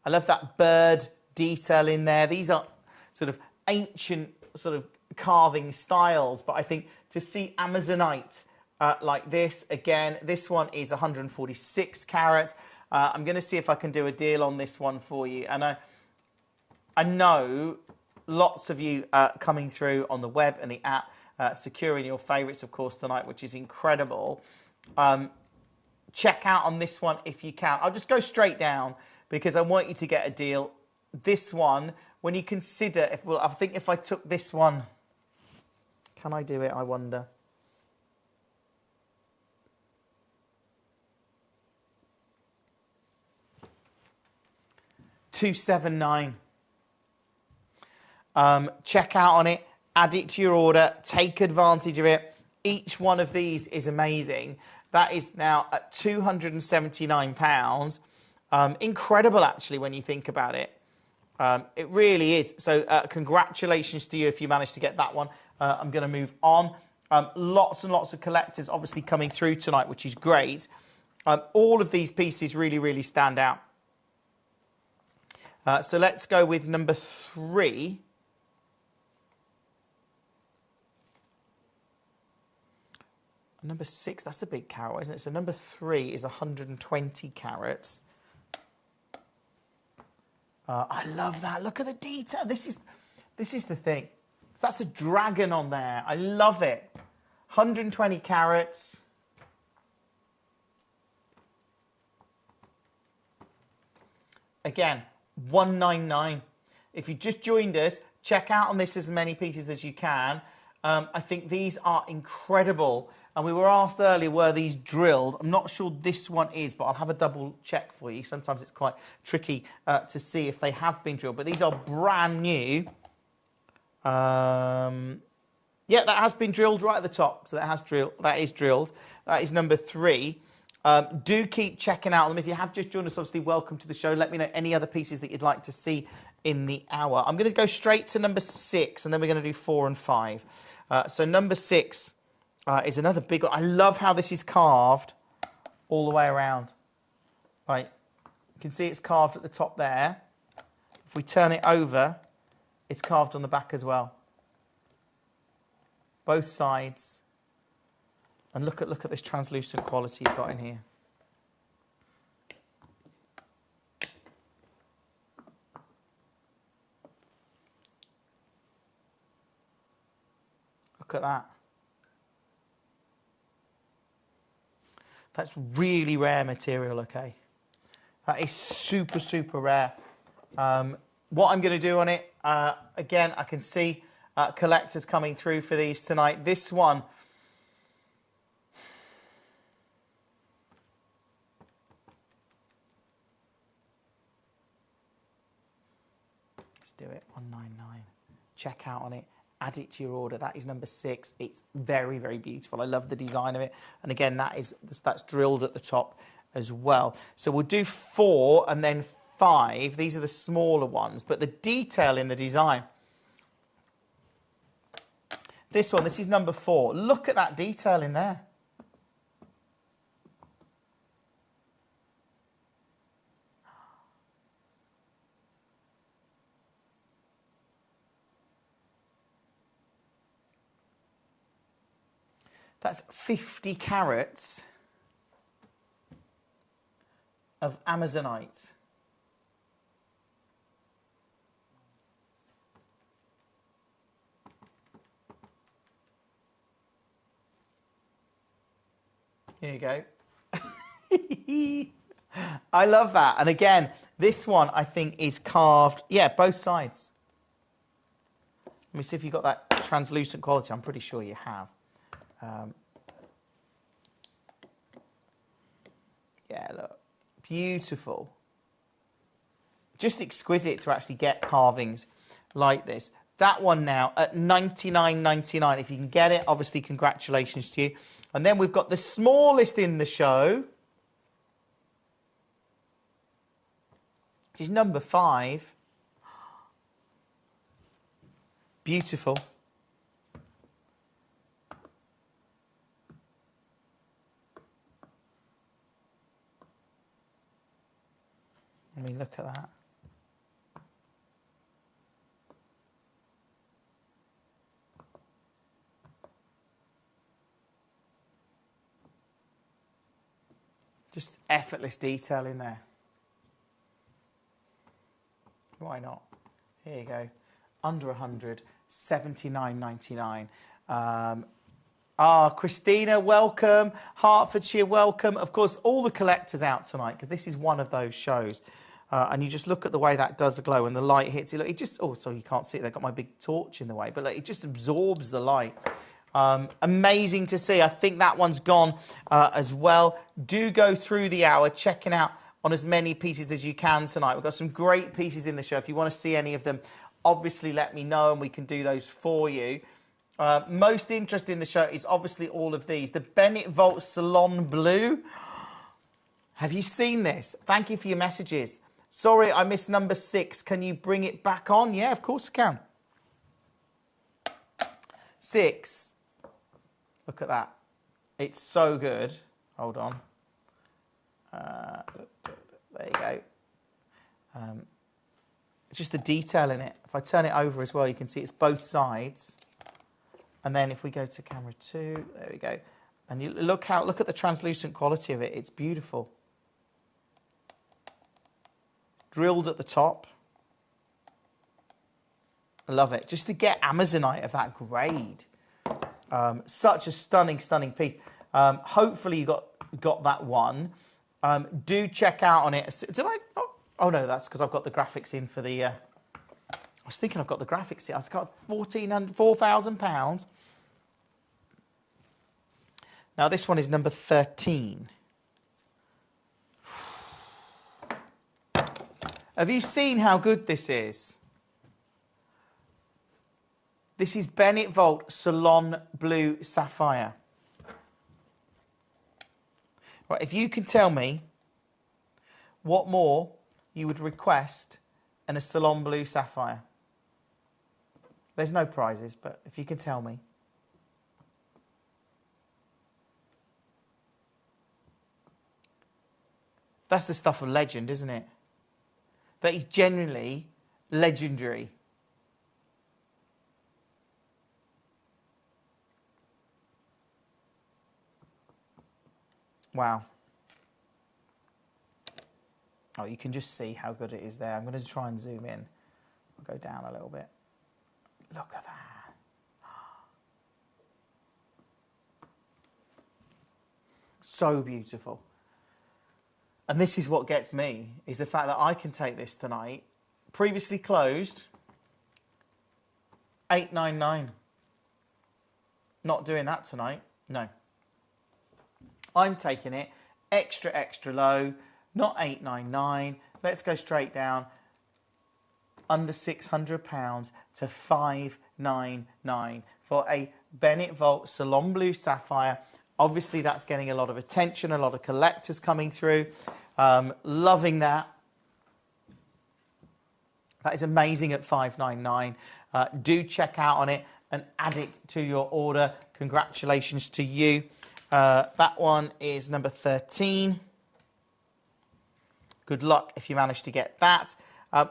I love that bird detail in there. These are sort of ancient sort of carving styles, but I think to see Amazonite like this, again, this one is 146 carats. I'm going to see if I can do a deal on this one for you. And I know lots of you coming through on the web and the app, securing your favourites, of course, tonight, which is incredible. Check out on this one if you can. I'll just go straight down because I want you to get a deal. This one, when you consider, I think if I took this one, can I do it, I wonder? $279. Check out on it, add it to your order, take advantage of it. Each one of these is amazing. That is now at £279. Incredible, actually, when you think about it. It really is. So congratulations to you if you managed to get that one. I'm going to move on. Lots and lots of collectors obviously coming through tonight, which is great. All of these pieces really, really stand out. So let's go with number 3. Number 6, that's a big carat, isn't it? So number 3 is 120 carats. I love that. Look at the detail. This is the thing. That's a dragon on there. I love it. 120 carats. Again, $199. If you just joined us, check out on this as many pieces as you can. I think these are incredible. And we were asked earlier, were these drilled? I'm not sure this one is, but I'll have a double check for you. Sometimes it's quite tricky to see if they have been drilled. But these are brand new. Yeah, that has been drilled right at the top. So that is drilled. That is number 3. Do keep checking out them. If you have just joined us, obviously, welcome to the show. Let me know any other pieces that you'd like to see in the hour. I'm going to go straight to number 6, and then we're going to do 4 and 5. So number 6 is another big one. I love how this is carved all the way around. Right, you can see it's carved at the top there. If we turn it over, it's carved on the back as well. Both sides. And look at this translucent quality you've got in here. Look at that. That's really rare material, okay? That is super, super rare. What I'm going to do on it, again, I can see collectors coming through for these tonight. This one, let's do it, $199. Check out on it. Add it to your order. That is number 6. It's very, very beautiful. I love the design of it. And again, that's drilled at the top as well. So we'll do 4 and then 5. These are the smaller ones, but the detail in the design. This one, this is number 4. Look at that detail in there. That's 50 carats of Amazonite. Here you go. I love that. And again, this one I think is carved, yeah, both sides. Let me see if you've got that translucent quality. I'm pretty sure you have. Yeah, look, beautiful. Just exquisite to actually get carvings like this. That one now at $99.99. If you can get it, obviously, congratulations to you. And then we've got the smallest in the show, which is number 5. Beautiful. I mean, look at that. Just effortless detail in there. Why not? Here you go. Under 100, $79.99. Christina, welcome. Hertfordshire, welcome. Of course, all the collectors out tonight, because this is one of those shows. And you just look at the way that does glow and the light hits it. Look, it just, oh, sorry, you can't see it. They've got my big torch in the way, but like, it just absorbs the light. Amazing to see. I think that one's gone as well. Do go through the hour checking out on as many pieces as you can tonight. We've got some great pieces in the show. If you want to see any of them, obviously let me know and we can do those for you. Most interesting in the show is obviously all of these. The Bennett Vault Salon Blue. Have you seen this? Thank you for your messages. Sorry, I missed number 6. Can you bring it back on? Yeah, of course I can. 6. Look at that. It's so good. Hold on. There you go. It's just the detail in it. If I turn it over as well, you can see it's both sides. And then if we go to camera 2, there we go. And you look at the translucent quality of it. It's beautiful. Drilled at the top. I love it. Just to get Amazonite of that grade. Such a stunning, stunning piece. Hopefully you got that one. Do check out on it. Did I? Oh no, that's because I've got the graphics in for the... I was thinking I've got the graphics in. I've got £4,000. Now this one is number 13. Have you seen how good this is? This is Bennett Vault Salon Blue Sapphire. Right, if you can tell me what more you would request in a Salon Blue Sapphire. There's no prizes, but if you can tell me. That's the stuff of legend, isn't it? That is genuinely legendary. Wow. Oh, you can just see how good it is there. I'm going to try and zoom in. I'll go down a little bit. Look at that. So beautiful. And this is what gets me, is the fact that I can take this tonight, previously closed, $8.99. Not doing that tonight, no. I'm taking it extra, extra low, not $8.99. Let's go straight down, under £600 to $5.99 for a Bennett Vault Salon Blue Sapphire. Obviously, that's getting a lot of attention, a lot of collectors coming through. Loving that. That is amazing at $5.99. Do check out on it and add it to your order. Congratulations to you. That one is number 13. Good luck if you manage to get that.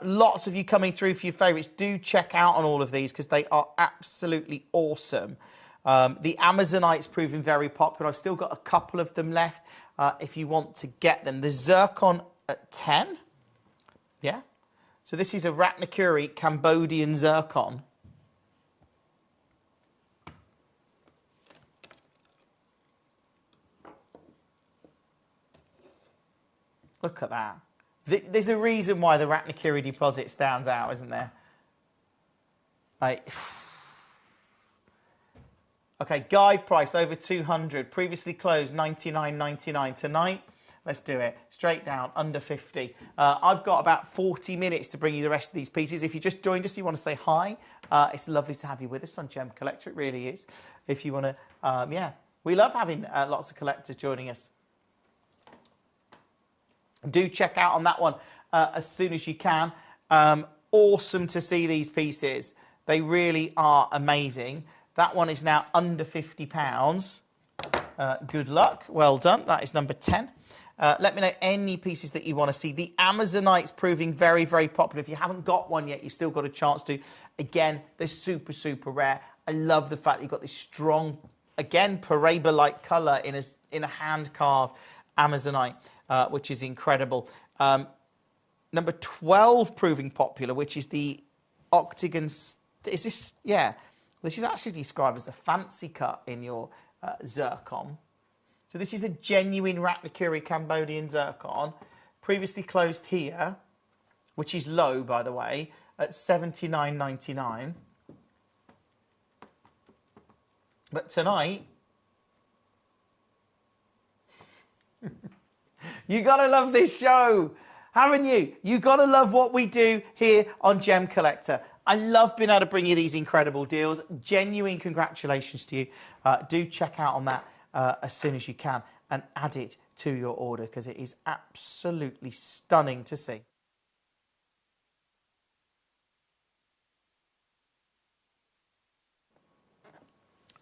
Lots of you coming through for your favourites. Do check out on all of these because they are absolutely awesome. The Amazonite's proving very popular. I've still got a couple of them left if you want to get them. The Zircon at 10. Yeah. So this is a Ratnakuri Cambodian Zircon. Look at that. There's a reason why the Ratnakuri deposit stands out, isn't there? Okay, guide price over 200. Previously closed $99.99 tonight. Let's do it. Straight down, under 50. I've got about 40 minutes to bring you the rest of these pieces. If you just joined us, you want to say hi, it's lovely to have you with us on Gem Collector. It really is. If you want to, yeah, we love having lots of collectors joining us. Do check out on that one as soon as you can. Awesome to see these pieces. They really are amazing. That one is now under £50. Good luck. Well done. That is number 10. Let me know any pieces that you want to see. The Amazonite's proving very, very popular. If you haven't got one yet, you've still got a chance to. Again, they're super, super rare. I love the fact that you've got this strong, again, Paraiba-like colour in a hand-carved Amazonite, which is incredible. Number 12 proving popular, which is the octagon. Is this? Yeah. This is actually described as a fancy cut in your zircon. So this is a genuine Ratnakuri Cambodian zircon, previously closed here, which is low, by the way, at $79.99. But tonight, you got to love this show, haven't you? You got to love what we do here on Gem Collector. I love being able to bring you these incredible deals. Genuine congratulations to you. Do check out on that as soon as you can and add it to your order because it is absolutely stunning to see.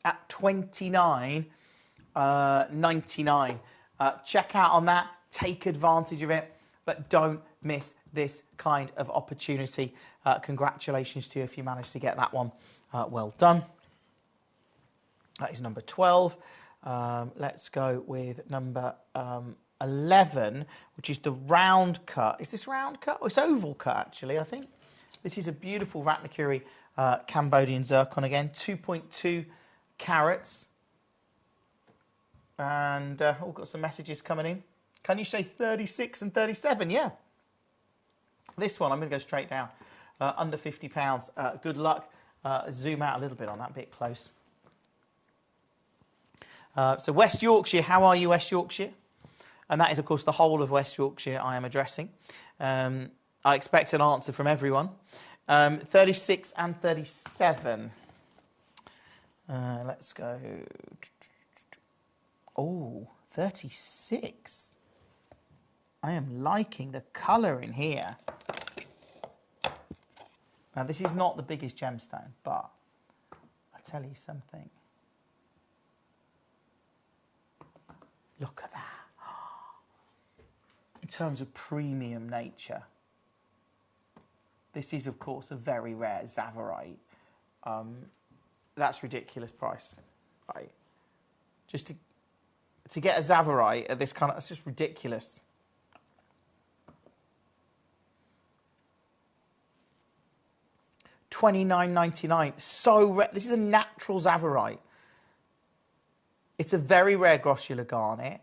At $29.99. Check out on that. Take advantage of it. But don't miss this kind of opportunity. Congratulations to you if you managed to get that one. Well done. That is number 12. Let's go with number 11, which is the round cut. Is this round cut? Oh, it's oval cut, actually, I think. This is a beautiful Ratnakuri Cambodian zircon again, 2.2 carats. And we've got some messages coming in. Can you say 36 and 37? Yeah. This one, I'm going to go straight down. Under £50. Good luck. Zoom out a little bit on that, bit close. So West Yorkshire, how are you, West Yorkshire? And that is, of course, the whole of West Yorkshire I am addressing. I expect an answer from everyone. 36 and 37. Let's go. Oh, 36. I am liking the colour in here. Now, this is not the biggest gemstone, but I'll tell you something. Look at that. In terms of premium nature, this is, of course, a very rare Zavarite. That's ridiculous price, right? Just to get a Zavarite at this kind of, it's just ridiculous. $29.99. So rare. This is a natural Zavarite. It's a very rare grossular garnet.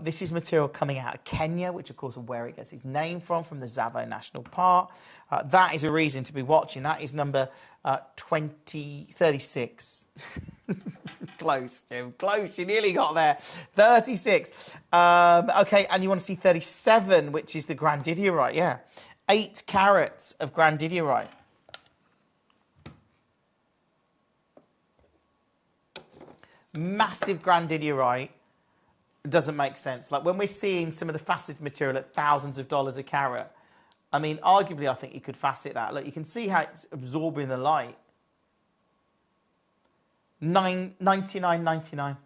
This is material coming out of Kenya, which, of course, is where it gets its name from the Tsavo National Park. That is a reason to be watching. That is number 36. Close, Jim. Close. You nearly got there. 36. Okay, and you want to see 37, which is the Grandidiorite. Yeah. 8 carats of Grandidiorite. Massive Grandidiorite. Doesn't make sense. Like when we're seeing some of the faceted material at thousands of dollars a carat, I mean, arguably, I think you could facet that. Look, you can see how it's absorbing the light. $99.99.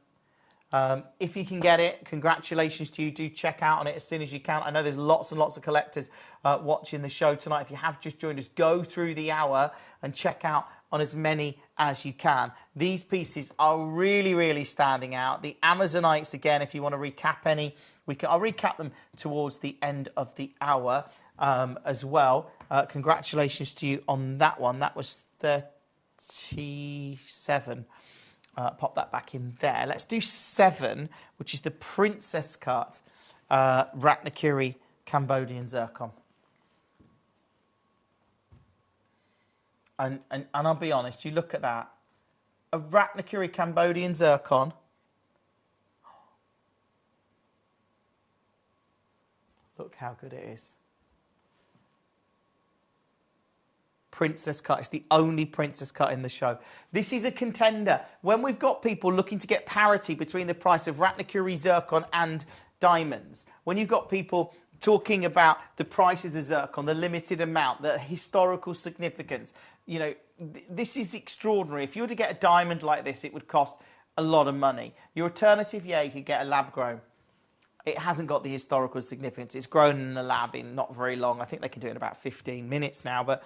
If you can get it, congratulations to you. Do check out on it as soon as you can. I know there's lots and lots of collectors watching the show tonight. If you have just joined us, go through the hour and check out on as many as you can. These pieces are really, really standing out. The Amazonites, again, if you want to recap any, I'll recap them towards the end of the hour as well. Congratulations to you on that one. That was 37. Pop that back in there. Let's do 7, which is the Princess Cut Ratnakuri Cambodian Zircon. And I'll be honest, you look at that. A Ratnakuri Cambodian Zircon. how good it is. Princess cut. It's the only princess cut in the show. This is a contender. When we've got people looking to get parity between the price of Ratnakuri zircon and diamonds, when you've got people talking about the price of the zircon, the limited amount, the historical significance, you know, this is extraordinary. If you were to get a diamond like this, it would cost a lot of money. Your alternative, yeah, you could get a lab grown. It hasn't got the historical significance. It's grown in the lab in not very long. I think they can do it in about 15 minutes now. But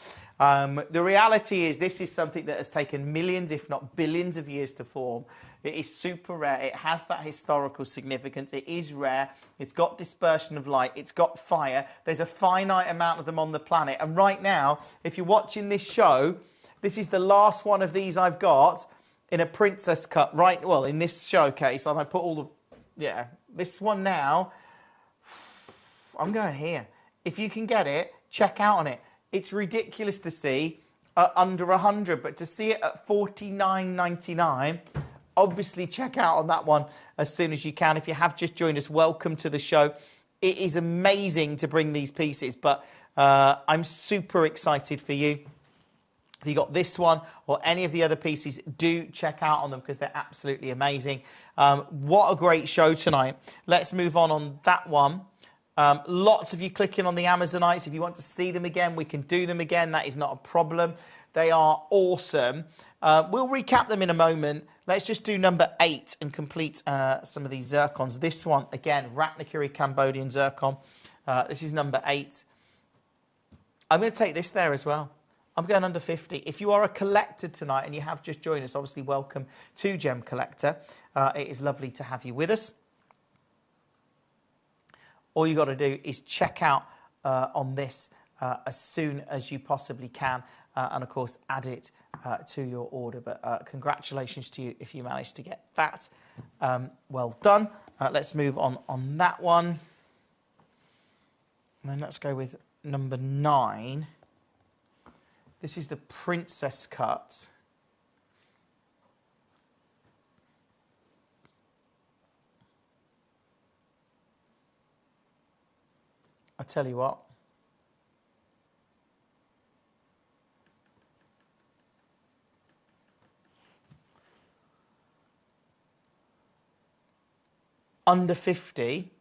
the reality is this is something that has taken millions, if not billions of years to form. It is super rare. It has that historical significance. It is rare. It's got dispersion of light. It's got fire. There's a finite amount of them on the planet. And right now, if you're watching this show, this is the last one of these I've got in a princess cut. Right, well, in this showcase, and I put all the... Yeah, this one now, I'm going here. If you can get it, check out on it. It's ridiculous to see under 100, but to see it at $49.99, obviously check out on that one as soon as you can. If you have just joined us, welcome to the show. It is amazing to bring these pieces, but I'm super excited for you. If you got this one or any of the other pieces, do check out on them because they're absolutely amazing. What a great show tonight. Let's move on that one. Lots of you clicking on the Amazonites. If you want to see them again, we can do them again. That is not a problem. They are awesome. We'll recap them in a moment. Let's just do number 8 and complete some of these zircons. This one, again, Ratnakuri Cambodian zircon. This is number 8. I'm going to take this there as well. I'm going under 50. If you are a collector tonight and you have just joined us, obviously welcome to Gem Collector. It is lovely to have you with us. All you got to do is check out on this as soon as you possibly can, and of course add it to your order. But congratulations to you if you managed to get that. Well done. Let's move on that one. And then let's go with number 9. This is the princess cut. I tell you what. Under 50.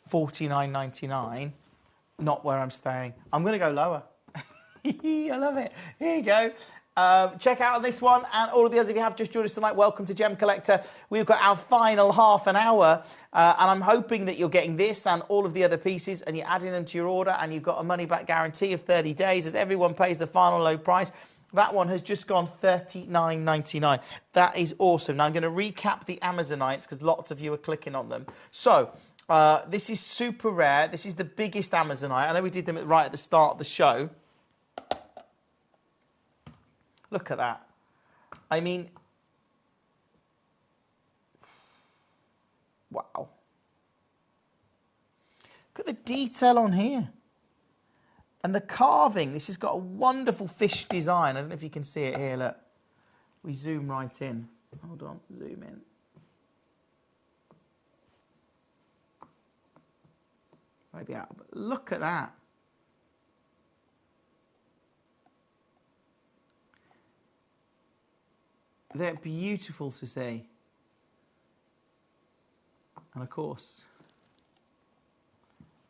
$49.99, not where I'm staying. I'm going to go lower. I love it. Here you go. Check out on this one and all of the others. If you have just joined us tonight, welcome to Gem Collector. We've got our final half an hour, and I'm hoping that you're getting this and all of the other pieces, and you're adding them to your order, and you've got a money-back guarantee of 30 days as everyone pays the final low price. That one has just gone $39.99. That is awesome. Now I'm going to recap the Amazonites because lots of you are clicking on them. So... this is super rare. This is the biggest Amazonite. I know we did them right at the start of the show. Look at that. I mean, wow. Look at the detail on here. And the carving. This has got a wonderful fish design. I don't know if you can see it here. Look. We zoom right in. Hold on. Zoom in. Maybe out, but look at that. They're beautiful to see. And of course,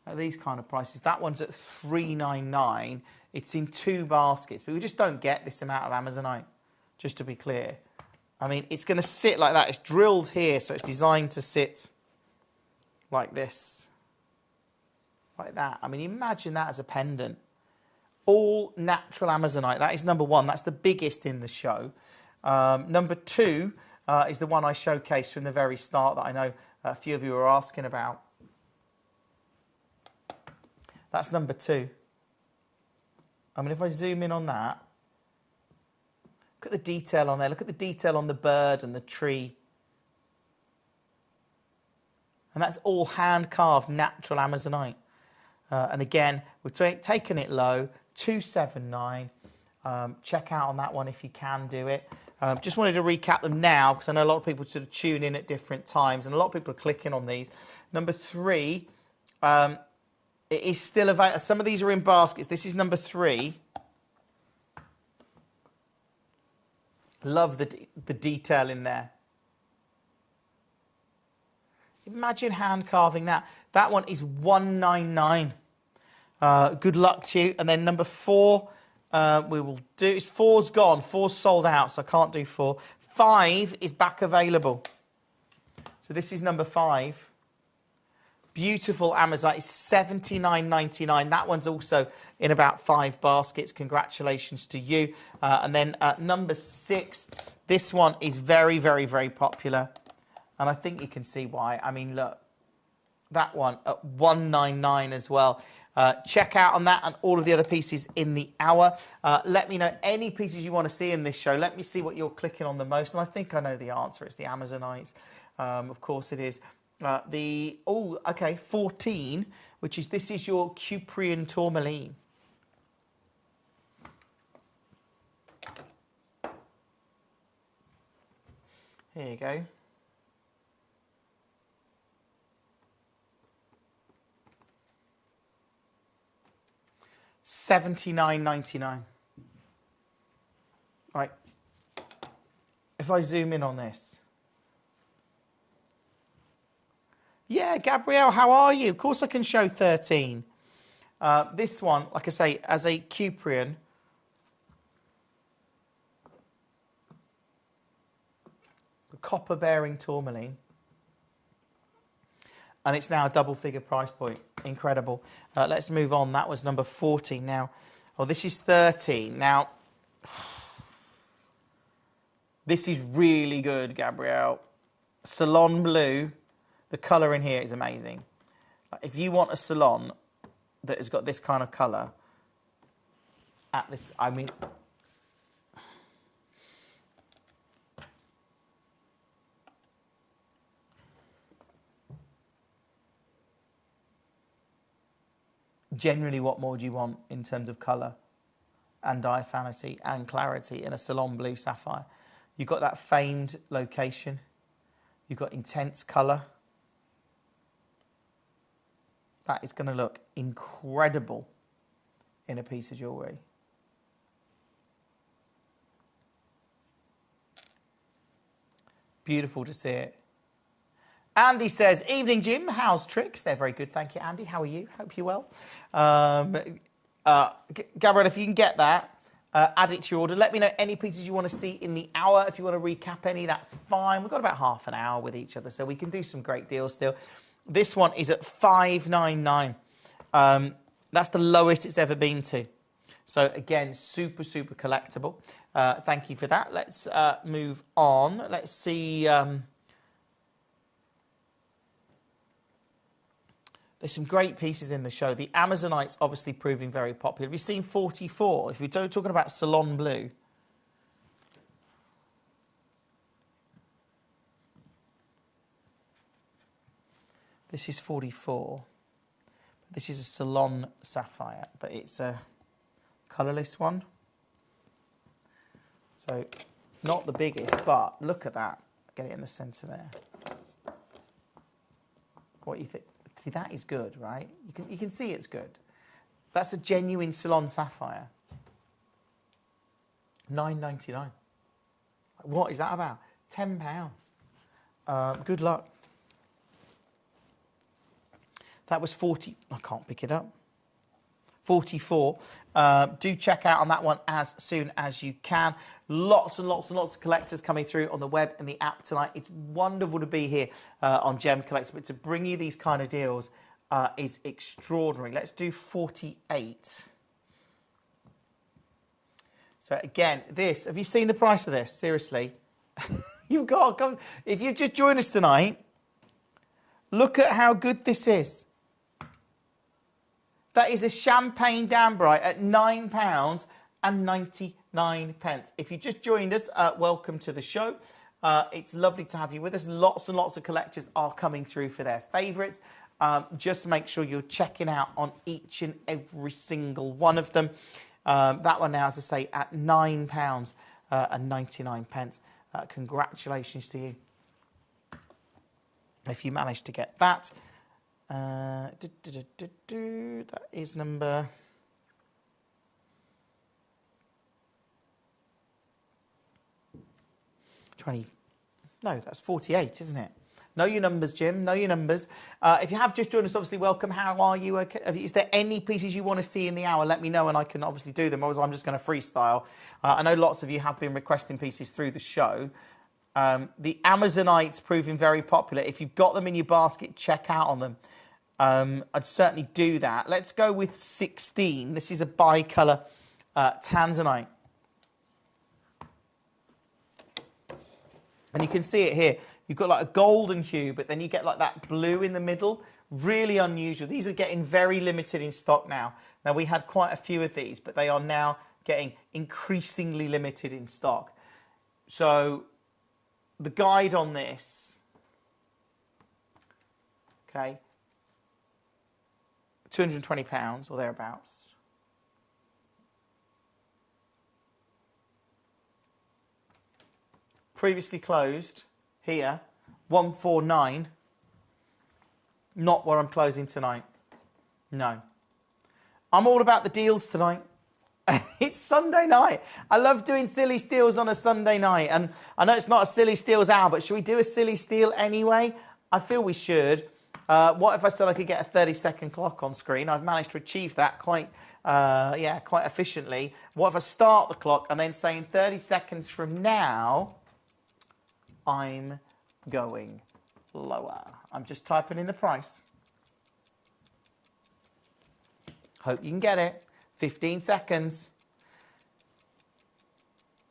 at these kind of prices, that one's at $3.99. It's in 2 baskets, but we just don't get this amount of Amazonite, just to be clear. I mean, it's going to sit like that. It's drilled here, so it's designed to sit like this. Like that. I mean, imagine that as a pendant. All natural Amazonite. That is number 1. That's the biggest in the show. Number 2 is the one I showcased from the very start that I know a few of you are asking about. That's number 2. I mean, if I zoom in on that, look at the detail on there. Look at the detail on the bird and the tree. And that's all hand-carved natural Amazonite. And again, we've taken it low, $279. Check out on that one if you can do it. Just wanted to recap them now because I know a lot of people sort of tune in at different times and a lot of people are clicking on these. Number 3, it is still available. Some of these are in baskets. This is number 3. Love the detail in there. Imagine hand carving that. That one is $199. Good luck to you. And then number 4, we will do. 4's gone. 4's sold out, so I can't do 4. 5 is back available. So this is number 5. Beautiful Amazonite. It's $79.99. That one's also in about 5 baskets. Congratulations to you. And then number 6. This one is very, very, very popular. And I think you can see why. I mean, look, that one at $199 as well. Check out on that and all of the other pieces in the hour. Let me know any pieces you want to see in this show. Let me see what you're clicking on the most. And I think I know the answer. It's the Amazonites. Of course it is. 14, which is, this is your Cuprian tourmaline. Here you go. $79.99. Right. If I zoom in on this. Yeah, Gabrielle, how are you? Of course I can show 13. This one, like I say, as a Cuprian, the copper-bearing tourmaline. And it's now a double-figure price point. Incredible. Let's move on. That was number 14. Now, this is 13. Now, this is really good, Gabrielle. Salon blue. The colour in here is amazing. If you want a salon that has got this kind of colour, at this, I mean, generally, what more do you want in terms of colour and diaphanity and clarity in a salon blue sapphire? You've got that famed location. You've got intense colour. That is going to look incredible in a piece of jewellery. Beautiful to see it. Andy says, evening, Jim. How's tricks? They're very good. Thank you, Andy. How are you? Hope you're well. Gabrielle, if you can get that, add it to your order. Let me know any pieces you want to see in the hour. If you want to recap any, that's fine. We've got about half an hour with each other, so we can do some great deals still. This one is at $599. That's the lowest it's ever been to. So again, super, super collectible. Thank you for that. Let's move on. Let's see. There's some great pieces in the show. The Amazonite's obviously proving very popular. Have you seen 44? If we're talking about Salon Blue. This is 44. This is a Salon Sapphire, but it's a colourless one. So, not the biggest, but look at that. Get it in the centre there. What do you think? See, that is good, right? You can see it's good. That's a genuine Salon Sapphire. $9.99. What is that about? £10. Good luck. That was 40. I can't pick it up. 44. Do check out on that one as soon as you can. Lots and lots and lots of collectors coming through on the web and the app tonight. It's wonderful to be here on Gemcollector, but to bring you these kind of deals is extraordinary. Let's do 48. So again, this, have you seen the price of this? Seriously. You've got to come. If you've just joined us tonight, look at how good this is. That is a champagne Danbright at £9.99. If you just joined us, welcome to the show. It's lovely to have you with us. Lots and lots of collectors are coming through for their favourites. Just make sure you're checking out on each and every single one of them. That one now, as I say, at £9.99. and 99 pence. Congratulations to you if you managed to get that. That is number 20. No, that's 48, isn't it? Know your numbers, Jim. Know your numbers. If you have just joined us, obviously, welcome. How are you? Okay? Is there any pieces you want to see in the hour? Let me know, and I can obviously do them. Otherwise, I'm just going to freestyle. I know lots of you have been requesting pieces through the show. The Amazonites proving very popular. If you've got them in your basket, check out on them. I'd certainly do that. Let's go with 16. This is a bicolour Tanzanite. And you can see it here. You've got like a golden hue, but then you get like that blue in the middle. Really unusual. These are getting very limited in stock now. Now, we had quite a few of these, but they are now getting increasingly limited in stock. So the guide on this, okay, £220 or thereabouts. Previously closed here, 149. Not where I'm closing tonight. No. I'm all about the deals tonight. It's Sunday night. I love doing silly steals on a Sunday night. And I know it's not a silly steals hour, but should we do a silly steal anyway? I feel we should. What if I said I could get a 30-second clock on screen? I've managed to achieve that quite efficiently. What if I start the clock and then say in 30 seconds from now, I'm going lower. I'm just typing in the price. Hope you can get it. 15 seconds.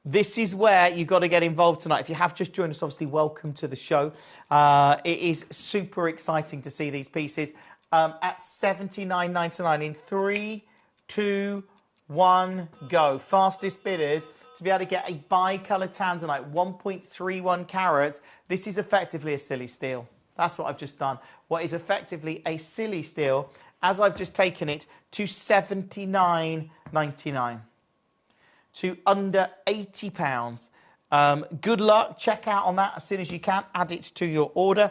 This is where you've got to get involved tonight. If you have just joined us, obviously, welcome to the show. It is super exciting to see these pieces at $79.99 in 3, 2, 1, go. Fastest bidders to be able to get a bicolour Tanzanite, 1.31 carats. This is effectively a silly steal. That's what I've just done. What is effectively a silly steal, as I've just taken it to $79.99. To under £80. Good luck. Check out on that as soon as you can. Add it to your order.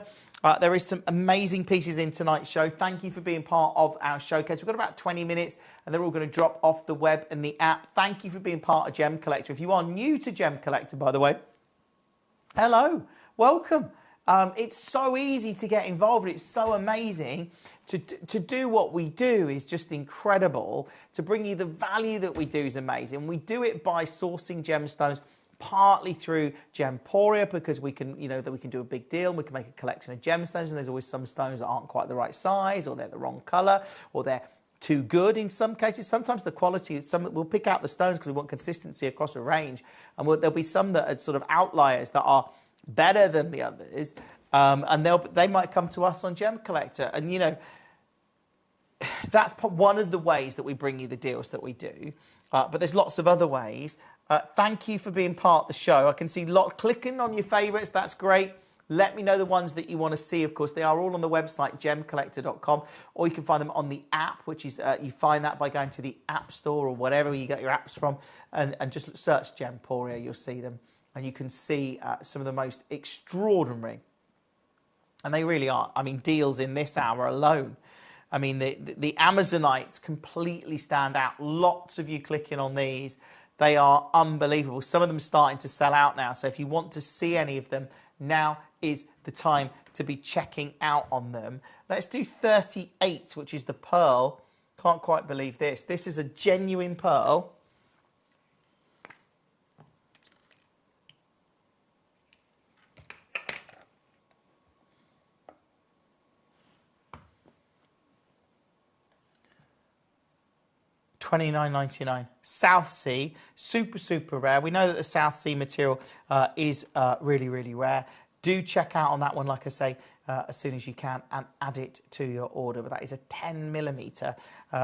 There is some amazing pieces in tonight's show. Thank you for being part of our showcase. We've got about 20 minutes and they're all going to drop off the web and the app. Thank you for being part of Gemcollector. If you are new to Gemcollector, by the way, hello, welcome. It's so easy to get involved. It's so amazing. To do what we do is just incredible. To bring you the value that we do is amazing. We do it by sourcing gemstones partly through Gemporia, because we can, that we can do a big deal and we can make a collection of gemstones, and there's always some stones that aren't quite the right size, or they're the wrong color, or they're too good in some cases. Sometimes the quality is we'll pick out the stones because we want consistency across a range, and there'll be some that are sort of outliers that are better than the others, and they might come to us on Gemcollector, and that's one of the ways that we bring you the deals that we do. But there's lots of other ways. Thank you for being part of the show. I can see clicking on your favourites. That's great. Let me know the ones that you want to see. Of course, they are all on the website, gemcollector.com, or you can find them on the app, which is, you find that by going to the App Store or whatever you get your apps from, and just search Gemporia. You'll see them, and you can see some of the most extraordinary, and they really are, deals in this hour alone. The Amazonites completely stand out. Lots of you clicking on these. They are unbelievable. Some of them starting to sell out now. So if you want to see any of them, now is the time to be checking out on them. Let's do 38, which is the pearl. Can't quite believe this. This is a genuine pearl. $29.99. South Sea, super rare. We know that the South Sea material is really, really rare. Do check out on that one, like I say, as soon as you can, and add it to your order. But that is a 10mm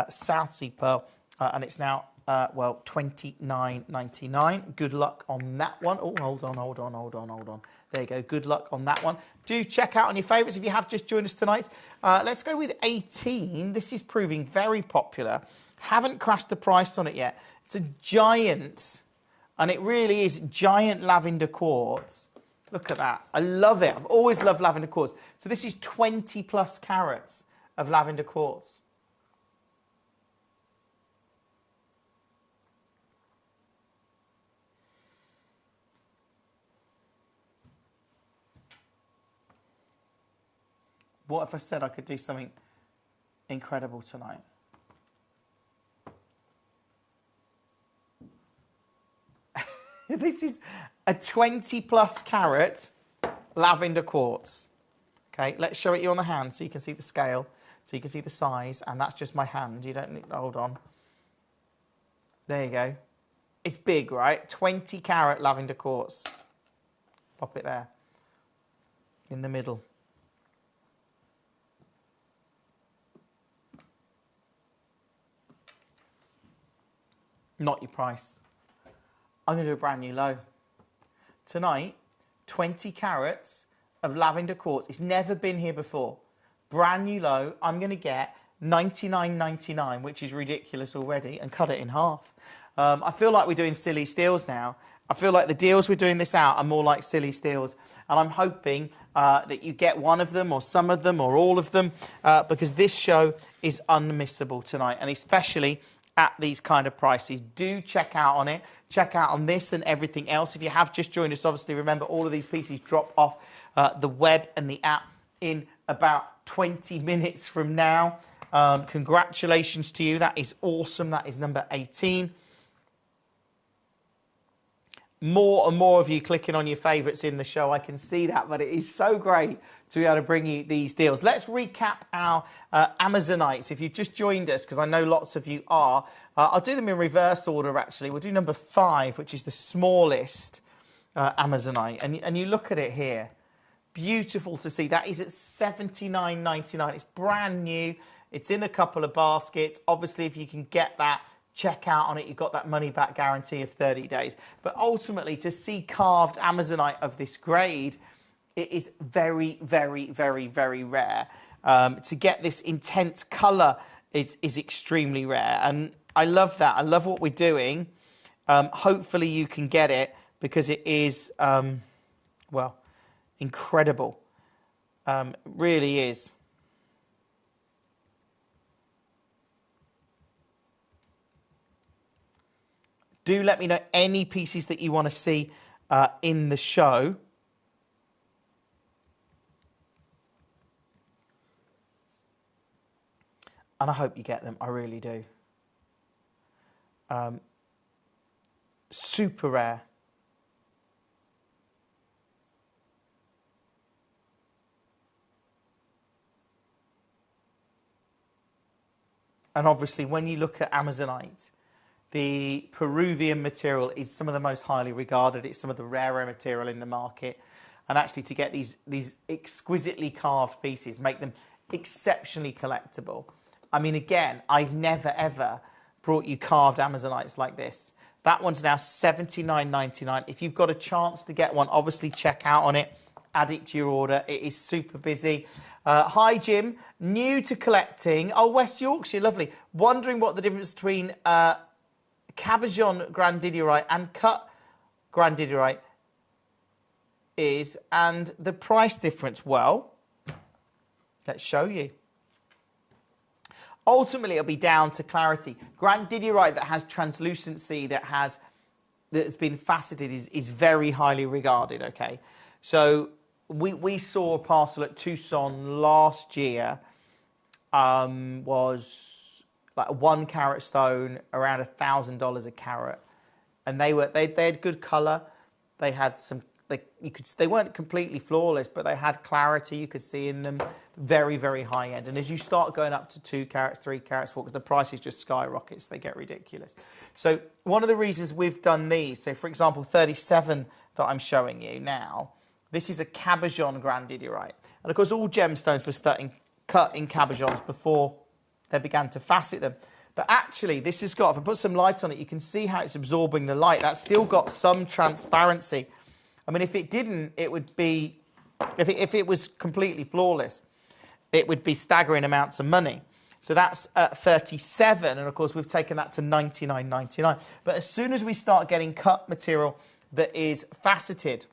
South Sea pearl, and it's now, $29.99. Good luck on that one. Oh, hold on. There you go. Good luck on that one. Do check out on your favourites if you have just joined us tonight. Let's go with 18. This is proving very popular. Haven't crashed the price on it yet. It's a giant And it really is giant lavender quartz. Look at that. I love it. I've always loved lavender quartz. So this is 20 plus carats of lavender quartz. What if I said I could do something incredible tonight? This is a 20 plus carat lavender quartz. Okay, let's show it you on the hand so you can see the scale, so you can see the size, and that's just my hand. You don't need, hold on. There you go. It's big, right? 20 carat lavender quartz. Pop it there in the middle. Not your price. I'm going to do a brand new low. Tonight, 20 carats of lavender quartz. It's never been here before. Brand new low. I'm going to get $99.99, which is ridiculous already, and cut it in half. I feel like we're doing silly steals now. I feel like the deals we're doing this out are more like silly steals. And I'm hoping that you get one of them or some of them or all of them because this show is unmissable tonight, and especially at these kind of prices. Do check out on it. Check out on this and everything else. If you have just joined us, obviously, remember all of these pieces drop off the web and the app in about 20 minutes from now. Congratulations to you. That is awesome. That is number 18. More and more of you clicking on your favourites in the show. I can see that, but it is so great to be able to bring you these deals. Let's recap our Amazonites. If you've just joined us, because I know lots of you are, I'll do them in reverse order, actually. We'll do number 5, which is the smallest Amazonite. And you look at it here. Beautiful to see. That is at $79.99. It's brand new. It's in a couple of baskets. Obviously, if you can get that, check out on it. You've got that money back guarantee of 30 days. But ultimately, to see carved Amazonite of this grade, it is very, very, very, very rare. To get this intense colour is extremely rare. And I love that. I love what we're doing. Hopefully you can get it because it is, well, incredible. Really is. Do let me know any pieces that you want to see in the show. And I hope you get them. I really do. Super rare. And obviously, when you look at Amazonite, the Peruvian material is some of the most highly regarded. It's some of the rarer material in the market. And actually, to get these exquisitely carved pieces, make them exceptionally collectible. I mean, again, I've never, ever brought you carved Amazonites like this. That one's now $79.99. If you've got a chance to get one, obviously check out on it. Add it to your order. It is super busy. Hi, Jim. New to collecting. Oh, West Yorkshire. Lovely. Wondering what the difference between Cabochon Grandidiorite and cut Grandidiorite is and the price difference. Well, let's show you. Ultimately, it'll be down to clarity. Grandidiorite that has translucency, that has been faceted, is very highly regarded. Okay, so we saw a parcel at Tucson last year. Was like a 1 carat stone, around $1,000 a carat, and they had good color. They had some. They weren't completely flawless, but they had clarity. You could see in them. Very, very high end. And as you start going up to 2 carats, 3 carats, 4, because the prices just skyrockets, they get ridiculous. So one of the reasons we've done these, so for example, 37 that I'm showing you now, this is a Cabochon Grandidiorite. And of course, all gemstones were starting cut in Cabochons before they began to facet them. But actually, this has got, if I put some light on it, you can see how it's absorbing the light. That's still got some transparency. I mean, if it didn't, it would be, if it was completely flawless, it would be staggering amounts of money. So that's at 37, and of course we've taken that to 99.99. But as soon as we start getting cut material that is faceted,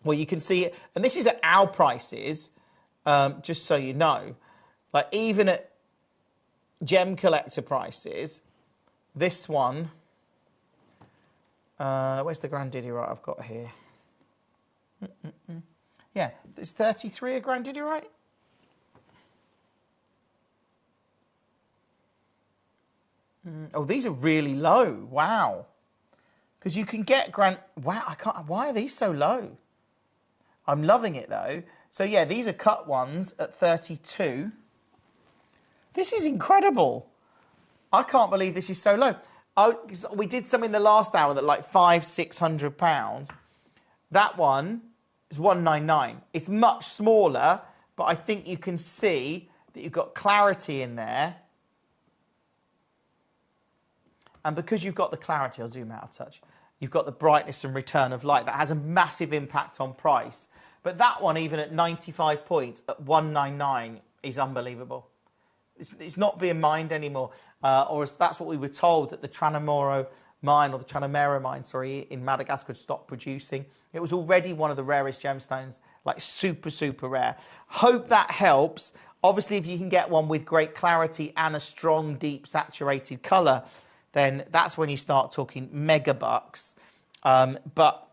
well, you can see it, and this is at our prices, just so you know. Like even at Gemcollector prices, this one, where's the Grandidierite I've got here? Yeah, it's 33 a Grandidierite. Oh, these are really low. Wow. Because you can get wow, I can't. Why are these so low? I'm loving it though. So yeah, these are cut ones at 32. This is incredible. I can't believe this is so low. We did some in the last hour that like £500-600. That one is 199. It's much smaller, but I think you can see that you've got clarity in there. And because you've got the clarity, I'll zoom out a touch, you've got the brightness and return of light. That has a massive impact on price. But that one, even at 95 points, at 199, is unbelievable. It's not being mined anymore. Or that's what we were told at the Tranamero mine, or the Tranamero mine, sorry, in Madagascar, stopped producing. It was already one of the rarest gemstones, like super, super rare. Hope that helps. Obviously, if you can get one with great clarity and a strong, deep, saturated colour, then that's when you start talking mega bucks. But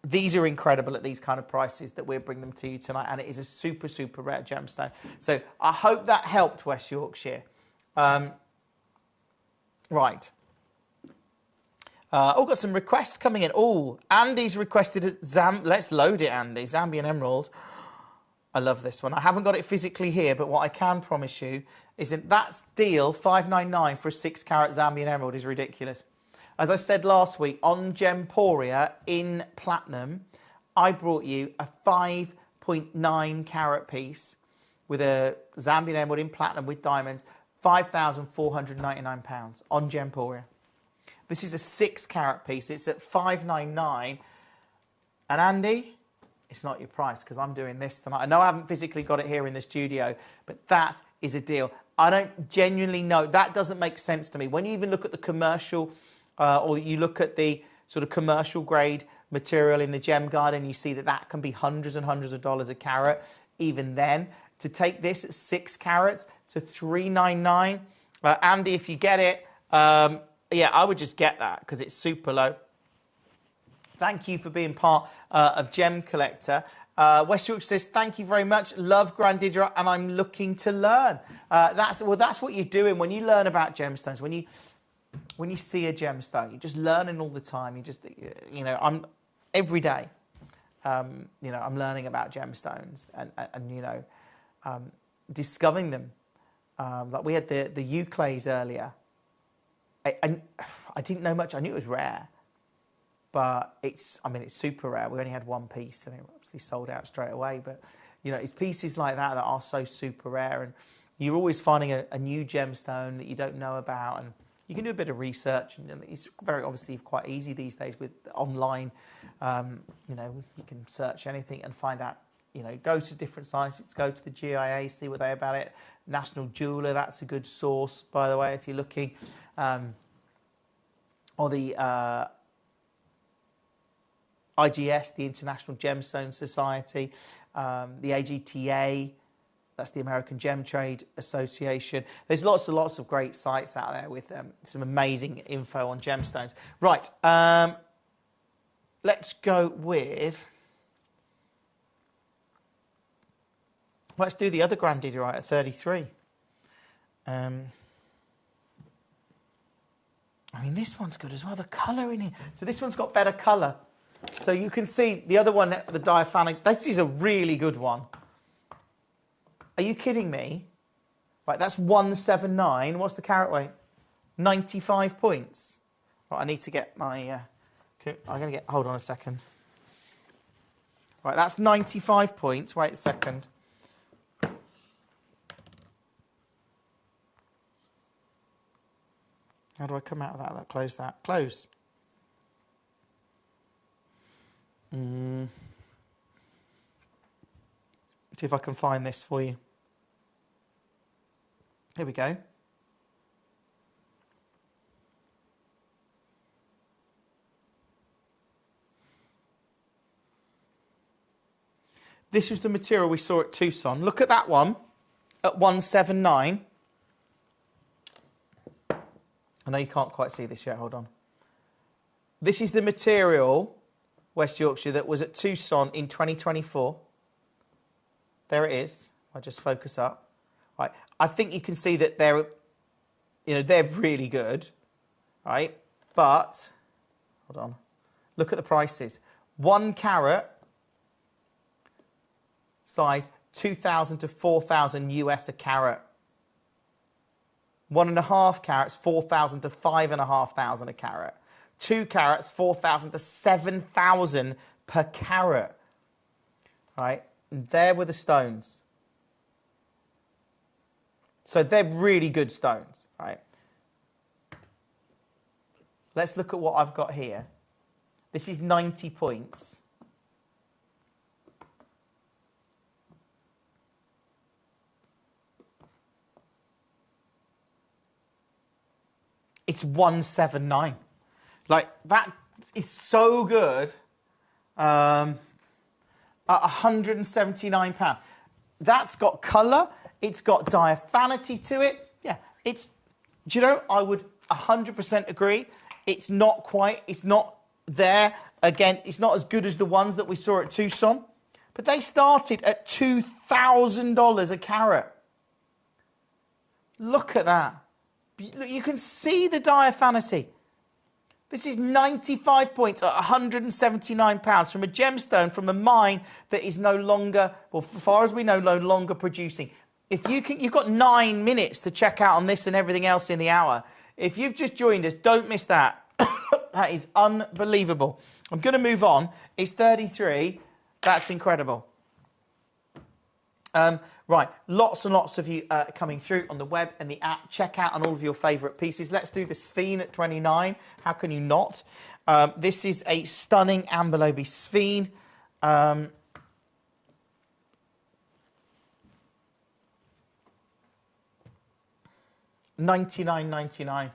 these are incredible at these kind of prices that we're bringing them to you tonight, and it is a super, super rare gemstone. So I hope that helped West Yorkshire. Right. Got some requests coming in. Oh, Andy's requested let's load it, Andy. Zambian Emerald. I love this one. I haven't got it physically here, but what I can promise you is that deal, $599 for a 6-carat Zambian emerald, is ridiculous. As I said last week, on Gemporia in platinum, I brought you a 5.9 carat piece with a Zambian emerald in platinum with diamonds, £5,499 on Gemporia. This is a 6-carat piece. It's at $599. And Andy, it's not your price because I'm doing this tonight. I know I haven't physically got it here in the studio, but that is a deal. I don't genuinely know. That doesn't make sense to me. When you even look at the commercial, or you look at the sort of commercial grade material in the Gem Garden, you see that that can be hundreds and hundreds of dollars a carat. Even then, to take this at 6 carats to $399, Andy, if you get it, yeah, I would just get that because it's super low. Thank you for being part of Gemcollector. West Yorkshire says, thank you very much. Love Grandidierite, and I'm looking to learn. That's what you're doing when you learn about gemstones. When you see a gemstone, you're just learning all the time. You just, I'm every day. I'm learning about gemstones and discovering them. Like we had the Euclays earlier. I didn't know much. I knew it was rare. But it's super rare. We only had one piece and it obviously sold out straight away. But, it's pieces like that that are so super rare. And you're always finding a new gemstone that you don't know about. And you can do a bit of research. And it's very obviously quite easy these days with online. You can search anything and find out, go to different sites. Go to the GIA, see what they're about it. National Jeweller, that's a good source, by the way, if you're looking. Or the... IGS, the International Gemstone Society, the AGTA, that's the American Gem Trade Association. There's lots and lots of great sites out there with some amazing info on gemstones. Right, let's go with... Let's do the other Grandidierite at 33. This one's good as well, the colour in it. So this one's got better colour. So you can see the other one, the diaphanic, this is a really good one. Are you kidding me? Right, that's 179. What's the carat weight? 95 points. Right, I need to get my... hold on a second. Right, that's 95 points. Wait a second. How do I come out of that? Close that. Close. See if I can find this for you. Here we go. This was the material we saw at Tucson. Look at that one at 179. I know you can't quite see this yet, hold on. This is the material, West Yorkshire, that was at Tucson in 2024. There it is. I'll just focus up. Right. I think you can see that they're really good, right? But, hold on. Look at the prices. 1 carat, size 2,000 to 4,000 US a carat. 1.5 carats, 4,000 to 5,500 a carat. 2 carats, 4,000 to 7,000 per carat. Right, and there were the stones. So they're really good stones, right? Let's look at what I've got here. This is 90 points. It's 179. Like, that is so good. At £179. That's got colour. It's got diaphanity to it. Yeah, it's... Do you know, I would 100% agree. It's not quite... It's not there. Again, it's not as good as the ones that we saw at Tucson. But they started at $2,000 a carat. Look at that. You can see the diaphanity. This is 95 points at £179 from a gemstone from a mine that is no longer, well, as far as we know, no longer producing. If you can, you've got 9 minutes to check out on this and everything else in the hour. If you've just joined us, don't miss that. That is unbelievable. I'm going to move on. It's 33. That's incredible. Right, lots and lots of you coming through on the web and the app. Check out on all of your favourite pieces. Let's do the Sphene at 29. How can you not? This is a stunning Amber Lobe Sphene. $99.99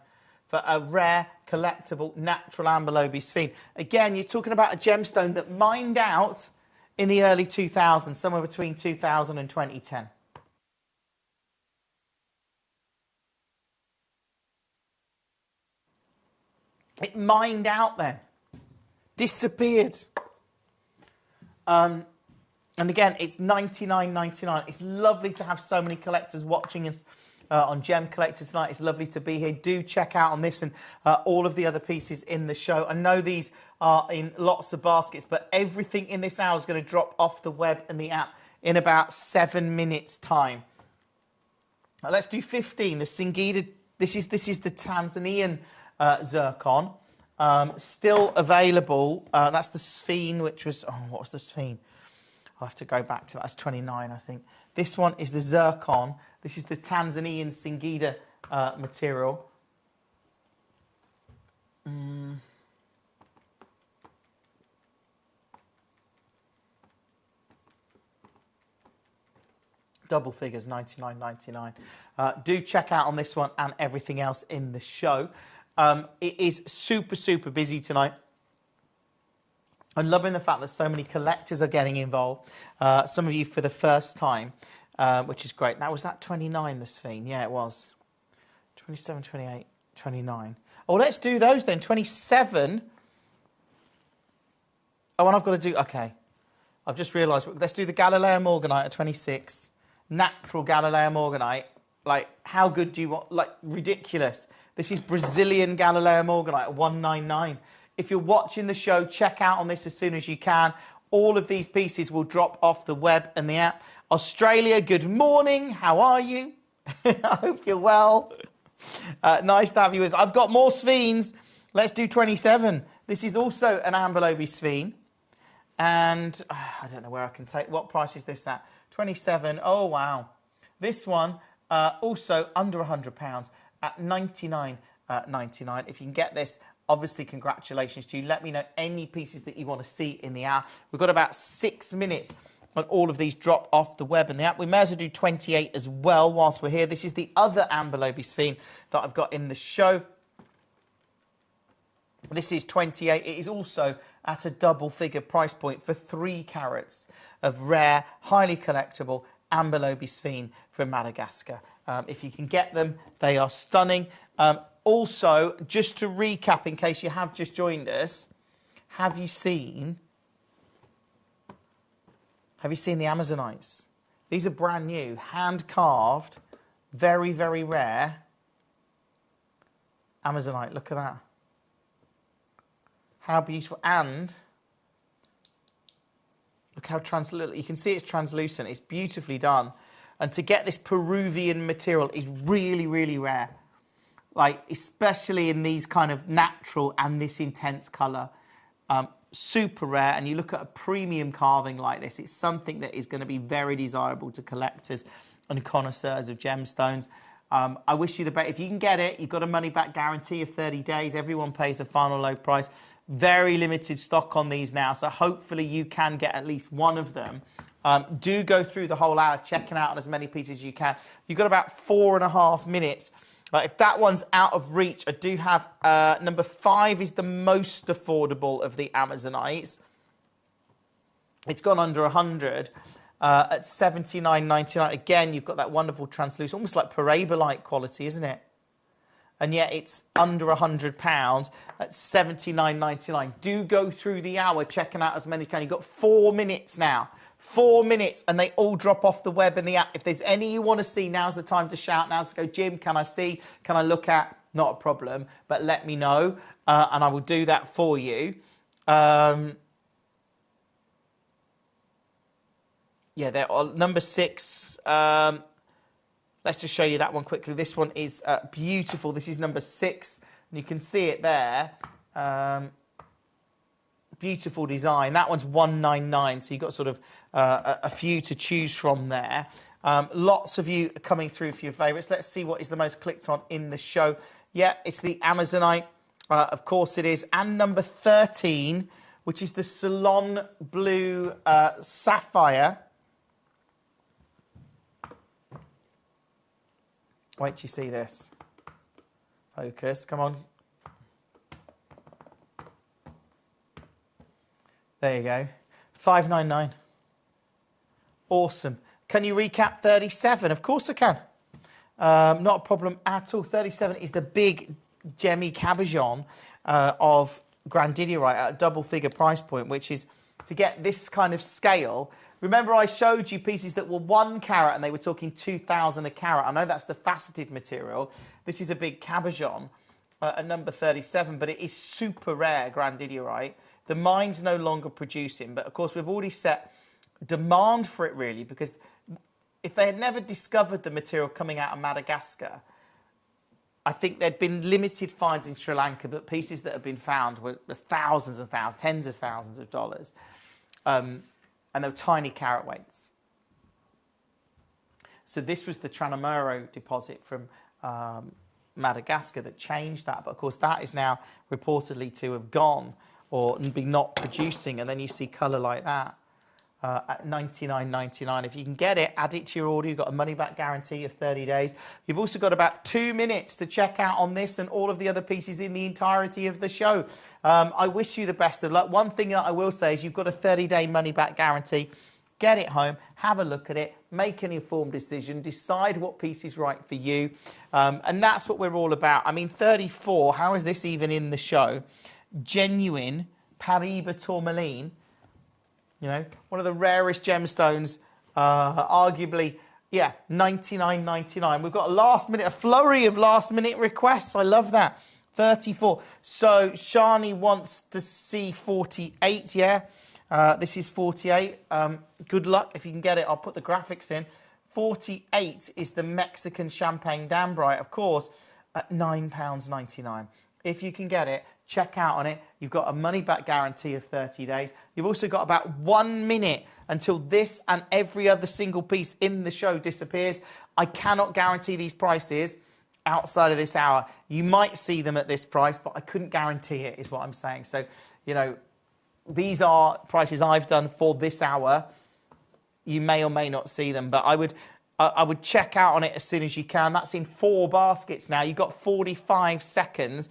for a rare, collectible, natural Amber Lobe Sphene. Again, you're talking about a gemstone that mined out in the early 2000s, somewhere between 2000 and 2010. It mined out then, disappeared. And again, it's $99.99. It's lovely to have so many collectors watching us on Gem Collector tonight. It's lovely to be here. Do check out on this and all of the other pieces in the show. I know these are in lots of baskets, but everything in this hour is going to drop off the web and the app in about 7 minutes' time. Now, let's do 15. The Singida. This is the Tanzanian zircon. Still available. That's the Sphene, which was... Oh, what was the Sphene? I'll have to go back to that. That's 29, I think. This one is the zircon. This is the Tanzanian Singida material. Double figures, $99.99. Do check out on this one and everything else in the show. It is super, super busy tonight. I'm loving the fact that so many collectors are getting involved. Some of you for the first time, which is great. Now, was that 29, the Sphene? Yeah, it was. 27, 28, 29. Oh, let's do those then. 27. Oh, and I've got to do... Okay. I've just realised. Let's do the Galileo Morganite at 26. Natural Galileo Morganite. Like, how good do you want? Like, ridiculous. This is Brazilian Galileo Morganite at 199. If you're watching the show, check out on this as soon as you can. All of these pieces will drop off the web and the app. Australia, good morning. How are you? I hope you're well. Nice to have you with us. I've got more Sphenes. Let's do 27. This is also an Amber Lobe Sphene. And I don't know where I can take... What price is this at? 27. Oh, wow. This one, also under £100 at $99.99. If you can get this, obviously, congratulations to you. Let me know any pieces that you want to see in the hour. We've got about 6 minutes and all of these drop off the web and the app. We may as well do 28 as well whilst we're here. This is the other amber lobisphene that I've got in the show. This is 28. It is also at a double figure price point for 3 carats of rare, highly collectible amber lobisphene from Madagascar. If you can get them, they are stunning. Also, just to recap, in case you have just joined us, have you seen the Amazonites? These are brand new, hand-carved, very, very rare Amazonite. Look at that. How beautiful. And look how translucent. You can see it's translucent. It's beautifully done. And to get this Peruvian material is really, really rare. Like, especially in these kind of natural and this intense colour. Super rare. And you look at a premium carving like this, it's something that is going to be very desirable to collectors and connoisseurs of gemstones. I wish you the best. If you can get it, you've got a money-back guarantee of 30 days. Everyone pays the final low price. Very limited stock on these now, so hopefully you can get at least one of them. Do go through the whole hour checking out on as many pieces as you can. You've got about 4.5 minutes. If that one's out of reach, I do have number 5 is the most affordable of the Amazonites. It's gone under 100 at $79.99. Again, you've got that wonderful translucent, almost like parabolite quality, isn't it? And yet it's under £100 at $79.99. Do go through the hour checking out as many as you can. You've got 4 minutes now. 4 minutes, and they all drop off the web and the app. If there's any you want to see, now's the time to shout. Now's to go, Jim, can I see? Can I look at? Not a problem, but let me know, and I will do that for you. Yeah, they're on number 6. Let's just show you that one quickly. This one is beautiful. This is number 6, and you can see it there. Beautiful design. That one's $199, so you've got sort of a few to choose from there. Lots of you coming through for your favourites. Let's see what is the most clicked on in the show. Yeah, it's the Amazonite. Of course it is. And number 13, which is the Salon Blue Sapphire. Wait till you see this. Focus, come on. There you go. $599. Awesome. Can you recap 37? Of course I can. Not a problem at all. 37 is the big gemmy cabochon of grandidierite at a double figure price point, which is to get this kind of scale. Remember I showed you pieces that were 1 carat and they were talking 2,000 a carat. I know that's the faceted material. This is a big cabochon at number 37, but it is super rare grandidierite. The mine's no longer producing, but of course we've already set demand for it really, because if they had never discovered the material coming out of Madagascar, I think there'd been limited finds in Sri Lanka, but pieces that have been found were thousands and thousands, tens of thousands of dollars. And they were tiny carat weights. So this was the Tranamuro deposit from Madagascar that changed that. But of course that is now reportedly to have gone or be not producing. And then you see colour like that at $99.99. If you can get it, add it to your order. You've got a money-back guarantee of 30 days. You've also got about 2 minutes to check out on this and all of the other pieces in the entirety of the show. I wish you the best of luck. One thing that I will say is you've got a 30-day money-back guarantee. Get it home, have a look at it, make an informed decision, decide what piece is right for you. And that's what we're all about. I mean, 34, how is this even in the show? Genuine Paraiba tourmaline, you know, one of the rarest gemstones, arguably, yeah, $99.99. We've got a flurry of last-minute requests. I love that. 34. So Shani wants to see 48, yeah? This is 48. Good luck if you can get it. I'll put the graphics in. 48 is the Mexican Champagne Dambrite, of course, at £9.99. If you can get it, check out on it. You've got a money-back guarantee of 30 days. You've also got about 1 minute until this and every other single piece in the show disappears. I cannot guarantee these prices outside of this hour. You might see them at this price, but I couldn't guarantee it, is what I'm saying. So, you know, these are prices I've done for this hour. you may or may not see them, but I would check out on it as soon as you can. That's in 4 baskets now. You've got 45 seconds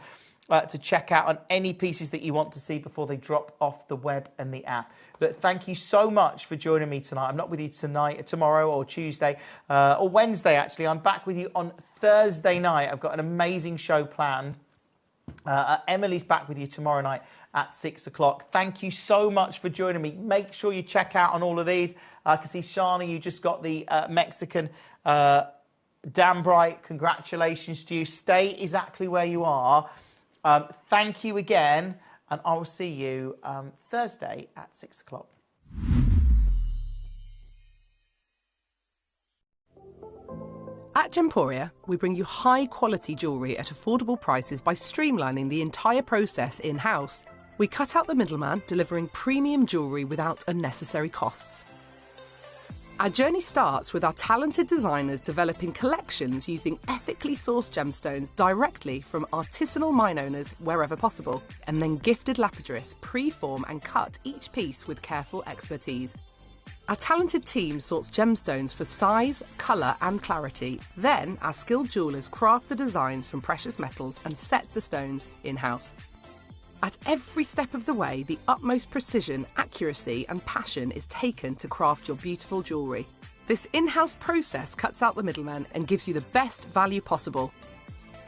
to check out on any pieces that you want to see before they drop off the web and the app. Look, thank you so much for joining me tonight. I'm not with you tomorrow or Tuesday or Wednesday, actually. I'm back with you on Thursday night. I've got an amazing show planned. Emily's back with you tomorrow night at 6 o'clock. Thank you so much for joining me. Make sure you check out on all of these. I can see, Shana, you just got the Mexican Damn Bright. Congratulations to you. Stay exactly where you are. Thank you again, and I will see you Thursday at 6 o'clock. At Gemporia, we bring you high-quality jewellery at affordable prices by streamlining the entire process in-house. We cut out the middleman, delivering premium jewellery without unnecessary costs. Our journey starts with our talented designers developing collections using ethically sourced gemstones directly from artisanal mine owners wherever possible, and then gifted lapidarists pre-form and cut each piece with careful expertise. Our talented team sorts gemstones for size, colour and clarity. Then our skilled jewellers craft the designs from precious metals and set the stones in-house. At every step of the way, the utmost precision, accuracy and passion is taken to craft your beautiful jewellery. This in-house process cuts out the middleman and gives you the best value possible.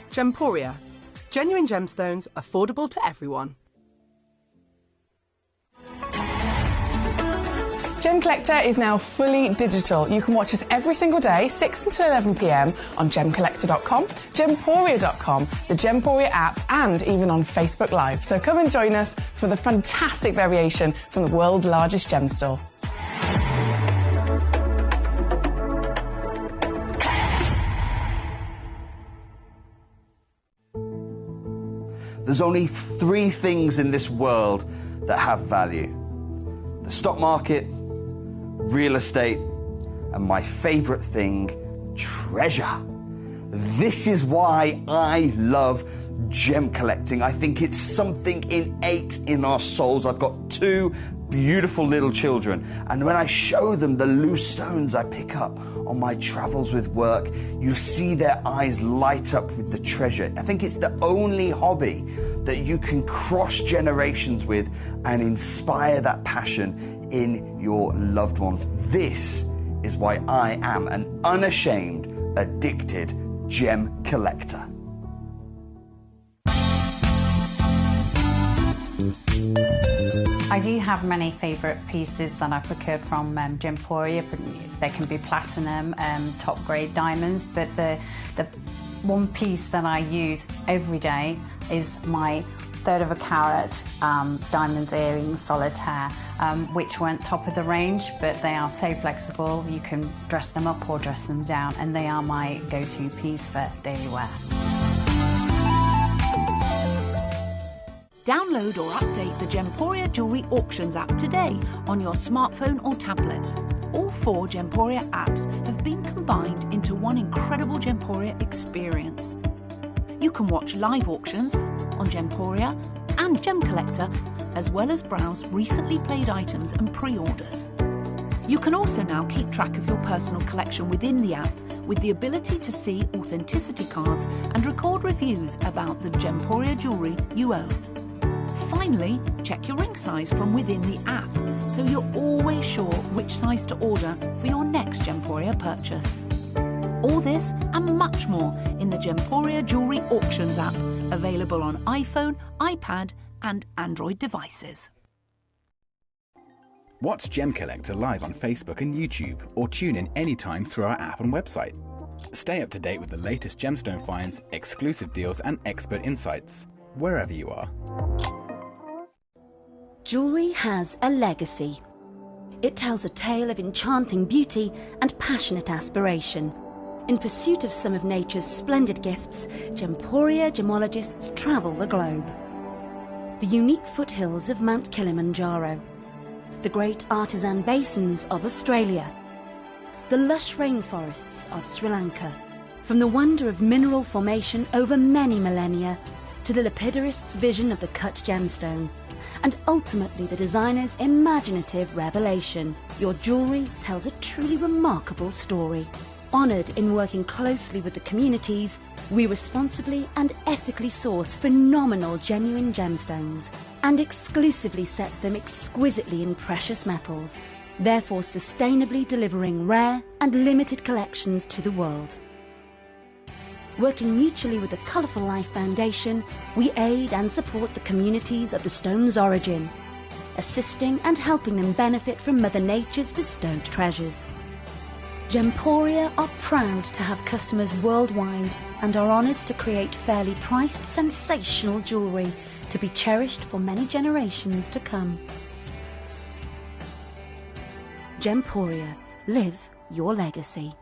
Gemporia. Genuine gemstones, affordable to everyone. Gemcollector is now fully digital. You can watch us every single day, 6 until 11 p.m. on Gemcollector.com, Gemporia.com, the Gemporia app, and even on Facebook Live. So come and join us for the fantastic variation from the world's largest gem store. There's only 3 things in this world that have value: the stock market, real estate, and my favourite thing, treasure. This is why I love gem collecting. I think it's something innate in our souls. I've got 2 beautiful little children, and when I show them the loose stones I pick up on my travels with work, you see their eyes light up with the treasure. I think it's the only hobby that you can cross generations with and inspire that passion in your loved ones. This is why I am an unashamed, addicted gem collector. I do have many favourite pieces that I procured from Gemporia. They can be platinum, top grade diamonds, but the one piece that I use every day is my 1/3 of a carat diamond earrings solitaire, which weren't top of the range, but they are so flexible. You can dress them up or dress them down, and they are my go-to piece for daily wear. Download or update the Gemporia Jewellery Auctions app today on your smartphone or tablet. All 4 Gemporia apps have been combined into one incredible Gemporia experience. You can watch live auctions on Gemporia and Gemcollector, as well as browse recently played items and pre-orders. You can also now keep track of your personal collection within the app with the ability to see authenticity cards and record reviews about the Gemporia jewellery you own. Finally, check your ring size from within the app, so you're always sure which size to order for your next Gemporia purchase. All this and much more in the Gemporia Jewellery Auctions app, available on iPhone, iPad and Android devices. Watch Gemcollector live on Facebook and YouTube, or tune in anytime through our app and website. Stay up to date with the latest gemstone finds, exclusive deals and expert insights, wherever you are. Jewellery has a legacy. It tells a tale of enchanting beauty and passionate aspiration. In pursuit of some of nature's splendid gifts, Gemporia gemologists travel the globe. The unique foothills of Mount Kilimanjaro, the great artisan basins of Australia, the lush rainforests of Sri Lanka. From the wonder of mineral formation over many millennia to the lapidarist's vision of the cut gemstone, and ultimately the designer's imaginative revelation. your jewellery tells a truly remarkable story. Honoured in working closely with the communities, we responsibly and ethically source phenomenal genuine gemstones and exclusively set them exquisitely in precious metals, therefore sustainably delivering rare and limited collections to the world. Working mutually with the Colourful Life Foundation, we aid and support the communities of the stone's origin, assisting and helping them benefit from Mother Nature's bestowed treasures. Gemporia are proud to have customers worldwide and are honoured to create fairly priced, sensational jewellery to be cherished for many generations to come. Gemporia, live your legacy.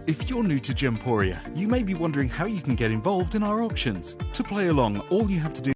If you're new to Gemporia, you may be wondering how you can get involved in our auctions. To play along, all you have to do